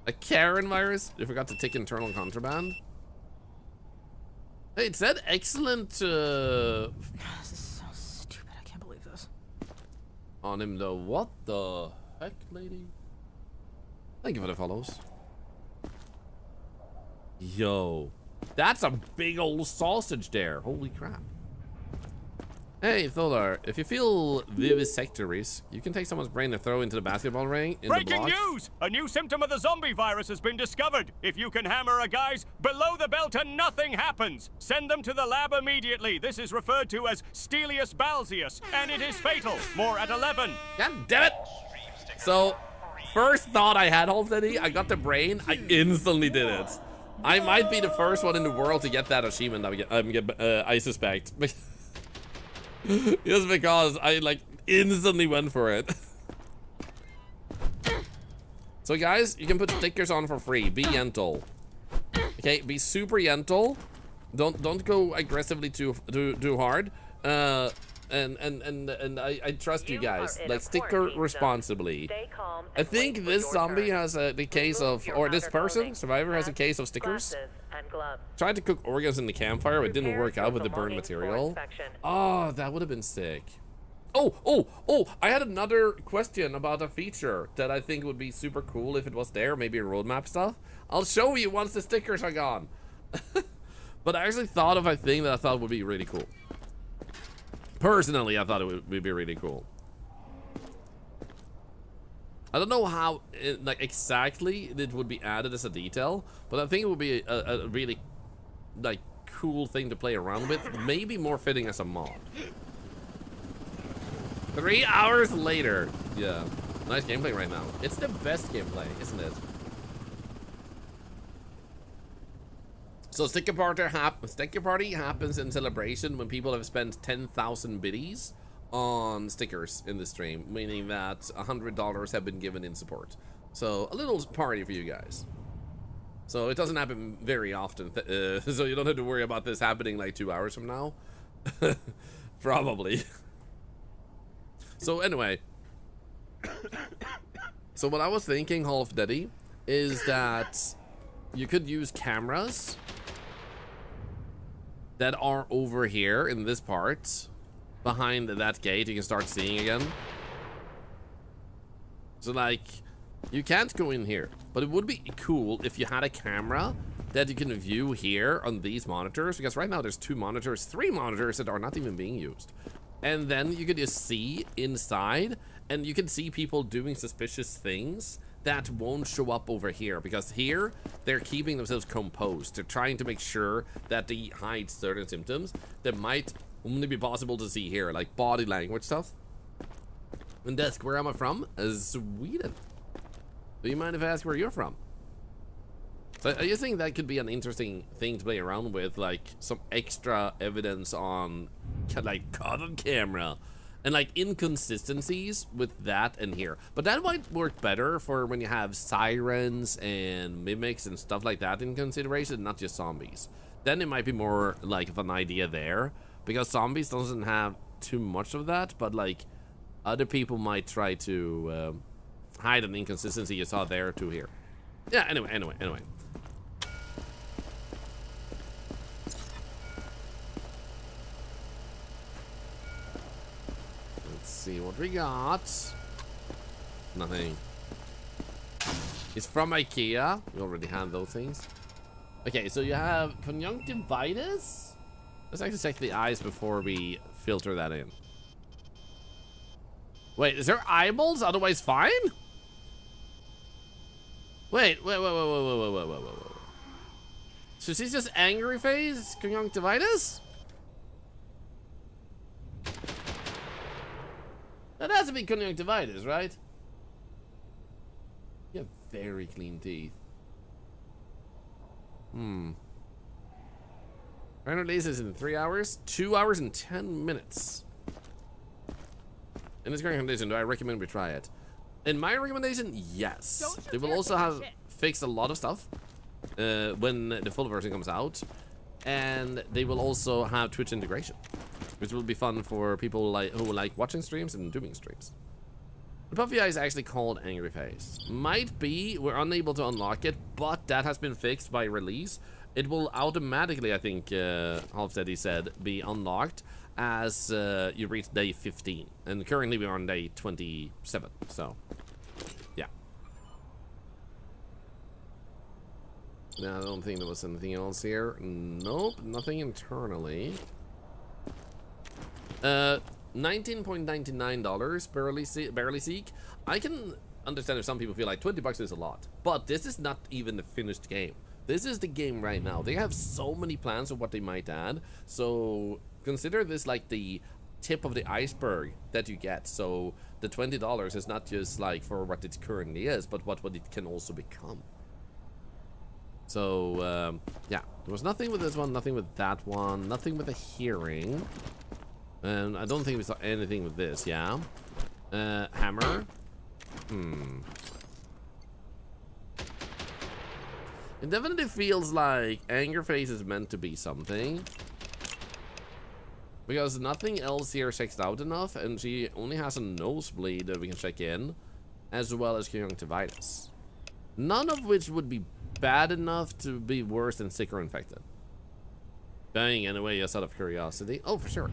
A Karen virus? You forgot to tick internal contraband? Hey, it said excellent This is so stupid. I can't believe this. on him though. What the heck, lady? Thank you for the follows. Yo. That's a big old sausage there. Holy crap. Hey, Thorlar, if you feel vivisectories, you can take someone's brain and throw into the basketball ring in the Breaking block. news! A new symptom of the zombie virus has been discovered. If you can hammer a guy's below the belt and nothing happens, send them to the lab immediately. This is referred to as Stelius balseus, and it is fatal. More at 11. God damn it! So, first thought I had, Halfdaddy, I got the brain, I instantly did it. I might be the first one in the world to get that achievement, I suspect. Just because I like instantly went for it. So guys, you can put stickers on for free. Be gentle. Okay, be super gentle. Don't go aggressively too hard. And I trust you guys. Like, sticker responsibly. I think this zombie has the case of, or this person, survivor, has a case of stickers. Tried to cook organs in the campfire, but it didn't work out with the burned material. Oh, that would have been sick. Oh, I had another question about a feature that I think would be super cool if it was there, maybe a roadmap stuff. I'll show you once the stickers are gone. But I actually thought of a thing that I thought would be really cool. Personally, I thought it would be really cool. I don't know how, like, exactly it would be added as a detail, but I think it would be a really, like, cool thing to play around with. Maybe more fitting as a mod. 3 hours later. Yeah. Nice gameplay right now. It's the best gameplay, isn't it? So sticker party happens in celebration when people have spent 10,000 biddies on stickers in the stream, meaning that $100 have been given in support. So a little party for you guys. So it doesn't happen very often, so you don't have to worry about this happening like 2 hours from now. Probably. So anyway, so what I was thinking, Halfdaddy, is that you could use cameras that are over here in this part. Behind that gate, you can start seeing again. So like, you can't go in here, but it would be cool if you had a camera that you can view here on these monitors, because right now there's 3 monitors that are not even being used. And then you could just see inside, and you can see people doing suspicious things that won't show up over here, because here they're keeping themselves composed. They're trying to make sure that they hide certain symptoms that might only be possible to see here, like body language stuff. And Desk, where am I from? Sweden. Do you mind if I ask where you're from? So I just think that could be an interesting thing to play around with, like some extra evidence on like caught on camera and like inconsistencies with that and here. But that might work better for when you have sirens and mimics and stuff like that in consideration, not just zombies. Then it might be more like of an idea there, because zombies doesn't have too much of that, but like other people might try to hide an inconsistency you saw there to here. Yeah, anyway. See what we got. Nothing. It's from IKEA. We already have those things. Okay, so you have conjunctivitis. Let's actually check the eyes before we filter that in. Wait, is there eyeballs otherwise fine? Wait. So she's just angry face conjunctivitis? That has to be conjunctivitis, right? You have very clean teeth. Rhino release is in 3 hours, 2 hours and 10 minutes. In this current condition, do I recommend we try it? In my recommendation, yes. They will also have fixed a lot of stuff when the full version comes out, and they will also have Twitch integration, which will be fun for people who like watching streams and doing streams. The puffy eye is actually called Angry Face. Might be we're unable to unlock it, but that has been fixed by release. It will automatically, I think, Halfsteady said, be unlocked as you reach day 15, and currently we're on day 27. So, yeah. Now, I don't think there was anything else here. Nope, nothing internally. $19.99 barely seek. I can understand if some people feel like $20 is a lot, but this is not even the finished game. This is the game right now. They have so many plans of what they might add, so consider this like the tip of the iceberg that you get. So the $20 is not just like for what it currently is, but what it can also become. So yeah, there was nothing with this one, nothing with that one, nothing with the hearing. And I don't think we saw anything with this, yeah. Hammer. It definitely feels like Anger Face is meant to be something, because nothing else here checks out enough, and she only has a nosebleed that we can check in, as well as conjunctivitis. None of which would be bad enough to be worse than sick or infected. Dying anyway, just out of curiosity. Oh, for sure.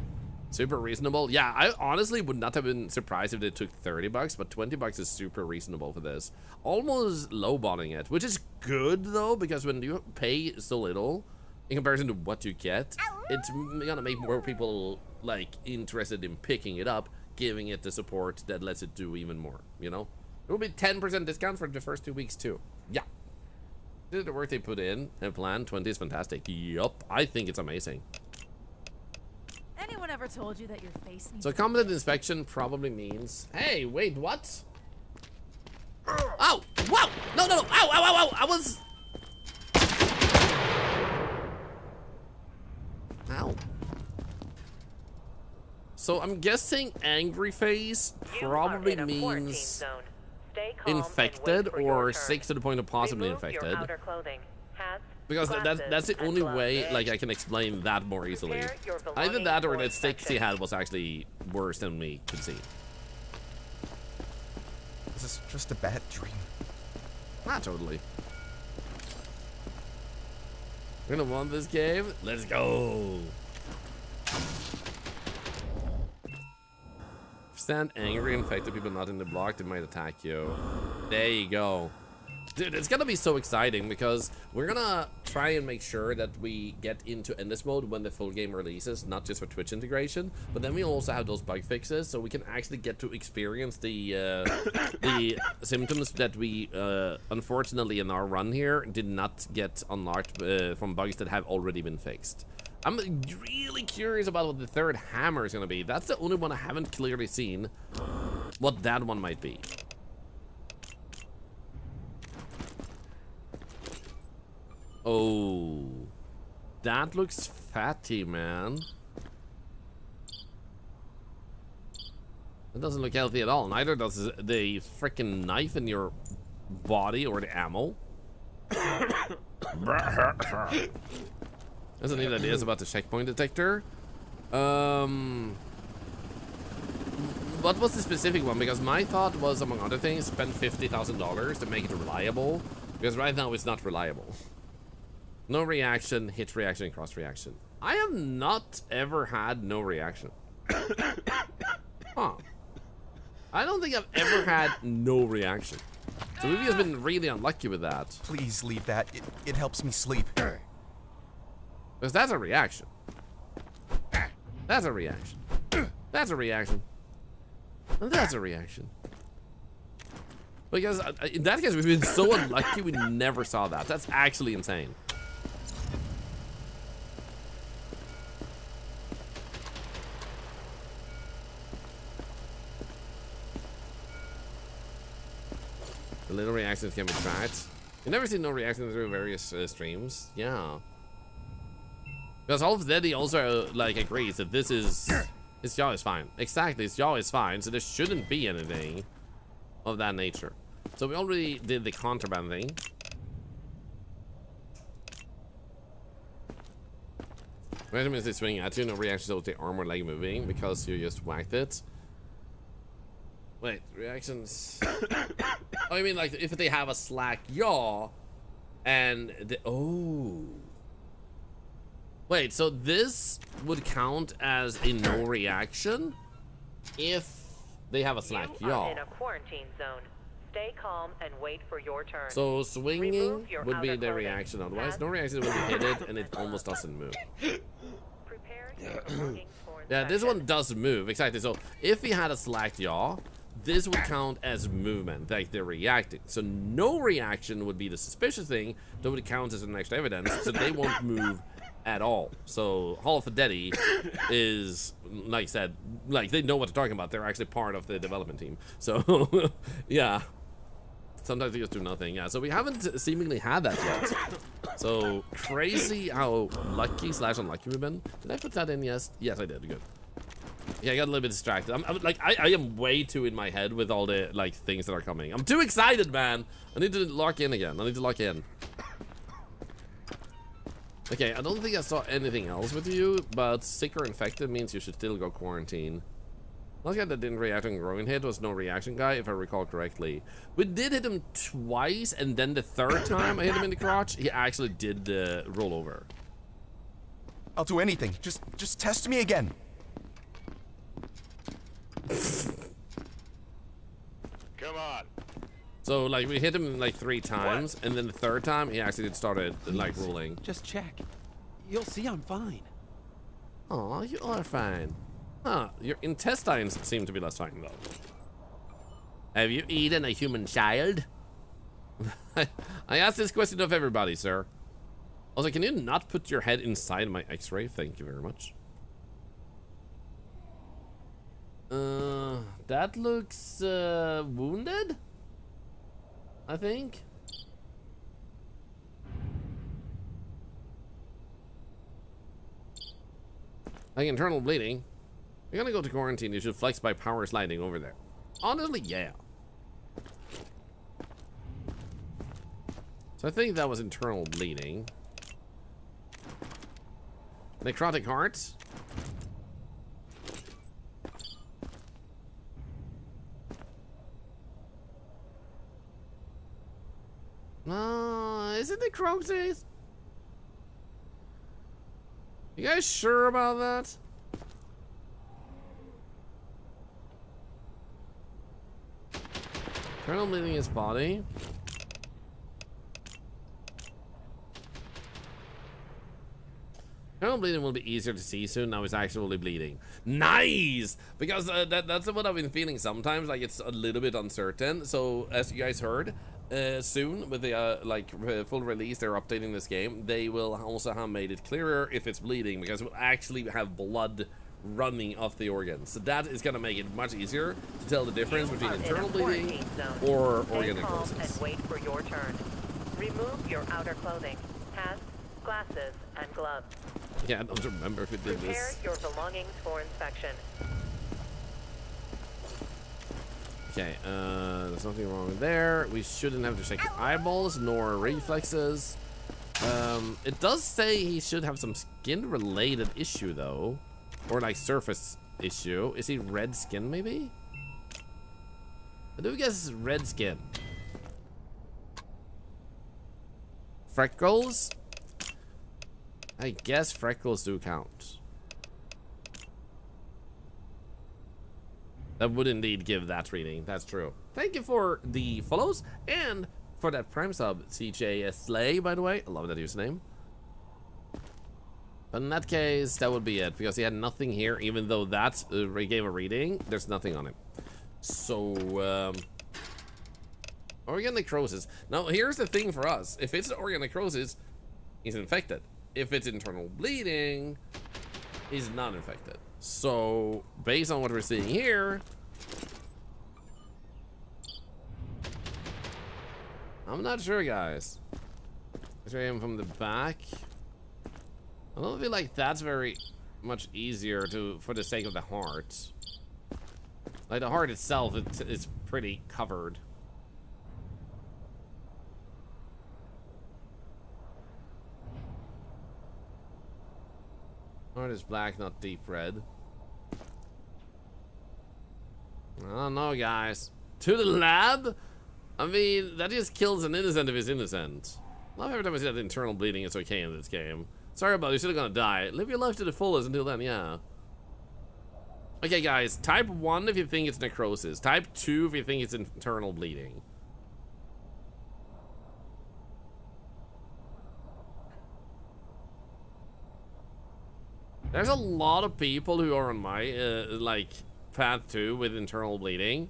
Super reasonable. Yeah, I honestly would not have been surprised if they took $30, but $20 is super reasonable for this. Almost lowballing it, which is good though, because when you pay so little in comparison to what you get, it's gonna make more people like interested in picking it up, giving it the support that lets it do even more, you know? It will be 10% discount for the first 2 weeks too. Yeah. Did the work they put in and plan. 20 is fantastic. Yup, I think it's amazing. Anyone ever told you that your face needs So competent inspection probably means, hey, wait, what? Oh, wow, no, ow, I was. Ow. So I'm guessing angry face probably means infected or sick to the point of possibly infected. Because that's the only way like I can explain that more easily. Either that or that stick she had was actually worse than we could see. This is just a bad dream. Ah, totally. We're gonna win this game. Let's go. Stand angry, infected people not in the block, they might attack you. There you go. Dude, it's gonna be so exciting because we're gonna try and make sure that we get into endless mode when the full game releases, not just for Twitch integration, but then we also have those bug fixes, so we can actually get to experience the symptoms that we unfortunately in our run here did not get unlocked from bugs that have already been fixed. I'm really curious about what the third hammer is gonna be. That's the only one I haven't clearly seen what that one might be. Oh, that looks fatty, man. It doesn't look healthy at all. Neither does the freaking knife in your body or the ammo. There's a neat ideas about the checkpoint detector. What was the specific one? Because my thought was, among other things, spend $50,000 to make it reliable. Because right now it's not reliable. No reaction, hit reaction, and cross reaction. I have not ever had no reaction. Huh. I don't think I've ever had no reaction. So maybe has been really unlucky with that. Please leave that. It helps me sleep. Because that's a reaction. That's a reaction. That's a reaction. And that's a reaction. Because in that case, we've been so unlucky we never saw that. That's actually insane. The little reactions can be tracked. You never see no reactions through various streams. Yeah. Because Half Daddy also like agrees that this is his jaw is fine. Exactly, his jaw is fine, so there shouldn't be anything of that nature. So we already did the contraband thing. Random is swinging at you, no reaction to the arm or leg moving because you just whacked it. Wait, reactions. Oh, you mean like if they have a slack yaw and the, oh. Wait, so this would count as a no reaction if they have a slack You yaw. are in a quarantine zone. Stay calm and wait for your turn. So swinging Remove your would be outer the clothing. reaction otherwise. No reaction when you hit it and it almost doesn't move. Prepare your belongings for Yeah, this inspection. one does move, exactly. So if he had a slack yaw, this would count as movement, like they're reacting. So no reaction would be the suspicious thing that would count as an extra evidence, so they won't move at all. So Hall of Daddy is, like I said, like they know what they're talking about. They're actually part of the development team. So yeah, sometimes they just do nothing. Yeah, so we haven't seemingly had that yet. So crazy how lucky / unlucky we've been. Did I put that in? Yes, yes I did. Good. Yeah, I got a little bit distracted. I am way too in my head with all the like things that are coming. I'm too excited, man. I need to lock in again. I need to lock in. Okay, I don't think I saw anything else with you, but sick or infected means you should still go quarantine. Last guy that didn't react on groin hit was no reaction guy, if I recall correctly. We did hit him twice, and then the third time I hit him in the crotch, he actually did the rollover. I'll do anything. Just test me again. Come on. So, like, we hit him like 3 times, and then the third time, he actually started, like, rolling. Just check. You'll see I'm fine. Aw, you are fine. Huh, your intestines seem to be less fine, though. Have you eaten a human child? I asked this question of everybody, sir. Also, can you not put your head inside my x-ray? Thank you very much. That looks, wounded? I think. Like internal bleeding. You're gonna go to quarantine, you should flex by power sliding over there. Honestly, yeah. So I think that was internal bleeding. Necrotic heart. Is it necrosis? You guys sure about that? Internal bleeding his body. Internal bleeding will be easier to see soon. Now it's actually bleeding. Nice! Because that's what I've been feeling sometimes. Like, it's a little bit uncertain. So, as you guys heard, soon, with the full release, they're updating this game. They will also have made it clearer if it's bleeding, because we'll actually have blood running off the organs. So that is going to make it much easier to tell the difference between internal bleeding or organ necrosis. And wait for your turn. Remove your outer clothing, hats, glasses, and gloves. Yeah, I don't remember if it did Prepare this. your belongings for inspection. Okay, there's nothing wrong there. We shouldn't have to check the eyeballs nor reflexes. It does say he should have some skin-related issue though, or like surface issue. Is he red skin maybe? I do guess red skin. Freckles? I guess freckles do count. That would indeed give that reading. That's true. Thank you for the follows and for that prime sub, CJ Slay, by the way. I love that username. But in that case, that would be it, because he had nothing here, even though that gave a reading. There's nothing on it. So, organ necrosis. Now, here's the thing for us. If it's organ necrosis, he's infected. If it's internal bleeding, he's not infected. So, based on what we're seeing here, I'm not sure, guys. Let's try him from the back. I don't feel like that's very much easier for the sake of the heart. Like, the heart itself, it's pretty covered. Heart is black, not deep red. I don't know, guys. To the lab? I mean, that just kills an innocent if he's innocent. I love every time I see that internal bleeding, it's okay in this game. Sorry about it, you're still gonna die. Live your life to the fullest until then, yeah. Okay, guys, type 1 if you think it's necrosis. Type 2 if you think it's internal bleeding. There's a lot of people who are on my, like, path 2 with internal bleeding.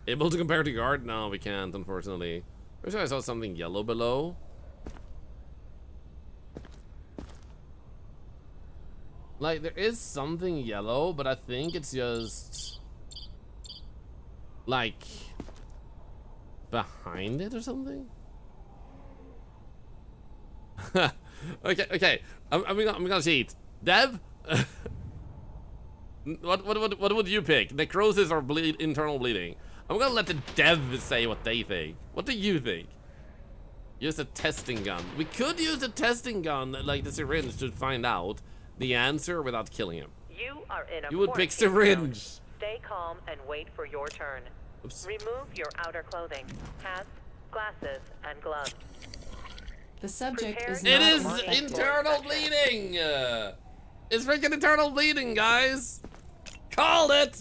Able to compare to guard? No, we can't, unfortunately. Wish I saw something yellow below. Like, there is something yellow, but I think it's just... like... behind it or something? okay. I'm gonna cheat. Dev? what would you pick? Necrosis or internal bleeding? I'm gonna let the dev say what they think. What do you think? Use a testing gun. We could use a testing gun, like the syringe, to find out the answer without killing him. You are in a You would pick quarantine syringe. zone. Stay calm and wait for your turn. Oops. Remove your outer clothing, hats, glasses, and gloves. The subject Prepare is your not It is belongings for internal inspection. bleeding! It's freaking internal bleeding, guys! Called it!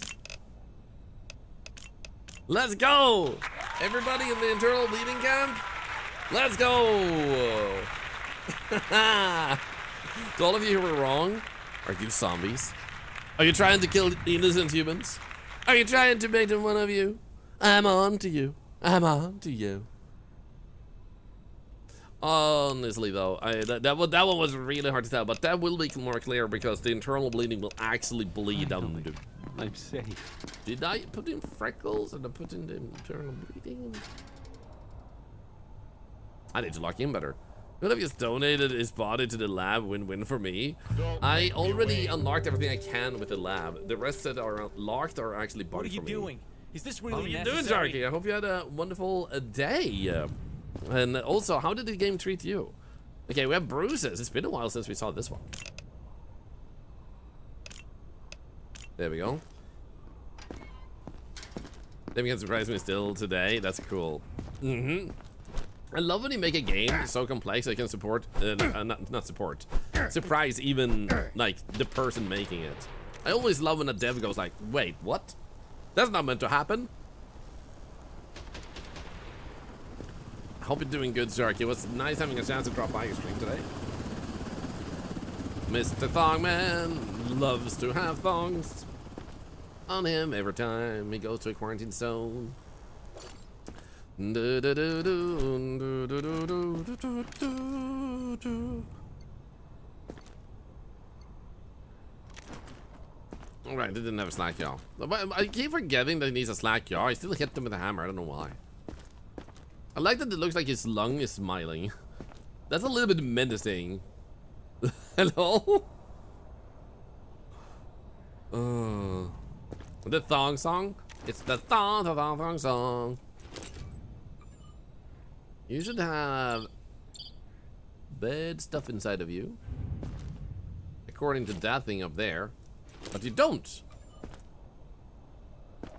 Let's go! Everybody in the internal bleeding camp, let's go! To all of you who were wrong, are you zombies? Are you trying to kill innocent humans? Are you trying to make them one of you? I'm on to you. I'm on to you. Honestly, though, that one was really hard to tell, but that will be more clear because the internal bleeding will actually bleed down. I'm safe. Did I put in freckles and I put in the internal bleeding? I need to lock in better. Could have just donated his body to the lab, win-win for me. I already unlocked everything I can with the lab. The rest that are locked are actually bugged for me. What are you doing? Is this really How are you necessary? doing, Jarky? I hope you had a wonderful day. And also, how did the game treat you? Okay, we have bruises. It's been a while since we saw this one. There we go. They can surprise me still today. That's cool. I love when you make a game so complex I can support, not support, surprise even like the person making it. I always love when a dev goes like, wait, what? That's not meant to happen. Hope you're doing good, Shark. It was nice having a chance to drop by your stream today. Mr. Thongman loves to have thongs on him every time he goes to a quarantine zone. Alright, they didn't have a slack yaw. But I keep forgetting that he needs a slack yaw. I still hit them with a hammer. I don't know why. I like that it looks like his lung is smiling. That's a little bit menacing. Hello? The thong song? It's the thong song. You should have bad stuff inside of you, according to that thing up there. But you don't.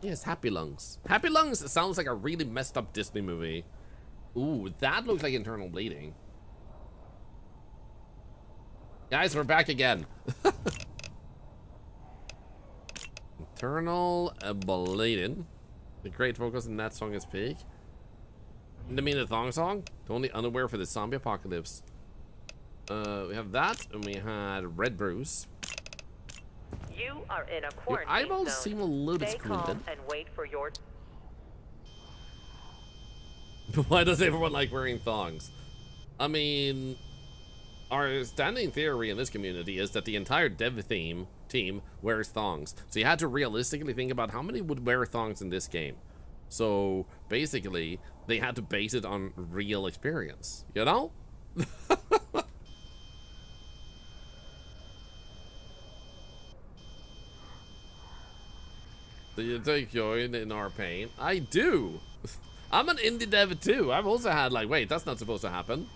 Yes, Happy Lungs. Happy Lungs sounds like a really messed up Disney movie. Ooh, that looks like internal bleeding. Guys, we're back again. Internal bleeding. The great focus in that song is peak. You mean the thong song? The only underwear for the zombie apocalypse. We have that, and we had Red Bruce. You are in a quarantine Your eyeballs zone. seem a little bit Stay squinted. calm and wait for your... Why does everyone like wearing thongs? I mean, our standing theory in this community is that the entire dev team wears thongs. So you had to realistically think about how many would wear thongs in this game. So basically, they had to base it on real experience, you know? Do you take joy in our pain? I do. I'm an indie dev too. I've also had like, wait, that's not supposed to happen.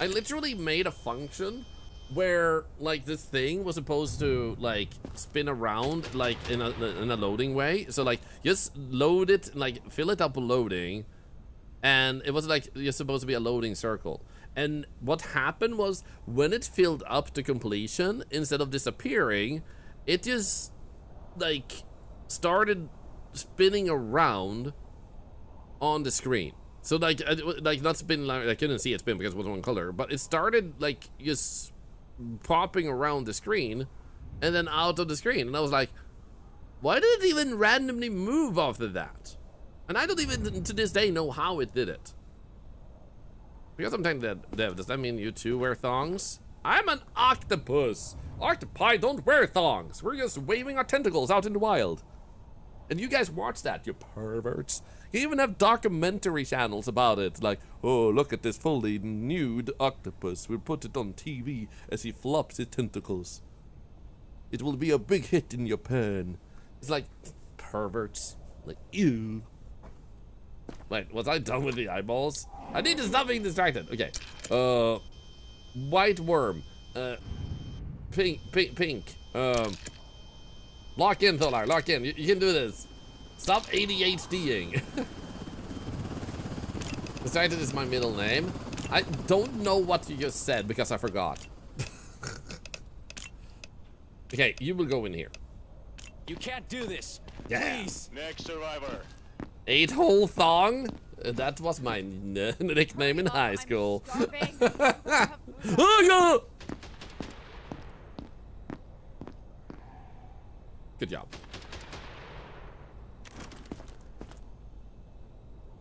I literally made a function where like this thing was supposed to like spin around like in a loading way. So like just load it, like fill it up loading, and it was like you're supposed to be a loading circle. And what happened was when it filled up to completion, instead of disappearing, it just like started spinning around on the screen. So like not spin, like I couldn't see it spin because it was one color, but it started like just popping around the screen and then out of the screen. And I was like, why did it even randomly move after that? And I don't even to this day know how it did it. Because I'm telling Dev, does that mean you too wear thongs? I'm an octopus. Octopi don't wear thongs. We're just waving our tentacles out in the wild. And you guys watch that, you perverts. You even have documentary channels about it, like, oh, look at this fully nude octopus. We'll put it on TV as he flops his tentacles. It will be a big hit in Japan. It's like, perverts. Like, ew. Wait, was I done with the eyeballs? I need to stop being distracted. Okay. White worm. Pink. Lock in, Thorlar, lock in. You can do this. Stop ADHDing. Distracted is my middle name. I don't know what you just said because I forgot. Okay, you will go in here. You can't do this. Yeah. Please. Next survivor. 8-hole thong? That was my nickname in high school. Good job.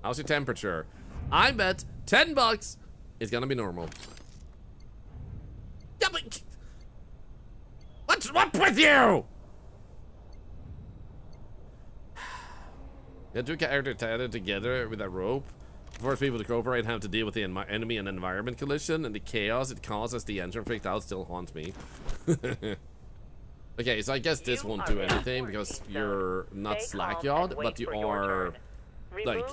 How's your temperature? I bet $10 is gonna be normal. Yeah, but what's up with you? You two characters tied together with a rope. Force people to cooperate and have to deal with the enemy and environment collision, and the chaos it causes the engine freaked out still haunts me. Okay, so I guess this won't do anything because you're not slack-jawed, but you are, like,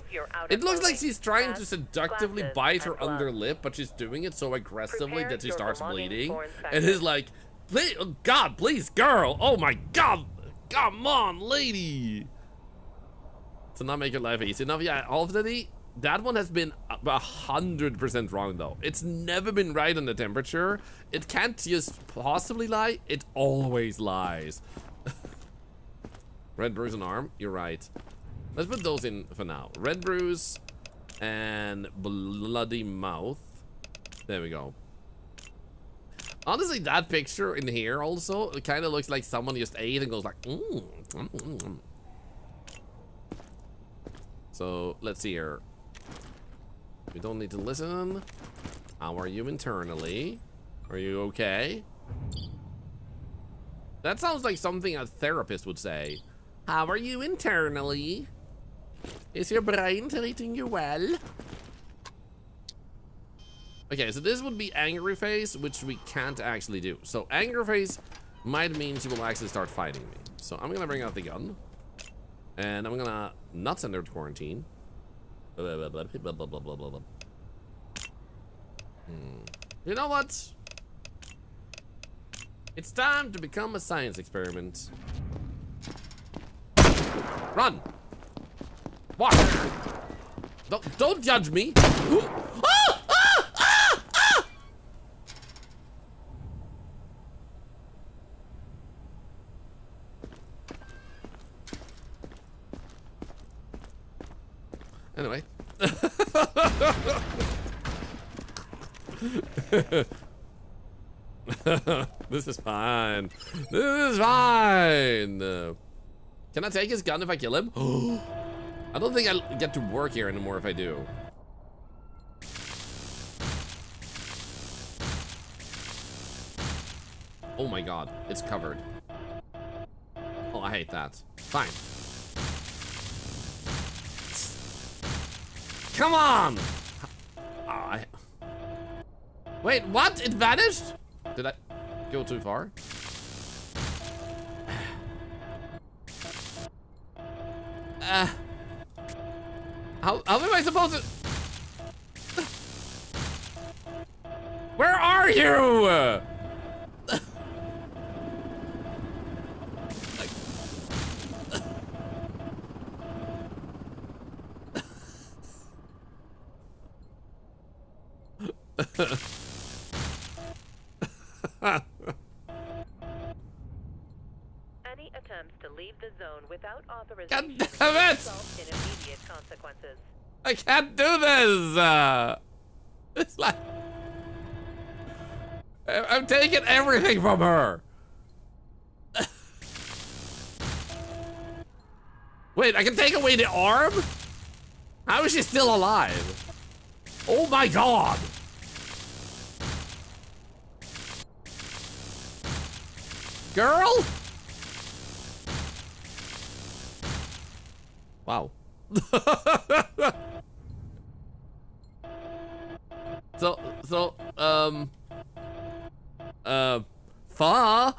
it looks like she's trying to seductively bite her underlip, but she's doing it so aggressively that she starts bleeding. And he's like, please, oh God, please, girl, oh my God, come on, lady. To not make your life easy enough, yeah, ultimately, that one has been 100% wrong though. It's never been right on the temperature. It can't just possibly lie. It always lies. Red bruise on arm. You're right. Let's put those in for now. Red bruise And bloody mouth. There we go. Honestly, that picture in here also, it kind of looks like someone just ate and goes like, So, let's see here. We don't need to listen. How are you internally? Are you okay? That sounds like something a therapist would say. How are you internally? Is your brain treating you well? Okay, so this would be angry face, which we can't actually do. So angry face might mean she will actually start fighting me. So I'm gonna bring out the gun. And I'm gonna not send her to quarantine. You know what? It's time to become a science experiment. Run! Walk! Don't judge me! Anyway. This is fine. This is fine. Can I take his gun if I kill him? I don't think I'll get to work here anymore if I do. Oh my god, it's covered. Oh, I hate that. Fine. Come on! Oh, wait, what? It vanished? Did I go too far? How am I supposed to? Where are you? Any attempts to leave the zone without authorization God damn it! result in immediate consequences. I can't do this! It's like... I'm taking everything from her! Wait, I can take away the arm? How is she still alive? Oh my god! Girl? Wow. Fa?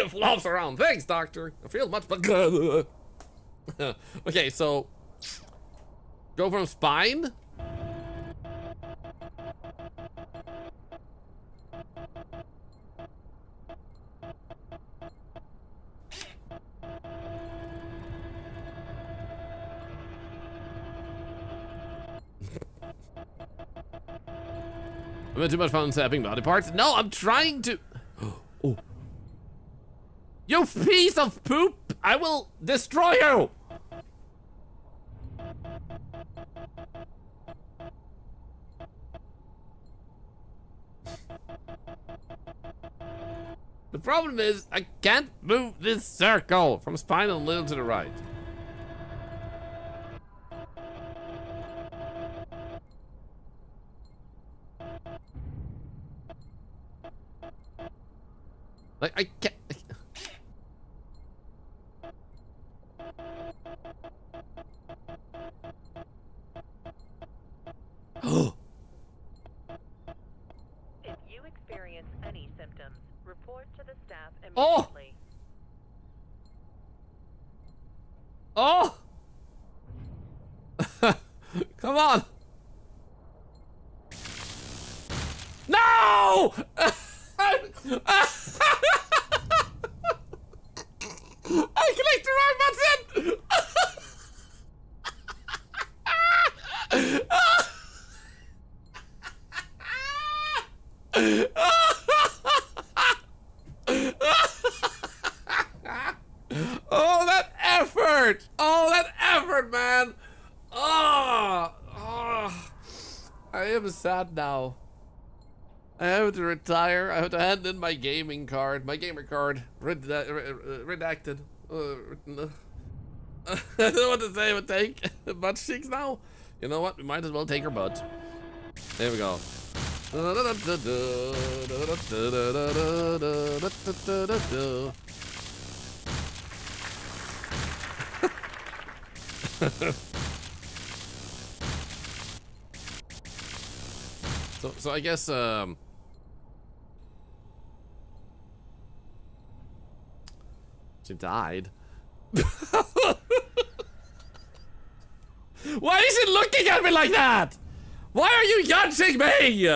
Flops around. Thanks, doctor. I feel much better. Okay, so go from spine. I'm having too much fun sapping body parts. No, I'm trying to. Oh. You piece of poop! I will destroy you! The problem is, I can't move this circle from spine and little to the right. Like, I can't. If you experience any symptoms, report to the staff Oh! immediately. Oh! Come on! No! I clicked the wrong button! Oh sad now. I have to retire. I have to hand in my gaming card. My gamer card. Redacted. I don't know what to say, but take butt cheeks now. You know what? We might as well take her butt. There we go. So I guess she died. Why is it looking at me like that? Why are you judging me?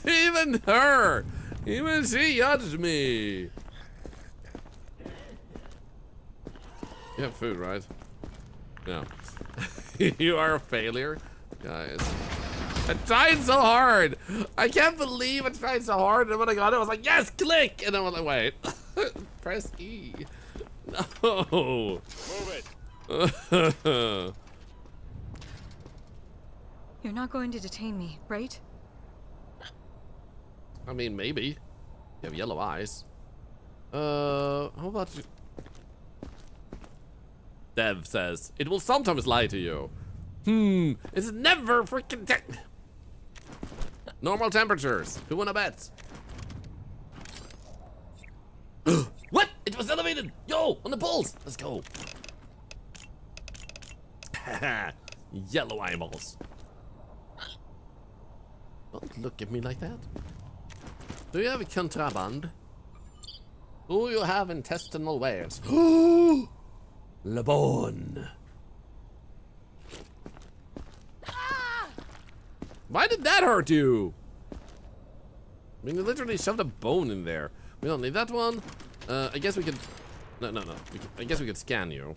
Even her, even she judged me. You have food, right? No. You are a failure, guys. I tried so hard. I can't believe I tried so hard, and when I got it, I was like, yes, click, and then I was like, wait, press E. No. Move it. You're not going to detain me, right? I mean, maybe. You have yellow eyes. How about you? Dev says, it will sometimes lie to you. It's never freaking normal temperatures. Who wanna bet? What? It was elevated! Yo, on the pulse! Let's go. Yellow eyeballs. Don't look at me like that. Do you have a contraband? Do you have intestinal wares? Le Bon. Why did that hurt you? I mean, you literally shoved a bone in there. We don't need that one. I guess we could... No. I guess we could scan you.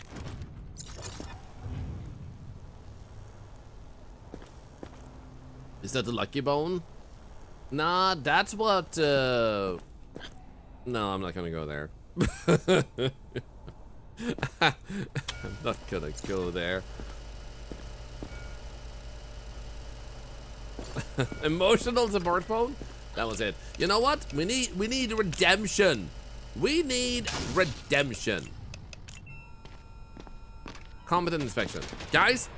Is that the lucky bone? Nah, that's what... No, I'm not gonna go there. I'm not gonna go there. Emotional support phone? That was it. You know what? We need redemption. We need redemption. Competent inspection. Guys,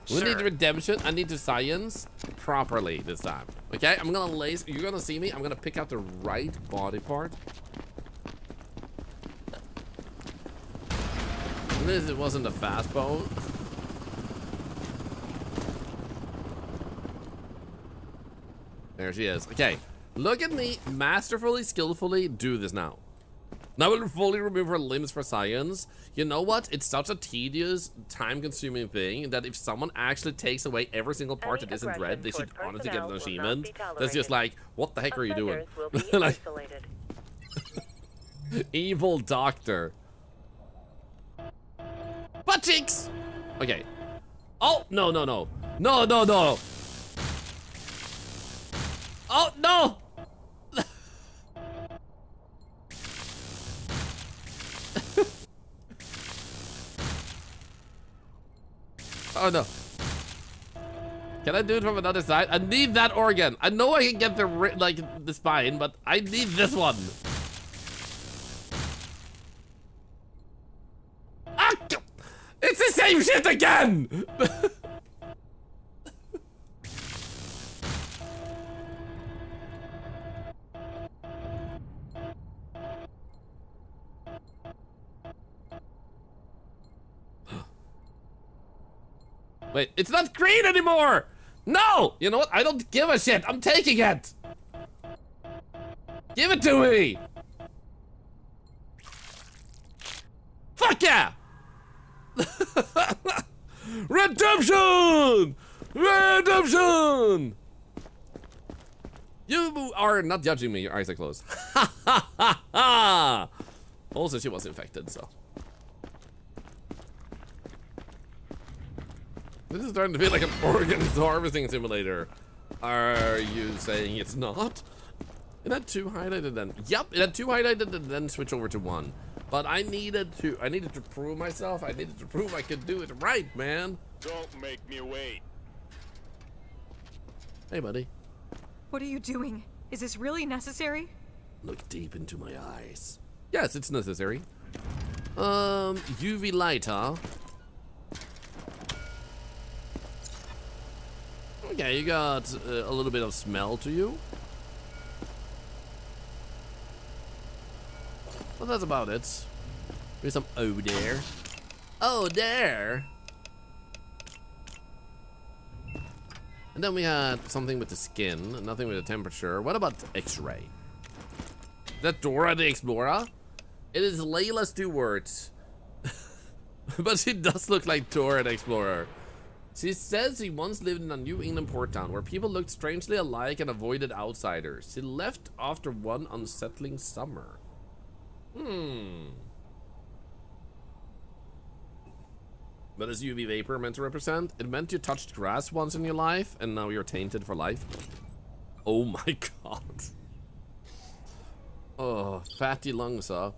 we need redemption. I need to science properly this time. Okay? I'm gonna lace. You're gonna see me. I'm gonna pick out the right body part. This wasn't a fast bone. There she is. Okay, look at me masterfully, skillfully do this now. Now we'll fully remove her limbs for science. You know what? It's such a tedious, time-consuming thing that if someone actually takes away every single part that isn't red, they should honestly get an achievement. That's just like, what the heck are you doing? Like, evil doctor. Butt cheeks! Okay. Oh, no. No. Oh, no! Oh, no. Can I do it from another side? I need that organ. I know I can get the spine, but I need this one. Ah, it's the same shit again! Wait, it's not green anymore! No! You know what? I don't give a shit. I'm taking it! Give it to me! Fuck yeah! Redemption! Redemption! You are not judging me. Your eyes are closed. Ha ha ha ha! Also, she was infected, so. This is starting to feel like an organs harvesting simulator. Are you saying it's not? It had 2 highlighted then. Yep, it had 2 highlighted and then switch over to 1. But I needed to prove myself. I needed to prove I could do it right, man. Don't make me wait. Hey, buddy. What are you doing? Is this really necessary? Look deep into my eyes. Yes, it's necessary. UV light, huh? Okay, you got a little bit of smell to you. Well, that's about it. There's some oh there. Oh there. And then we had something with the skin, nothing with the temperature. What about X-ray? That Dora the Explorer? It is Layla's 2 words. But she does look like Dora the Explorer. She says she once lived in a New England port town where people looked strangely alike and avoided outsiders. She left after one unsettling summer. What is UV vapor meant to represent? It meant you touched grass once in your life and now you're tainted for life. Oh my god. Oh, fatty lungs, huh?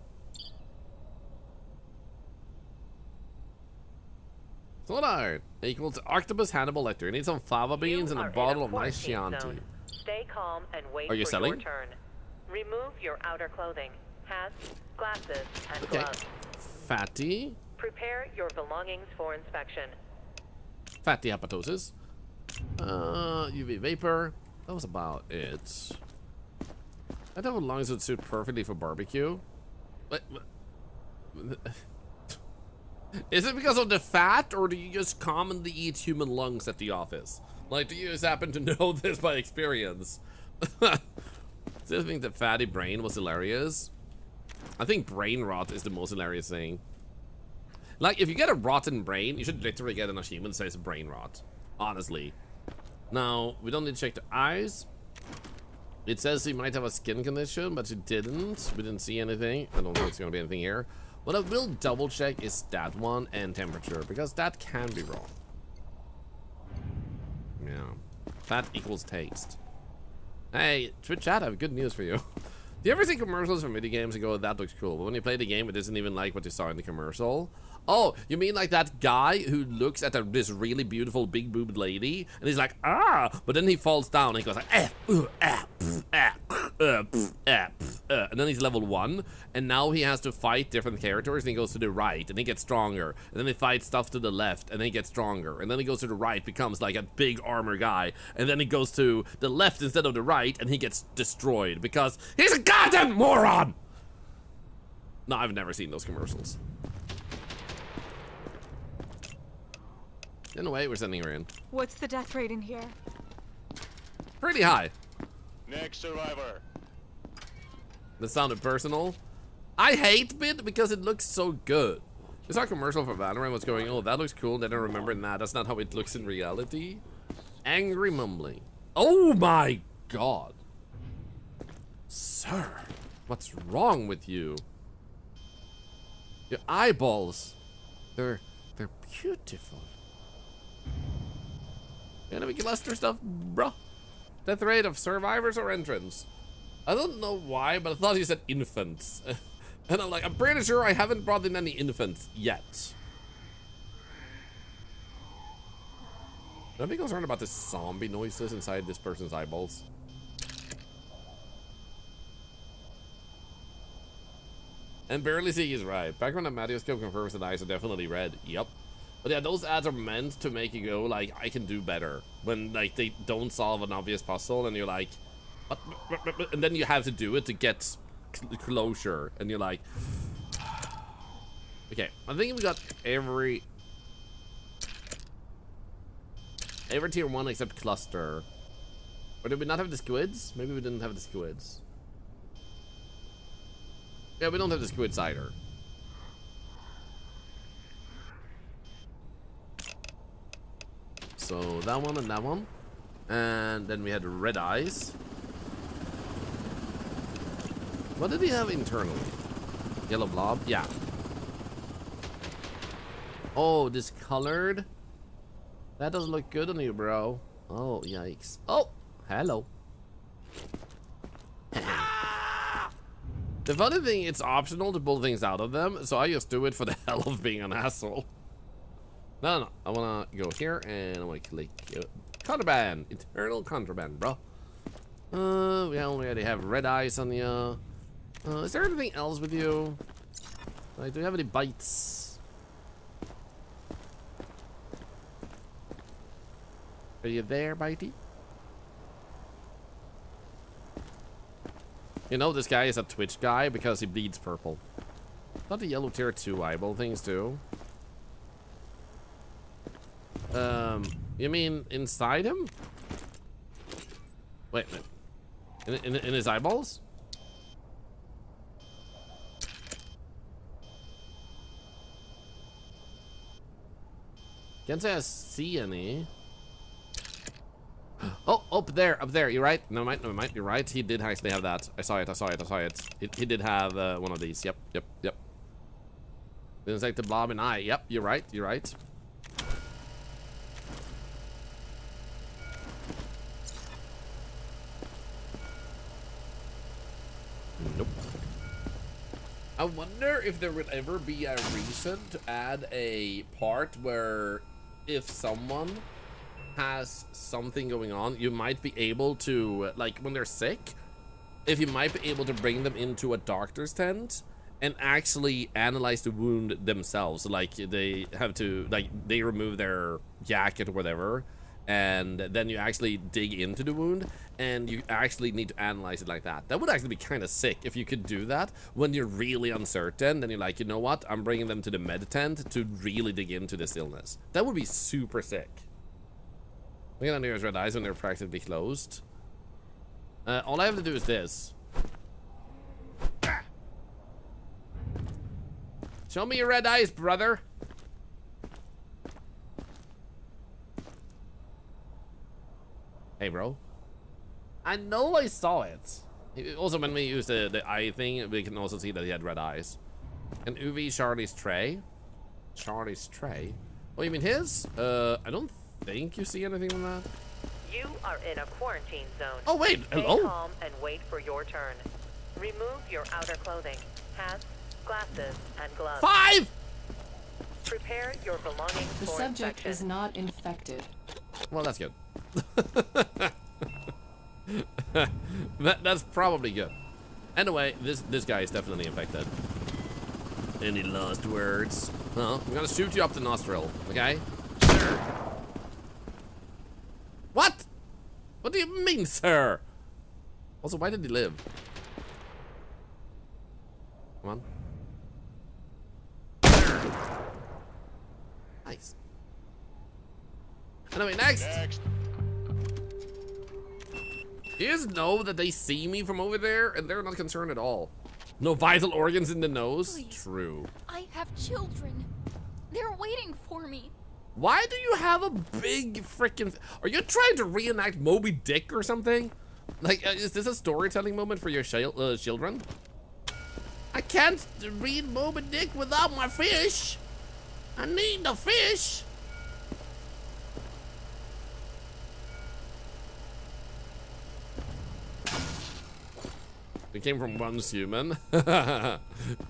Thorlar equals octopus Hannibal Lecter. You need some fava beans and a bottle of nice Chianti. Stay calm and wait Are you for selling? your turn. Remove your outer clothing, hats, glasses, and Okay. gloves. Fatty. Prepare your belongings for inspection. Fatty hepatosis. UV vapor. That was about it. I thought lungs would suit perfectly for barbecue. What? Is it because of the fat, or do you just commonly eat human lungs at the office? Like, do you just happen to know this by experience? Do you think the fatty brain was hilarious? I think brain rot is the most hilarious thing. Like, if you get a rotten brain, you should literally get an achievement that says brain rot. Honestly. Now, we don't need to check the eyes. It says he might have a skin condition, but she didn't. We didn't see anything. I don't think it's going to be anything here. What I will double check is that one and temperature, because that can be wrong. Yeah. Fat equals taste. Hey, Twitch chat, I have good news for you. Do you ever see commercials for video games and go, that looks cool, but when you play the game, it isn't even like what you saw in the commercial? Oh, you mean like that guy who looks at this really beautiful big boobed lady and he's like, ah, but then he falls down and he goes like, and then he's level 1 and now he has to fight different characters and he goes to the right and he gets stronger and then he fights stuff to the left and then he gets stronger and then he goes to the right, becomes like a big armor guy, and then he goes to the left instead of the right and he gets destroyed because he's a goddamn moron. No, I've never seen those commercials. In a way, we're sending her in. What's the death rate in here? Pretty high. Next survivor. That sounded personal. I hate Bit because it looks so good. It's our commercial for Valorant was going, oh, that looks cool. Then I remember, nah, that's not how it looks in reality. Angry mumbling. Oh my god. Sir, what's wrong with you? Your eyeballs. They're beautiful. Enemy cluster stuff, bruh. Death rate of survivors or entrants? I don't know why, but I thought you said infants. And I'm like, I'm pretty sure I haven't brought in any infants yet. Don't be concerned about the zombie noises inside this person's eyeballs. And barely see is right. Background on Mattioscope confirms that eyes are definitely red. Yep. But yeah, those ads are meant to make you go like, I can do better. When like they don't solve an obvious puzzle and you're like, what? And then you have to do it to get closure. And you're like, okay, I think we got every tier 1 except cluster. Or did we not have the squids? Maybe we didn't have the squids. Yeah, we don't have the squids either. So that one and that one. And then we had red eyes. What did he have internally? Yellow blob? Yeah. Oh, discolored? That doesn't look good on you, bro. Oh, yikes. Oh, hello. The funny thing, it's optional to pull things out of them, so I just do it for the hell of being an asshole. No, I wanna go here and I wanna click contraband, eternal contraband, bro. We already have red eyes on you. Is there anything else with you? Like, do you have any bites? Are you there, bitey? You know this guy is a Twitch guy because he bleeds purple. Not the yellow tier 2 eyeball things too. You mean inside him? Wait a minute. In his eyeballs? Can't say I see any. Oh, up there. You're right. Never mind. You're right. He did actually have that. I saw it. He did have one of these. Yep. It's like the blob and eye. Yep, you're right. Nope. I wonder if there would ever be a reason to add a part where if someone has something going on, you might be able to, like when they're sick, if you might be able to bring them into a doctor's tent and actually analyze the wound themselves. Like they have to, like they remove their jacket or whatever, and then you actually dig into the wound and you actually need to analyze it like that. That would actually be kind of sick if you could do that when you're really uncertain. Then you're like, you know what, I'm bringing them to the med tent to really dig into this illness. That would be super sick. Look at Near's red eyes when they're practically closed. All I have to do is this. Show me your red eyes, brother. Hey, bro. I know I saw it. Also, when we use the eye thing, we can also see that he had red eyes. And UV Charlie's tray. Charlie's tray? Oh, you mean his? I don't think you see anything on that. You are in a quarantine zone. Oh, wait. Hello? Stay calm and wait for your turn. Remove your outer clothing, hats, glasses, and gloves. 5! Prepare your belongings The for subject inspection. is not infected. Well, that's good. That's probably good. Anyway, this guy is definitely infected. Any last words? Well, I'm gonna shoot you up the nostril, okay? Sir. What? What do you mean, sir? Also, why did he live? Come on. Sir. Nice. Anyway, next. You just know that they see me from over there and they're not concerned at all. No vital organs in the nose? Please. True. I have children. They're waiting for me. Why do you have a big freaking... Are you trying to reenact Moby Dick or something? Like, is this a storytelling moment for your children? I can't read Moby Dick without my fish. I need the fish. It came from one human.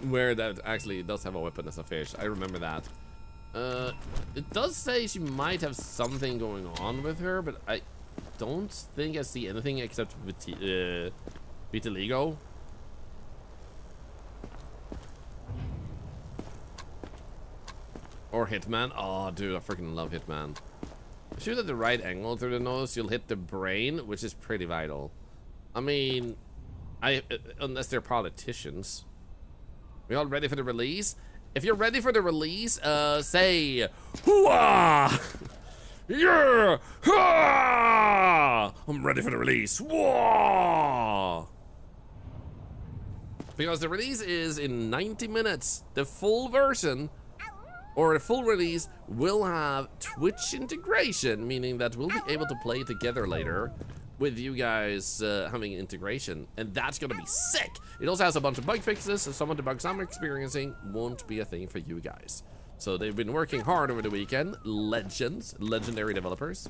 Where that actually does have a weapon as a fish. I remember that. It does say she might have something going on with her, but I don't think I see anything except vitiligo. Or Hitman. Oh, dude, I freaking love Hitman. Shoot at the right angle through the nose, you'll hit the brain, which is pretty vital. I mean, unless they're politicians. We all ready for the release? If you're ready for the release, say, hooah! Yeah! Ha! I'm ready for the release. Whoa! Because the release is in 90 minutes. The full version, or a full release, will have Twitch integration, meaning that we'll be able to play together later with you guys having integration, and that's gonna be sick. It also has a bunch of bug fixes, so some of the bugs I'm experiencing won't be a thing for you guys. So they've been working hard over the weekend. Legendary developers.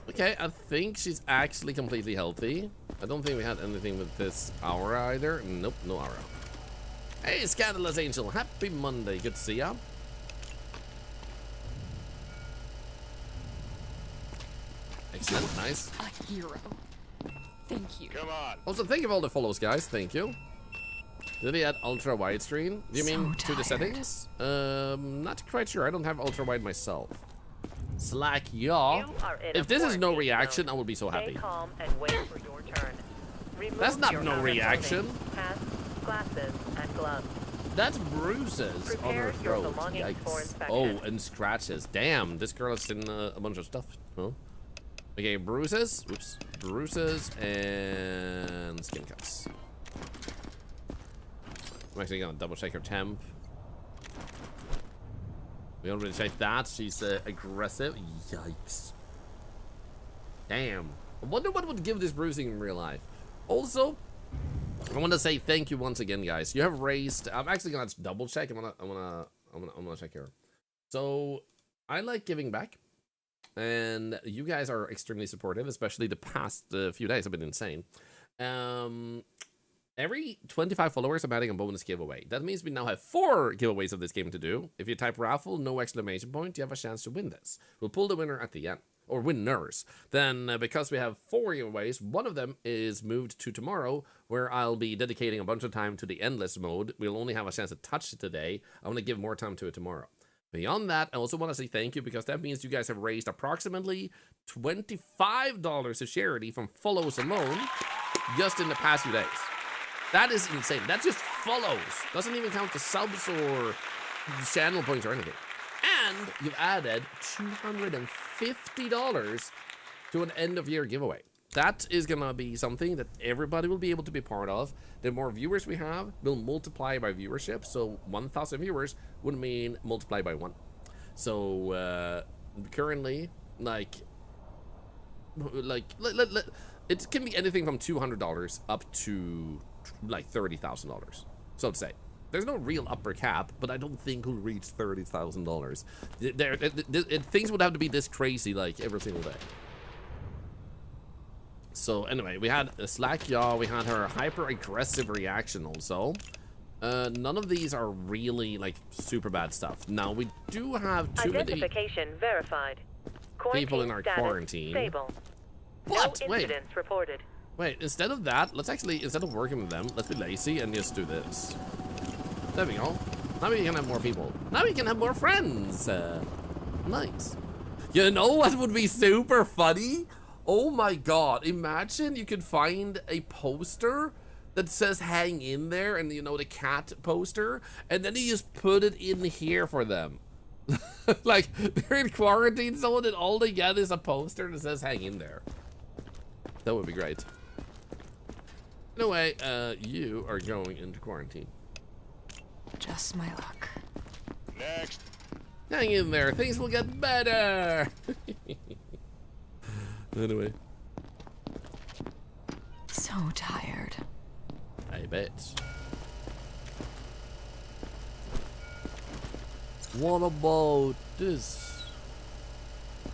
Okay, I think she's actually completely healthy. I don't think we had anything with this aura either. Nope, no aura. Hey, Scandalous Angel, happy Monday. Good to see ya. Excellent, nice. A hero. Thank you. Come on. Also, thank you for all the follows, guys. Thank you. Did he add ultra wide screen? Do you mean to the settings? Not quite sure. I don't have ultra wide myself. Slack, yeah. If this is no reaction, I will be so happy. Stay calm and wait for your turn. Remove That's not your no outer reaction. clothing, hats, glasses, and gloves. That's bruises on her Prepare your throat. belongings for Yikes. inspection. Oh, and scratches. Damn, this girl has seen a bunch of stuff. Huh? Okay, bruises. Oops. Bruises and skin cuts. I'm actually gonna double check her temp. We already checked that. She's aggressive. Yikes. Damn. I wonder what would give this bruising in real life. Also, I want to say thank you once again, guys. You have raised. I'm actually gonna double check. I'm gonna check here. So I like giving back, and you guys are extremely supportive, especially the past few days have been insane. Every 25 followers, I'm adding a bonus giveaway. That means we now have 4 giveaways of this game to do. If you type raffle, no exclamation point, you have a chance to win this. We'll pull the winner at the end, or winners. Then, because we have 4 giveaways, one of them is moved to tomorrow, where I'll be dedicating a bunch of time to the endless mode. We'll only have a chance to touch it today. I want to give more time to it tomorrow. Beyond that, I also want to say thank you, because that means you guys have raised approximately $25 to charity from follows alone just in the past few days. That is insane. That just follows. Doesn't even count the subs or channel points or anything. And you've added $250 to an end of year giveaway. That is gonna be something that everybody will be able to be part of. The more viewers we have, we'll multiply by viewership. So 1,000 viewers would mean multiply by 1. So currently, it can be anything from $200 up to like $30,000, so to say. There's no real upper cap, but I don't think we'll reach $30,000. Things would have to be this crazy like every single day. So anyway, we had a Slack Yaw, we had her hyper aggressive reaction also. None of these are really like super bad stuff. Now we do have too many Identification verified. people in our Status quarantine. Stable. But No wait. incidents reported. Wait, instead of that, let's actually, instead of working with them, let's be lazy and just do this. There we go. Now we can have more people. Now we can have more friends. Nice. You know what would be super funny? Oh my god, imagine you could find a poster that says hang in there, and you know, the cat poster, and then you just put it in here for them. Like, they're in quarantine zone and all they get is a poster that says hang in there. That would be great. Anyway, you are going into quarantine. Just my luck. Next. Hang in there, things will get better. Anyway. So tired. I bet. What about this?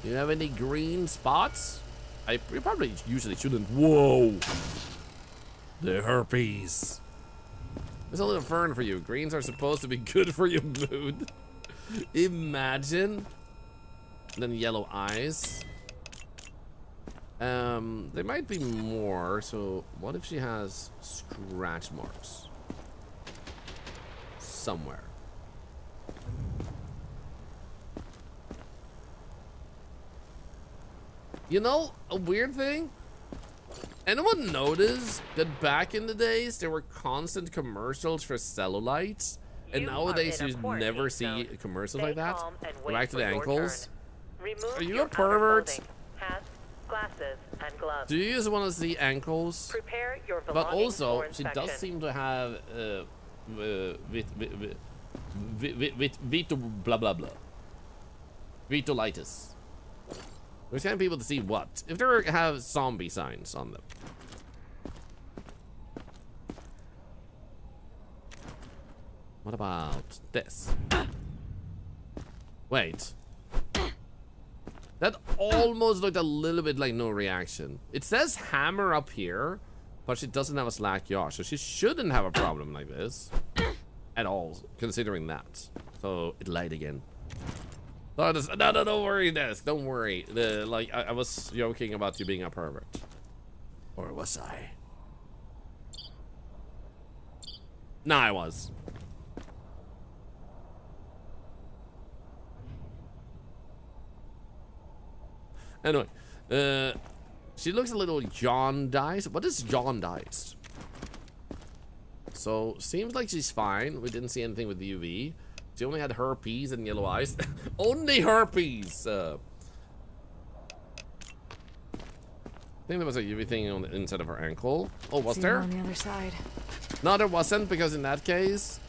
Do you have any green spots? You probably usually shouldn't. Whoa! The herpes. There's a little fern for you. Greens are supposed to be good for your mood. Imagine. And then yellow eyes. There might be more, so what if she has scratch marks? Somewhere. You know, a weird thing? Anyone notice that back in the days, there were constant commercials for cellulites? And nowadays, you never see commercials like that? Go back to the ankles. Are you a pervert? Hats, glasses, and gloves. Do you just want to see ankles? Prepare your But belongings also, for she inspection. does seem to have blah blah blah. Vitilitis. We're scanning people to see what? If they have zombie signs on them. What about this? Wait. That almost looked a little bit like no reaction. It says hammer up here, but she doesn't have a slack yaw, so she shouldn't have a problem like this at all, considering that. So it lied again. No, don't worry, Des. Don't worry. Like I was joking about you being a pervert, or was I? No, I was. Anyway, she looks a little jaundiced. What is jaundiced? So, seems like she's fine. We didn't see anything with the UV. She only had herpes and yellow eyes. Only herpes! I think there was a UV thing on the inside of her ankle. Oh, was there? On the other side. No, there wasn't, because in that case,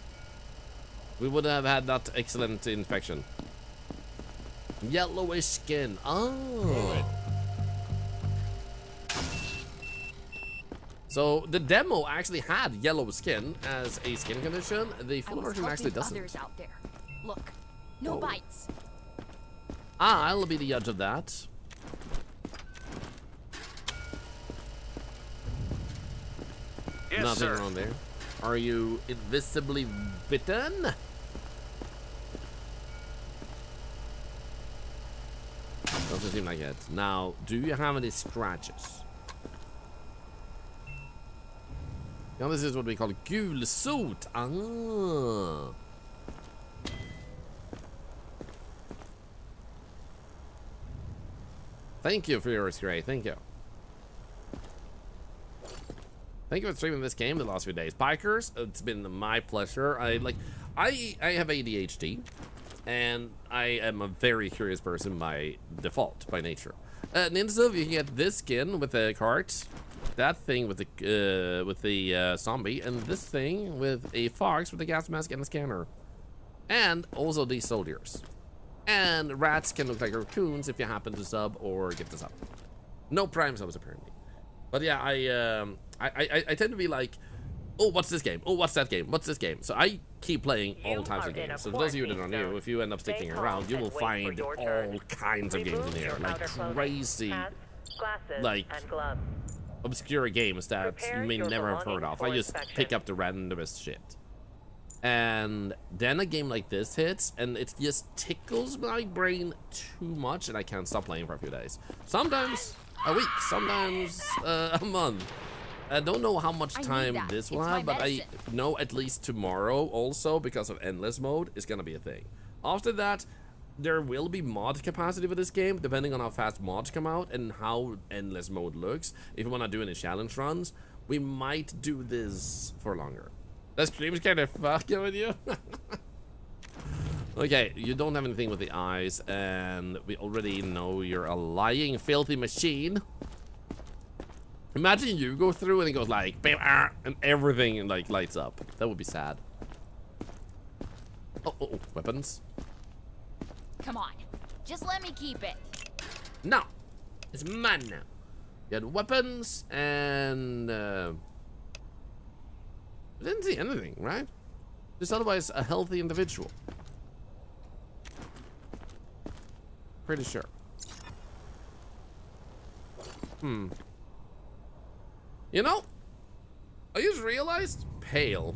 we would have had that excellent infection. Yellowish skin. Oh. So the demo actually had yellow skin as a skin condition. The full version actually doesn't. Others out there. Look, no bites. Ah, I'll be the judge of that. Yes, Nothing sir. wrong there. Are you invisibly bitten? Doesn't seem like it. Now, do you have any scratches? Now, this is what we call gulsot. Ah. Thank you for yours, Gray. Thank you. Thank you for streaming this game the last few days. Pikers, it's been my pleasure. I have ADHD, and I am a very curious person by default, by nature. Ninja, you can get this skin with a cart, that thing with the zombie, and this thing with a fox with a gas mask and a scanner. And also these soldiers. And rats can look like raccoons if you happen to sub or get this up. No prime subs apparently. But yeah, I tend to be like, oh, what's this game? Oh, what's that game? What's this game? So I keep playing all types of games. So for those of you that are new, if you end up sticking around, you will find all kinds of games in here. Like crazy, like obscure games that you may never have heard of. I just pick up the randomest shit. And then a game like this hits, and it just tickles my brain too much, and I can't stop playing for a few days. Sometimes a week, sometimes a month. I don't know how much time this will have, but I know at least tomorrow also, because of endless mode, is gonna be a thing. After that, there will be mod capacity for this game, depending on how fast mods come out and how endless mode looks. If you want to do any challenge runs, we might do this for longer. That stream's kind of fucking with you. Okay, you don't have anything with the eyes, and we already know you're a lying, filthy machine. Imagine you go through and it goes like, bam, ah, and everything like lights up. That would be sad. Oh, weapons. Come on, just let me keep it. No, it's mine now. You had weapons and I didn't see anything, right? Just otherwise a healthy individual. Pretty sure. You know, I just realized pale.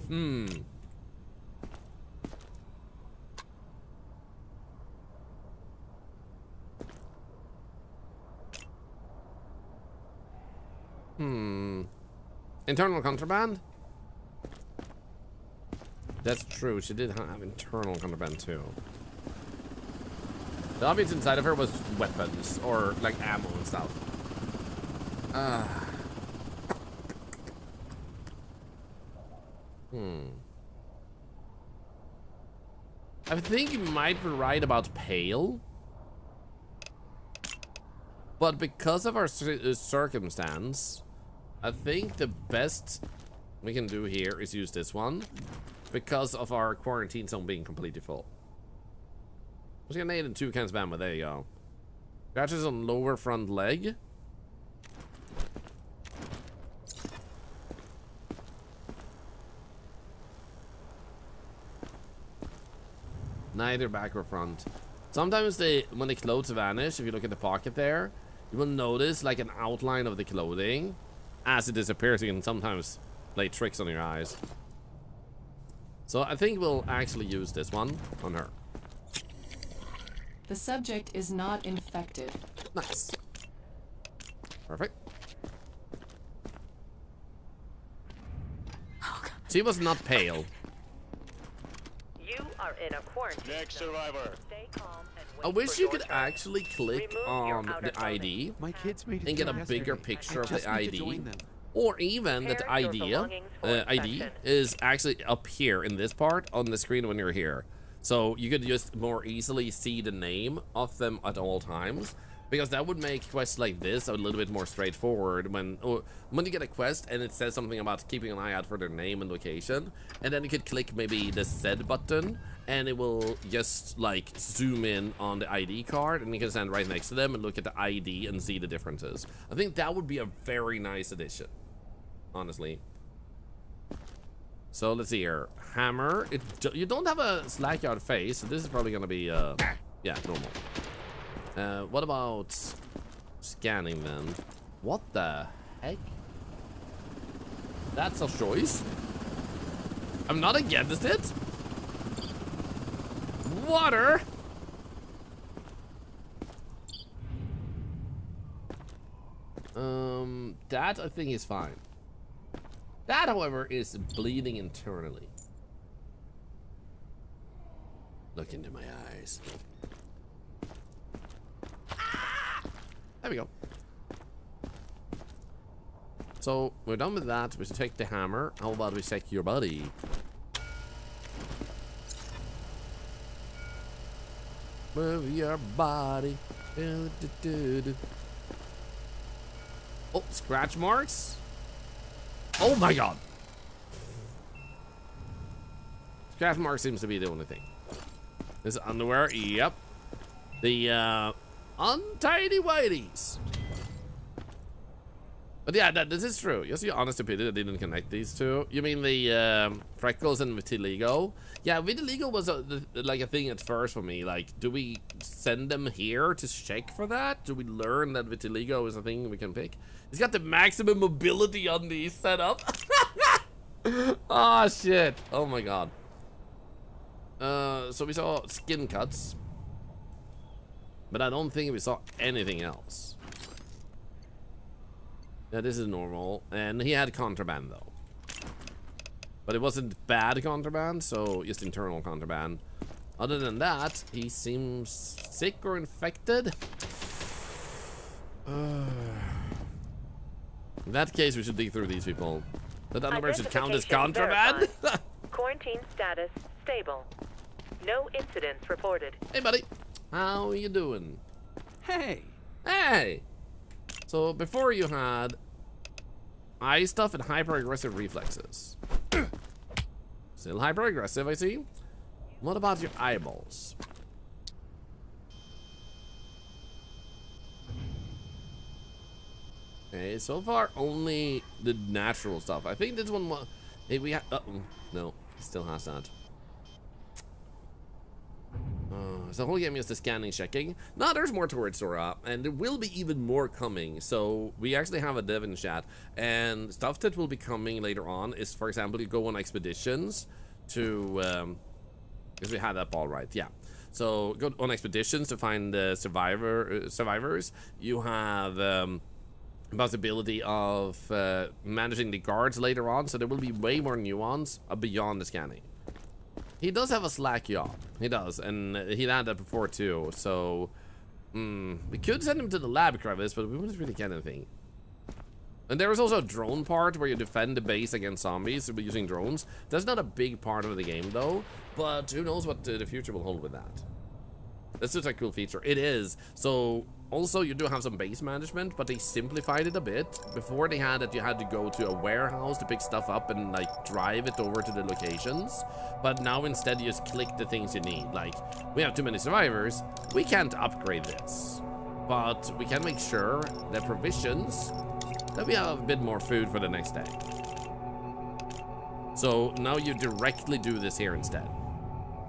Internal contraband? That's true. She did have internal contraband too. The obvious inside of her was weapons or like ammo and stuff. I think you might be right about pale, but because of our circumstance, I think the best we can do here is use this one because of our quarantine zone being completely full. I was gonna need 2 cans of ammo. There you go. Scratches on lower front leg. Neither back or front. Sometimes when the clothes vanish, if you look at the pocket there, you will notice like an outline of the clothing. as it disappears, you can sometimes play tricks on your eyes. So I think we'll actually use this one on her. The subject is not infected. Nice. Perfect. She was not pale. You are in a quarantine. Next survivor. Stay calm and wait I wish for you your could turn. actually click Remove your on outer the clothing. ID My kids made it and get a through bigger yesterday. picture I of the just need to ID. join them. Or even that Prepare your ID belongings for is actually up here in this part on the screen when you're here. So you could just more easily see the name of them at all times. Because that would make quests like this a little bit more straightforward when you get a quest and it says something about keeping an eye out for their name and location, and then you could click maybe the Z button and it will just like zoom in on the ID card and you can stand right next to them and look at the ID and see the differences. I think that would be a very nice addition, honestly. So let's see here. Hammer. You don't have a slack-out face, so this is probably gonna be yeah, normal. What about scanning then? What the heck? That's a choice. I'm not against it. Water. That I think is fine. That, however, is bleeding internally. Look into my eyes. There we go. So, we're done with that. We should take the hammer. How about we check your body? Move your body. Do, do, do, do. Oh, scratch marks? Oh my god. Scratch marks seems to be the only thing. This underwear, yep. The, untidy whiteys. But yeah, this is true. Just your honest opinion, I didn't connect these two. You mean the freckles and vitiligo? Yeah, vitiligo was like a thing at first for me. Like, do we send them here to check for that? Do we learn that vitiligo is a thing we can pick? He's got the maximum mobility on the setup. Oh shit! Oh my god. So we saw skin cuts. But I don't think we saw anything else. Yeah, this is normal. And he had contraband, though. But it wasn't bad contraband, so just internal contraband. Other than that, he seems sick or infected. In that case, we should dig through these people. That number should count as contraband. Quarantine status stable. No incidents reported. Hey, buddy. How are you doing? Hey. Hey. So before you had eye stuff and hyper aggressive reflexes. Still hyper aggressive, I see. What about your eyeballs? Okay, so far only the natural stuff. I think this one was. Hey, we have. No, it still has that. So the whole game is the scanning, checking. Now there's more towards Thorlar, and there will be even more coming. So we actually have a dev in chat, and stuff that will be coming later on is, for example, you go on expeditions to, because we had that all right, yeah. So go on expeditions to find the survivors. You have possibility of managing the guards later on, so there will be way more nuance beyond the scanning. He does have a slack yaw. He does, and he had that before too. So, we could send him to the lab crevice, but we wouldn't really get anything. And there is also a drone part where you defend the base against zombies using drones. That's not a big part of the game though, but who knows what the future will hold with that. That's just a cool feature. It is. So also you do have some base management, but they simplified it a bit. Before they had that you had to go to a warehouse to pick stuff up and like drive it over to the locations. But now instead you just click the things you need. Like, we have too many survivors, we can't upgrade this. But we can make sure that provisions, that we have a bit more food for the next day. So now you directly do this here instead.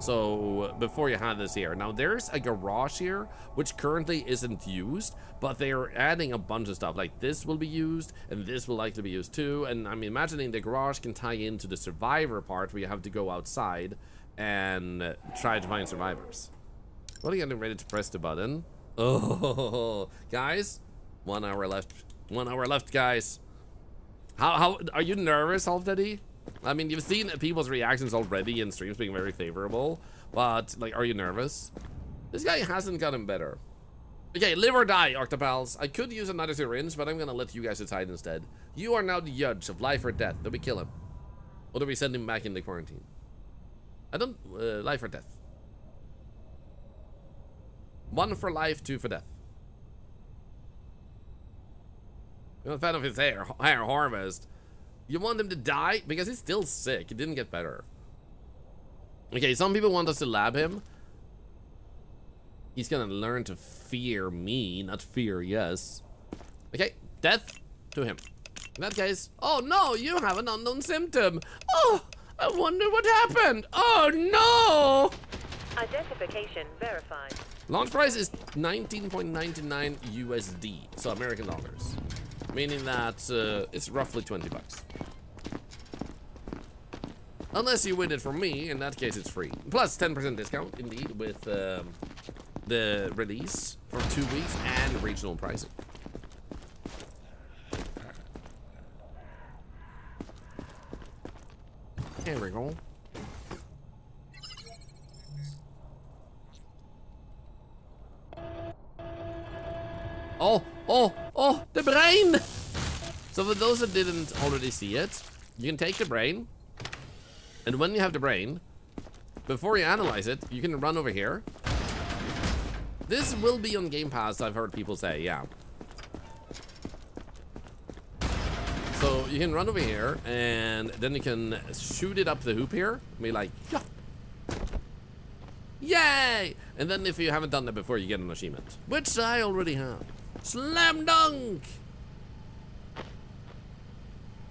So before you had this here. Now there's a garage here, which currently isn't used, but they are adding a bunch of stuff. Like this will be used, and this will likely be used too. And I'm imagining the garage can tie into the survivor part where you have to go outside and try to find survivors. What are you getting ready to press the button? Oh, guys, 1 hour left. 1 hour left, guys. How are you nervous already? I mean, you've seen people's reactions already in streams being very favorable, but like, are you nervous? This guy hasn't gotten better. Okay, live or die, Octopals. I could use another syringe, but I'm gonna let you guys decide instead. You are now the judge of life or death. Do we kill him? Or do we send him back into quarantine? I don't, life or death. 1 for life, 2 for death. You're not a fan of his hair harvest. You want him to die? Because he's still sick. He didn't get better. Okay, some people want us to lab him. He's gonna learn to fear me, not fear yes. Okay, death to him. In that case, oh no, you have an unknown symptom. Oh, I wonder what happened. Oh no! Identification verified. Launch price is 19.99 USD, so American dollars. Meaning that it's roughly 20 bucks. Unless you win it from me, in that case it's free. Plus 10% discount, indeed, with the release for 2 weeks and regional pricing. There we go. Oh, the brain! So for those that didn't already see it, you can take the brain, and when you have the brain, before you analyze it, you can run over here. This will be on Game Pass, I've heard people say, yeah. So you can run over here, and then you can shoot it up the hoop here, and be like, yeah. Yay! And then if you haven't done that before, you get an achievement, which I already have. Slam dunk!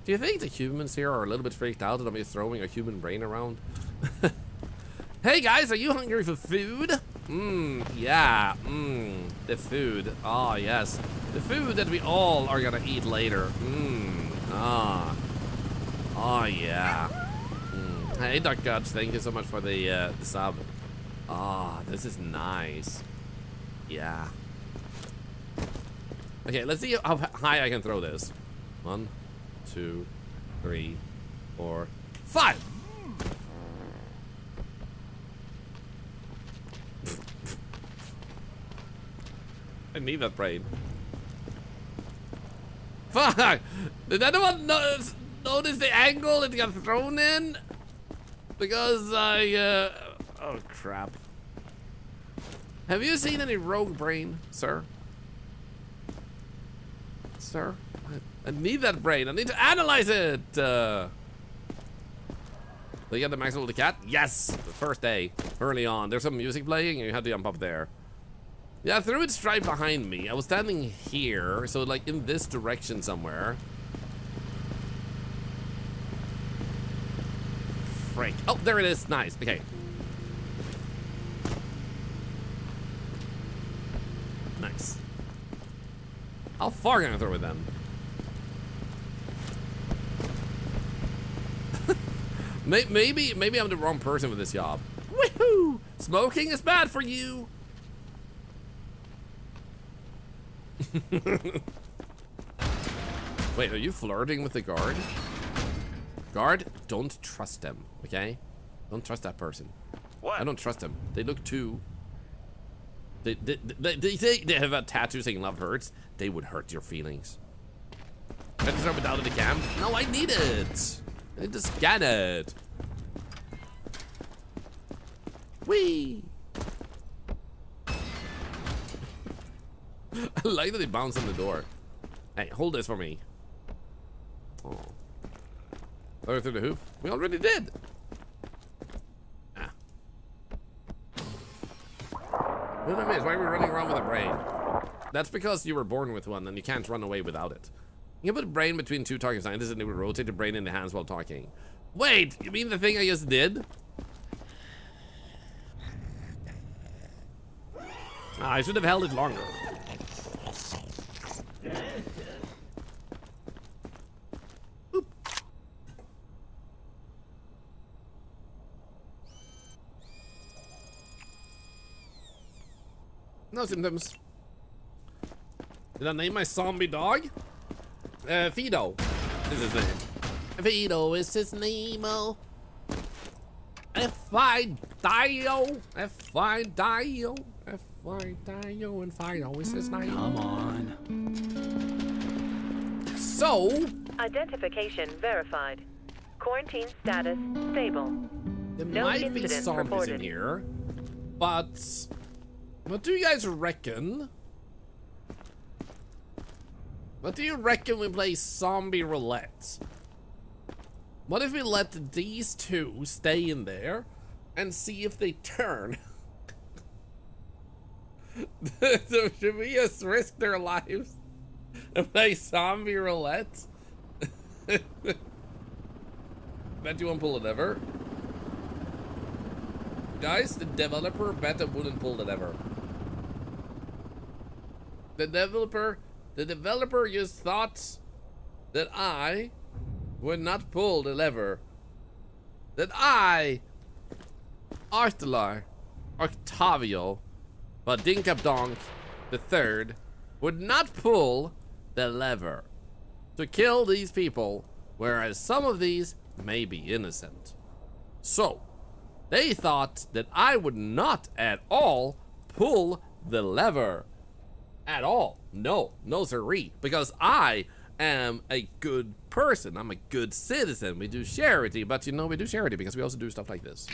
Do you think the humans here are a little bit freaked out that I'm just throwing a human brain around? Hey guys, are you hungry for food? Yeah, the food. Oh yes, the food that we all are gonna eat later. Oh yeah. Hey Duck Guts, thank you so much for the sub. Ah, this is nice. Yeah. Okay, let's see how high I can throw this. 1, 2, 3, 4, 5. I need that brain. Fuck! Did anyone notice the angle it got thrown in? Because I, oh crap. Have you seen any rogue brain, sir? Sir? I need that brain. I need to analyze it. They got the maximum of the cat? Yes! The first day. Early on. There's some music playing and you had to jump up there. Yeah, I threw it straight behind me. I was standing here, so like in this direction somewhere. Freak. Oh, there it is. Nice. Okay. Nice. How far can I throw it then? maybe I'm the wrong person for this job. Woohoo! Smoking is bad for you. Wait, are you flirting with the guard? Guard, don't trust them, okay? Don't trust that person. What? I don't trust them. They look too... They have a tattoo saying love hurts. They would hurt your feelings. Can I just throw it down to the cam? No, I need it. I need to scan it. Whee! I like that they bounced on the door. Hey, hold this for me. Oh. Throw it through the hoop? We already did. Ah. Wait a minute, why are we running around with a brain? That's because you were born with one and you can't run away without it. You can put a brain between two target scientists and it would rotate the brain in the hands while talking. Wait, you mean the thing I just did? I should have held it longer. Boop. No symptoms. Did I name my zombie dog? Fido is his name. Fido is his name-o. F-I-Dio. F-I-Dio. F-I-Dio and Fido is his name. Come on. So... Identification verified. Quarantine status stable. There No might be incidents zombies reported. in here, but what do you guys reckon? What do you reckon we play zombie roulette? What if we let these two stay in there and see if they turn? So should we just risk their lives and play zombie roulette? Bet you won't pull it ever. Guys, the developer bet I wouldn't pull it ever. The developer just thought that I would not pull the lever. That I, Thorlar, Octavio, Badinkabdonk the Third, would not pull the lever to kill these people, whereas some of these may be innocent. So, they thought that I would not at all pull the lever. At all. No siree. Because I am a good person. I'm a good citizen. We do charity, but you know we do charity because we also do stuff like this.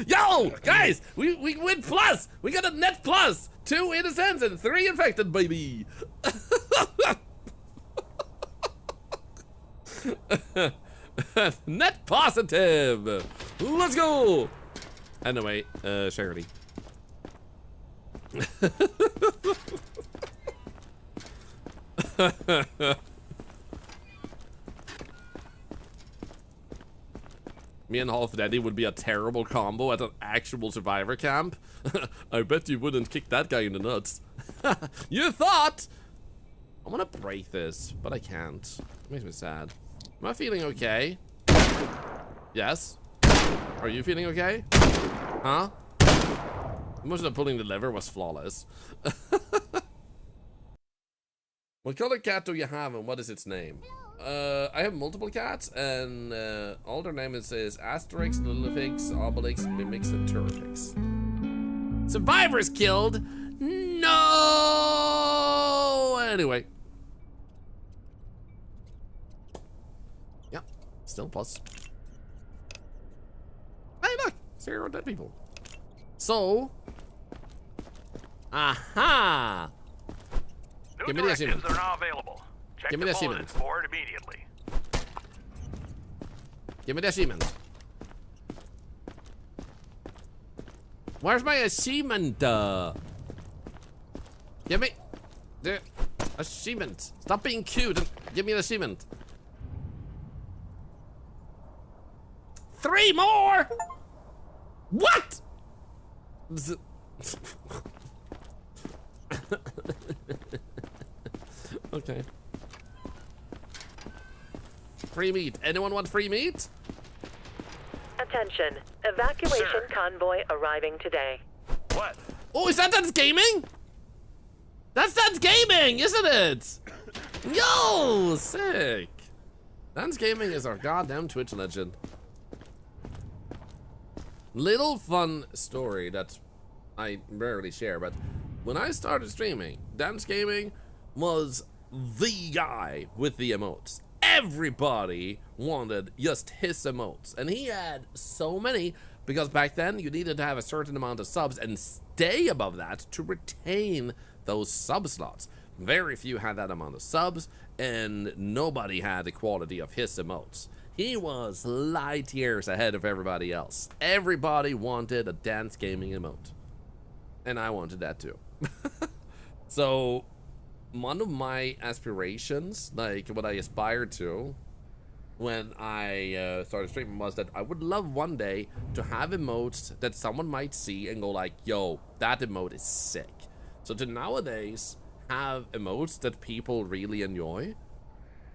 Yo, guys, we win plus. We got a net plus. 2 innocents and 3 infected, baby. Net positive. Let's go. Anyway, charity. Me and Half Daddy would be a terrible combo at an actual survivor camp. I bet you wouldn't kick that guy in the nuts. You thought! I want to break this, but I can't. It makes me sad. Am I feeling okay? Yes? Are you feeling okay? Huh? The motion of pulling the lever was flawless. What color cat do you have and what is its name? I have multiple cats and all their names is Asterix, Lilifix, Obelix, Mimix, and Turfix. Survivors killed? No! Anyway. Yeah, still plus. Hey look, 0 dead people. So, aha! Give me the achievement. Are now available. Check Give me the achievement. board immediately. Give me the achievement. Where's my achievement? Give me the achievement. Stop being cute and give me the achievement. 3 more? What? Okay. Free meat. Anyone want free meat? Attention. Evacuation convoy arriving today. What? Oh, is that Dance Gaming? That's Dance Gaming, isn't it? Yo, sick. Dance Gaming is our goddamn Twitch legend. Little fun story that I rarely share, but when I started streaming, Dance Gaming was the guy with the emotes. Everybody wanted just his emotes, and he had so many because back then you needed to have a certain amount of subs and stay above that to retain those sub slots. Very few had that amount of subs, and nobody had the quality of his emotes. He was light years ahead of everybody else. Everybody wanted a Dance Gaming emote, and I wanted that too. So one of my aspirations, like what I aspired to, when I started streaming was that I would love one day to have emotes that someone might see and go like, yo, that emote is sick. So to nowadays have emotes that people really enjoy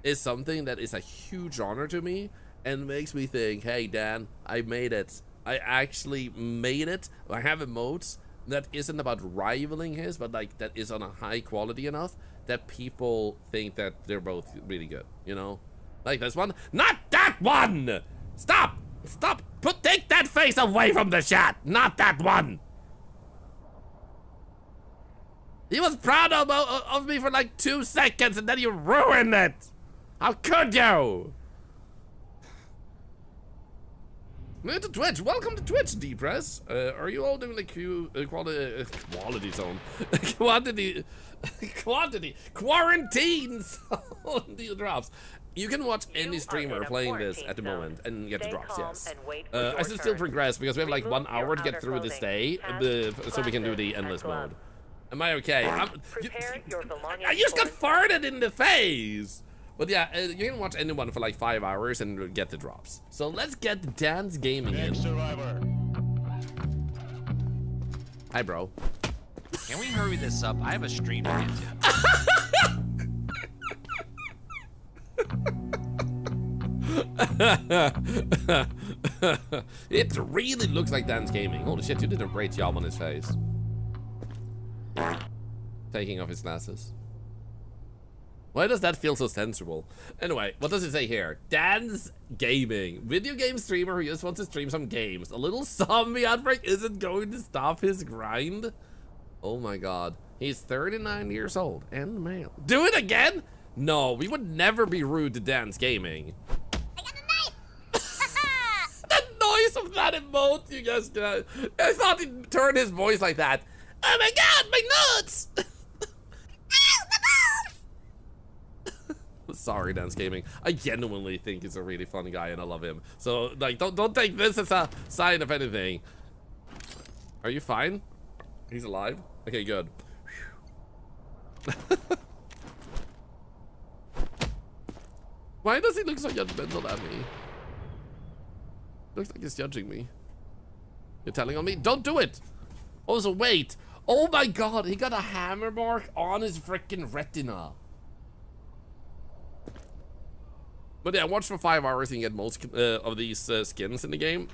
is something that is a huge honor to me and makes me think, hey Dan, I made it. I actually made it. I have emotes that isn't about rivaling his, but like that is on a high quality enough that people think that they're both really good, you know? Like this one. Not that one! Stop! Stop! Take that face away from the chat! Not that one! He was proud of me for like 2 seconds and then you ruined it! How could you? New to Twitch. Welcome to Twitch, D-Press. Are you all doing the quality zone? Quarantines on the drops. You can watch any streamer playing this at the moment and get the drops, yes. I should still progress because we have like 1 hour to get through this day so we can do the endless mode. Am I okay? I just got farted in the face! But yeah, you can watch anyone for like 5 hours and get the drops. So let's get Dan's gaming in. Survivor. Hi, bro. Can we hurry this up? I have a stream to get to. It really looks like Dan's gaming. Holy shit, you did a great job on his face. Taking off his glasses. Why does that feel so sensual? Anyway, what does it say here? Dan's gaming. Video game streamer who just wants to stream some games. A little zombie outbreak isn't going to stop his grind? Oh my god. He's 39 years old and male. Do it again? No, we would never be rude to Dan's gaming. I got a knife! The noise of that emote, you guys. I thought he'd turn his voice like that. Oh my god, my nuts! Sorry, Dance Gaming. I genuinely think he's a really fun guy and I love him. So, like, don't take this as a sign of anything. Are you fine? He's alive? Okay, good. Why does he look so judgmental at me? Looks like he's judging me. You're telling on me? Don't do it! Also, wait. Oh my god, he got a hammer mark on his freaking retina. But yeah, watch for 5 hours and get most of these skins in the game.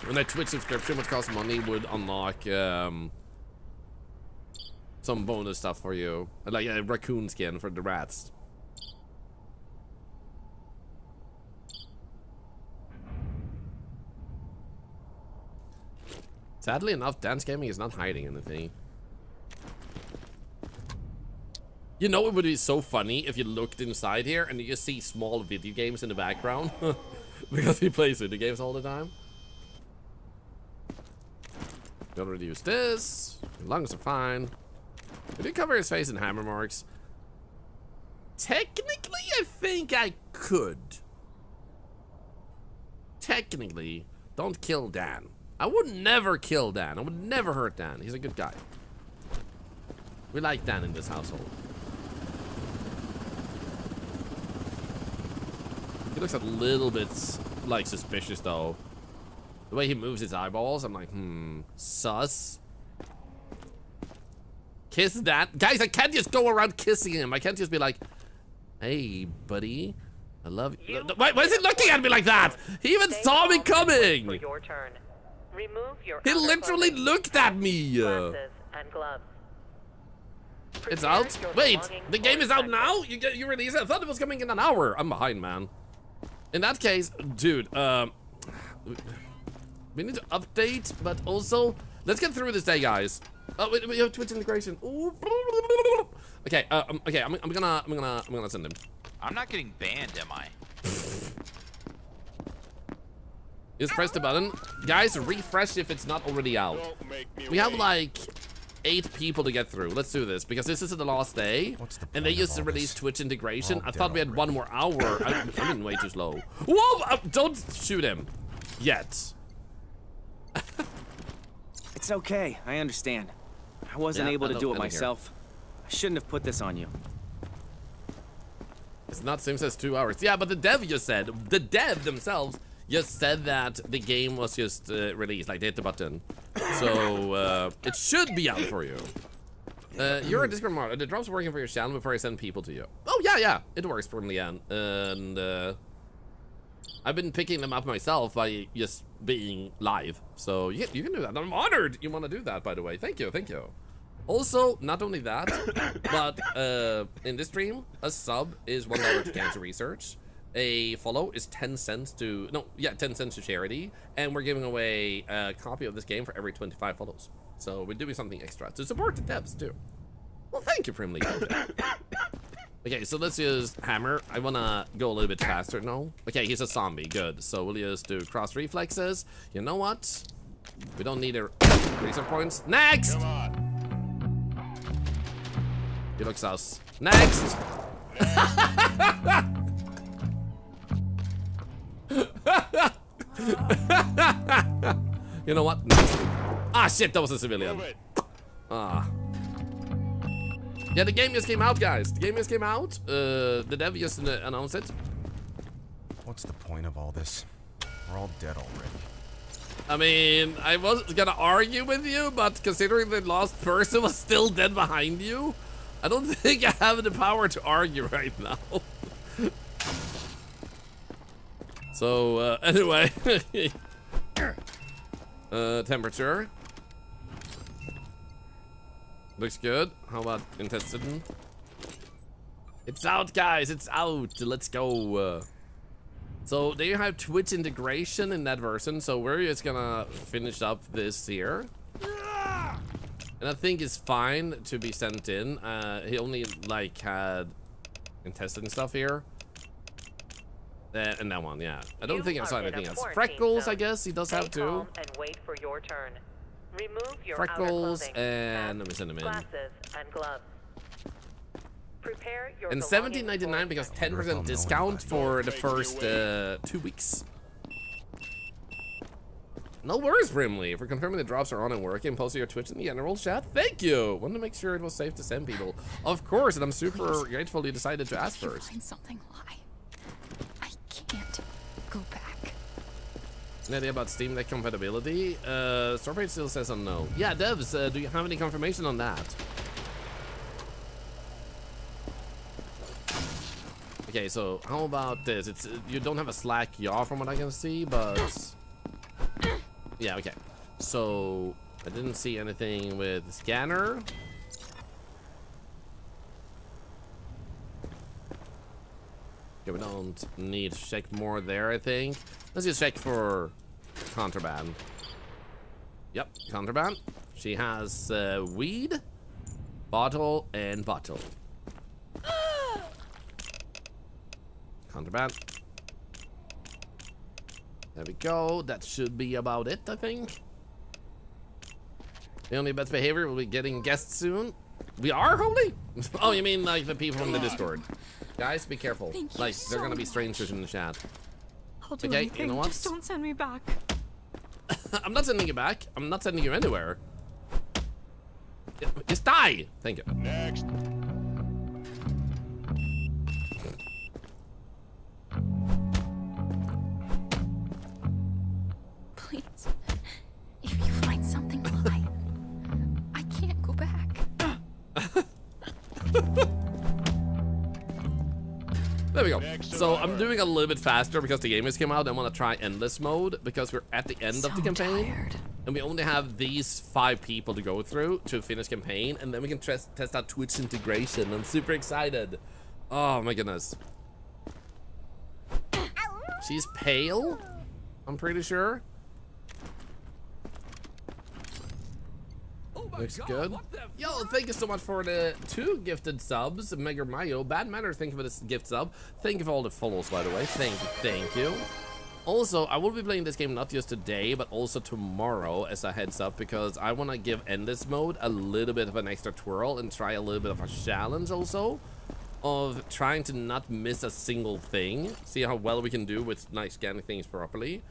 And that Twitch subscription, which costs money, would unlock some bonus stuff for you. Like a raccoon skin for the rats. Sadly enough, Dance Gaming is not hiding anything. You know, it would be so funny if you looked inside here and you just see small video games in the background. Because he plays video games all the time. Gotta reduce this. His lungs are fine. Did he cover his face in hammer marks? Technically, I think I could. Technically, don't kill Dan. I would never kill Dan. I would never hurt Dan. He's a good guy. We like Dan in this household. He looks a little bit, like, suspicious, though. The way he moves his eyeballs, I'm like, sus. Kiss that. Guys, I can't just go around kissing him. I can't just be like, hey, buddy, I love you. Why is he looking at me like that? He even saw me coming. For your turn. Remove your he literally looked at me. Glasses and gloves. It's out? Wait, the game is out now? You release it? I thought it was coming in an hour. I'm behind, man. In that case, dude, we need to update, but also, let's get through this day, guys. Oh, wait, we have Twitch integration. Ooh. Okay, okay, I'm gonna send him. I'm not getting banned, am I? Just press the button. Guys, refresh if it's not already out. We have like 8 people to get through. Let's do this because this is the last day and they used to release Twitch integration. I thought we had 1 more hour. I'm being way too slow. Whoa! Don't shoot him yet. It's okay. I understand. I wasn't able to do it myself. I shouldn't have put this on you. It's not Sim says 2 hours. Yeah, but the dev themselves just said that the game was just released, like they hit the button. So it should be out for you. You're a Discord mod. The drop's working for your channel before I send people to you. Oh yeah, it works from the end. And I've been picking them up myself by just being live. So you can do that. I'm honored you want to do that, by the way. Thank you. Also, not only that, but in this stream, a sub is $1 to cancer research. A follow is 10 cents to 10 cents to charity, and we're giving away a copy of this game for every 25 follows. So we're doing something extra to support the devs too. Well, thank you, Primly. Okay, so let's use hammer. I wanna go a little bit faster now. Okay, he's a zombie. Good. So we'll just do cross reflexes. You know what? We don't need a research points. Next. Come on. He looks sus. Next. You know what? Next. Ah, shit, that was a civilian. Move it. Ah. Yeah, the game just came out, guys. The game just came out. The dev just announced it. What's the point of all this? We're all dead already. I mean, I was gonna argue with you, but considering the last person was still dead behind you, I don't think I have the power to argue right now. So, anyway. Temperature. Looks good. How about intestine? It's out, guys. It's out. Let's go. So they have Twitch integration in that version. So we're just gonna finish up this here. And I think it's fine to be sent in. He only like had intestine stuff here. And that one, yeah. I don't think I saw anything else. Freckles, I guess he does have too. And wait for your turn. Remove your Freckles outer and let me send him in. glasses and gloves. Prepare your And $17.99 because 10% discount for the first 2 weeks. No worries, Brimley. For confirming the drops are on and working, post your Twitch in the general chat. Thank you. Wanted to make sure it was safe to send people. Of course, and I'm super grateful you decided to ask first. Find something lie. I can't go back. An idea about Steam Deck compatibility? Strawberry still says on no. Yeah, devs, do you have any confirmation on that? Okay, so how about this? It's you don't have a Slack yaw from what I can see, but yeah, okay. So I didn't see anything with the scanner. Okay, we don't need to check more there, I think. Let's just check for contraband. Yep, contraband. She has weed, bottle, and bottle. Contraband. There we go. That should be about it, I think. The only best behavior will be getting guests soon. We are, Holy? Oh, you mean like the people from the Discord? Guys, be careful. Like, they're gonna be strangers in the chat. I'll do Okay, anything. you know what? Just don't send me back. I'm not sending you back. I'm not sending you anywhere. Just die! Thank you. Next. Please. If you find something lie, I can't go back. There we go. So I'm doing a little bit faster because the game has come out. I want to try endless mode because we're at the end of the campaign. Tired. And we only have these 5 people to go through to finish campaign. And then we can test out Twitch integration. I'm super excited. Oh my goodness. She's pale, I'm pretty sure. Looks good. Yo, thank you so much for the 2 gifted subs. Mega Mayo, Bad Manners, thank you for this gift sub. Thank you for all the follows, by the way. Thank you. Also, I will be playing this game not just today, but also tomorrow as a heads up, because I want to give Endless Mode a little bit of an extra twirl and try a little bit of a challenge also of trying to not miss a single thing. See how well we can do with like scanning things properly.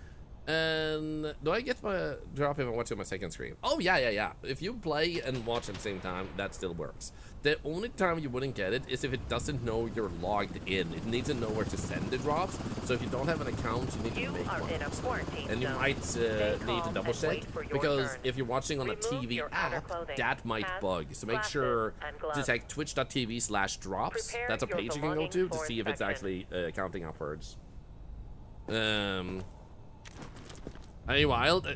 And do I get my drop if I watch on my second screen? Oh, yeah. If you play and watch at the same time, that still works. The only time you wouldn't get it is if it doesn't know you're logged in. It needs to know where to send the drops. So if you don't have an account, you need to make one. And you might need to double check, because if you're watching on a TV app, that might bug. So make sure to check twitch.tv/drops. That's a page you can go to see if it's actually counting upwards. Are you wild?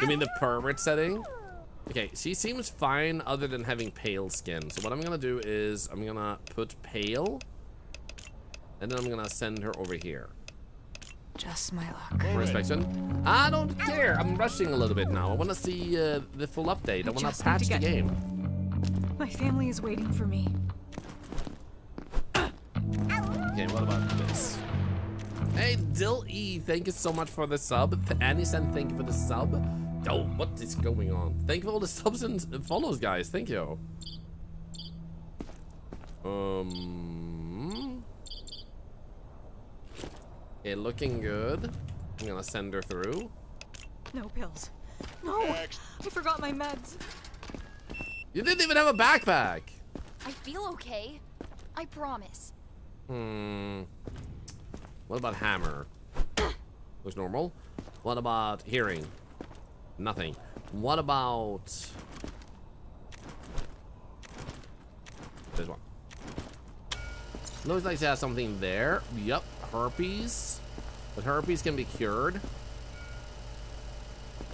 You mean the pervert setting? Okay, she seems fine other than having pale skin. So what I'm gonna do is I'm gonna put pale, and then I'm gonna send her over here. Just my luck. For inspection. I don't care. I'm rushing a little bit now. I want to see the full update. I want to patch the game. My family is waiting for me. Okay, what about this? Hey, Dill E, thank you so much for the sub. Annie said thank you for the sub. Yo, what is going on? Thank you for all the subs and follows, guys. Thank you. Okay, looking good. I'm gonna send her through. No pills. No! I forgot my meds. You didn't even have a backpack. I feel okay. I promise. What about hammer? Looks normal. What about hearing? Nothing. What about this one? Looks like it has something there. Yup, herpes. But herpes can be cured.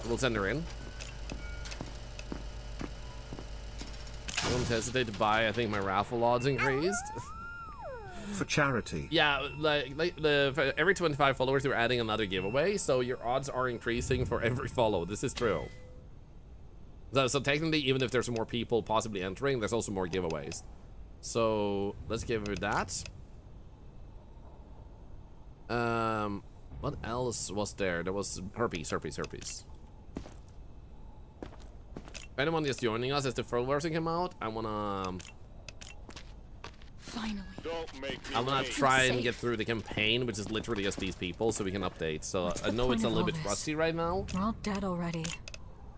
We'll send her in. Don't hesitate to buy. I think my raffle odds increased. For charity. Yeah, for every 25 followers, we're adding another giveaway, so your odds are increasing for every follow. This is true. So technically, even if there's more people possibly entering, there's also more giveaways. So let's give her that. What else was there? There was herpes. If anyone just joining us as the full version came out, I wanna. Finally. I'm gonna try and get through the campaign, which is literally just these people, so we can update. So I know it's a little bit rusty right now. We're all dead already.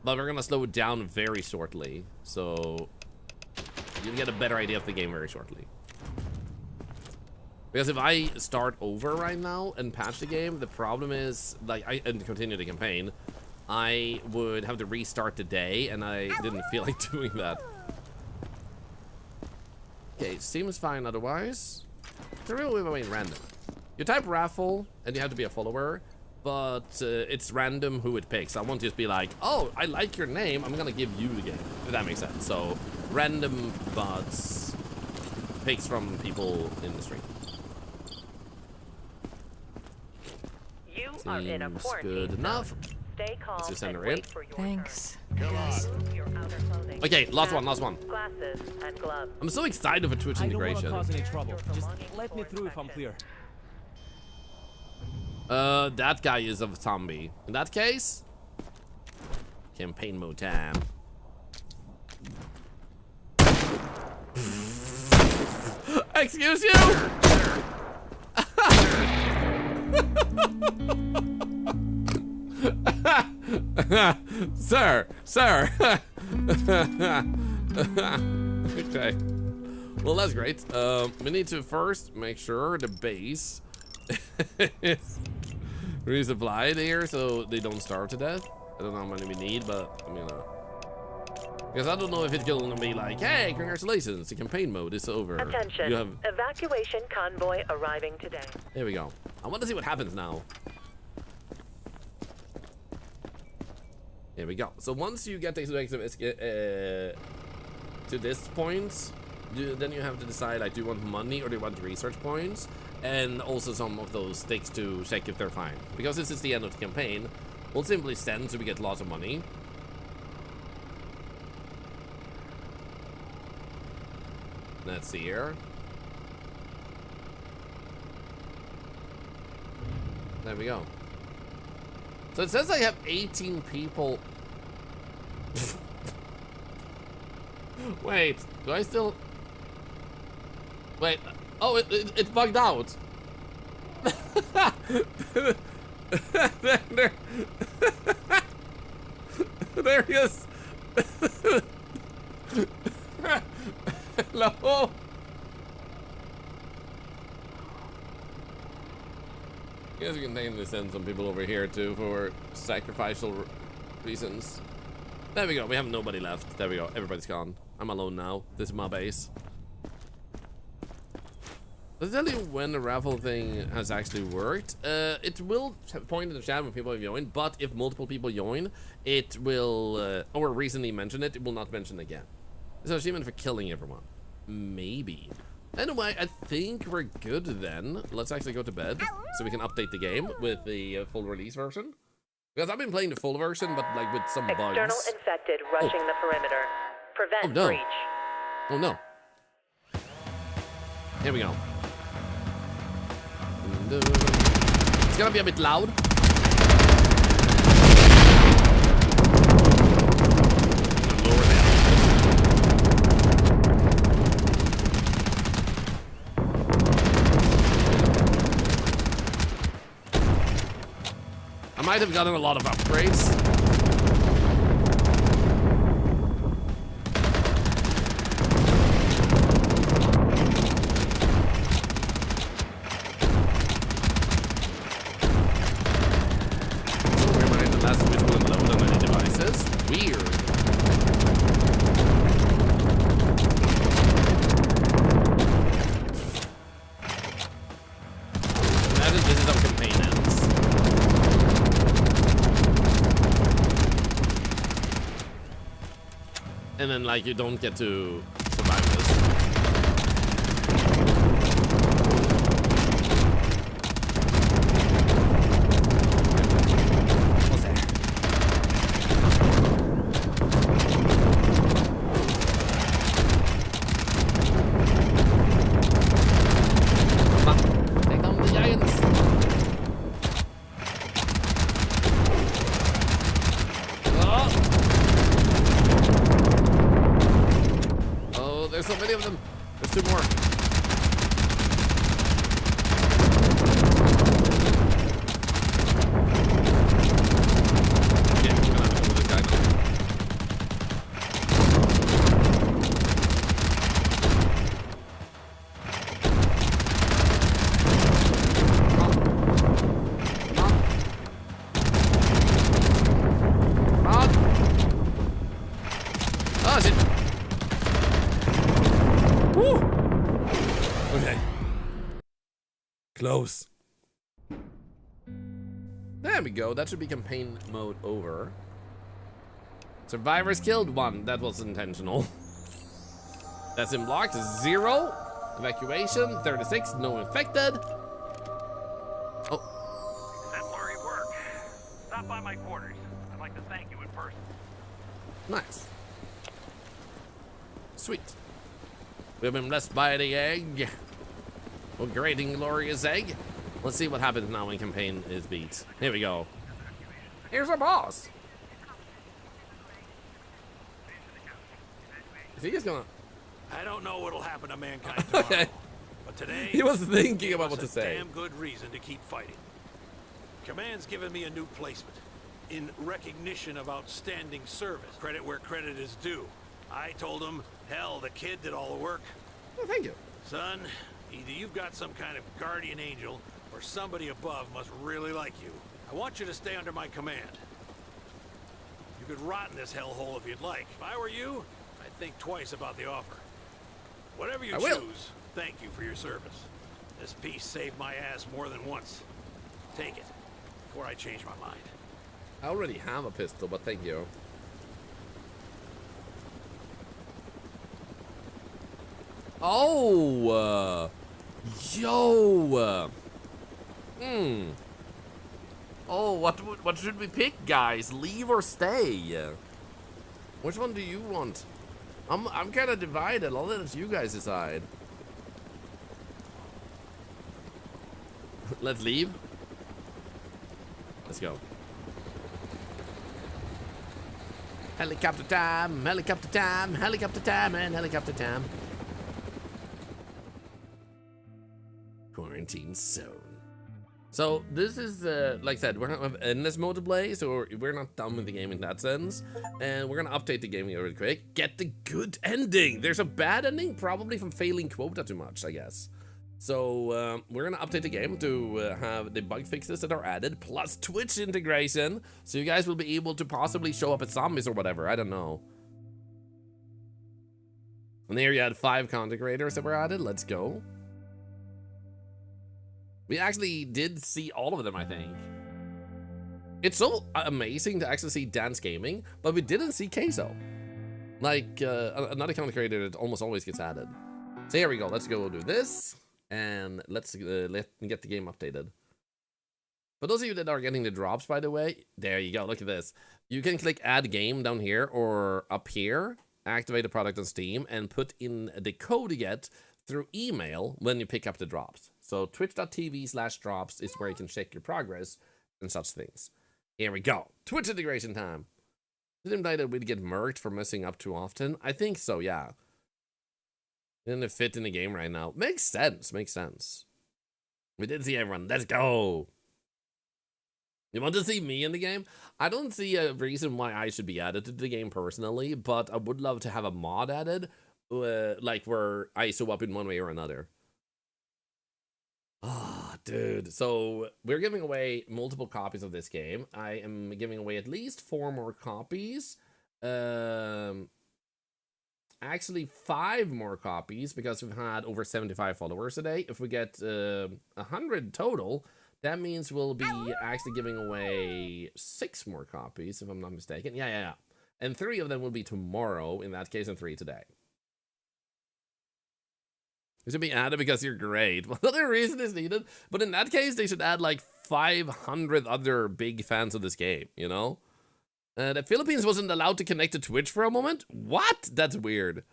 But we're gonna slow it down very shortly, so you'll get a better idea of the game very shortly. Because if I start over right now and patch the game, the problem is, and continue the campaign, I would have to restart the day, and I didn't feel like doing that. Okay, seems fine otherwise. It's a real way random. You type raffle, and you have to be a follower, but it's random who it picks. I won't just be like, oh, I like your name, I'm gonna give you the game, if that makes sense. So, random bots picks from people in the stream. You are in a quarantine. Good enough. Stay calm. Let's just send her in. Thanks. Okay, last one. Glasses and gloves. I'm so excited for Twitch integration. I don't want to cause any trouble. Just let me through if I'm clear. That guy is a zombie. In that case, campaign mode time. Excuse you? Sir. Okay. Well, that's great. We need to first make sure the base is resupplied here so they don't starve to death. I don't know how many we need, but I'm gonna. Because I don't know if it's gonna be like, hey, congratulations, the campaign mode is over. Attention, you have... evacuation convoy arriving today. There we go. I want to see what happens now. Here we go. So once you get to this point, then you have to decide, like, do you want money or do you want research points? And also some of those sticks to check if they're fine. Because this is the end of the campaign, we'll simply send so we get lots of money. Let's see here. There we go. So it says I have 18 people. Wait, do I still... Wait, oh, it bugged out. there, there he is. Hello. I guess we can technically send some people over here too for sacrificial reasons. There we go. We have nobody left. There we go. Everybody's gone. I'm alone now. This is my base. Does it tell you when the raffle thing has actually worked? It will point in the chat when people have joined, but if multiple people join, it will, or recently mention it, it will not mention again. It's an achievement for killing everyone. Maybe. Anyway, I think we're good then. Let's actually go to bed so we can update the game with the full release version. Because I've been playing the full version, but like with some bugs. External infected rushing the perimeter. Prevent breach. Oh no. Here we go. It's gonna be a bit loud. Lower the I might have gotten a lot of upgrades. And then, like, you don't get to survive this. What's that? Come on. Take down the giants. There's so many of them. There's two more. Yeah, I'm gonna have to kill this guy now. Come on. Come on. Oh, shit. Woo. Okay. Close. There we go. That should be campaign mode over. Survivors killed 1. That was intentional. That's in blocked. 0. Evacuation. 36. No infected. Oh. Exemplary work. Stop by my quarters. I'd like to thank you in person. Nice. Sweet. We've been blessed by the egg. A great and glorious egg. Let's see what happens now when campaign is beat. Here we go. Here's our boss. Is he just gonna... I don't know what'll happen to mankind tomorrow. Okay. But today... He was thinking about what to a say. Damn good reason to keep fighting. Command's given me a new placement. In recognition of outstanding service. Credit where credit is due. I told him, hell, the kid did all the work. Oh, thank you. Son, either you've got some kind of guardian angel, or somebody above must really like you. I want you to stay under my command. You could rot in this hellhole if you'd like. If I were you, I'd think twice about the offer. Whatever you choose, thank you for your service. This piece saved my ass more than once. Take it, before I change my mind. I already have a pistol, but thank you. Oh, yo. Oh, what should we pick, guys? Leave or stay? Which one do you want? I'm kind of divided. I'll let you guys decide. Let's leave. Let's go. Helicopter time, helicopter time, helicopter time, and helicopter time. Quarantine zone. So this is, like I said, we're not have endless mode to play, so we're not done with the game in that sense. And we're gonna update the game really quick. Get the good ending. There's a bad ending, probably from failing quota too much, I guess. So we're gonna update the game to have the bug fixes that are added, plus Twitch integration, so you guys will be able to possibly show up at zombies or whatever, I don't know. And there you had 5 content creators that were added, let's go. We actually did see all of them, I think. It's so amazing to actually see Dance Gaming, but we didn't see Queso. Like, another content creator that almost always gets added. So here we go, let's go do this, and let's get the game updated. For those of you that are getting the drops, by the way, there you go, look at this. You can click Add Game down here, or up here, activate the product on Steam, and put in the code you get through email when you pick up the drops. So twitch.tv/drops is where you can check your progress and such things. Here we go. Twitch integration time. Didn't imply that we'd get murked for messing up too often. I think so, yeah. Didn't it fit in the game right now? Makes sense, makes sense. We did see everyone. Let's go. You want to see me in the game? I don't see a reason why I should be added to the game personally, but I would love to have a mod added, like where I show up in one way or another. Ah, dude. So we're giving away multiple copies of this game. I am giving away at least 4 more copies. Actually 5 more copies because we've had over 75 followers today. If we get 100 total, that means we'll be actually giving away 6 more copies, if I'm not mistaken. Yeah. And 3 of them will be tomorrow, in that case, and 3 today. You should be added because you're great. Well, other reason is needed, but in that case, they should add like 500 other big fans of this game, you know? The Philippines wasn't allowed to connect to Twitch for a moment? What? That's weird.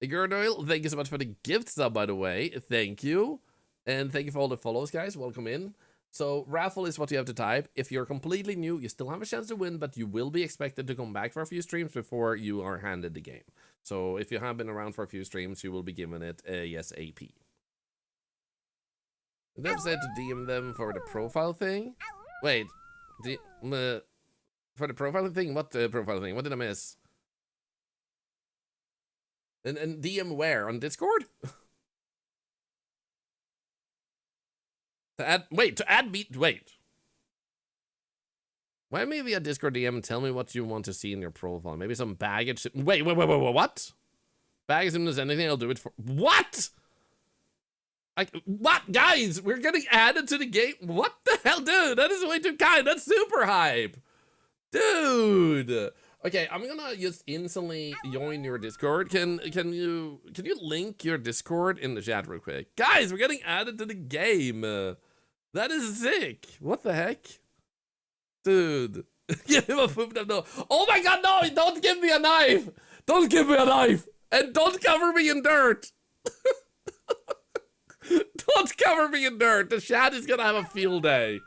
Gurdoil, thank you so much for the gift sub, by the way. Thank you. And thank you for all the follows, guys. Welcome in. So, raffle is what you have to type. If you're completely new, you still have a chance to win, but you will be expected to come back for a few streams before you are handed the game. So, if you have been around for a few streams, you will be given it ASAP. Then said to DM them for the profile thing. Wait, for the profile thing? What profile thing? What did I miss? And DM where? On Discord? To add me, wait. Why maybe a Discord DM and tell me what you want to see in your profile? Maybe some baggage. Wait, what? Baggage is anything, I'll do it for. What? Like, what? Guys, we're getting added to the game. What the hell, dude? That is way too kind. That's super hype. Dude. Okay, I'm gonna just instantly join your Discord. Can you link your Discord in the chat real quick? Guys, we're getting added to the game. That is sick. What the heck? Dude. Give him a food. No. Oh my god, no! Don't give me a knife! Don't give me a knife! And don't cover me in dirt! Don't cover me in dirt! The chat is gonna have a field day.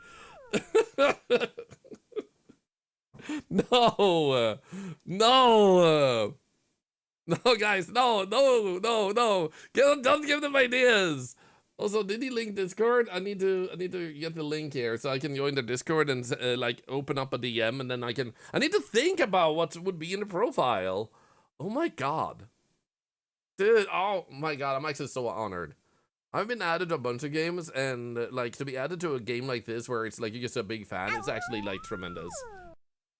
No! No, guys, no! Don't give them ideas! Also, did he link Discord? I need to get the link here so I can join the Discord and like open up a DM, and then I need to think about what would be in the profile. Oh my god. Dude, oh my god, I'm actually so honored. I've been added to a bunch of games, and like to be added to a game like this where it's like you're just a big fan, it's actually like tremendous.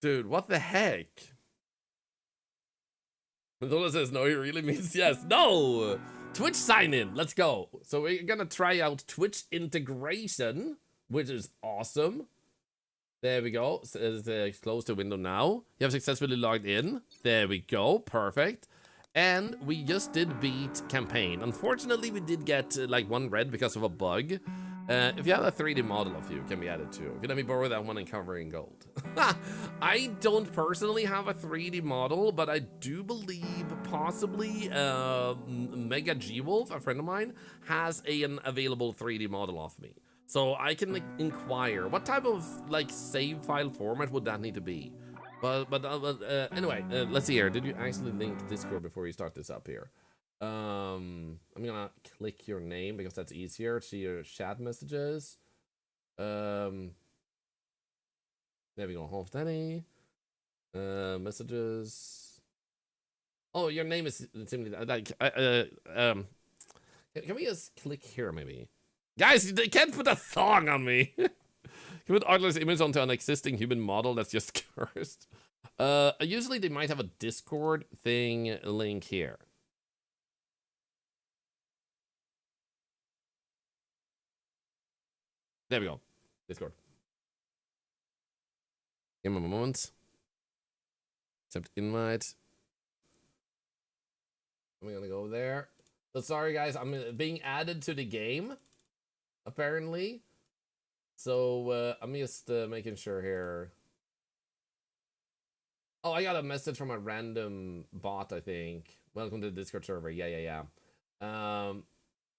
Dude, what the heck? Mazola says no, he really means yes. No! Twitch sign in, let's go. So we're gonna try out Twitch integration, which is awesome. There we go. Close the window now. You have successfully logged in. There we go, perfect. And we just did beat campaign. Unfortunately, we did get like 1 red because of a bug. If you have a 3D model of you, can be added too. Let me borrow that one and cover in gold. I don't personally have a 3D model, but I do believe possibly Mega G-Wolf, a friend of mine, has an available 3D model of me. So I can like, inquire, what type of like save file format would that need to be? But anyway, let's see here. Did you actually link Discord before you start this up here? I'm gonna click your name because that's easier. See your chat messages. There we go. Half Danny. Messages. Oh, your name is simply like. Can we just click here, maybe? Guys, they can't put a thong on me. Can we put Artler's image onto an existing human model that's just cursed? Usually they might have a Discord thing link here. There we go. Discord. Give him a moment. Accept invite. I'm gonna go there. So sorry guys, I'm being added to the game, apparently. So I'm just making sure here. Oh, I got a message from a random bot, I think. Welcome to the Discord server. Yeah.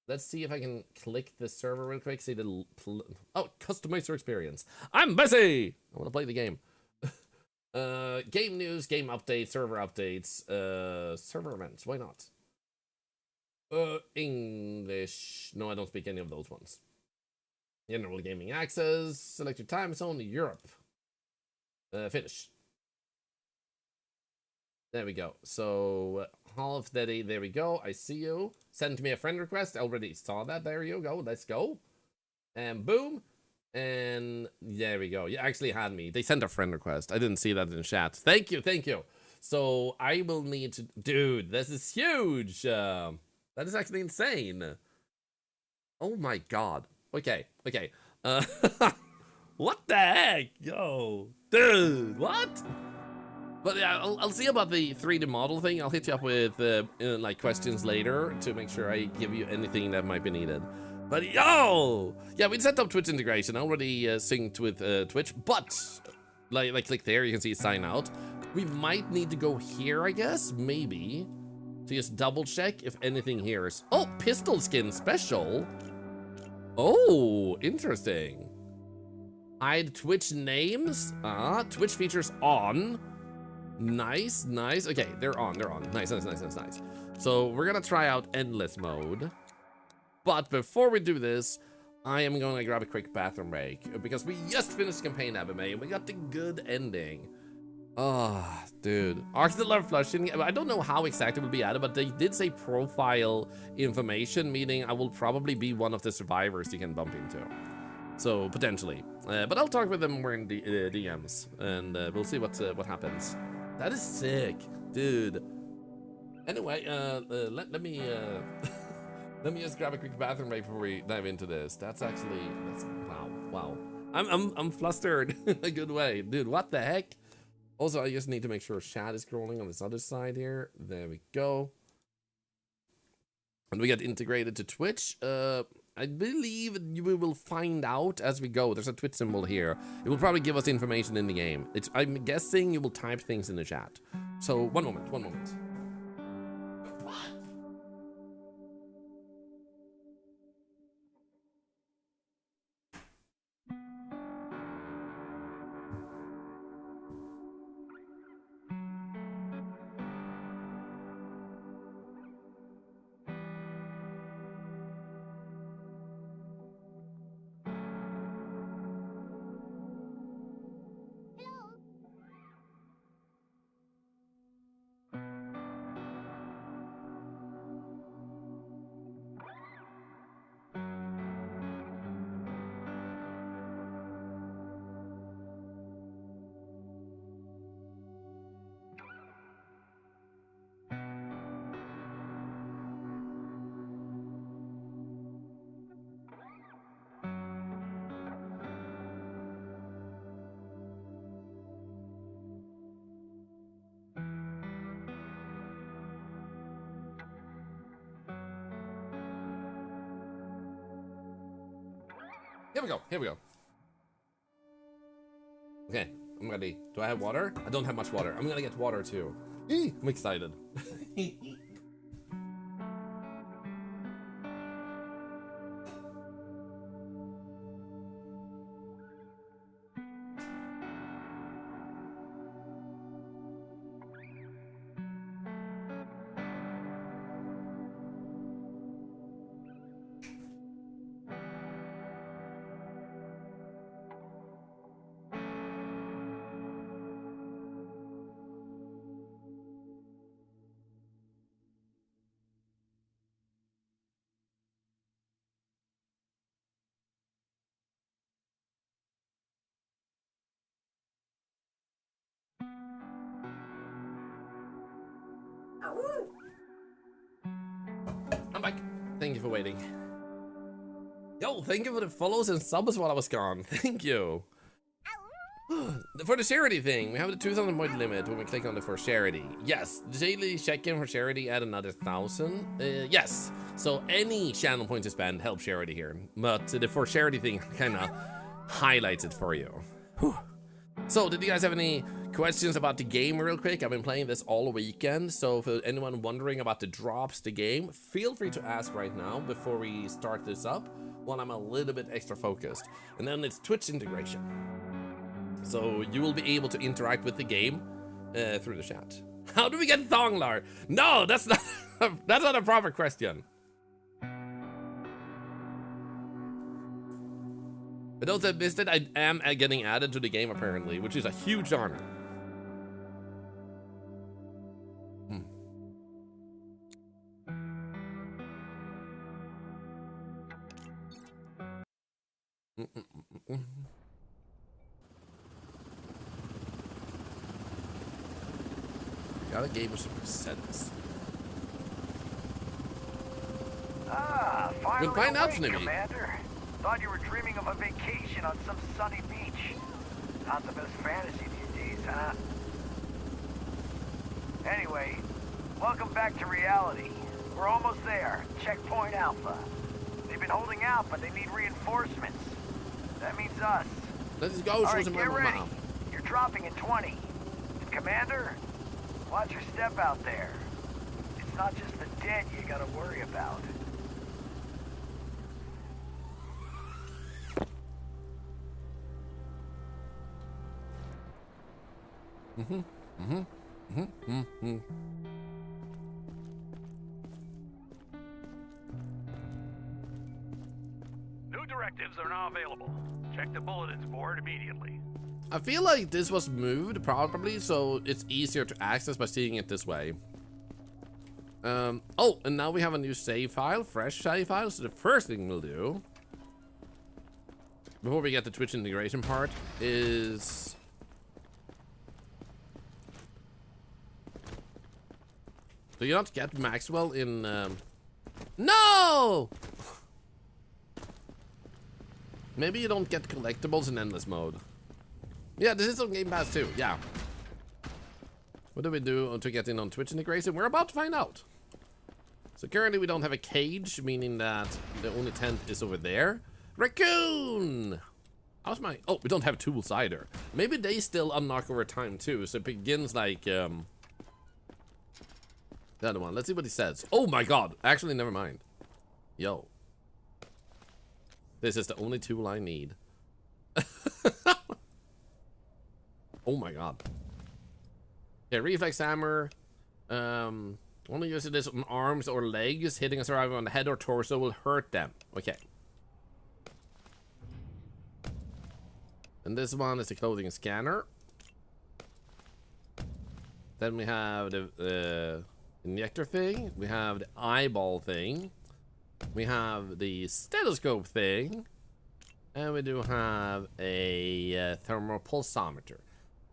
Let's see if I can click the server real quick. See the oh, customize your experience. I'm busy. I want to play the game. Game news, game updates, server updates, server events. Why not? English. No, I don't speak any of those ones. General gaming access. Select your time zone. Europe. Finish. There we go. So half daddy. There we go. I see you. Send me a friend request. I already saw that. There you go. Let's go. And boom. And there we go. You actually had me. They sent a friend request. I didn't see that in chat. Thank you. So I will need to... Dude, this is huge. That is actually insane. Oh my god. Okay. What the heck? Yo. Dude, what? But yeah, I'll see about the 3D model thing. I'll hit you up with like questions later to make sure I give you anything that might be needed. But yo, yeah, we set up Twitch integration. I already synced with Twitch, but like click there, you can see sign out. We might need to go here, I guess, maybe, to just double check if anything here is. Oh, pistol skin special. Oh, interesting. Hide Twitch names. Twitch features on. Nice. Okay, they're on. Nice. So we're gonna try out endless mode. But before we do this, I am gonna grab a quick bathroom break because we just finished campaign MMA and we got the good ending. Oh, dude. Arctic flushing. I don't know how exactly it will be added, but they did say profile information, meaning I will probably be one of the survivors you can bump into. So potentially, but I'll talk with them more in the DMs, and we'll see what happens. That is sick, dude. Anyway, let me let me just grab a quick bathroom break before we dive into this. That's wow. I'm flustered in a good way, dude. What the heck? Also, I just need to make sure chat is scrolling on this other side here. There we go. And we get integrated to Twitch. I believe we will find out as we go. There's a Twitch symbol here. It will probably give us information in the game. I'm guessing you will type things in the chat. So, one moment. Here we go. Okay, I'm ready. Do I have water? I don't have much water. I'm gonna get water too. I'm excited. I'm back. Thank you for waiting. Yo, thank you for the follows and subs while I was gone. Thank you. For the charity thing, we have the 2,000 point limit when we click on the for charity. Yes, the daily check-in for charity add another 1,000. Yes, so any channel point to spend helps charity here. But the for charity thing kind of highlights it for you. Whew. So, did you guys have any questions about the game real quick? I've been playing this all weekend, so for anyone wondering about the drops, the game, feel free to ask right now before we start this up, while I'm a little bit extra focused. And then it's Twitch integration. So you will be able to interact with the game through the chat. How do we get Thorlar? No, that's not that's not a proper question. For those that missed it, I am getting added to the game apparently, which is a huge honor. Got a game with some percents. Finally Good find out, awake, Snippy. Commander. Thought you were dreaming of a vacation on some sunny beach. Not the best fantasy these days, huh? Anyway, welcome back to reality. We're almost there. Checkpoint Alpha. They've been holding out, but they need reinforcements. That means us. Let's go. All right, Show some get ready. mom. You're dropping in 20. And Commander, watch your step out there. It's not just the dead you gotta worry about. New directives are now available. Check the bulletins board immediately. I feel like this was moved probably, so it's easier to access by seeing it this way. Oh, and now we have a new save file, fresh save file. So the first thing we'll do, before we get the Twitch integration part, is do you not get Maxwell in? No. Maybe you don't get collectibles in endless mode. Yeah, this is on Game Pass too. Yeah. What do we do to get in on Twitch integration? We're about to find out. So currently we don't have a cage, meaning that the only tent is over there. Raccoon! How's my... Oh, we don't have tools either. Maybe they still unlock over time too. So it begins like... the other one. Let's see what he says. Oh my god. Actually, never mind. Yo. This is the only tool I need. Oh my god. Okay, reflex hammer. Only use this on arms or legs. Hitting a survivor on the head or torso will hurt them. Okay. And this one is the clothing scanner. Then we have the injector thing. We have the eyeball thing. We have the stethoscope thing. And we do have a thermal pulsometer.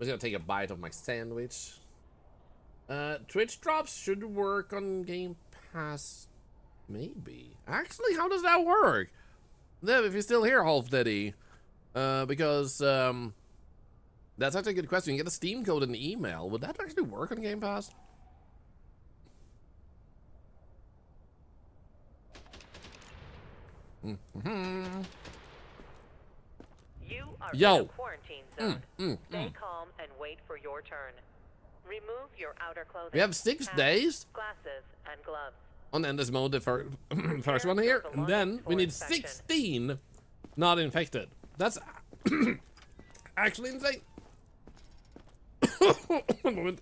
I'm just gonna take a bite of my sandwich. Twitch drops should work on Game Pass. Maybe. Actually, how does that work? Liv, if you're still here, Half Daddy. Because that's actually a good question. You get a Steam code in the email. Would that actually work on Game Pass? You are Yo. in a quarantine zone. Stay calm and wait for your turn. Remove your outer clothing. We have 6 hats, days glasses, and gloves. on endless mode, the first one here. And then we need 16 not infected. That's actually insane. One moment.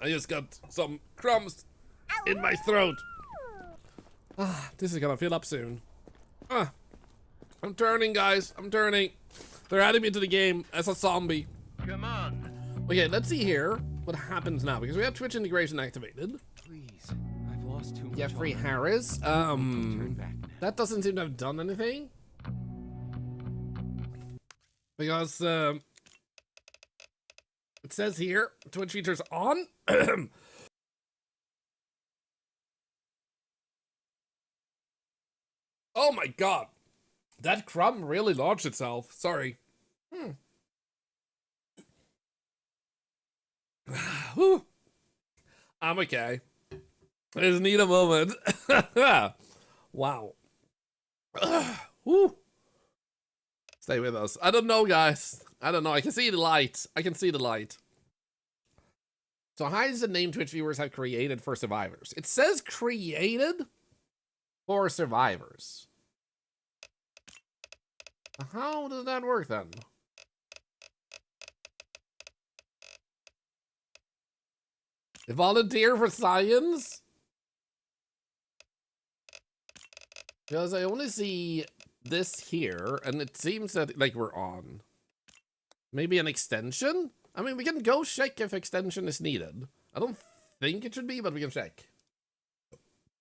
I just got some crumbs in my throat. This is gonna fill up soon. I'm turning, guys. I'm turning. They're adding me to the game as a zombie. Come on. Okay, let's see here what happens now, because we have Twitch integration activated. Please, I've lost too much. Jeffrey Harris. That doesn't seem to have done anything. Because it says here, Twitch features on. Oh my god. That crumb really launched itself. Sorry. Whew. I'm okay. I just need a moment. Wow. Whew. Stay with us. I don't know, guys. I don't know. I can see the light. I can see the light. So how is the name Twitch viewers have created for survivors? It says created for survivors. How does that work then? Volunteer for science? Because I only see this here, and it seems that, like, we're on. Maybe an extension? I mean, we can go check if extension is needed. I don't think it should be, but we can check.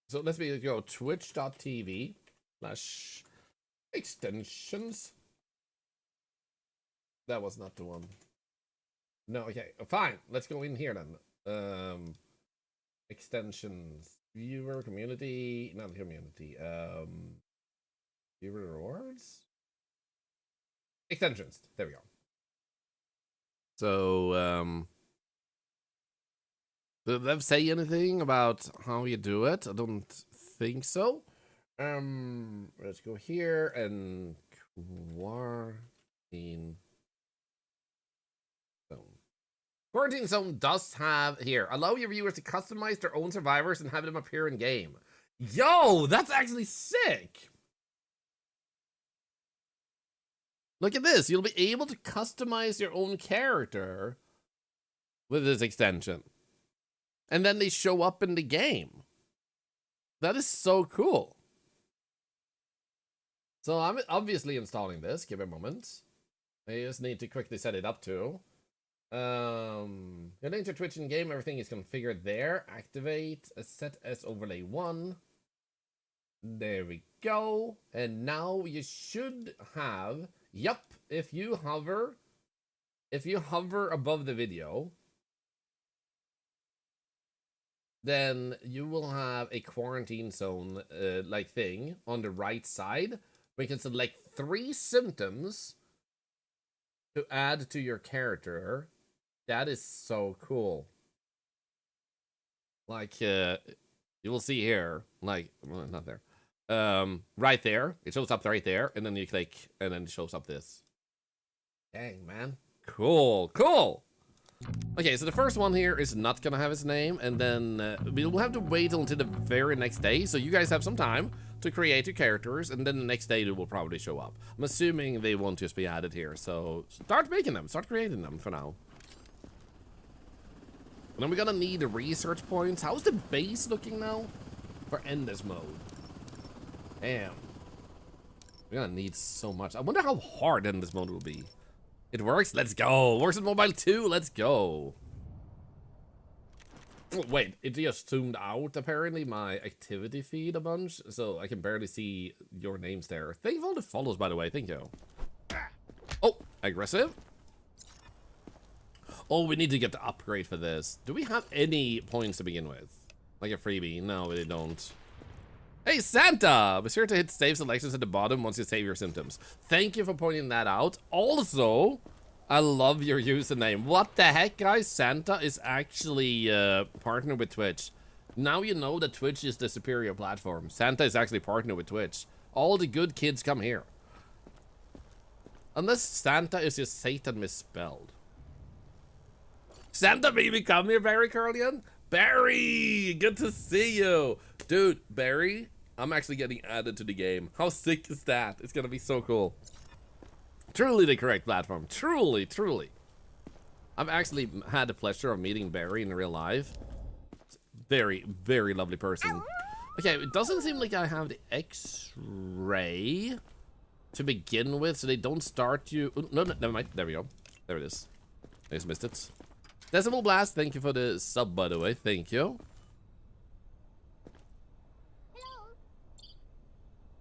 So let's go twitch.tv/extensions. That was not the one. No, okay, fine. Let's go in here then. Extensions, viewer, community, not community. Viewer rewards, extensions. There we go. So, did they say anything about how you do it? I don't think so. Let's go here and quarantine zone. Quarantine zone does have here. Allow your viewers to customize their own survivors and have them appear in game. Yo, that's actually sick. Look at this. You'll be able to customize your own character with this extension. And then they show up in the game. That is so cool. So I'm obviously installing this. Give me a moment. I just need to quickly set it up too. You're into Twitch in game. Everything is configured there. Activate a set as overlay 1. There we go. And now you should have, yep, if you hover above the video, then you will have a quarantine zone like thing on the right side. We can select 3 symptoms to add to your character. That is so cool. Like, you will see here, like, well, not there. Right there. It shows up right there, and then you click, and then it shows up this. Dang, man. Cool, cool. Okay, so the first one here is not gonna have his name, and then we'll have to wait until the very next day, so you guys have some time to create your characters, and then the next day they will probably show up. I'm assuming they won't just be added here, so start making them, start creating them for now. And then we're gonna need research points. How's the base looking now for endless mode? Damn. We're gonna need so much. I wonder how hard endless mode will be. It works? Let's go. Works in mobile too? Let's go. Oh, wait, it just zoomed out apparently my activity feed a bunch, so I can barely see your names there. Thank you for all the follows, by the way. Thank you. Oh, aggressive. Oh, we need to get the upgrade for this. Do we have any points to begin with? Like a freebie? No, we don't. Hey, Santa! Be sure to hit save selections at the bottom once you save your symptoms. Thank you for pointing that out. Also, I love your username. What the heck, guys? Santa is actually partnered with Twitch. Now you know that Twitch is the superior platform. Santa is actually partnered with Twitch. All the good kids come here. Unless Santa is just Satan misspelled. Santa baby, come here, Barry Carlian. Barry, good to see you. Dude, Barry, I'm actually getting added to the game. How sick is that? It's gonna be so cool. Truly the correct platform. Truly, truly. I've actually had the pleasure of meeting Barry in real life. Very, very lovely person. Okay, it doesn't seem like I have the X-ray to begin with, so they don't start you. Oh, no, never mind. There we go. There it is. I just missed it. Decibel Blast, thank you for the sub, by the way. Thank you.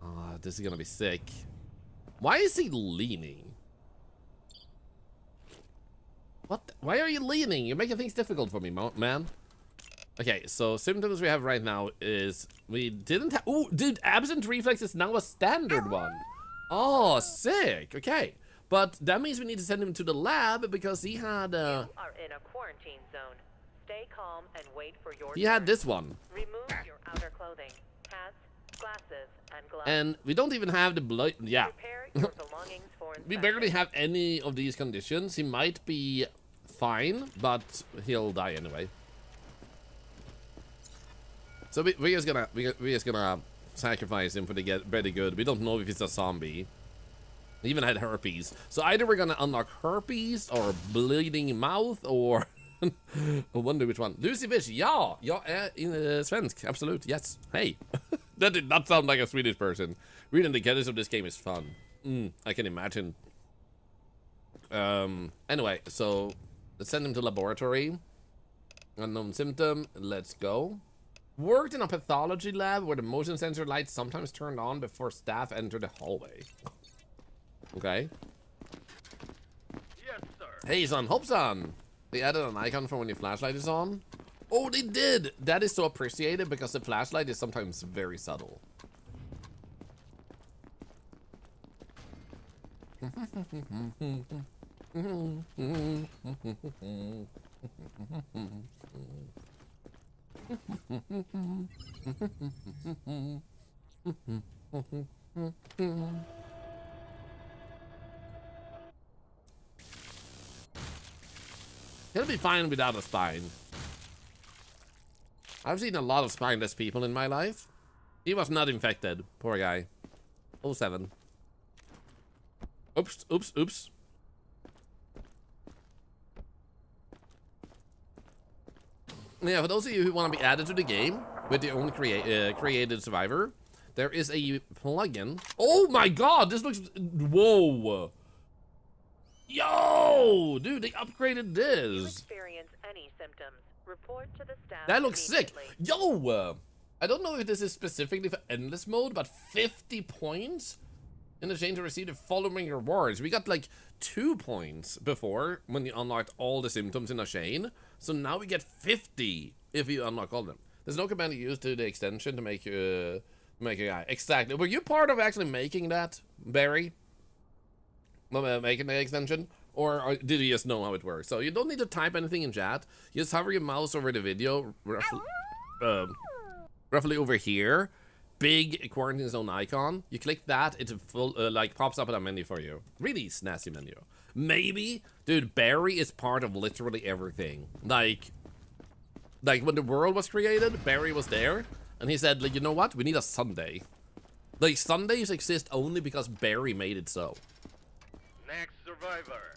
Ah, this is gonna be sick. Why is he leaning? What? Why are you leaning? You're making things difficult for me, man. Okay, so symptoms we have right now is we didn't have. Oh, dude, absent reflex is now a standard one. Oh, sick. Okay, but that means we need to send him to the lab because he had. You are in a quarantine zone. Stay calm and wait for your He turn. had this one. Remove your outer clothing, hats, glasses, and gloves. And we don't even have the blood. Yeah. Prepare your belongings for We inspection. barely have any of these conditions. He might be fine, but he'll die anyway. So we're just gonna sacrifice him for the get very good. We don't know if he's a zombie. He even had herpes. So either we're gonna unlock herpes or bleeding mouth or I wonder which one. Du Swedish, ja, jag är svensk, absolut, yes. Hey, that did not sound like a Swedish person. Reading the indicators of this game is fun. I can imagine. Anyway, so let's send him to laboratory. Unknown symptom, let's go. Worked in a pathology lab where the motion sensor lights sometimes turned on before staff enter the hallway. Okay. Yes, sir. Hey, son, hope son. They added an icon for when your flashlight is on. Oh, they did. That is so appreciated because the flashlight is sometimes very subtle. He'll be fine without a spine. I've seen a lot of spineless people in my life. He was not infected. Poor guy. 07. Oops, oops, oops. Yeah, for those of you who want to be added to the game with your own created survivor, there is a plugin. Oh my god, this looks... Whoa. Yo, dude, they upgraded If you this. experience any symptoms, report to the staff. That looks sick. immediately. Yo, I don't know if this is specifically for endless mode, but 50 points in exchange to receive the following rewards. We got like 2 points before when you unlocked all the symptoms in a chain. So now we get 50 if you unlock all of them. There's no command you use to the extension to make a guy. Exactly. Were you part of actually making that, Barry? Making the extension? Or did you just know how it works? So you don't need to type anything in chat. You just hover your mouse over the video, roughly over here. Big quarantine zone icon. You click that, it like pops up in a menu for you. Really snazzy menu. Maybe, dude, Barry is part of literally everything. Like when the world was created, Barry was there, and he said, like, you know what? We need a Sunday. Like, Sundays exist only because Barry made it so. Next survivor.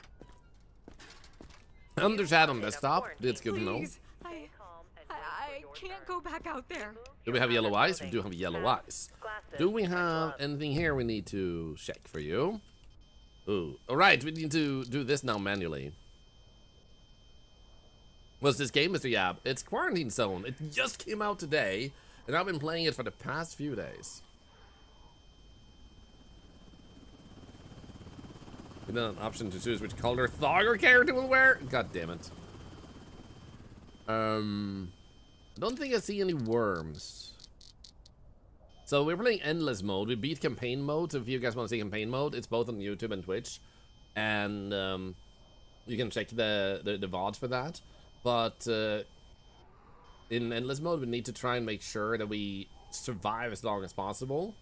Under chat on desktop, it's good to know. Please, I can't go back out there. Do we have yellow eyes? We do have yellow eyes. Do we have anything here we need to check for you? Ooh. Alright, we need to do this now manually. What's this game, Mr. Yab? It's Quarantine Zone. It just came out today, and I've been playing it for the past few days. And then an option to choose which color Thorlar character will wear. God damn it. I don't think I see any worms. So we're playing endless mode. We beat campaign mode. So if you guys want to see campaign mode, it's both on YouTube and Twitch, and you can check the VODs for that. But in endless mode, we need to try and make sure that we survive as long as possible.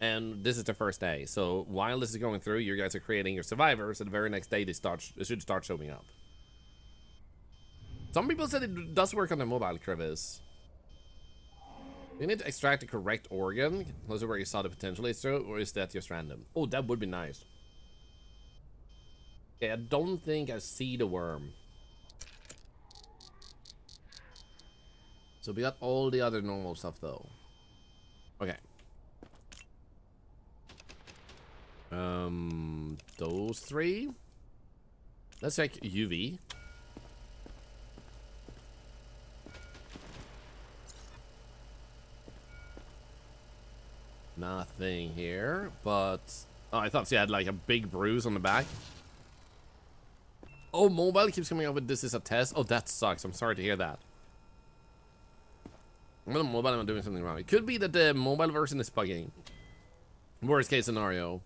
And this is the first day. So while this is going through, you guys are creating your survivors. And the very next day, they should start showing up. Some people said it does work on the mobile, crevice. You need to extract the correct organ. Those are where you saw the potential is through, or is that just random? Oh, that would be nice. Okay, I don't think I see the worm. So we got all the other normal stuff though. Okay. Those three. Let's check UV. Nothing here, but oh, I thought she had like a big bruise on the back. Oh, mobile keeps coming up with this is a test. Oh, that sucks. I'm sorry to hear that. Well, mobile, I'm doing something wrong. It could be that the mobile version is bugging. Worst case scenario.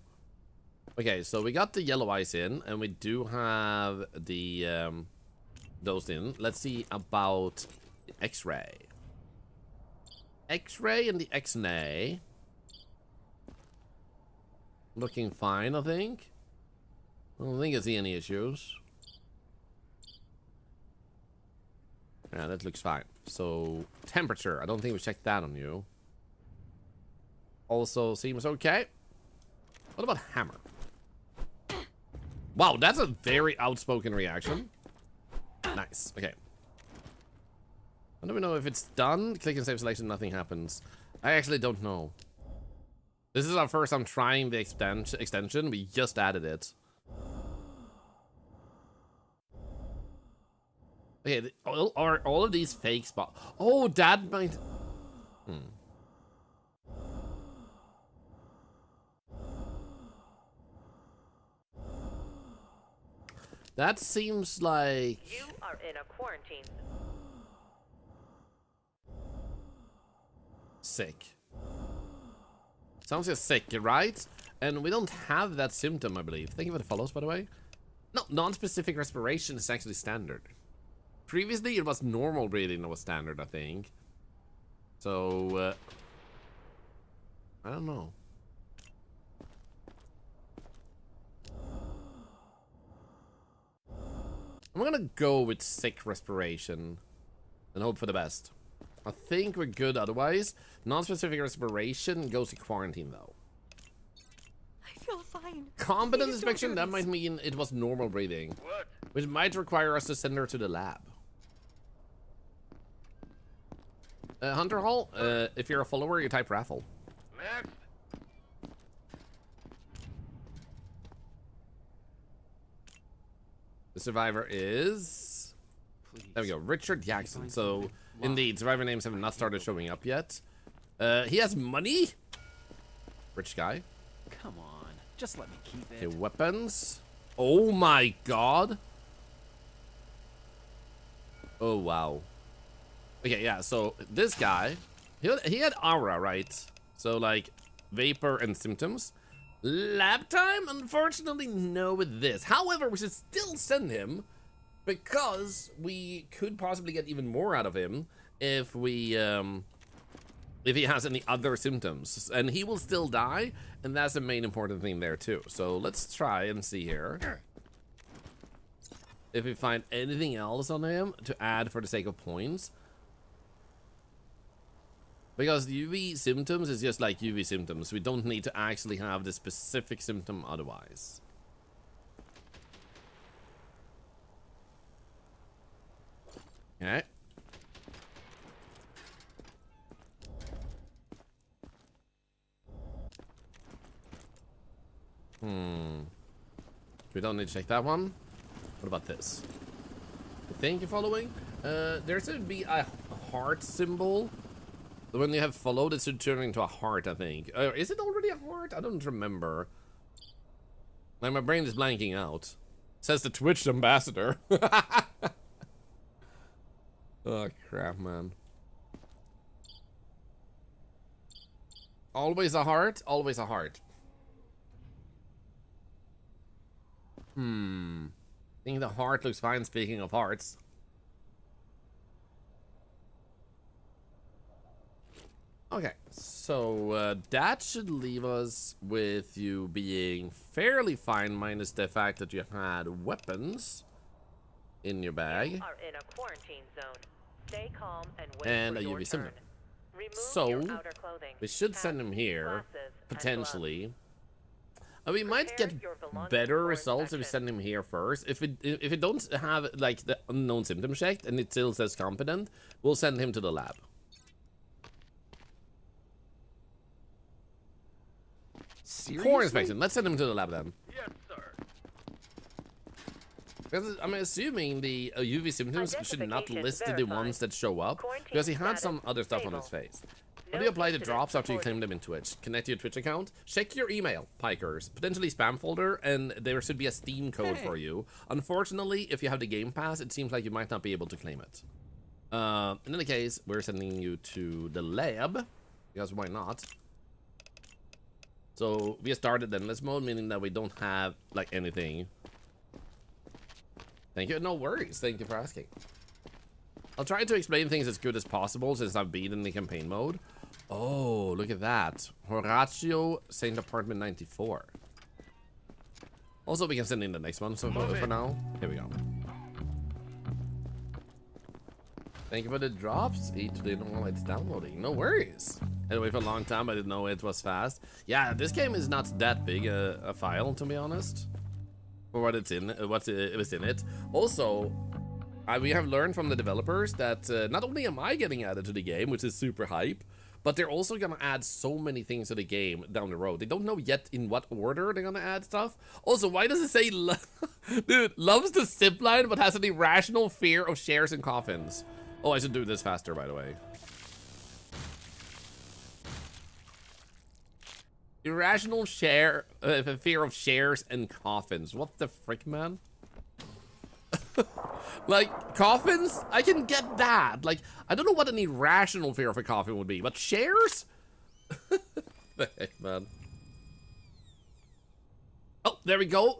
Okay, so we got the yellow eyes in, and we do have the those in. Let's see about the X-ray. X-ray and the X-nay. Looking fine, I think. I don't think I see any issues. Yeah, that looks fine. So, temperature. I don't think we checked that on you. Also seems okay. What about hammer? Wow, that's a very outspoken reaction. Nice. Okay. I don't know if it's done. Click and save selection, nothing happens. I actually don't know. This is our first time trying the extension. We just added it. Okay, are all of these fake spots? Oh, that might... That seems like... You are in a quarantine. Sick. Sounds just sick, right? And we don't have that symptom, I believe. Thank you for the follows, by the way. No, non-specific respiration is actually standard. Previously, it was normal breathing that was standard, I think. So, I don't know. I'm gonna go with sick respiration and hope for the best. I think we're good otherwise. Non-specific respiration goes to quarantine, though. I feel fine. Competent inspection, that might mean it was normal breathing. What? Which might require us to send her to the lab. Hunter Hall, if you're a follower, you type raffle. Next. The survivor is... There we go, Richard Jackson. So, indeed, survivor names have not started showing up yet. He has money? Rich guy. Come on, just let me keep it. Okay, weapons. Oh my god. Oh, wow. Okay, yeah, so this guy, he had aura, right? So, like, vapor and symptoms. Lab time? Unfortunately, no with this. However, we should still send him because we could possibly get even more out of him if we, if he has any other symptoms. And he will still die, and that's the main important thing there, too. So, let's try and see here if we find anything else on him to add for the sake of points. Because UV symptoms is just like UV symptoms. We don't need to actually have the specific symptom otherwise. Okay. We don't need to check that one. What about this? I think you're following. There should be a heart symbol. When you have followed, it should turn into a heart, I think. Is it already a heart? I don't remember. Like, my brain is blanking out. Says the Twitch ambassador. Oh, crap, man. Always a heart? Always a heart. I think the heart looks fine, speaking of hearts. Okay, so that should leave us with you being fairly fine, minus the fact that you had weapons in your bag. You are in a quarantine zone. Stay calm and wait and for a your UV turn. symbol. Remove So your outer clothing, we should send him here, glasses, and potentially. We might get your belongings better for results if we send him here first. If we don't have like the unknown symptom checked and it still says competent, we'll send him to the lab. Seriously? Core inspection. Let's send him to the lab then. Yes, sir. Because I'm assuming the UV symptoms should not Identification list the verified. ones that show up, because he had some other stuff on his face. How do you apply the drops after you claim them in Twitch? Connect to your Twitch account. Check your email, Pikers. Potentially spam folder, and there should be a Steam code for you. Unfortunately, if you have the Game Pass, it seems like you might not be able to claim it. In any case, we're sending you to the lab, because why not? So we started endless mode, meaning that we don't have like anything. Thank you. No worries. Thank you for asking. I'll try to explain things as good as possible since I've been in the campaign mode. Oh, look at that. Horatio St. Apartment 94. Also, we can send in the next one. So for now, here we go. Thank you for the drops. Eat today while it's downloading. No worries. Anyway, for a long time, I didn't know it was fast. Yeah, this game is not that big a file, to be honest. For what it's in, it was in it. Also, we have learned from the developers that not only am I getting added to the game, which is super hype, but they're also gonna add so many things to the game down the road. They don't know yet in what order they're gonna add stuff. Also, why does it say, dude, loves the zipline but has an irrational fear of shares and coffins? Oh, I should do this faster, by the way. Irrational fear of shares and coffins. What the frick, man? Like, coffins? I can get that. Like, I don't know what an irrational fear of a coffin would be, but shares? The heck, man. Oh, there we go.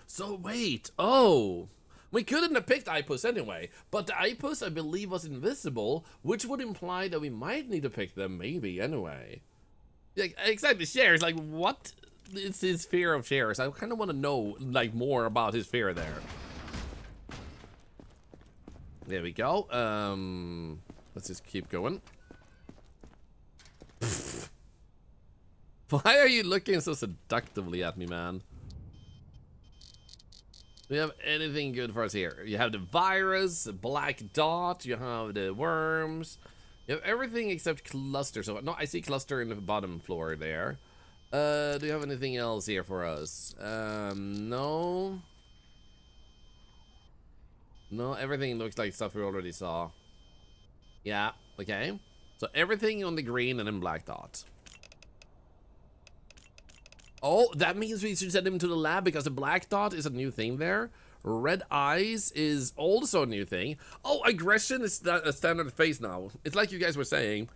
So wait. Oh. We couldn't have picked Ipus anyway, but the Ipus, I believe, was invisible, which would imply that we might need to pick them maybe anyway. Like, exactly, shares. Like, what is his fear of shares? I kind of want to know, like, more about his fear there. There we go. Let's just keep going. Why are you looking so seductively at me, man? Do you have anything good for us here? You have the virus, black dot, you have the worms. You have everything except cluster. So no, I see cluster in the bottom floor there. Do you have anything else here for us? No. No, everything looks like stuff we already saw. Yeah, okay. So everything on the green and then black dot. Oh, that means we should send him to the lab because the black dot is a new thing there. Red eyes is also a new thing. Oh, aggression is a standard phase now. It's like you guys were saying.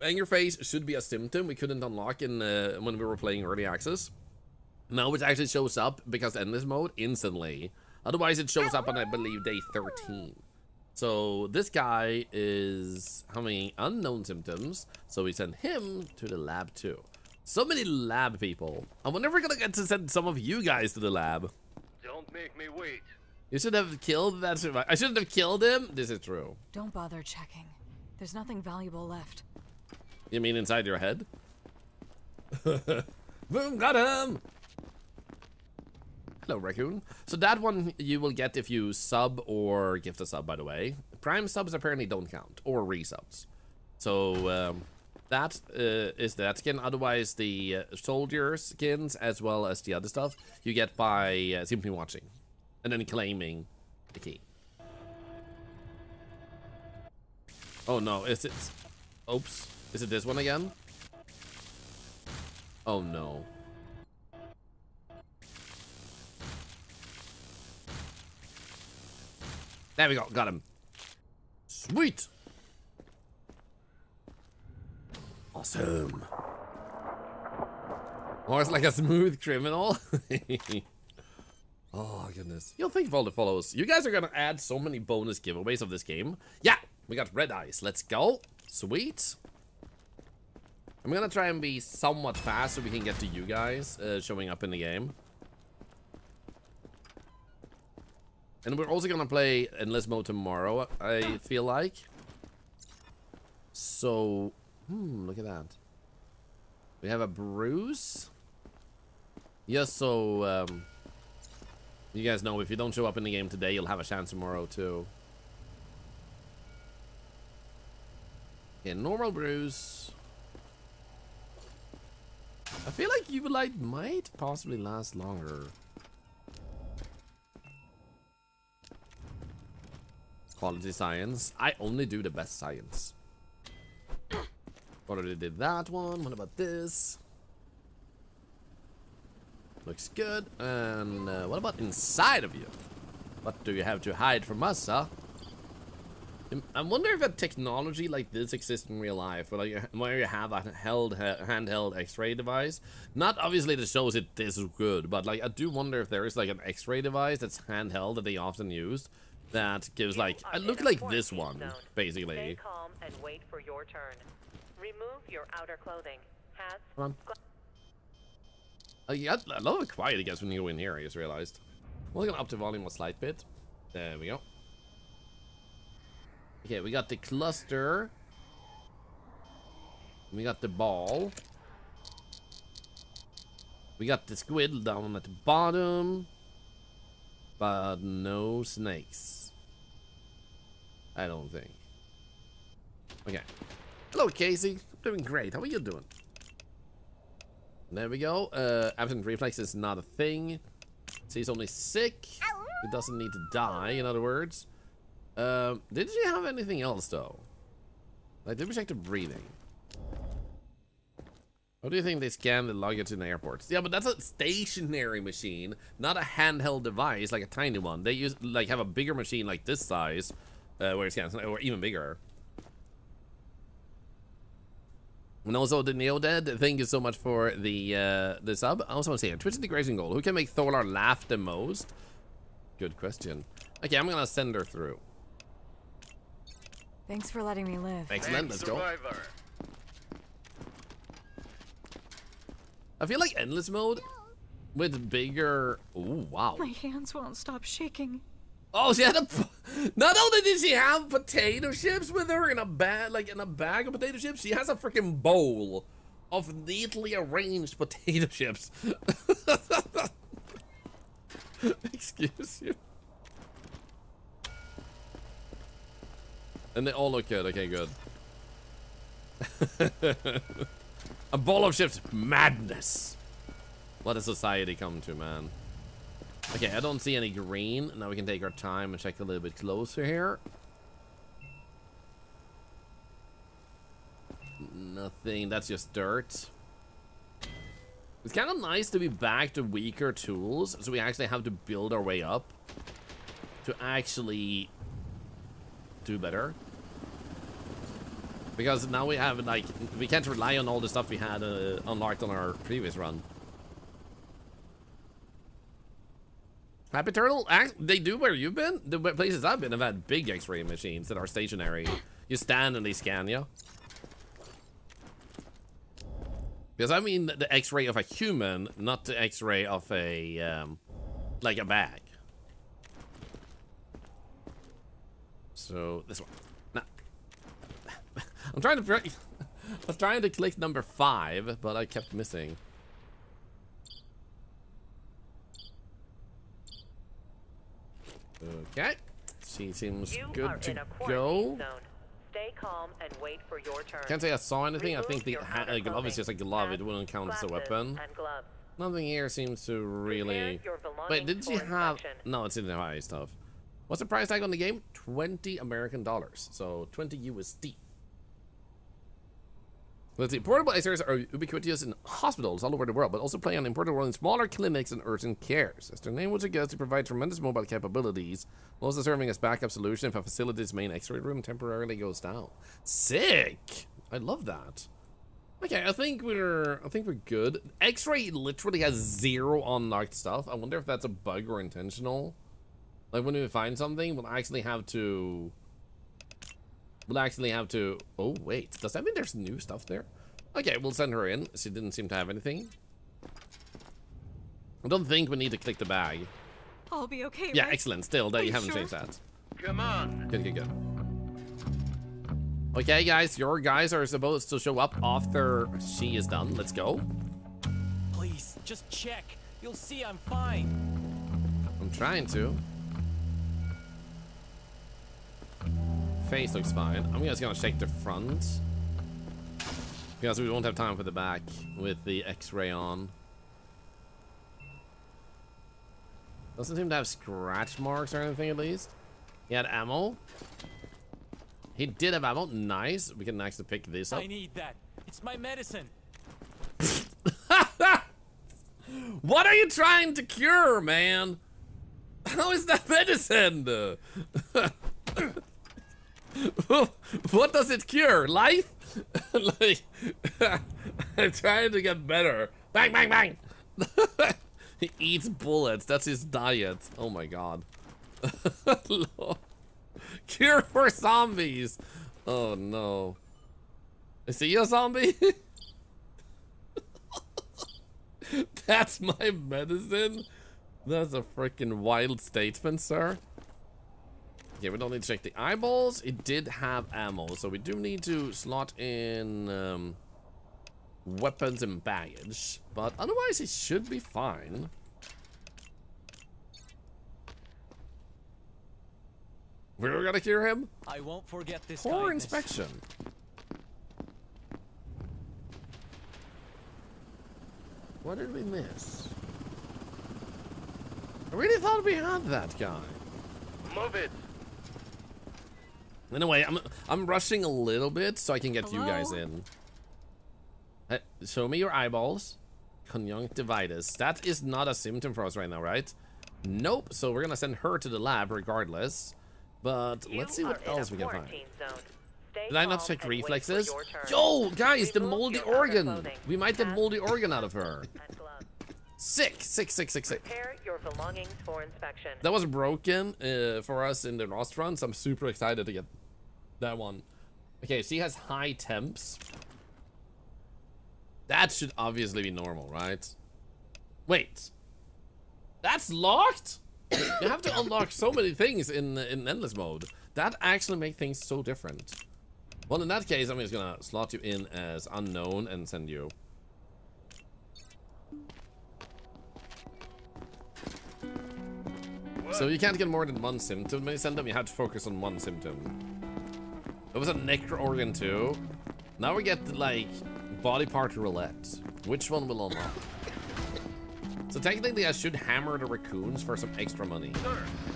Anger phase should be a symptom we couldn't unlock in when we were playing early access. Now it actually shows up because endless mode instantly. Otherwise it shows up on, I believe, day 13. So this guy is having unknown symptoms. So we send him to the lab too. So many lab people. And we're never gonna get to send some of you guys to the lab. Don't make me wait. You should have killed that survivor. I shouldn't have killed him. This is true. Don't bother checking. There's nothing valuable left. You mean inside your head? Boom, got him. Hello, raccoon. So that one you will get if you sub or gift a sub, by the way. Prime subs apparently don't count, or resubs. So that is that skin. Otherwise, the soldier skins as well as the other stuff you get by simply watching and then claiming the key. Oh no, is it? Oops, is it this one again? Oh no. There we go, got him. Sweet. Awesome. Oh, it's like a smooth criminal. Oh, goodness. Yo, thank you for all the follows. You guys are gonna add so many bonus giveaways of this game. Yeah, we got red eyes. Let's go. Sweet. I'm gonna try and be somewhat fast so we can get to you guys showing up in the game. And we're also gonna play endless mode tomorrow, I feel like. So, look at that. We have a bruise. Yes, so, you guys know if you don't show up in the game today, you'll have a chance tomorrow too. Yeah, normal bruise. I feel like you might possibly last longer. Quality science. I only do the best science. Already did that one. What about this? Looks good. And what about inside of you? What do you have to hide from us, huh? I wonder if a technology like this exists in real life, where you have a handheld X-ray device. Not obviously that shows it this good, but like I do wonder if there is like an X-ray device that's handheld that they often use that gives like a look like this one, basically. Stay calm and wait for your turn. Remove your outer clothing. Hats. Come on. Yeah, I love how quiet it gets when you go in here. I just realized. We're gonna up the volume a slight bit. There we go. Okay, we got the cluster. We got the ball. We got the squid down at the bottom. But no snakes. I don't think. Okay. Hello, Casey. I'm doing great. How are you doing? There we go. Absent reflex is not a thing. So he's only sick. He doesn't need to die, in other words. Did she have anything else though? Like, did we check the breathing? How do you think they scan the luggage in the airports? Yeah, but that's a stationary machine, not a handheld device like a tiny one. They use like have a bigger machine like this size, where it scans, or even bigger. And also the Neodead, thank you so much for the sub. I also want to say, Twitch integration goal. Who can make Thorlar laugh the most? Good question. Okay, I'm gonna send her through. Thanks for letting me live. Excellent, let's go. I feel like endless mode with bigger. Oh wow! My hands won't stop shaking. Oh, she had a. Not only did she have potato chips with her in a bag, like in a bag of potato chips, she has a freaking bowl of neatly arranged potato chips. Excuse you. And they all look good. Okay, good. A bowl of chips. Madness. What does society come to, man? Okay, I don't see any green. Now we can take our time and check a little bit closer here. Nothing. That's just dirt. It's kind of nice to be back to weaker tools, so we actually have to build our way up to actually do better. Because now we have, like, we can't rely on all the stuff we had unlocked on our previous run. Happy Turtle, they do where you've been? The places I've been have had big X-ray machines that are stationary. You stand and they scan you. Because I mean the X-ray of a human, not the X-ray of a, like a bag. So, this one. Nah. I was trying to click number 5, but I kept missing. Okay. She seems good to go. Stay calm and wait for your turn. Can't say I saw anything. I think the glove is just a glove. It wouldn't count as a weapon. Nothing here seems to really. Wait, did she have? No, it's in the high stuff. What's the price tag on the game? $20 American. So 20 USD. Let's see. Portable X-rays are ubiquitous in hospitals all over the world, but also play an important role in smaller clinics and urgent cares. As their name would suggest, they provide tremendous mobile capabilities, also serving as backup solution if a facility's main X-ray room temporarily goes down. Sick! I love that. Okay, I think we're good. X-ray literally has 0 unlocked stuff. I wonder if that's a bug or intentional. Like when we find something, we'll actually have to. Oh wait, does that mean there's new stuff there? Okay, we'll send her in. She didn't seem to have anything. I don't think we need to click the bag. I'll be okay. Yeah, right? excellent. Still, that you haven't changed that. Come on. Good. Okay, guys, your guys are supposed to show up after she is done. Let's go. Please, just check. You'll see I'm fine. I'm trying to. Face looks fine. I'm just gonna check the front because we won't have time for the back with the X-ray on. Doesn't seem to have scratch marks or anything, at least. He had ammo. He did have ammo. Nice. We can actually pick this up. I need that. It's my medicine. What are you trying to cure, man? How is that medicine? What does it cure? Life? Like, I'm trying to get better. Bang, bang, bang. He eats bullets. That's his diet. Oh my god. Cure for zombies. Oh no. Is he a zombie? That's my medicine? That's a freaking wild statement, sir. Okay, we don't need to check the eyeballs. It did have ammo, so we do need to slot in weapons and baggage. But otherwise, it should be fine. We're gonna cure him? I won't forget this. Poor kindness. inspection. What did we miss? I really thought we had that guy. Move it. Anyway, I'm rushing a little bit so I can get you guys in. Show me your eyeballs. Conjunctivitis. That is not a symptom for us right now, right? Nope. So we're gonna send her to the lab regardless. But let's see what else we can find. Did I not check reflexes? Yo, guys, the moldy organ. We might get moldy organ out of her. Sick. Prepare your belongings for inspection. That was broken for us in the last run, so I'm super excited to get that one. Okay, she has high temps. That should obviously be normal, right? Wait. That's locked? You have to unlock so many things in endless mode. That actually makes things so different. Well, in that case, I'm just gonna slot you in as unknown and send you. So you can't get more than one symptom when you send them. You have to focus on one symptom. There was a necro organ too. Now we get like body part roulette. Which one will unlock? So technically I should hammer the raccoons for some extra money.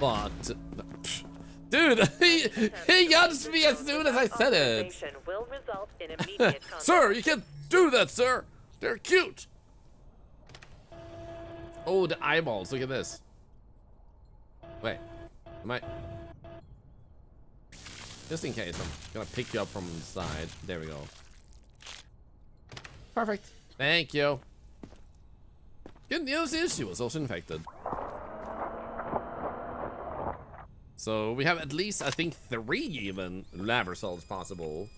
But dude, he got me as soon as I said it. Will result in immediate Sir, you can't do that, sir. They're cute. Oh, the eyeballs. Look at this. Wait, am I? Just in case, I'm gonna pick you up from the side. There we go. Perfect. Thank you. Good news is she was also infected. So we have at least, I think, 3 even lab results possible.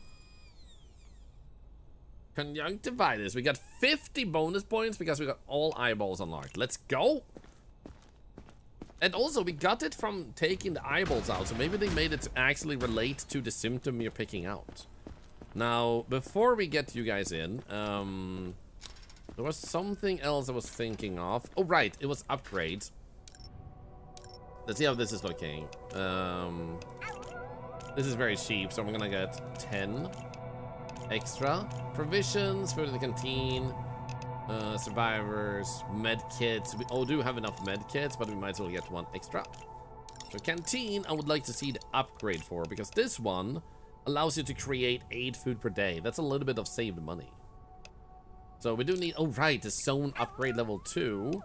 Conjunctivitis. We got 50 bonus points because we got all eyeballs unlocked. Let's go. And also, we got it from taking the eyeballs out, so maybe they made it actually relate to the symptom you're picking out. Now, before we get you guys in, there was something else I was thinking of. Oh, right, it was upgrades. Let's see how this is looking. This is very cheap, so I'm gonna get 10 extra. Provisions, food in the canteen. Survivors, med kits. We do have enough med kits, but we might as well get 1 extra. So canteen, I would like to see the upgrade for, because this one allows you to create 8 food per day. That's a little bit of saved money. So we do need, oh right, the zone upgrade level 2.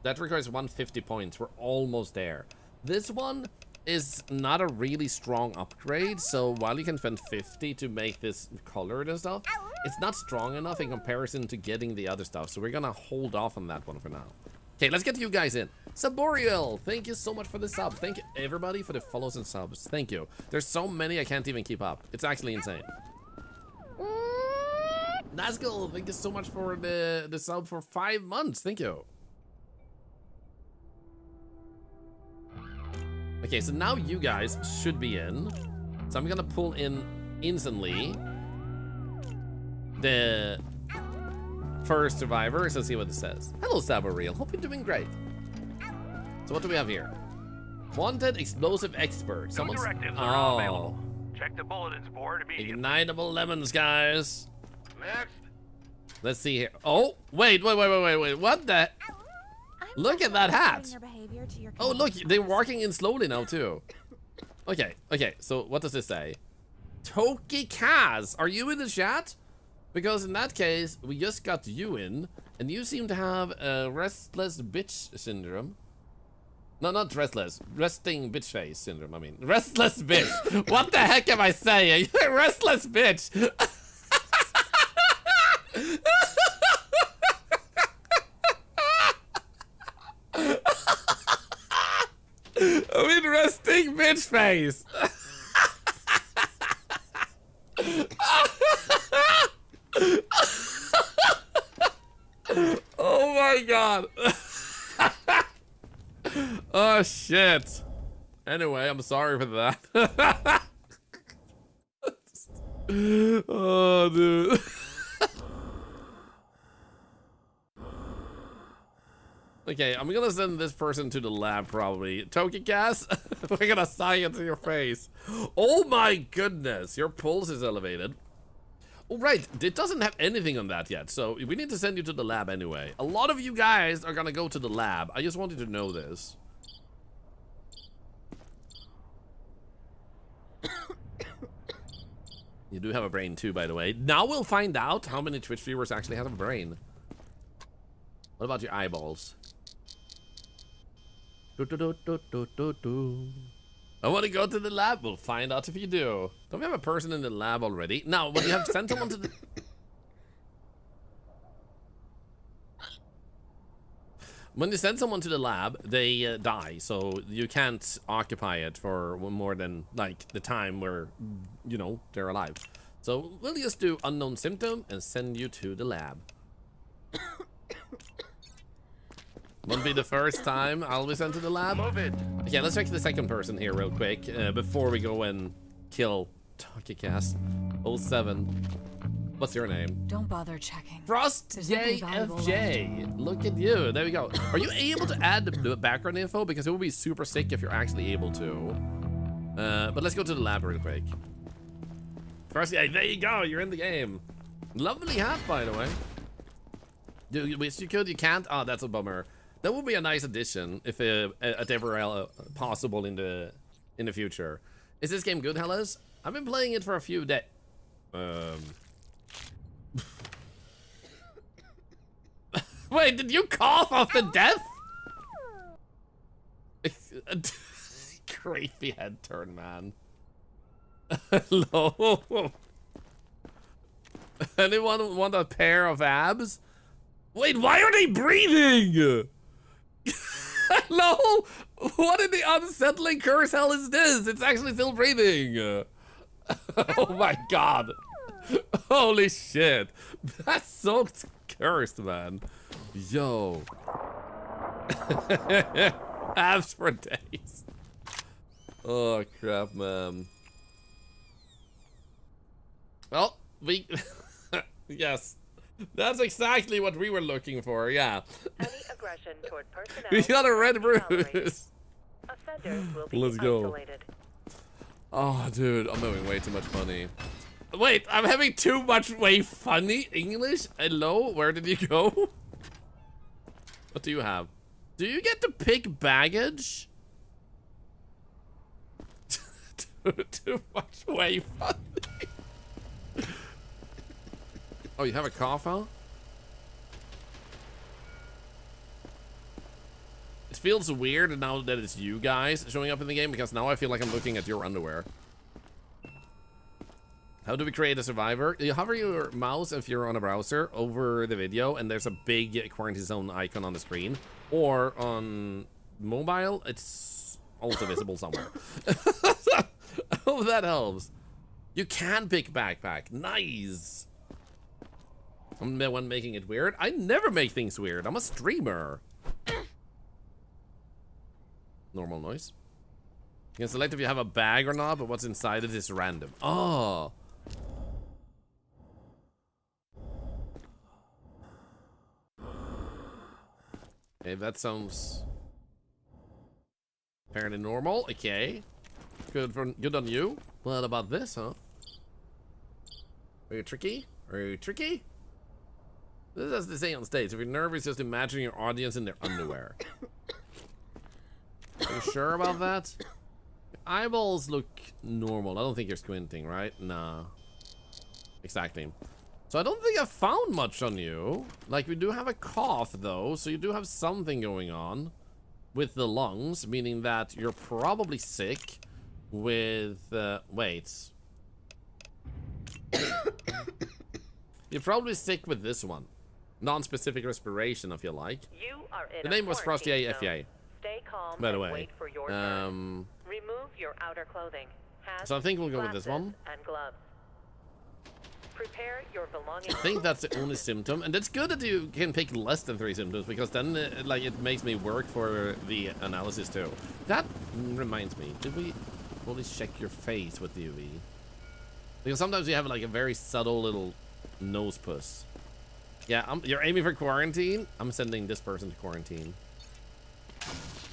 That requires 150 points. We're almost there. This one is not a really strong upgrade, so while you can spend 50 to make this colored and stuff, it's not strong enough in comparison to getting the other stuff, so we're gonna hold off on that one for now. Okay, let's get you guys in. Saboriel, thank you so much for the sub. Thank you everybody for the follows and subs. Thank you. There's so many I can't even keep up. It's actually insane. Nazgul, thank you so much for the sub for 5 months. Thank you. Okay, so now you guys should be in. So I'm gonna pull in instantly the first survivor. So see what it says. Hello, Saboriel. Hope you're doing great. So what do we have here? Wanted explosive expert. No directives are oh, available. Check the bulletins board immediately. Ignitable lemons, guys. Next. Let's see here. Oh, wait. What the? Look at that hat. Oh, look, they're walking in slowly now too. Okay, so what does this say? Toki Kaz, are you in the chat? Because in that case, we just got you in, and you seem to have a restless bitch syndrome. No, not restless. Resting bitch face syndrome, I mean. Restless bitch. What the heck am I saying? Restless bitch. I mean, resting bitch face. Oh my god. Oh shit. Anyway, I'm sorry for that. Oh dude. Okay, I'm gonna send this person to the lab probably. Tokikas, we're gonna sign it to your face. Oh my goodness, your pulse is elevated. Oh, right, it doesn't have anything on that yet, so we need to send you to the lab anyway. A lot of you guys are gonna go to the lab. I just wanted to know this. You do have a brain too, by the way. Now we'll find out how many Twitch viewers actually have a brain. What about your eyeballs? I want to go to the lab. We'll find out if you do. Don't we have a person in the lab already? Now, when you have sent someone to the... When you send someone to the lab, they die, so you can't occupy it for more than, like, the time where, you know, they're alive. So we'll just do unknown symptom and send you to the lab. Won't be the first time I'll be sent to the lab. Move it. Okay, let's check the second person here real quick before we go and kill Tokikas 07. What's your name? Don't bother checking. Frost JFJ. Look at you. There we go. Are you able to add the background info? Because it would be super sick if you're actually able to. But let's go to the lab real quick. Frost, yeah, there you go. You're in the game. Lovely hat, by the way. Dude, you wish you could. You can't. Oh, that's a bummer. That would be a nice addition if ever possible in the future. Is this game good, Hellas? I've been playing it for a few days. Wait, did you cough off the death? Creepy head turn, man. Hello. Anyone want a pair of abs? Wait, why are they breathing? Hello? What in the unsettling curse hell is this? It's actually still breathing. Oh my god. Holy shit. That's so cursed, man. Yo. Abs for days. Oh crap, man. Well, we... Yes. That's exactly what we were looking for, yeah. Any aggression toward personnel We got a red will be tolerated. bruise. Offenders will be Let's go. isolated. Oh, dude, I'm having way too much funny. Wait, I'm having too much way funny English? Hello, where did you go? What do you have? Do you get to pick baggage? Too much way funny. Oh, you have a cough out? It feels weird now that it's you guys showing up in the game because now I feel like I'm looking at your underwear. How do we create a survivor? You hover your mouse if you're on a browser over the video and there's a big quarantine zone icon on the screen. Or on mobile, it's also visible somewhere. I hope that helps. You can pick backpack. Nice. I'm the one making it weird. I never make things weird. I'm a streamer. Normal noise. You can select if you have a bag or not, but what's inside it is random. Oh. Okay, that sounds apparently normal. Okay. Good on you. What about this, huh? Are you tricky? Are you tricky? This is as they say on stage. If you're nervous, just imagine your audience in their underwear. Are you sure about that? eyeballs look normal. I don't think you're squinting, right? Nah. Exactly. So I don't think I found much on you. Like, we do have a cough, though, so you do have something going on with the lungs, meaning that you're probably sick with, wait. You're probably sick with this one. Non-specific respiration, I feel like. You are in the name was Frosty quarantine zone. FEA. Stay calm By the and way. wait for your turn. Remove your outer clothing. Hats, So I think we'll go with this glasses, one. And gloves. Prepare your belongings. I think that's the only symptom, and it's good that you can pick less than 3 symptoms, because then like it makes me work for the analysis too. That reminds me, did we fully check your face with the UV? Because sometimes you have like a very subtle little nose puss. Yeah, you're aiming for quarantine. I'm sending this person to quarantine.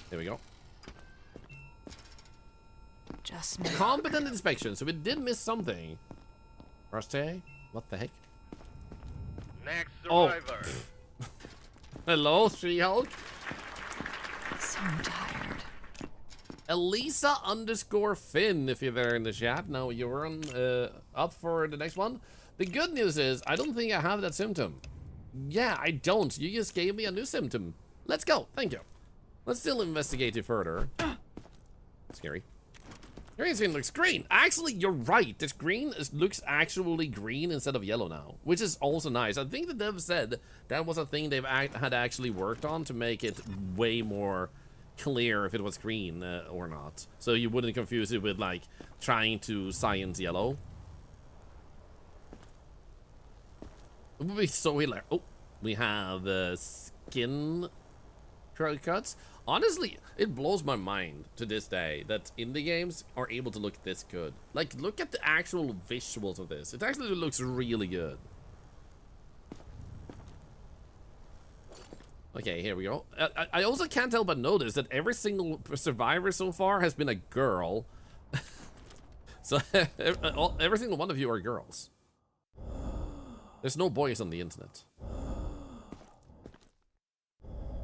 There we go. Just me. Competent inspection. So we did miss something. Rusty, what the heck? Next Oh. survivor. Hello, She-Hulk. So tired. Elisa _ Finn, if you're there in the chat. Now you're on up for the next one. The good news is I don't think I have that symptom. Yeah, I don't. You just gave me a new symptom. Let's go. Thank you. Let's still investigate it further. Scary. Green screen looks green. Actually, you're right. This green looks actually green instead of yellow now, which is also nice. I think the dev said that was a thing they've had actually worked on to make it way more clear if it was green or not. So you wouldn't confuse it with like trying to science yellow. It would be so hilarious. Oh, we have skin cuts. Honestly, it blows my mind to this day that indie games are able to look this good. Like, look at the actual visuals of this. It actually looks really good. Okay, here we go. I also can't help but notice that every single survivor so far has been a girl. So, every single one of you are girls. There's no boys on the internet.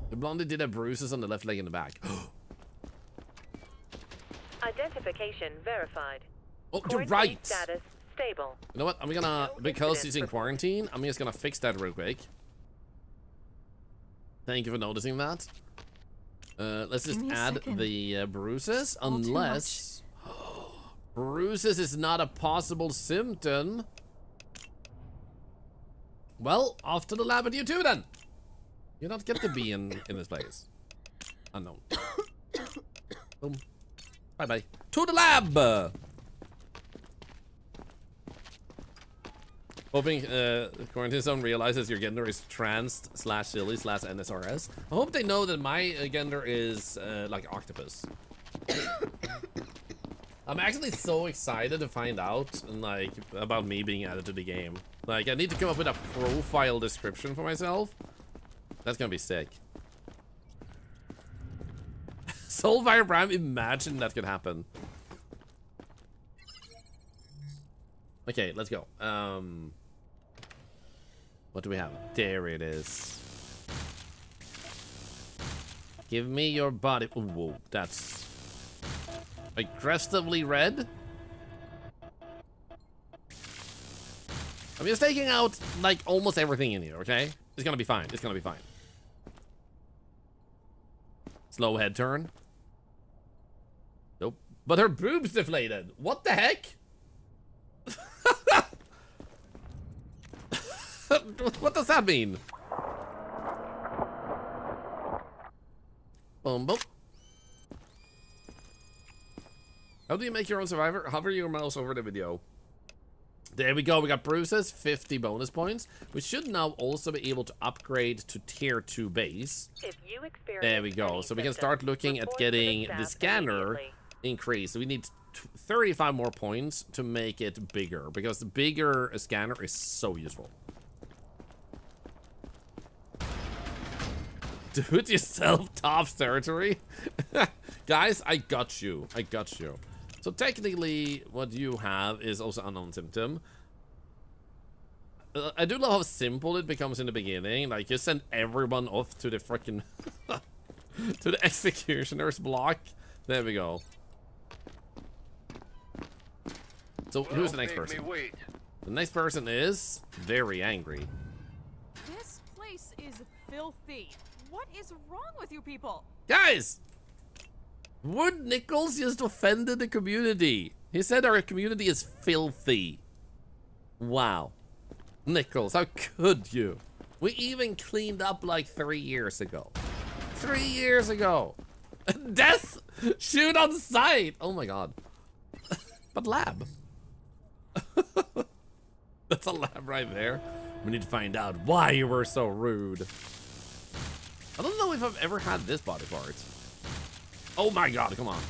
The blondie did have bruises on the left leg and the back. Identification verified. Oh, you're right. Status stable. You know what? I'm gonna, because he's in quarantine, I'm just gonna fix that real quick. Thank you for noticing that. Let's just add the bruises, unless bruises is not a possible symptom. Well, off to the lab with you two then. You don't get to be in this place. Unknown. Boom. Bye bye. To the lab. Hoping quarantine zone realizes your gender is trans/silly/NSRS. I hope they know that my gender is like octopus. I'm actually so excited to find out like about me being added to the game. Like I need to come up with a profile description for myself. That's gonna be sick. Soulfire Prime, imagine that could happen. Okay, let's go. What do we have? There it is. Give me your body. Ooh, whoa, that's aggressively red. I'm just taking out like almost everything in here, okay? It's gonna be fine. It's gonna be fine. Slow head turn. Nope. But her boobs deflated. What the heck? What does that mean? Boom, boom. How do you make your own survivor? Hover your mouse over the video. There we go. We got bruises, 50 bonus points. We should now also be able to upgrade to tier 2 base. There we go. So we can start looking at getting the scanner increased. So we need 35 more points to make it bigger, because the bigger a scanner is so useful. Do-it-yourself top territory. Guys, I got you. I got you. So technically, what you have is also unknown symptom. I do love how simple it becomes in the beginning. Like, you send everyone off to the freaking to the executioner's block. There we go. So who's the next person? The next person is very angry. This place is filthy. What is wrong with you people? Guys! Wood Nichols just offended the community. He said our community is filthy. Wow. Nichols, how could you? We even cleaned up like 3 years ago. 3 years ago. Death! Shoot on sight! Oh my god. But lab. That's a lab right there. We need to find out why you were so rude. I don't know if I've ever had this body part. Oh my god, come on.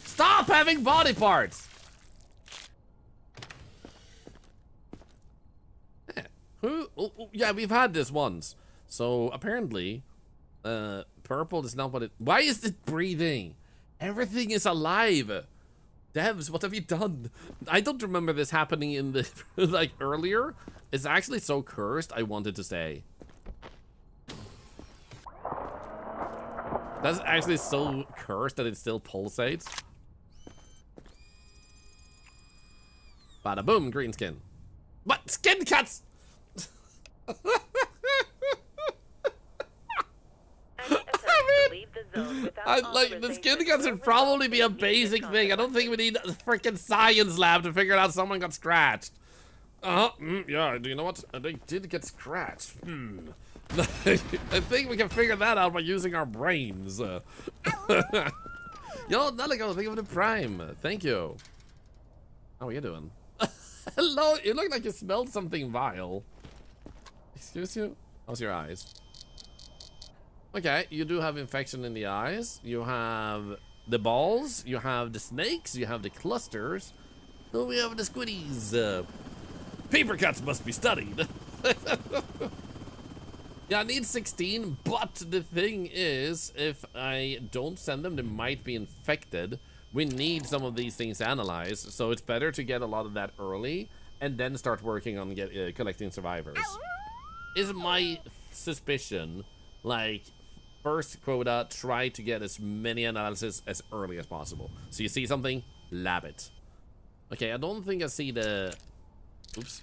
Stop having body parts! Yeah. Who? Oh, yeah, we've had this once. So apparently, purple is not what it... Why is it breathing? Everything is alive. Devs, what have you done? I don't remember this happening in the, like, earlier. It's actually so cursed, I wanted to say. That's actually so cursed that it still pulsates. Bada boom, green skin. What? Skin cuts! I like the skin cuts would probably be a basic thing. I don't think we need a freaking science lab to figure out someone got scratched. Yeah, do you know what? They did get scratched. I think we can figure that out by using our brains. Yo, Naligo, thank you for the prime. Thank you. How are you doing? Hello, you look like you smelled something vile. Excuse you? How's your eyes? Okay, you do have infection in the eyes. You have the balls. You have the snakes. You have the clusters. Oh, we have the squiddies. Paper cuts must be studied. Yeah, I need 16, but the thing is, if I don't send them, they might be infected. We need some of these things analyzed, so it's better to get a lot of that early and then start working on collecting survivors. Is my suspicion, like, first quota, try to get as many analysis as early as possible. So you see something, lab it. Okay, I don't think I see the... Oops.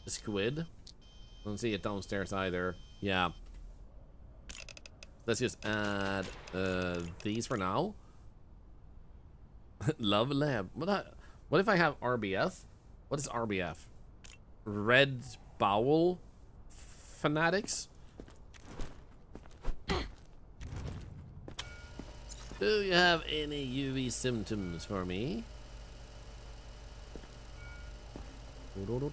The squid. I don't see it downstairs either. Yeah. Let's just add these for now. Love lab. What if I have RBF? What is RBF? Red bowel fanatics? Do you have any UV symptoms for me? Nope.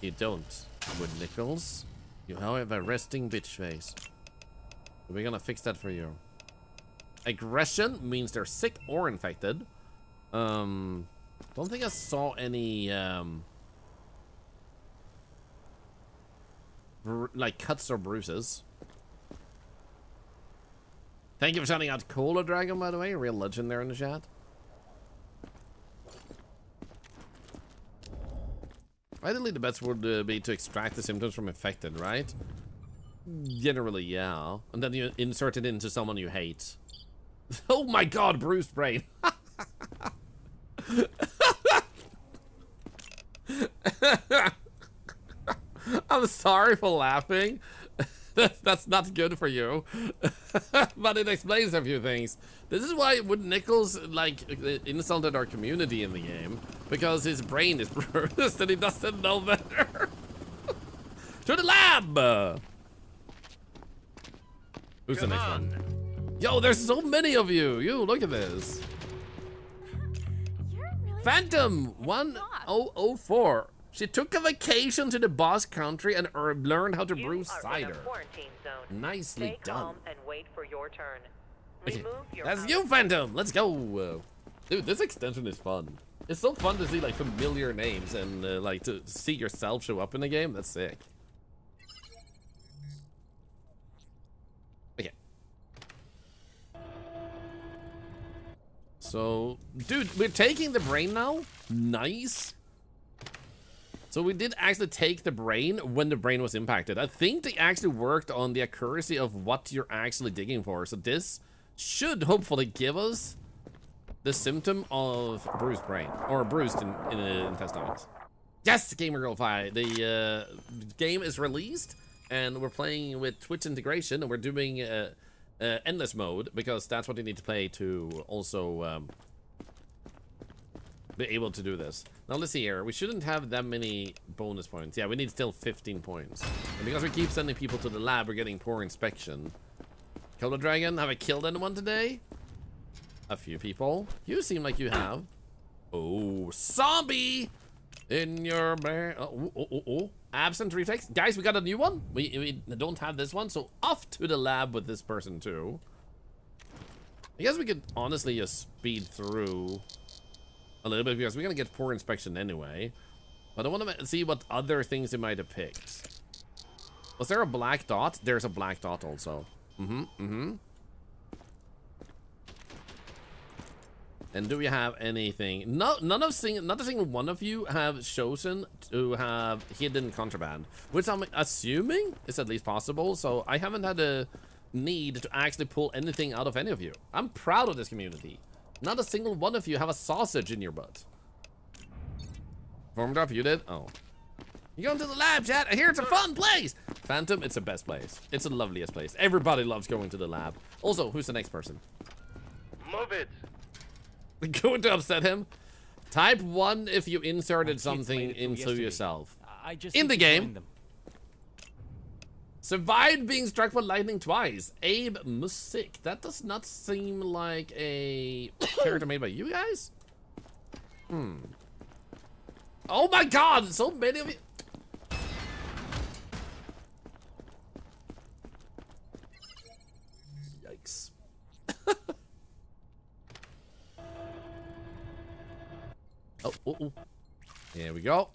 You don't, Wood Nichols. You have a resting bitch face. We're gonna fix that for you. Aggression means they're sick or infected. Don't think I saw any like cuts or bruises. Thank you for shouting out Cola Dragon, by the way. Real legend there in the chat. Ideally, the best would be to extract the symptoms from infected, right? Generally, yeah. And then you insert it into someone you hate. Oh my god, bruised brain. I'm sorry for laughing. That's not good for you. But it explains a few things. This is why Wood Nichols like insulted our community in the game, because his brain is bruised and he doesn't know better. To the lab. Who's the next one? Yo, there's so many of you. Look at this. Really Phantom 1004. She took a vacation to the Basque Country and learned how to brew cider. Nicely Stay done. calm and wait for your turn. Okay, Remove your that's you, Phantom. Let's go. Dude, this extension is fun. It's so fun to see like familiar names and like to see yourself show up in the game. That's sick. Okay. So, dude, we're taking the brain now. Nice. So we did actually take the brain when the brain was impacted. I think they actually worked on the accuracy of what you're actually digging for. So this should hopefully give us The symptom of bruised brain or bruised intestines. Yes, Gamer Girl 5. The game is released, and we're playing with Twitch integration, and we're doing endless mode because that's what you need to play to also be able to do this. Now let's see here. We shouldn't have that many bonus points. Yeah, we need still 15 points. And because we keep sending people to the lab, we're getting poor inspection. Kill the dragon. Have I killed anyone today? A few people. You seem like you have. Oh, zombie in your bear. Oh. Absent reflex. Guys, we got a new one. We don't have this one, so off to the lab with this person too. I guess we could honestly just speed through a little bit because we're gonna get poor inspection anyway. But I want to see what other things they might have picked. Was there a black dot? There's a black dot also. And do we have anything? No, not a single one of you have chosen to have hidden contraband, which I'm assuming is at least possible. So I haven't had a need to actually pull anything out of any of you. I'm proud of this community. Not a single one of you have a sausage in your butt. Form drop, you did? Oh. You're going to the lab, chat. I hear it's a fun place. Phantom, it's the best place. It's the loveliest place. Everybody loves going to the lab. Also, who's the next person? Move it. Going to upset him. Type 1 if you inserted something into yourself. In the game. Survived being struck by lightning twice. Abe Music. That does not seem like a character made by you guys. Oh my god, so many of you. Yikes. Oh. Here we go.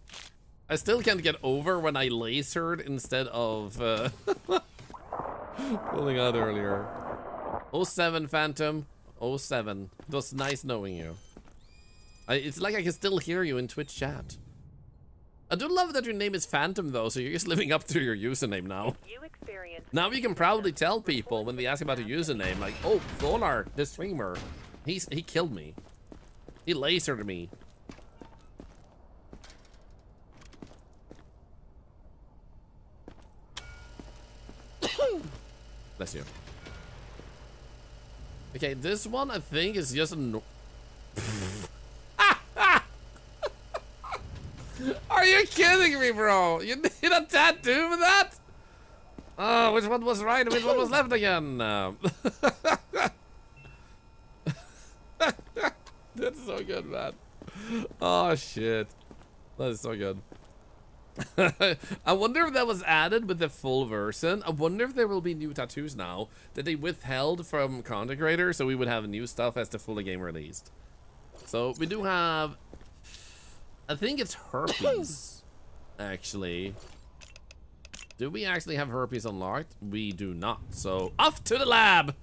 I still can't get over when I lasered instead of pulling out earlier. 07 Phantom. 07. It was nice knowing you. It's like I can still hear you in Twitch chat. I do love that your name is Phantom though, so you're just living up to your username now. Now you can proudly tell people when they ask about your username, like, oh, Thorlar, the streamer, he killed me. He lasered me. Bless you. Okay, this one I think is just a Are you kidding me, bro? You need a tattoo for that? Oh, which one was right and which one was left again? That's so good, man. Oh, shit. That is so good. I wonder if that was added with the full version. I wonder if there will be new tattoos now that they withheld from content creators, so we would have new stuff as the full game released. So we do have, I think it's herpes, actually. Do we actually have herpes unlocked? We do not. So off to the lab.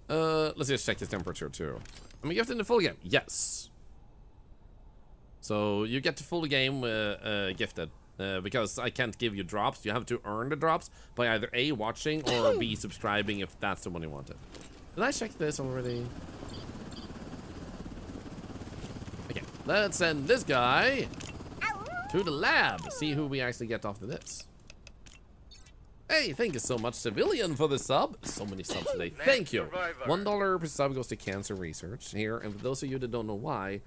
Let's just check his temperature too. Am I gifted in the full game? Yes. So you get the full game gifted because I can't give you drops. You have to earn the drops by either A, watching, or B, subscribing if that's the one you wanted. Did I check this already? Okay, let's send this guy to the lab. See who we actually get after this. Hey, thank you so much, Civilian, for the sub. So many subs today. Thank you. $1 per sub goes to cancer research here. And for those of you that don't know why,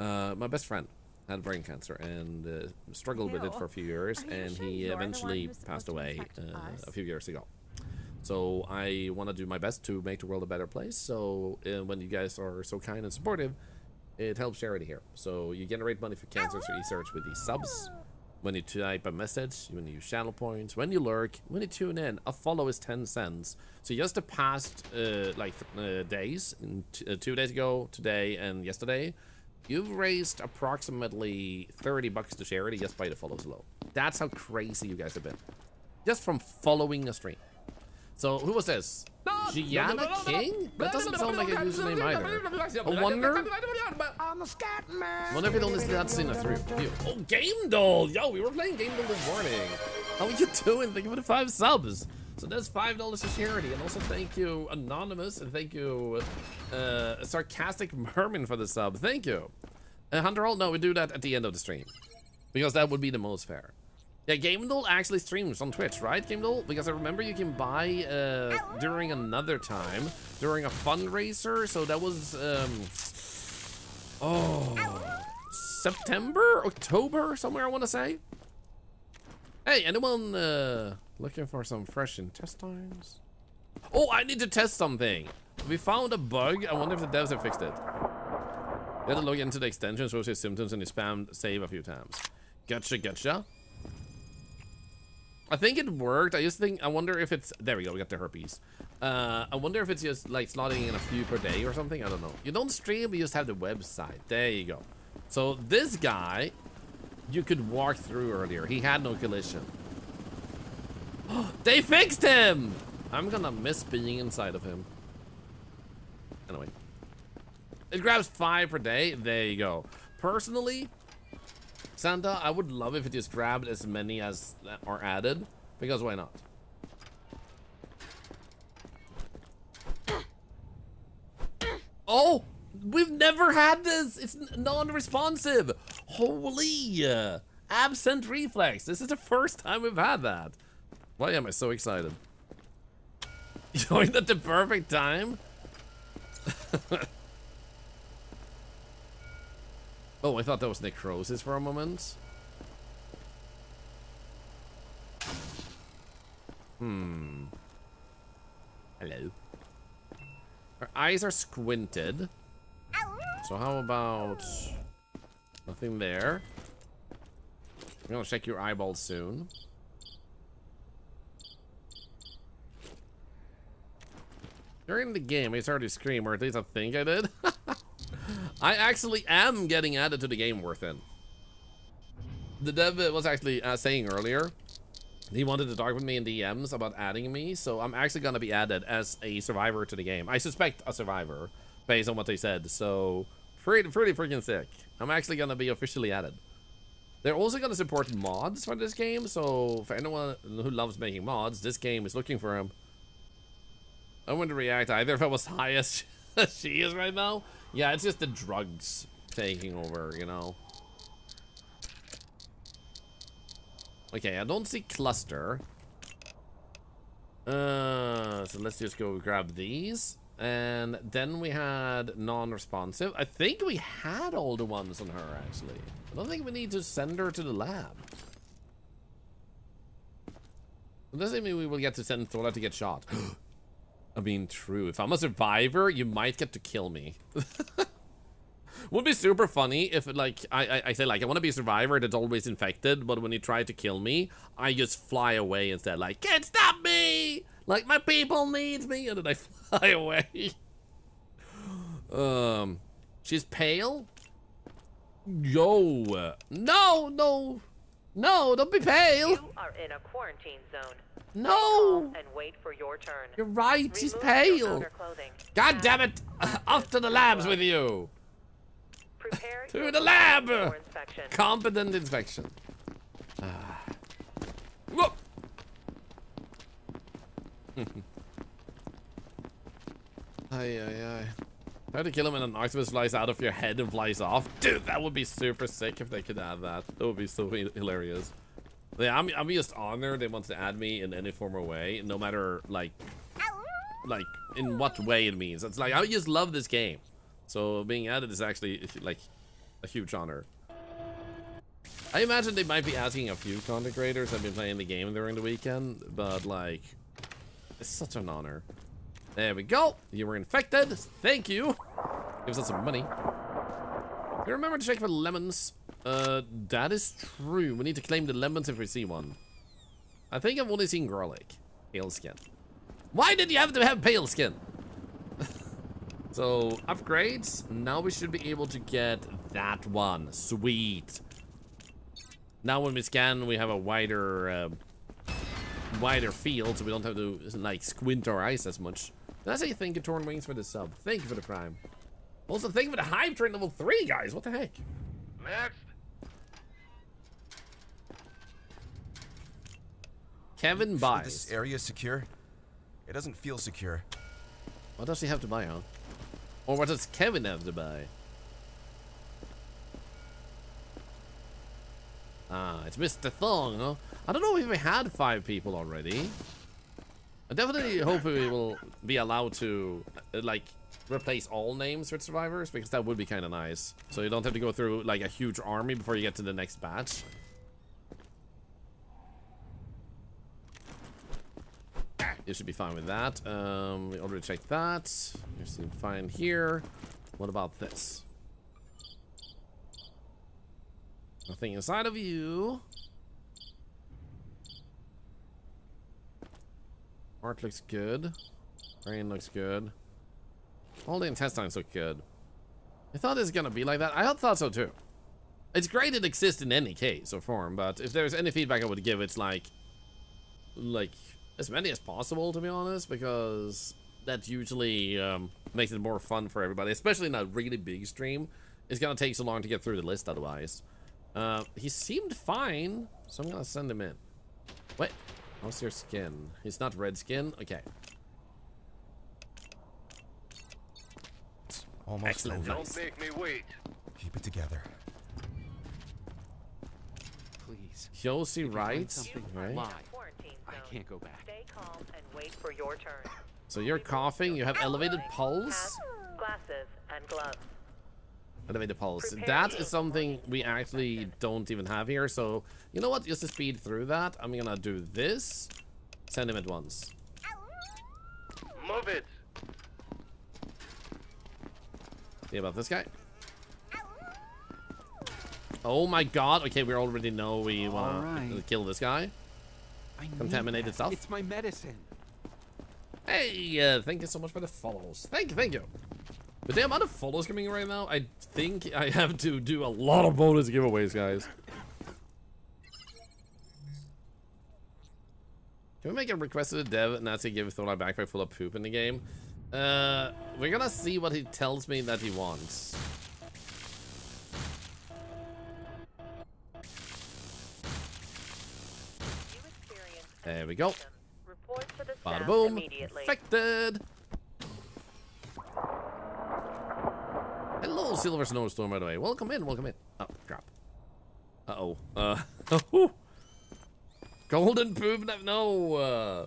my best friend had brain cancer and struggled with it for a few years, and he eventually passed away a few years ago. So I want to do my best to make the world a better place. So when you guys are so kind and supportive, it helps charity here. So you generate money for cancer research with these subs. When you type a message, when you use channel points, when you lurk, when you tune in, a follow is 10 cents. So just the past days, 2 days ago, today, and yesterday, you've raised approximately $30 to charity just by the follows alone. That's how crazy you guys have been. Just from following a stream. So who was this? Gianna King? That doesn't sound like a username either. I wonder if it only that's in a review. Oh, Game Doll! Yo, we were playing Game Doll this morning. How are you doing? Thank you for the 5 subs. So that's $5 to charity. And also thank you, Anonymous, and thank you, Sarcastic Merman for the sub. Thank you. Hunter Alt, no, we do that at the end of the stream. Because that would be the most fair. Yeah, GameDole actually streams on Twitch, right, GameDole? Because I remember you can buy during another time, during a fundraiser. So that was, September, October, somewhere I want to say. Hey, anyone looking for some fresh intestines? Oh, I need to test something. We found a bug. I wonder if the devs have fixed it. You had to log into the extension, shows his symptoms, and he spammed save a few times. Gotcha, gotcha. I think it worked. I wonder if it's, there we go, we got the herpes. I wonder if it's just like slotting in a few per day or something. I don't know. You don't stream, you just have the website. There you go. So this guy, you could walk through earlier. He had no collision. They fixed him! I'm gonna miss being inside of him. Anyway. It grabs 5 per day. There you go. Personally, Santa, I would love if it just grabbed as many as are added, because why not? Oh, we've never had this. It's non-responsive. Holy absent reflex. This is the first time we've had that. Why am I so excited? Joined at the perfect time. Oh, I thought that was necrosis for a moment. Hello. Our eyes are squinted. So how about nothing there? I'm gonna check your eyeballs soon. During the game, I started to scream, or at least I think I did. I actually am getting added to the game we're in. The dev was actually saying earlier he wanted to talk with me in DMs about adding me, so I'm actually gonna be added as a survivor to the game. I suspect a survivor based on what they said, so pretty freaking sick. I'm actually gonna be officially added. They're also gonna support mods for this game, so for anyone who loves making mods, this game is looking for them. I wouldn't react either if I was high as she is right now. Yeah, it's just the drugs taking over, you know. Okay, I don't see cluster. So let's just go grab these. And then we had non-responsive. I think we had all the ones on her, actually. I don't think we need to send her to the lab. It doesn't mean we will get to send Thorlar to get shot. I mean, true. If I'm a survivor, you might get to kill me. Would be super funny if, like, I say, like, I want to be a survivor that's always infected, but when you try to kill me, I just fly away instead. Like, can't stop me! Like, my people need me! And then I fly away. She's pale? Yo. No, no. No, don't be pale. You are in a quarantine zone. No. And wait for your turn. You're right, she's pale. God damn it. Off to the labs with you. Prepare to the lab. Competent inspection. Whoop. Ay. Try to kill him and an octopus flies out of your head and flies off. Dude, that would be super sick if they could add that. That would be so hilarious. Yeah, I'm just honored they want to add me in any form or way, no matter like in what way it means. It's like I just love this game, so being added is actually like a huge honor. I imagine they might be asking a few content creators that have been playing the game during the weekend, but like it's such an honor. There we go. You were infected. Thank you. Gives us some money. Remember to check for lemons. That is true. We need to claim the lemons if we see one. I think I've only seen garlic. Pale skin. Why did you have to have pale skin? So, upgrades. Now we should be able to get that one. Sweet. Now when we scan, we have a wider field, so we don't have to, like, squint our eyes as much. Did I say thank you, Torn Wings, for the sub? Thank you for the prime. Also, thank you for the hype train level 3, guys. What the heck? Next. Kevin Sure buys. this area is secure? It doesn't feel secure. What does he have to buy, huh? Or what does Kevin have to buy? Ah, it's Mr. Thong, huh? I don't know if we had 5 people already. I definitely hope we will be allowed to, like, replace all names with survivors, because that would be kind of nice. So you don't have to go through, like, a huge army before you get to the next batch. You should be fine with that. We already checked that. You seem fine here. What about this? Nothing inside of you. Heart looks good. Brain looks good. All the intestines look good. I thought it was gonna be like that. I thought so too. It's great it exists in any case or form, but if there's any feedback I would give, it's like as many as possible, to be honest, because that usually makes it more fun for everybody, especially in a really big stream. It's gonna take so long to get through the list otherwise. He seemed fine, so I'm gonna send him in. Wait, how's your skin? He's not red skin? Okay. It's almost excellent. over. Don't make me wait. Keep it together. Please. Josie writes, something right? live. I can't go back. Stay calm and wait for your turn. So you're coughing, you have elevated pulse? Glasses and gloves. Elevated pulse. That is something we actually don't even have here, so you know what? Just to speed through that, I'm gonna do this. Send him at once. Move it. See about this guy? Oh my god. Okay, we already know we wanna kill this guy. Contaminated stuff. It's my medicine. Hey, thank you so much for the follows. Thank you. With the amount of follows coming right now, I think I have to do a lot of bonus giveaways, guys. Can we make a request to the dev not to give Thorlar a backpack full of poop in the game? We're gonna see what he tells me that he wants. There we go. Bada boom. Perfected. Hello, Silver Snowstorm, by the way. Welcome in, welcome in. Oh, crap. Uh-oh. Golden poop, no.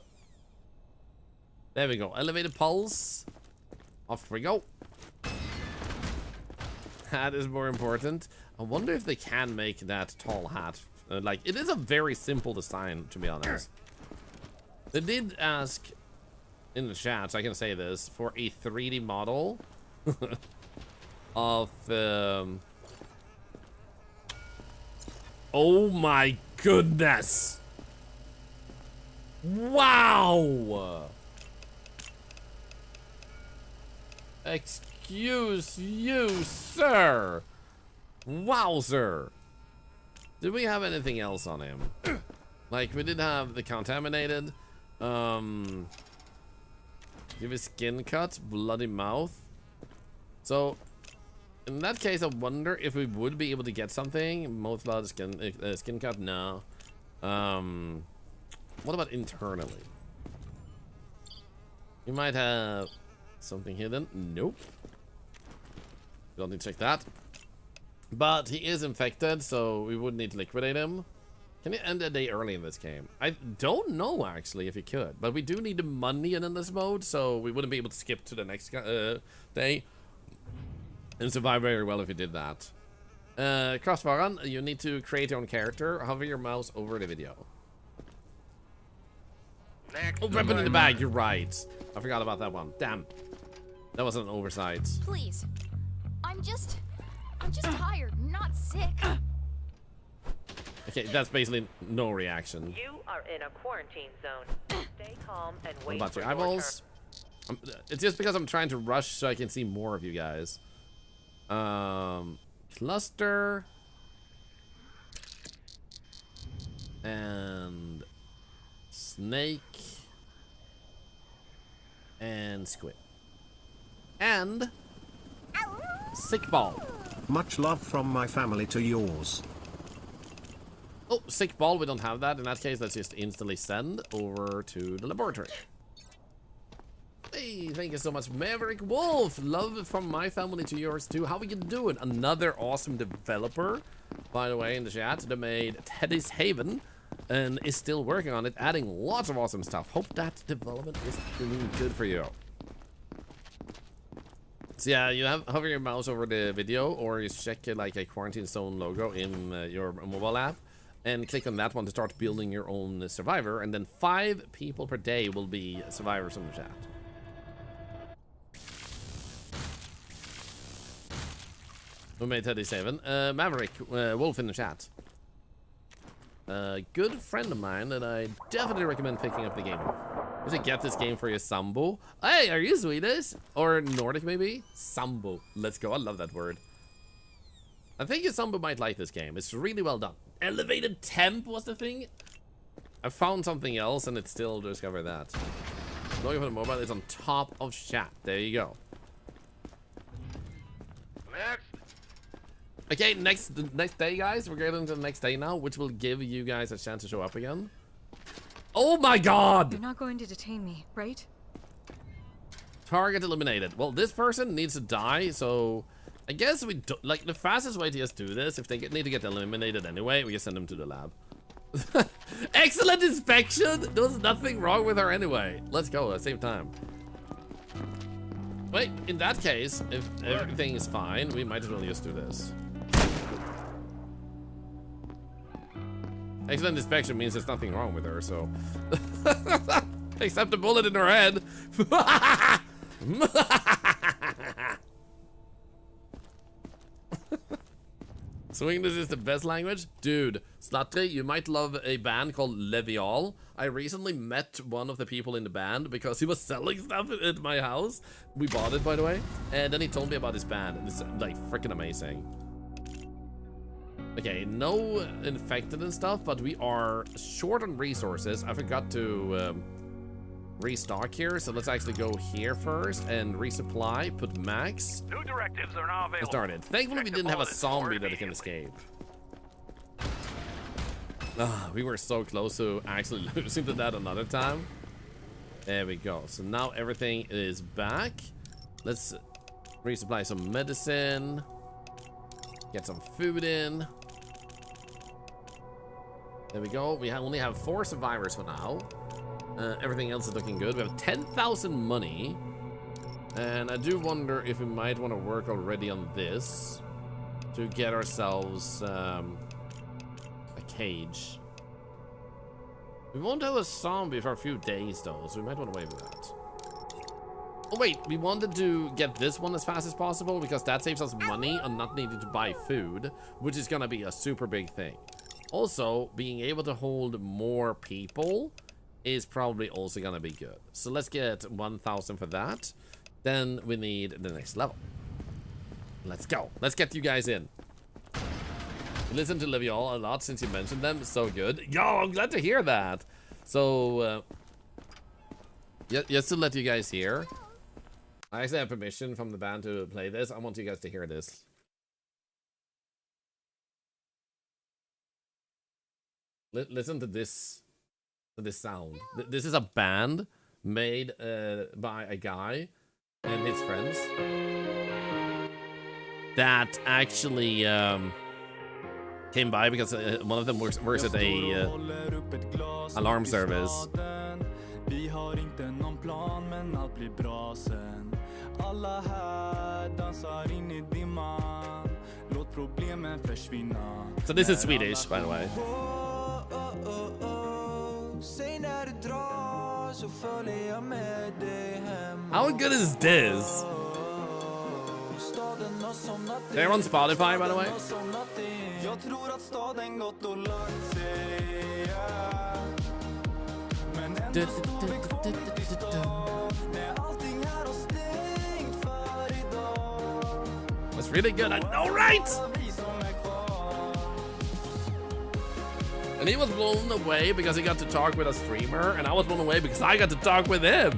There we go. Elevated pulse. Off we go. Hat is more important. I wonder if they can make that tall hat. Like, it is a very simple design, to be honest. They did ask in the chat, so I can say this, for a 3D model of oh my goodness. Wow. Excuse you, sir. Wowzer. Did we have anything else on him? Like, we did have the contaminated. Give his skin cut, bloody mouth. So, in that case, I wonder if we would be able to get something. Mouth blood, skin cut, no. What about internally? You might have something hidden. Nope. Don't need to check that. But he is infected, so we would need to liquidate him. Can you end a day early in this game? I don't know, actually, if you could. But we do need the money in this mode, so we wouldn't be able to skip to the next day. And survive very well if you did that. Crossfaran, you need to create your own character. Hover your mouse over the video. Next. Oh, weapon in the bag, you're right. I forgot about that one. Damn. That was an oversight. Please. I'm just tired, not sick. Okay, that's basically no reaction. You are in a quarantine zone. Stay calm and What wait about for your your eyeballs? It's just because I'm trying to rush so I can see more of you guys. Cluster. And snake. And squid. And sick ball. Much love from my family to yours. Oh, sick ball, we don't have that. In that case, let's just instantly send over to the laboratory. Hey, thank you so much, Maverick Wolf. Love from my family to yours too. How we can do it? Another awesome developer, by the way, in the chat. They made Teddy's Haven and is still working on it, adding lots of awesome stuff. Hope that development is doing good for you. So yeah, you hover your mouse over the video, or you check like a quarantine zone logo in your mobile app, and click on that one to start building your own survivor, and then 5 people per day will be survivors in the chat. Who made Teddy's Haven? Maverick Wolf in the chat. Good friend of mine that I definitely recommend picking up the game. You should get this game for your Sambo. Hey, are you Swedish? Or Nordic maybe? Sambo. Let's go. I love that word. I think your Sambo might like this game. It's really well done. Elevated temp was the thing. I found something else and it still discovered that. Looking for the mobile is on top of chat. There you go. Next. Okay, the next day, guys. We're getting to the next day now, which will give you guys a chance to show up again. Oh my god! You're not going to detain me, right? Target eliminated. Well, this person needs to die, so I guess we do, like, the fastest way to just do this, if they need to get eliminated anyway, we just send them to the lab. Excellent inspection! There was nothing wrong with her anyway. Let's go at the same time. Wait, in that case, if everything is fine, we might as well just do this. Excellent inspection means there's nothing wrong with her, so... Except a bullet in her head. So English is the best language? Dude, Slutty, you might love a band called Levial. I recently met one of the people in the band because he was selling stuff at my house. We bought it, by the way. And then he told me about this band, and it's like freaking amazing. Okay, no infected and stuff, but we are short on resources. I forgot to restock here, so let's actually go here first and resupply, put max. New directives are now available. Started. Thankfully we didn't have a zombie that can escape. We were so close to actually losing to that another time. There we go. So now everything is back. Let's resupply some medicine. Get some food in. There we go. We only have 4 survivors for now. Everything else is looking good. We have 10,000 money. And I do wonder if we might want to work already on this to get ourselves a cage. We won't have a zombie for a few days though, so we might want to wait with that. Oh wait, we wanted to get this one as fast as possible because that saves us money on not needing to buy food, which is gonna be a super big thing. Also, being able to hold more people is probably also gonna be good. So let's get 1,000 for that. Then we need the next level. Let's go. Let's get you guys in. Listen to Levial a lot since you mentioned them. So good. Yo, I'm glad to hear that. So, just to let you guys hear, I actually have permission from the band to play this. I want you guys to hear this. Listen to this sound. This is a band made by a guy and his friends that actually came by because one of them works at a alarm service. So this is Swedish, by the way. How good is this? They're on Spotify, by the way. That's really good, I know, right? And he was blown away because he got to talk with a streamer, and I was blown away because I got to talk with him.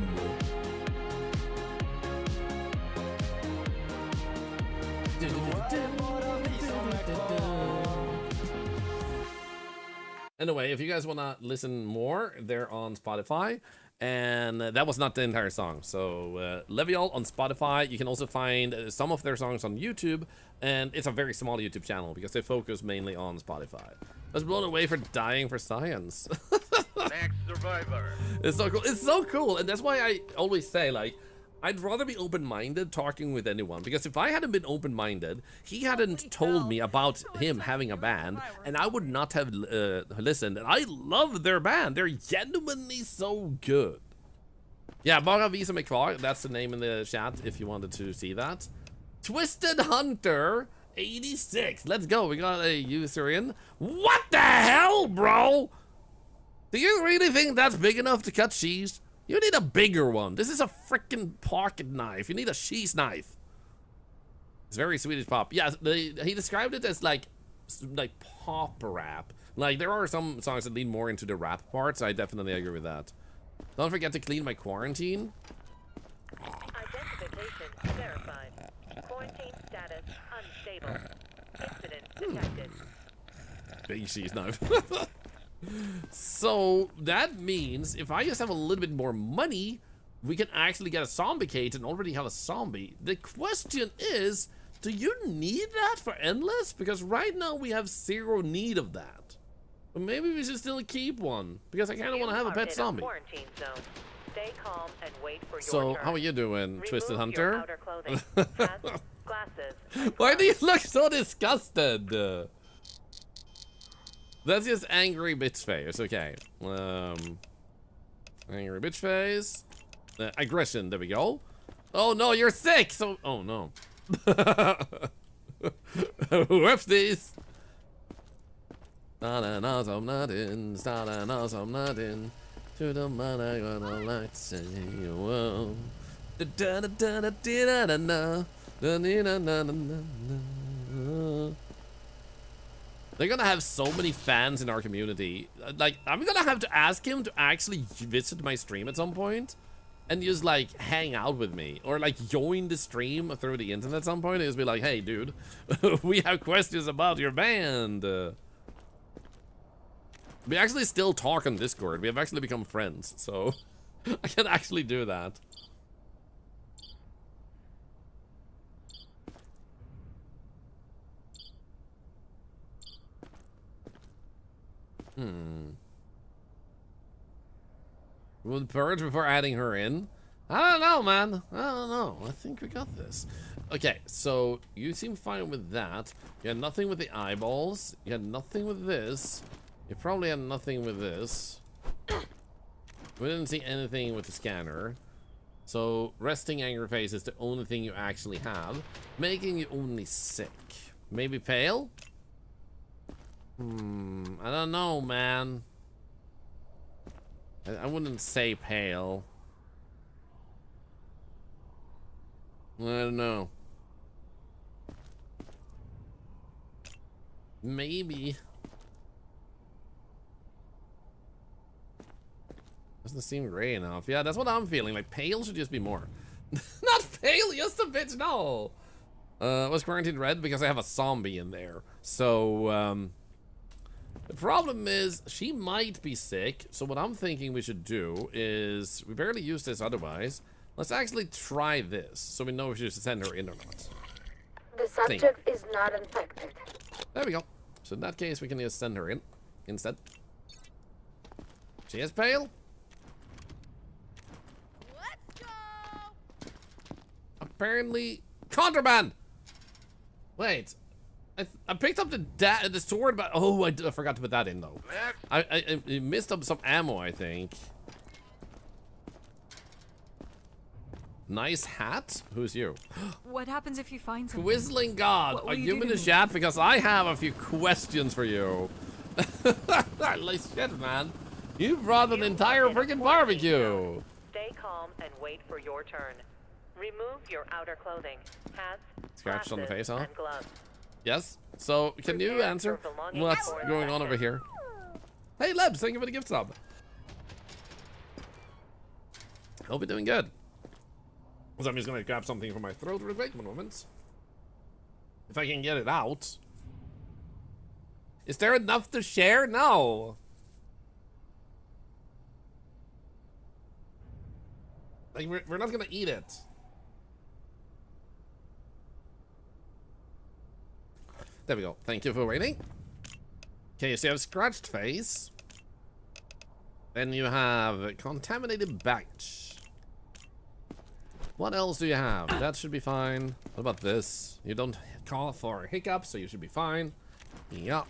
Anyway, if you guys want to listen more, they're on Spotify. And that was not the entire song. So Leviol on Spotify. You can also find some of their songs on YouTube. And it's a very small YouTube channel because they focus mainly on Spotify. I was blown away for dying for science. Next survivor. It's so cool. It's so cool. And that's why I always say, like, I'd rather be open-minded talking with anyone, because if I hadn't been open-minded, he hadn't told me about him having a band, and I would not have listened. And I love their band. They're genuinely so good. Yeah, Bara Visa McQuarrie, that's the name in the chat if you wanted to see that. Twisted Hunter 86. Let's go. We got a user in. What the hell, bro? Do you really think that's big enough to cut cheese? You need a bigger one. This is a freaking pocket knife. You need a cheese knife. It's very Swedish pop. Yeah, he described it as like pop rap. Like, there are some songs that lean more into the rap parts. I definitely agree with that. Don't forget to clean my quarantine. Identification verified. Quarantine status unstable. Incident detected. Big cheese knife. So that means if I just have a little bit more money, we can actually get a zombie cage and already have a zombie. The question is, do you need that for endless? Because right now we have zero need of that. But maybe we should still keep one, because I kind of want to have a pet zombie. Stay calm and wait for your So turn. how are you doing, Twisted Hunter? Outer clothing. Hats, glasses. Why do you look so disgusted? That's just angry bitch face. Okay. Angry bitch face. Aggression. There we go. Oh no, you're sick. So. Oh no. Whoopsies. I'm not in. I'm not in. To the man I gonna like to say you won't. Da da da da da da da da da da da. They're gonna have so many fans in our community. Like, I'm gonna have to ask him to actually visit my stream at some point and just like hang out with me, or like join the stream through the internet at some point and just be like, hey dude, we have questions about your band. We actually still talk on Discord. We have actually become friends, so I can actually do that. Would purge before adding her in? I don't know, man. I don't know. I think we got this. Okay, so you seem fine with that. You had nothing with the eyeballs. You had nothing with this. You probably had nothing with this. We didn't see anything with the scanner. So resting angry face is the only thing you actually have, making you only sick. Maybe pale? I don't know, man. I wouldn't say pale. I don't know. Maybe. Doesn't seem gray enough. Yeah, that's what I'm feeling. Like, pale should just be more. Not pale, just a bit, no. Was quarantined red because I have a zombie in there. So, the problem is she might be sick. So what I'm thinking we should do is, we barely use this otherwise. Let's actually try this so we know if we should send her in or not. The subject is not infected. There we go. So in that case, we can just send her in instead. She is pale. Let's go. Apparently, contraband. Wait, I picked up the sword, but oh, I forgot to put that in though. I missed up some ammo, I think. Nice hat. Who's you? What happens if you find something? Whistling God, are you in the chat? Because I have a few questions for you. Like shit, man. You brought an entire freaking barbecue. Stay calm and wait for your turn. Remove your outer clothing. Hats, Scratched on the face, huh? and gloves. Yes. So, can you answer what's going on over here? Hey, Lebs, thank you for the gift sub. Hope you're doing good. So I'm just gonna grab something from my throat real quick. 1 moment. If I can get it out. Is there enough to share? No. Like, we're not gonna eat it. There we go. Thank you for waiting. Okay, so you have scratched face. Then you have contaminated baggage. What else do you have? That should be fine. What about this? You don't call for hiccups, so you should be fine. Yup.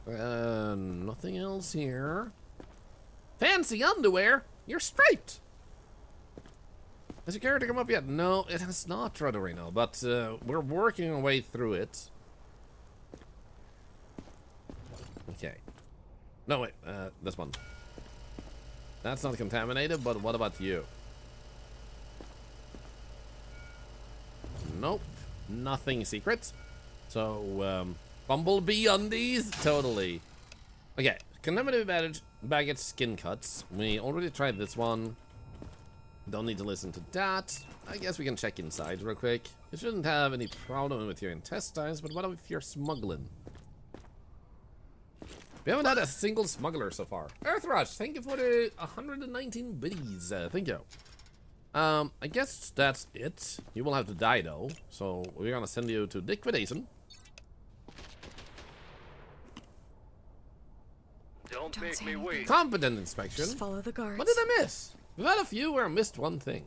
Nothing else here. Fancy underwear? You're straight. Has your character come up yet? No, it has not, Rodorino, but we're working our way through it. Okay. No, wait, this one. That's not contaminated, but what about you? Nope, nothing secret. So, Bumblebee undies? Totally. Okay, contaminated baggage skin cuts. We already tried this one. Don't need to listen to that. I guess we can check inside real quick. You shouldn't have any problem with your intestines, but what if you're smuggling? We haven't had a single smuggler so far. Earthrush, thank you for the 119 biddies. Thank you. I guess that's it. You will have to die though, so we're gonna send you to liquidation. Don't make me wait. Competent inspection. Just follow the guards. What did I miss? We've had a few where I missed one thing.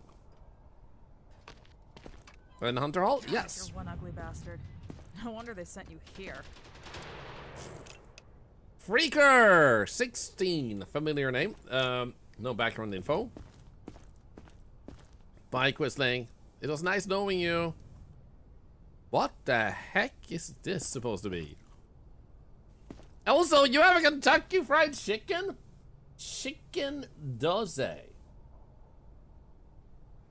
In Hunter Hall? Yes. You're one ugly bastard. No wonder they sent you here. Freaker 16, familiar name. No background info. Bye, Quisling. It was nice knowing you. What the heck is this supposed to be? Also, you have a Kentucky Fried Chicken? Chicken doze.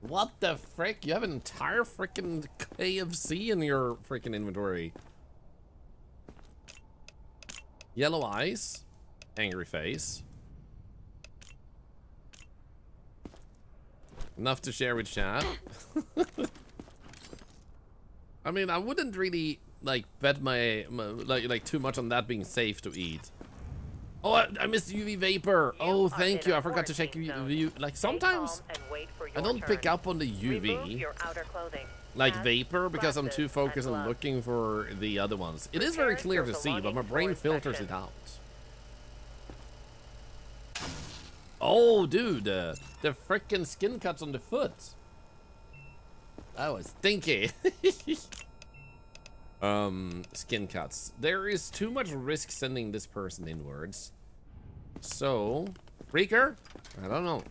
What the frick? You have an entire freaking KFC in your freaking inventory. Yellow eyes. Angry face. Enough to share with chat. I mean, I wouldn't really like bet my like too much on that being safe to eat. Oh, I missed UV vapor. Oh, thank you. I forgot to check UV. Like sometimes I don't pick up on the UV, like vapor, because I'm too focused on looking for the other ones. It is very clear to see, but my brain filters it out. Oh, dude, the frickin' skin cuts on the foot. That was stinky. Skin cuts. There is too much risk sending this person inwards. So, Freaker? I don't know.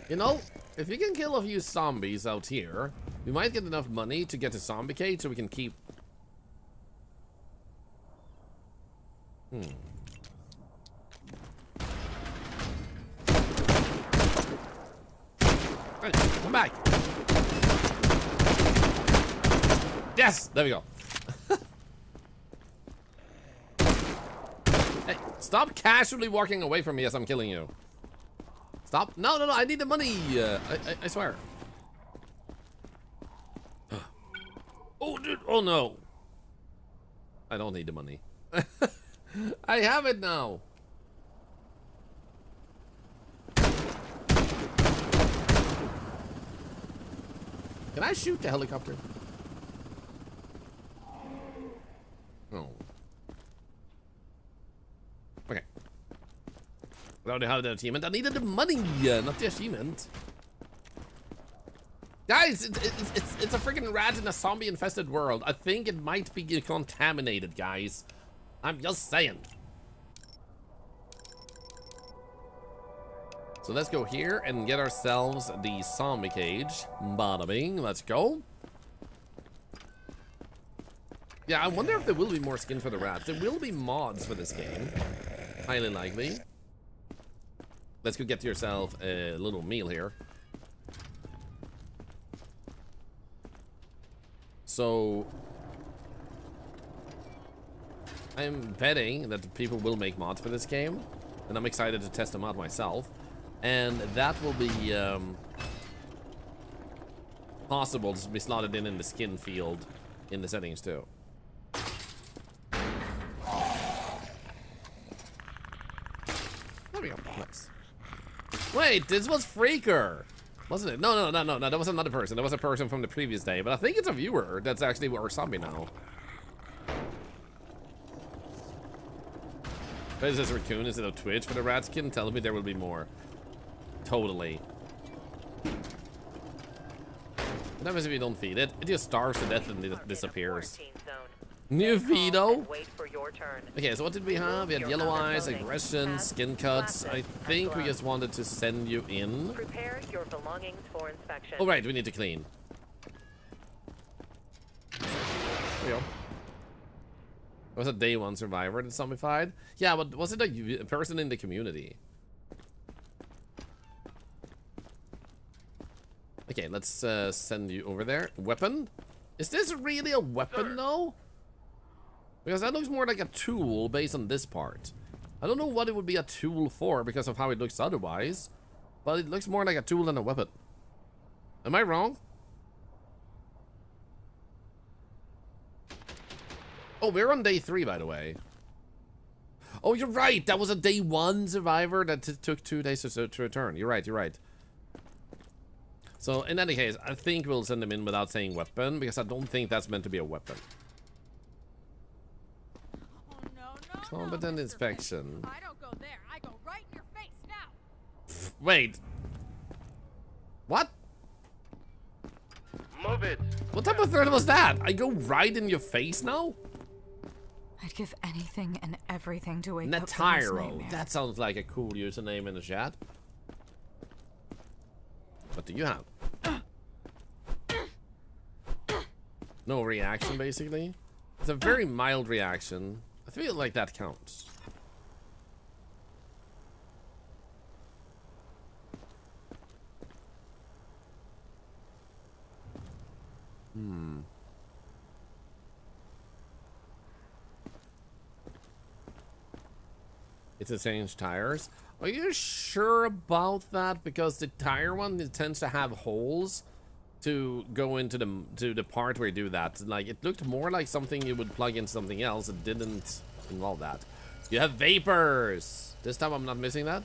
You know, if you can kill a few zombies out here, we might get enough money to get a zombie cage so we can keep... Hey, come back. Yes, there we go. Hey, stop casually walking away from me as I'm killing you. Stop. No, no, no, I need the money. I swear. Oh, dude. Oh, no. I don't need the money. I have it now. Can I shoot the helicopter? No. Okay. I already have the achievement. I needed the money, not the achievement. Guys, it's a freaking rat in a zombie-infested world. I think it might be contaminated, guys. I'm just saying. So let's go here and get ourselves the zombie cage. Bada bing, let's go. Yeah, I wonder if there will be more skin for the rats. There will be mods for this game. Highly likely. Let's go get yourself a little meal here. So I'm betting that people will make mods for this game, and I'm excited to test them out myself. And that will be possible to be slotted in the skin field in the settings too. There we go. Nice. Wait, this was Freaker, wasn't it? No. That was another person. That was a person from the previous day. But I think it's a viewer that's actually our zombie now. But is this raccoon instead of Twitch for the rat skin? Tell me there will be more. Totally. What happens if you don't feed it? It just starves to death and it disappears. New Vito. Okay, so what did we have? We had yellow eyes, aggression, skin cuts. I think we just wanted to send you in. Prepare your belongings for inspection. Oh right, we need to clean. There we go. Was a day 1 survivor that zombified? Yeah, but was it a person in the community? Okay, let's send you over there. Weapon? Is this really a weapon though? Because that looks more like a tool based on this part. I don't know what it would be a tool for because of how it looks otherwise. But it looks more like a tool than a weapon. Am I wrong? Oh, we're on day 3, by the way. Oh, you're right. That was a day 1 survivor that took 2 days to return. You're right. So, in any case, I think we'll send them in without saying weapon, because I don't think that's meant to be a weapon. Competent inspection. I don't go there. I go right in your face now. Wait. What? Move it. What type of threat was that? I go right in your face now? I'd give anything and everything to wake up from this Netiro. nightmare. That sounds like a cool username in the chat. What do you have? No reaction, basically. It's a very mild reaction. I feel like that counts. It's a change tires. Are you sure about that? Because the tire one, it tends to have holes to go into the part where you do that. Like, it looked more like something you would plug into something else. It didn't involve that. You have vapors. This time I'm not missing that.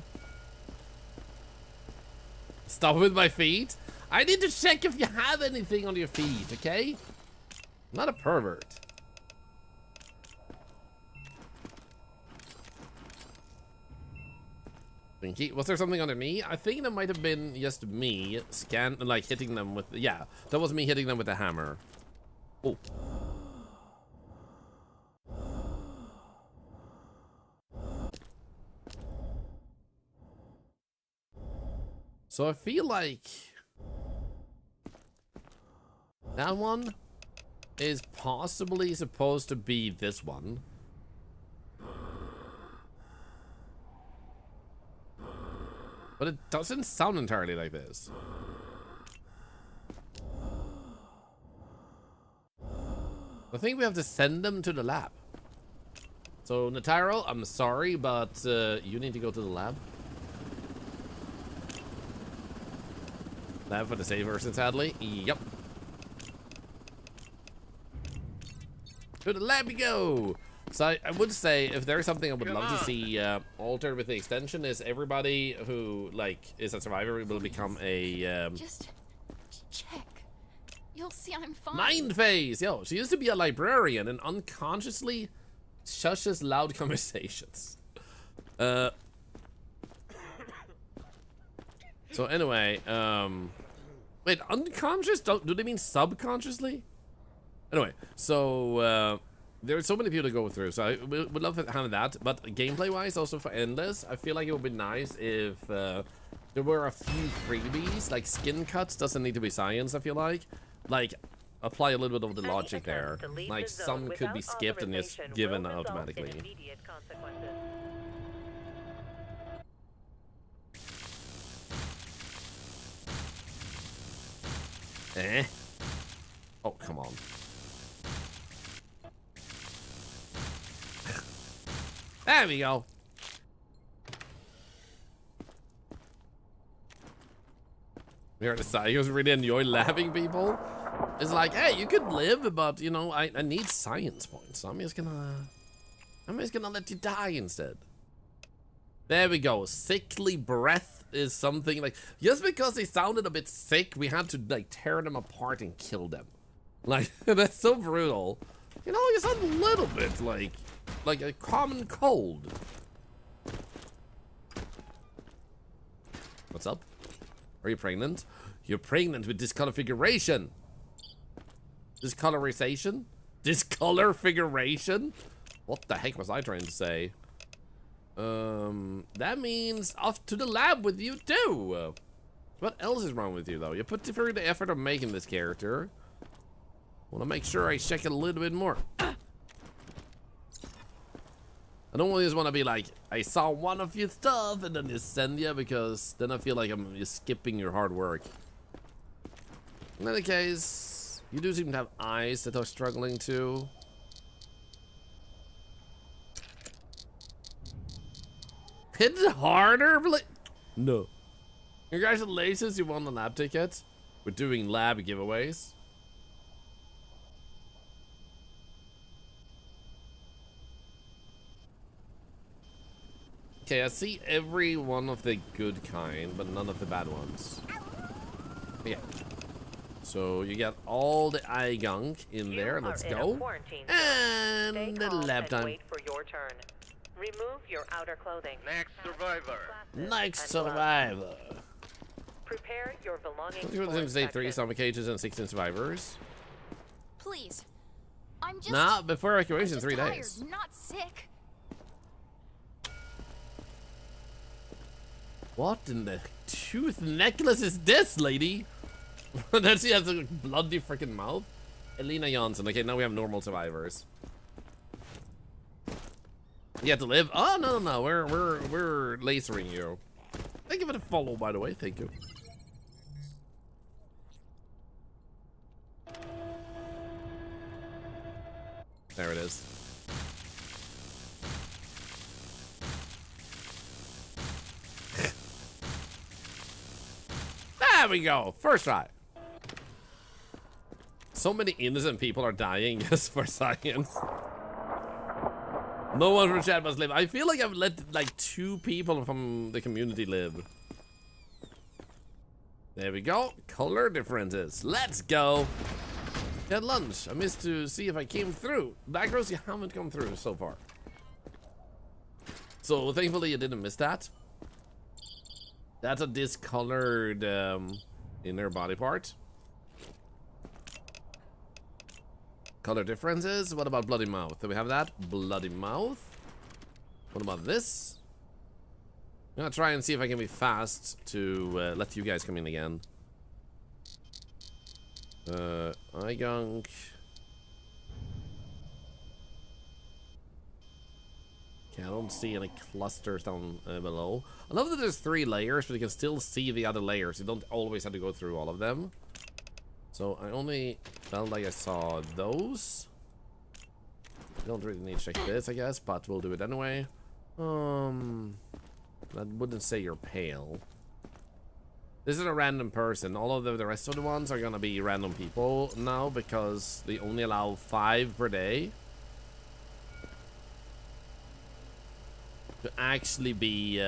Stop with my feet. I need to check if you have anything on your feet, okay? I'm not a pervert. Was there something under me? I think that might have been just me like hitting them with, yeah, that was me hitting them with a hammer. Oh. So I feel like that one is possibly supposed to be this one. But it doesn't sound entirely like this. I think we have to send them to the lab. So, Netiro, I'm sorry, but you need to go to the lab. Lab for the save version, sadly. Yep. To the lab we go! So I would say if there's something I would love to see altered with the extension is everybody who like is a survivor will become a Just check. You'll see I'm fine. mind phase. Yo, she used to be a librarian and unconsciously shushes loud conversations. So anyway, wait, unconscious? Do they mean subconsciously? Anyway, so there are so many people to go through, so I would love to have that. But gameplay-wise, also for Endless, I feel like it would be nice if there were a few freebies, like skin cuts doesn't need to be science, I feel like. Like, apply a little bit of the logic there. Like, some could be skipped and just given automatically. Eh? Oh, come on. There we go. We're the psychos really enjoy laughing people. It's like, hey, you could live, but you know, I need science points. So I'm just gonna let you die instead. There we go. Sickly breath is something like, just because they sounded a bit sick, we had to like tear them apart and kill them. Like, that's so brutal. You know, you sound a little bit like a common cold. What's up? Are you pregnant? You're pregnant with discoloration. Discolorization? Discoloration? What the heck was I trying to say? That means off to the lab with you too. What else is wrong with you though? You put through the effort of making this character. Want to make sure I check it a little bit more. I don't always want to be like, I saw one of your stuff and then just send you, because then I feel like I'm just skipping your hard work. In any case, you do seem to have eyes that are struggling too. Hit it harder, no. Congratulations, you won the lab ticket. We're doing lab giveaways. Okay, I see every one of the good kind, but none of the bad ones. Yeah. So you got all the eye gunk in there. Let's go. And the lab time. Wait for your turn. Remove your outer clothing. Next survivor. Next survivor. Prepare your belongings. Let's go to say 3 zombie cages and 16 survivors. Please. I'm just Nah, before evacuation, 3 tired, days. not sick. What in the tooth necklace is this, lady? Does she have a bloody freaking mouth? Elena Janssen. Okay, now we have normal survivors. You have to live. Oh no, we're lasering you. Thank you for the follow, by the way. Thank you. There it is. There we go. First try. So many innocent people are dying just for science. No one from chat must live. I feel like I've let like 2 people from the community live. There we go. Color differences. Let's go. Had lunch. I missed to see if I came through. Back rows, you haven't come through so far. So thankfully you didn't miss that. That's a discolored inner body part. Color differences. What about bloody mouth? Do we have that? Bloody mouth. What about this? I'm gonna try and see if I can be fast to let you guys come in again. Eye gunk. Okay, I don't see any clusters down below. I love that there's 3 layers, but you can still see the other layers. You don't always have to go through all of them. So I only felt like I saw those. I don't really need to check this, I guess, but we'll do it anyway. I wouldn't say you're pale. This is a random person. All of the rest of the ones are gonna be random people now, because they only allow 5 per day to actually be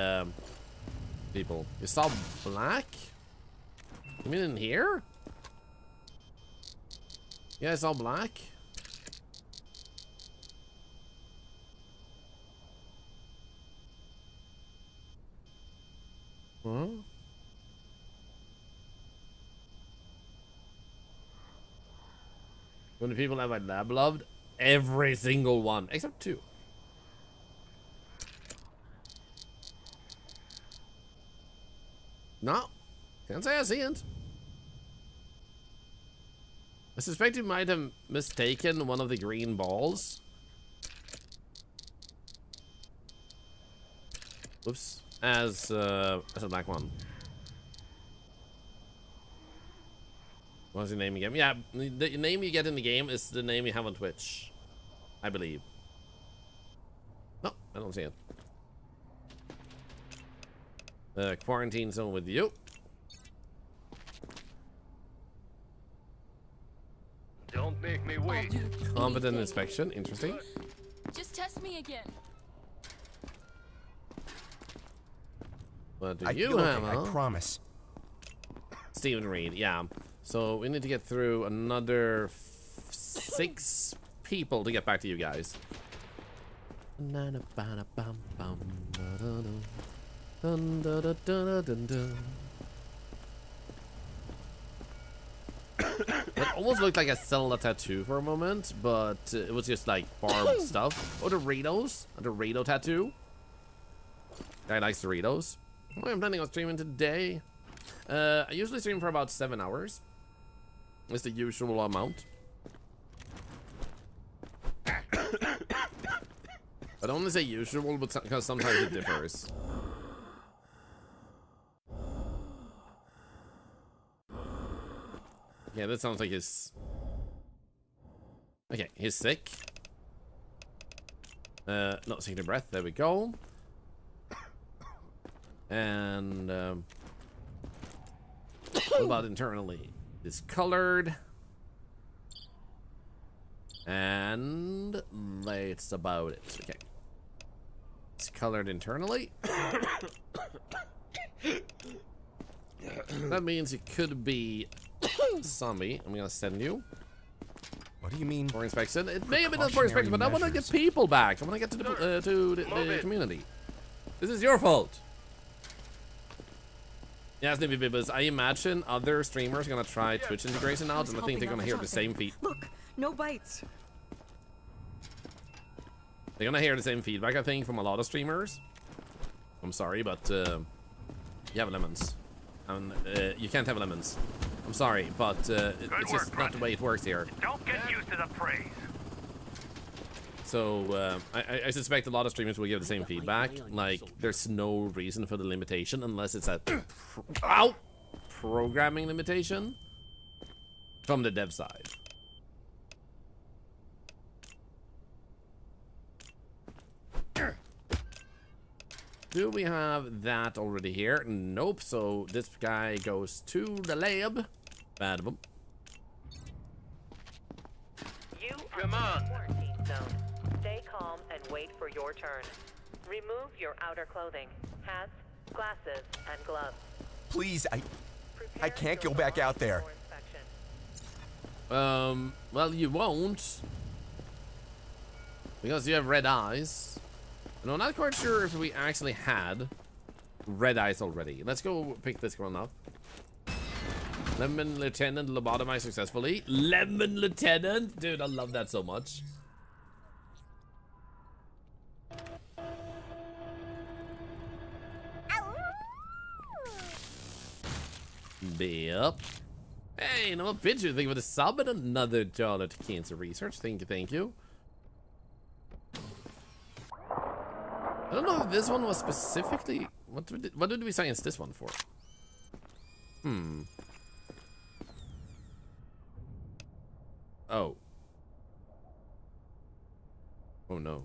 people. You saw black? You mean in here? Yeah, I saw black. Huh? How many people have I lab loved? Every single one, except 2. No, can't say I see it. I suspect you might have mistaken one of the green balls. Oops, as a black one. What's the name again? Yeah, the name you get in the game is the name you have on Twitch, I believe. No, I don't see it. Quarantine zone with you. Don't make me wait. Competent inspection, interesting. Just test me again. What do I you feel have, okay, huh? I promise. Steven Reed, yeah. So we need to get through another 6 people to get back to you guys. It almost looked like a Zelda tattoo for a moment, but it was just like barbed stuff. Oh, Doritos, a Dorito tattoo. Guy likes Doritos. Oh, I'm planning on streaming today. I usually stream for about 7 hours. It's the usual amount. I'd only say usual, but because sometimes it differs. Yeah, that sounds like he's... Okay, he's sick. Not taking a breath. There we go. And what about internally? It's colored. And that's about it. Okay. It's colored internally. That means it could be zombie. I'm gonna send you. What do you mean? For inspection. It may have been for inspection, but I want to get people back. I want to get to the community. This is your fault. Yes, Nippy Bibbas, I imagine other streamers are gonna try Twitch integration out, and I think they're gonna hear the same feed. Look, no bites. They're gonna hear the same feedback, I think, from a lot of streamers. I'm sorry, but you have lemons. And you can't have lemons. I'm sorry, but it's just not the way it works here. Don't get used to the praise. So I suspect a lot of streamers will give the same feedback. Like, there's no reason for the limitation unless it's a programming limitation from the dev side. Do we have that already here? Nope. So this guy goes to the lab. Bad of him. You are in the quarantine zone. Stay calm and wait for your turn. Remove your outer clothing, hats, glasses, and gloves. Please, I can't go back out there. Well, you won't. Because you have red eyes. And I'm not quite sure if we actually had red eyes already. Let's go pick this one up. Lemon Lieutenant lobotomized successfully. Lemon Lieutenant? Dude, I love that so much. Yep. Hey, no bitch, you think with a sub and another dollar to cancer research. Thank you, thank you. I don't know if this one was specifically... What did we science this one for? Oh. Oh no.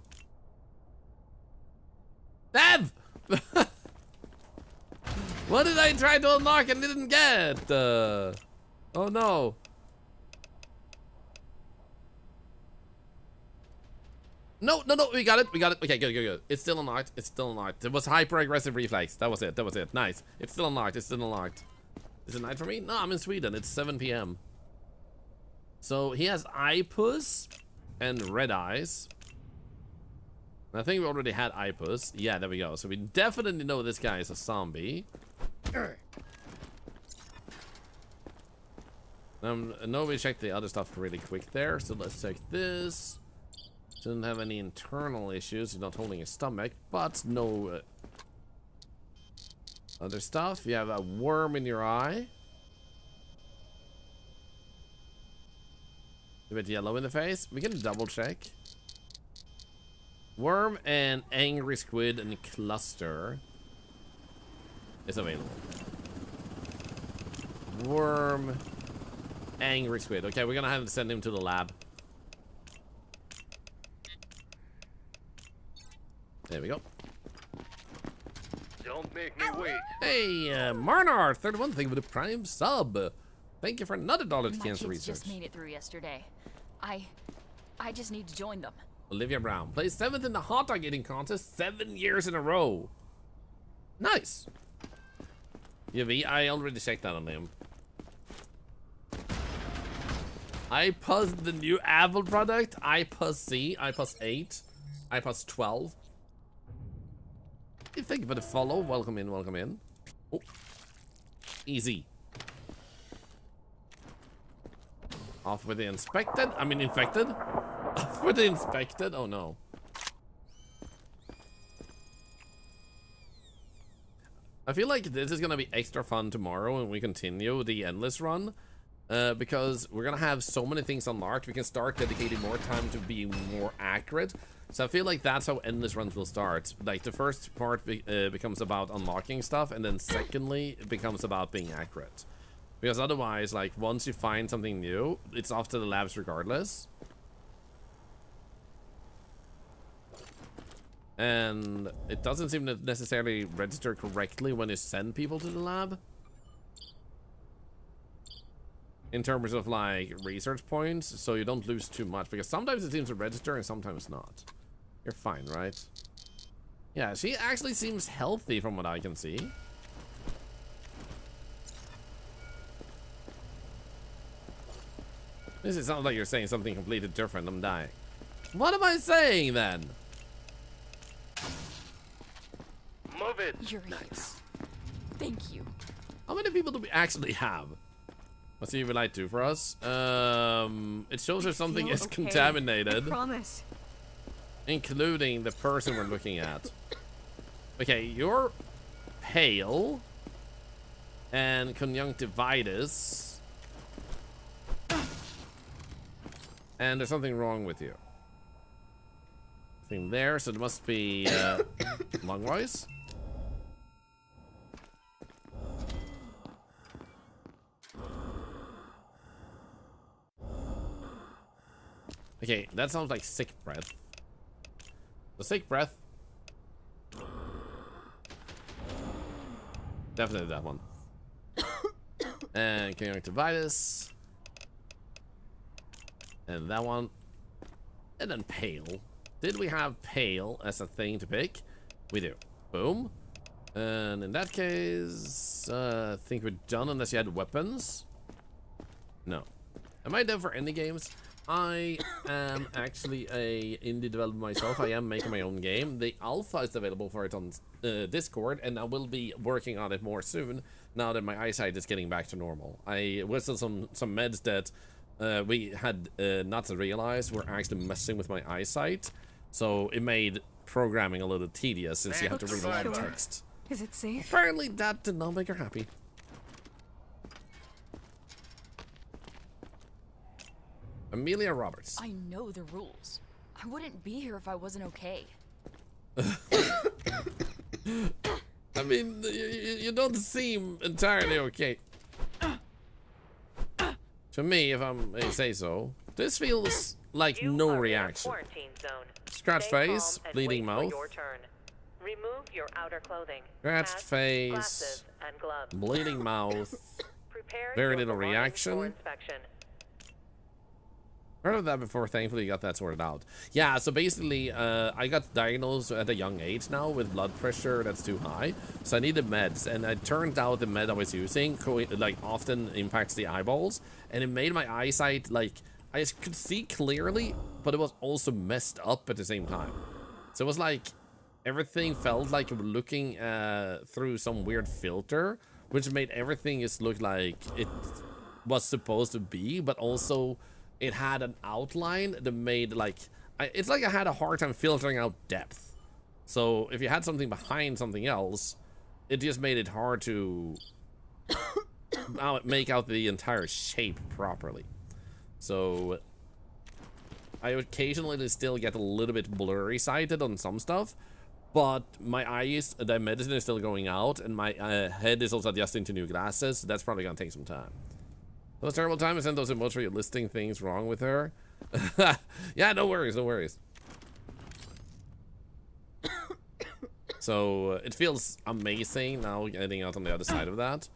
Dev! What did I try to unlock and didn't get? Oh no. No, we got it. Okay, good. It's still unlocked. It was hyper-aggressive reflex. That was it. Nice. It's still unlocked. Is it night for me? No, I'm in Sweden. It's 7 p.m. So he has Ipus and red eyes. I think we already had Ipus. Yeah, there we go. So we definitely know this guy is a zombie. No, we checked the other stuff really quick there. So let's check this. Didn't have any internal issues. You're not holding a stomach, but no other stuff. You have a worm in your eye. A bit yellow in the face. We can double check. Worm and angry squid and cluster is available. Worm, angry squid. Okay, we're gonna have to send him to the lab. There we go. Don't make me wait. Hey, Marnar, 31, thank you for the prime sub. Thank you for another $1 to cancer research. Just made it through yesterday. I just need to join them. Olivia Brown plays 7th in the hot dog eating contest 7 years in a row. Nice. UV, I already checked that on him. iPus, the new Apple product. iPus C, iPus 8, iPus 12. Thank you for the follow. Welcome in, welcome in. Oh. Easy. Off with the infected. Off with the inspected. Oh no. I feel like this is gonna be extra fun tomorrow when we continue the endless run. Because we're gonna have so many things unlocked, we can start dedicating more time to being more accurate. So I feel like that's how endless runs will start. Like the first part becomes about unlocking stuff, and then secondly it becomes about being accurate. Because otherwise, like once you find something new, it's off to the labs regardless. And it doesn't seem to necessarily register correctly when you send people to the lab. In terms of like research points, so you don't lose too much, because sometimes it seems to register and sometimes not. You're fine, right? Yeah, she actually seems healthy from what I can see. This is sounds like you're saying something completely different. I'm dying. What am I saying then? Move it. You're nice. Thank you. How many people do we actually have? Let's see if we light two for us. It shows if something is contaminated. I promise. Including the person we're looking at. Okay, you're pale and conjunctivitis. And there's something wrong with you. Nothing there, so it must be lung-wise. Okay, that sounds like sick breath. The sick breath. Definitely that one. And conjunctivitis. And that one. And then pale. Did we have pale as a thing to pick? We do. Boom. And in that case, I think we're done unless you had weapons. No. Am I done for any games? I am actually a indie developer myself. I am making my own game. The alpha is available for it on Discord, and I will be working on it more soon now that my eyesight is getting back to normal. I whistled some meds that we had not to realize were actually messing with my eyesight, so it made programming a little tedious since you have to read a lot of text. Is it safe? Apparently that did not make her happy. Amelia Roberts. I know the rules. I wouldn't be here if I wasn't okay. I mean, you don't seem entirely okay. To me, if I may say so. This feels like no reaction. Scratch face, bleeding mouth. Remove your outer clothing. Scratched face, bleeding mouth. Very little reaction. Heard of that before, thankfully you got that sorted out. Yeah, so basically, I got diagnosed at a young age now with blood pressure that's too high. So I needed meds, and it turned out the med I was using, like, often impacts the eyeballs. And it made my eyesight, like, I could see clearly, but it was also messed up at the same time. So it was like, everything felt like looking through some weird filter, which made everything just look like it was supposed to be, but also it had an outline that made like it's like I had a hard time filtering out depth. So if you had something behind something else, it just made it hard to make out the entire shape properly. So I occasionally still get a little bit blurry sighted on some stuff, but my eyes, the medicine is still going out, and my head is also adjusting to new glasses. So that's probably gonna take some time. Those terrible time I sent those emotes where you're listing things wrong with her. Yeah, no worries, no worries. So it feels amazing now getting out on the other side of that.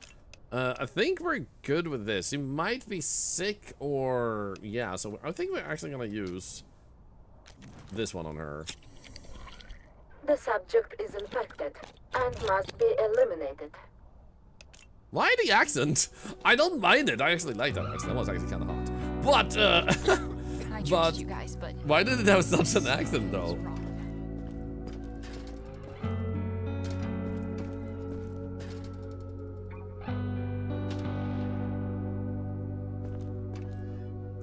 I think we're good with this. You might be sick or yeah, so I think we're actually gonna use this one on her. The subject is infected and must be eliminated. Why the accent? I don't mind it. I actually like that accent. That was actually kind of hot. But, I trust you guys, but why did it have such an accent, though?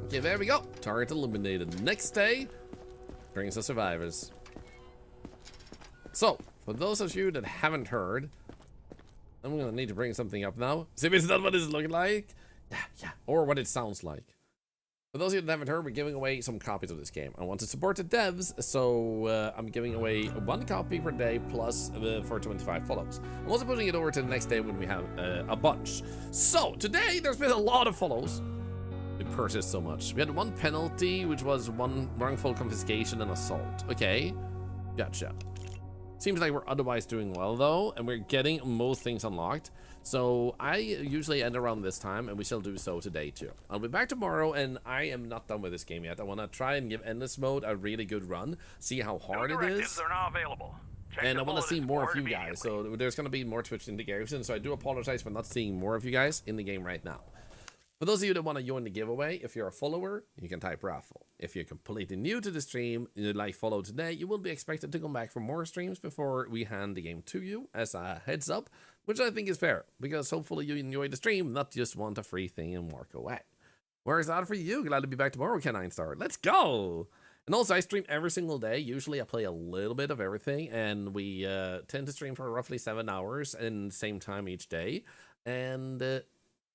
Okay, there we go. Target eliminated. Next day brings us survivors. So, for those of you that haven't heard, I'm gonna need to bring something up now. See if it's not what it's looking like. Yeah, or what it sounds like. For those of you that haven't heard, we're giving away some copies of this game. I want to support the devs, so I'm giving away 1 copy per day plus for 25 follows. I'm also putting it over to the next day when we have a bunch. So today there's been a lot of follows. We purchased so much. We had 1 penalty, which was 1 wrongful confiscation and assault. Okay, gotcha. Seems like we're otherwise doing well though, and we're getting most things unlocked. So I usually end around this time, and we shall do so today too. I'll be back tomorrow, and I am not done with this game yet. I want to try and give Endless Mode a really good run, see how hard it is. Are now available. And I want to see more of you guys. So there's going to be more Twitch integration. So I do apologize for not seeing more of you guys in the game right now. For those of you that want to join the giveaway, if you're a follower, you can type raffle. If you're completely new to the stream, you'd like follow today, you will be expected to come back for more streams before we hand the game to you as a heads up, which I think is fair, because hopefully you enjoy the stream, not just want a free thing and walk away. Where's that for you? Glad to be back tomorrow, Canine Star. Let's go! And also, I stream every single day. Usually I play a little bit of everything, and we tend to stream for roughly 7 hours and same time each day. And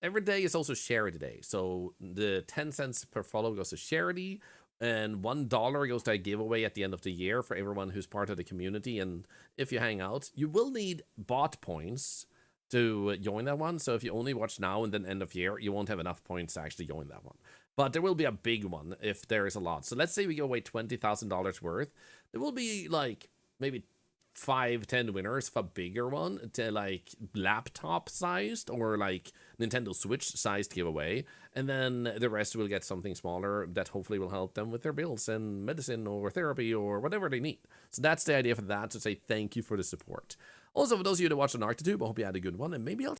every day is also charity day. So the 10 cents per follow goes to charity, and $1 goes to a giveaway at the end of the year for everyone who's part of the community. And if you hang out, you will need bot points to join that one. So if you only watch now and then end of year, you won't have enough points to actually join that one. But there will be a big one if there is a lot. So let's say we give away $20,000 worth. There will be like maybe 5-10 winners of a bigger one, to like laptop sized or like Nintendo Switch sized giveaway, and then the rest will get something smaller that hopefully will help them with their bills and medicine or therapy or whatever they need. So that's the idea for that, to say thank you for the support. Also, for those of you that watched on ArcTube, I hope you had a good one, and maybe I'll